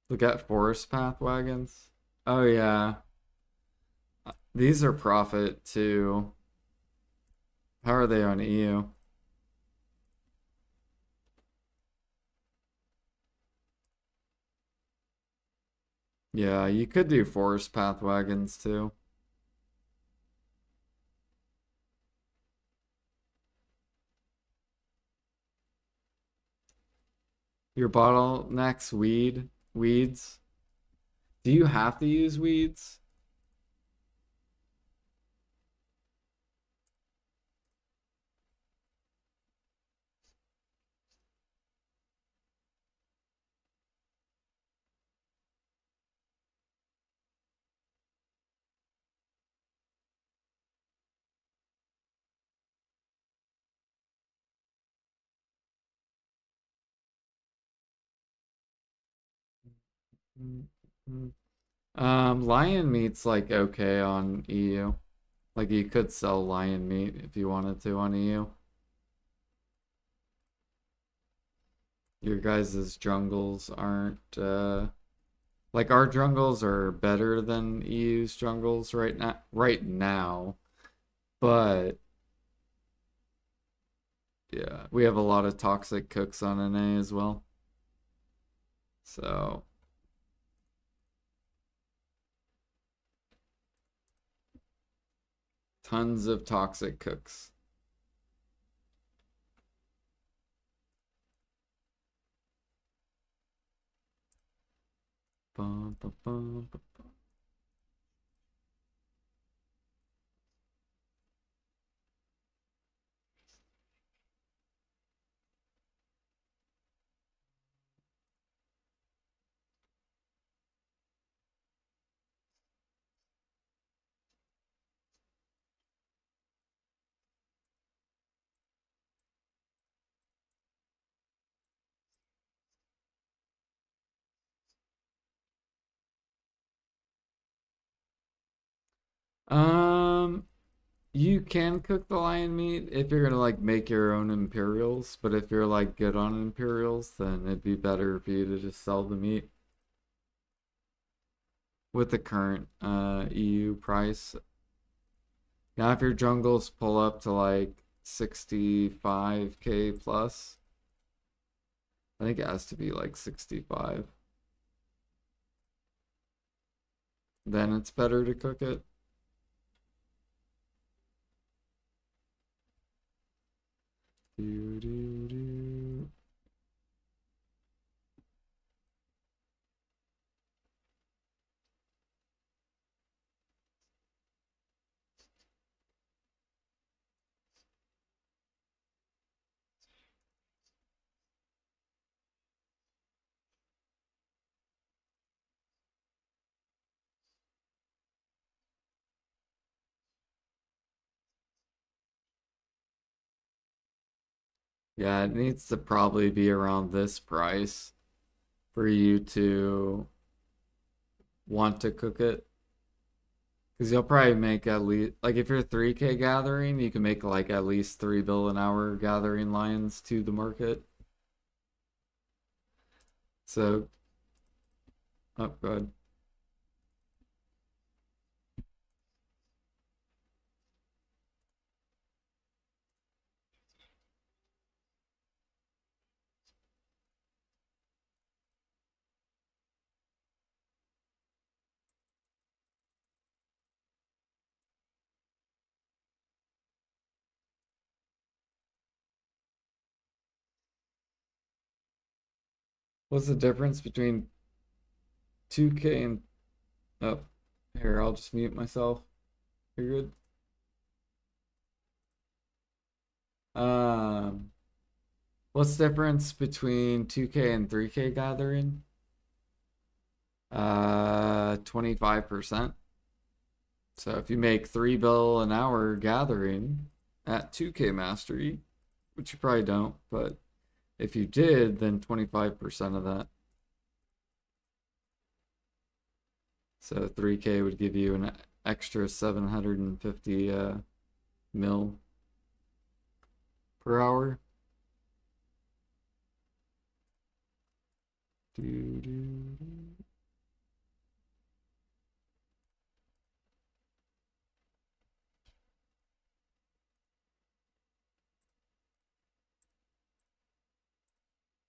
Look at forest path wagons. Oh yeah. These are profit too. How are they on EU? Yeah, you could do forest path wagons too. Your bottlenecks, weeds. Do you have to use weeds? Lion meat's like okay on EU. Like you could sell lion meat if you wanted to on EU. Your guys' jungles aren't like our jungles are better than EU's jungles right now, but yeah, we have a lot of toxic cooks on NA as well. So tons of toxic cooks. bum, bum, bum, bum. Um, you can cook the lion meat if you're gonna like make your own Imperials, but if you're like good on Imperials, then it'd be better for you to just sell the meat with the current EU price. Now, if your jungles pull up to like 65k plus, I think it has to be like 65. Then it's better to cook it. Do, do, do. Yeah, it needs to probably be around this price for you to want to cook it. Because you'll probably make at least, like if you're 3K gathering, you can make like at least 3 bill an hour gathering lions to the market. So, oh, good. What's the difference between 2K and, oh, here, I'll just mute myself. You're good. Um, what's the difference between 2K and 3K gathering? 25%. So if you make 3 bill an hour gathering at 2K mastery, which you probably don't, but if you did, then 25% of that. So 3K would give you an extra 750 mil per hour. Do, do, do.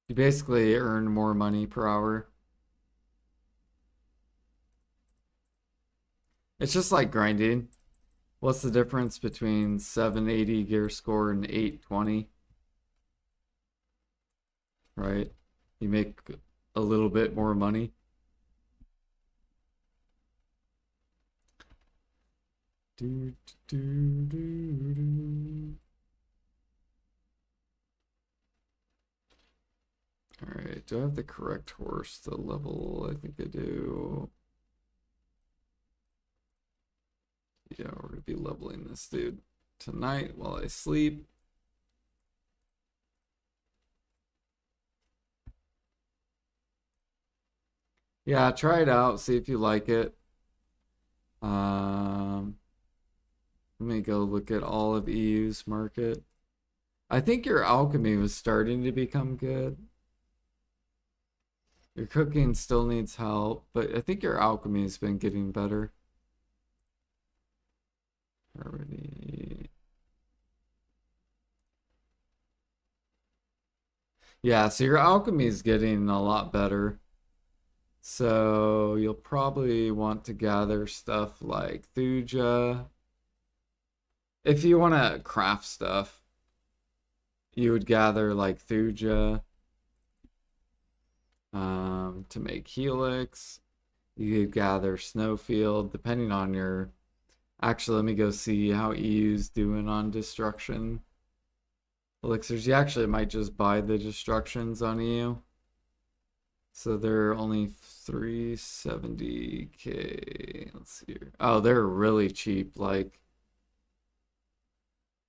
You basically earn more money per hour. It's just like grinding. What's the difference between 780 gear score and 820? Right? You make a little bit more money. Do, do, do, do. All right, do I have the correct horse to level? I think I do. Yeah, we're gonna be leveling this dude tonight while I sleep. Yeah, try it out, see if you like it. Let me go look at all of EU's market. I think your alchemy was starting to become good. Your cooking still needs help, but I think your alchemy has been getting better. Already. Yeah, so your alchemy is getting a lot better. So you'll probably want to gather stuff like Thuja. If you want to craft stuff, you would gather like Thuja to make Helix. You could gather snowfield depending on your. Actually, let me go see how EU's doing on destruction elixirs. You actually might just buy the destructions on EU. So they're only 370k. Let's see here. Oh, they're really cheap, like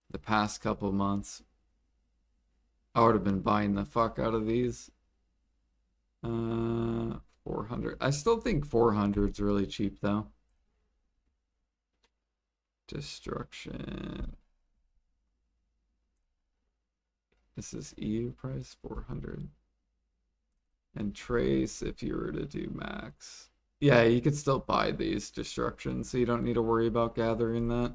the past couple months. I would have been buying the fuck out of these. 400. I still think 400 is really cheap though. Destruction. This is EU price 400. And trace if you were to do max. Yeah, you could still buy these destructions, so you don't need to worry about gathering that.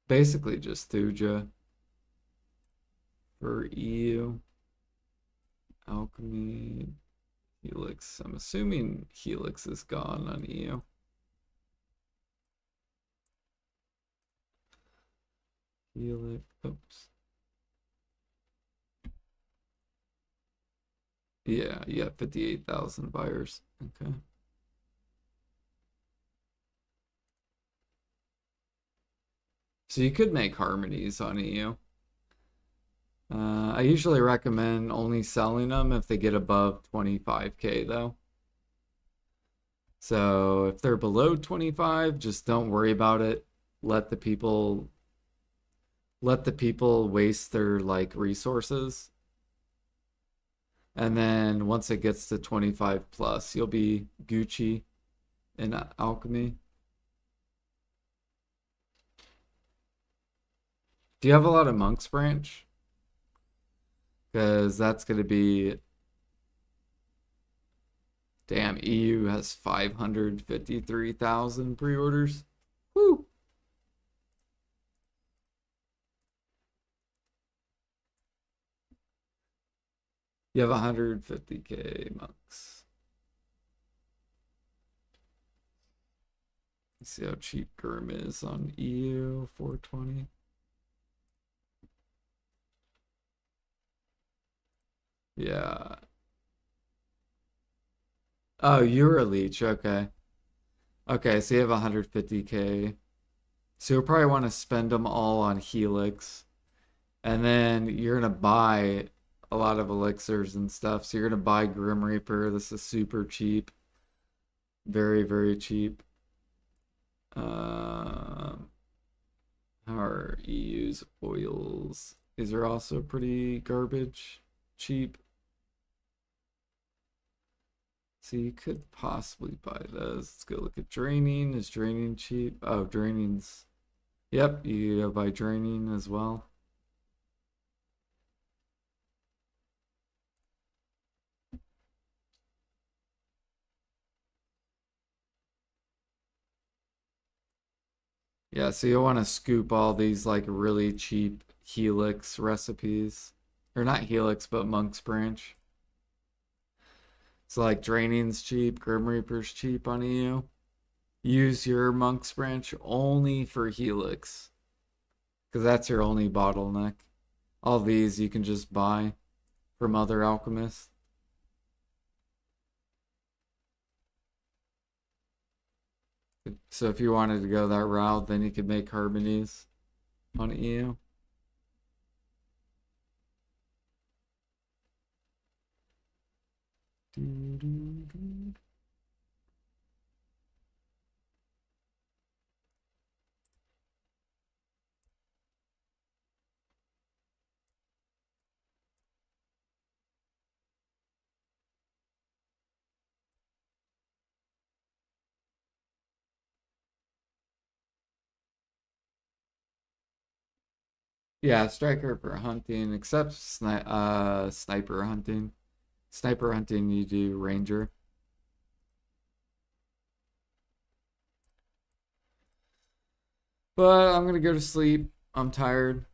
Basically just Thuja for EU. Alchemy, Helix. I'm assuming Helix is gone on EU. Helix, oops. Yeah, 58,000 buyers. Okay. So you could make harmonies on EU. I usually recommend only selling them if they get above 25k though. So if they're below 25, just don't worry about it. Let the people waste their like resources. And then once it gets to 25 plus, you'll be Gucci in alchemy. Do you have a lot of Monk's Branch? Because that's going to be. Damn, EU has 553,000 pre orders. Woo! You have 150k monks. Let's see how cheap Gurm is on EU 420. Yeah. Oh, you're a leech. Okay. Okay, so you have 150k. So you'll probably want to spend them all on Helix. And then you're going to buy a lot of elixirs and stuff. So you're going to buy Grim Reaper. This is super cheap. Very, very cheap. How are EU's oils? These are also pretty garbage. Cheap. So you could possibly buy those. Let's go look at draining. Is draining cheap? Oh, draining's. Yep, you buy draining as well. Yeah, so you'll want to scoop all these like really cheap Helix recipes. Or not Helix, but Monk's Branch. So like draining's cheap, Grim Reaper's cheap on EU. Use your Monk's Branch only for Helix. Because that's your only bottleneck. All these you can just buy from other alchemists. So if you wanted to go that route, then you could make harmonies on EU. Yeah, striker for hunting, except sniper hunting. Sniper hunting, you do ranger. But I'm gonna go to sleep. I'm tired.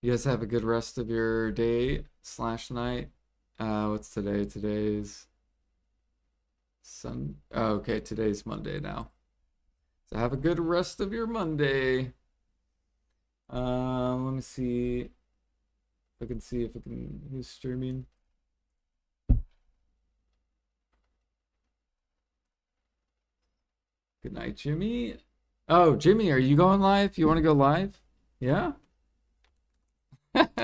You guys have a good rest of your day slash night. What's today? Today's Oh, okay, today's Monday now. So have a good rest of your Monday. Let me see if I can who's streaming. Good night, Jimmy. Oh, Jimmy, are you going live? You want to go live? Yeah? Good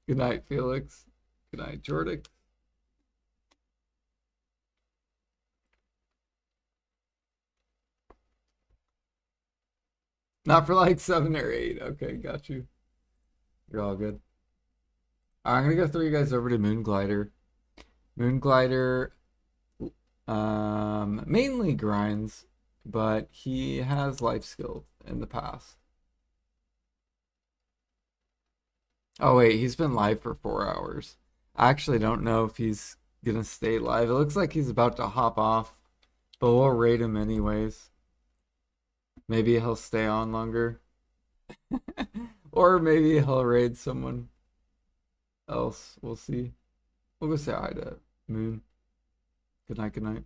night, Felix. Good night, Jordan. Not for like 7 or 8. Okay, got you. You're all good. I'm gonna go throw you guys over to Moonglider. Moonglider mainly grinds, but he has life skill in the past. Oh wait, he's been live for 4 hours. I actually don't know if he's gonna stay live. It looks like he's about to hop off, but we'll raid him anyways. Maybe he'll stay on longer. Or maybe he'll raid someone else. We'll see. We'll go say hi to Moon. Good night, good night.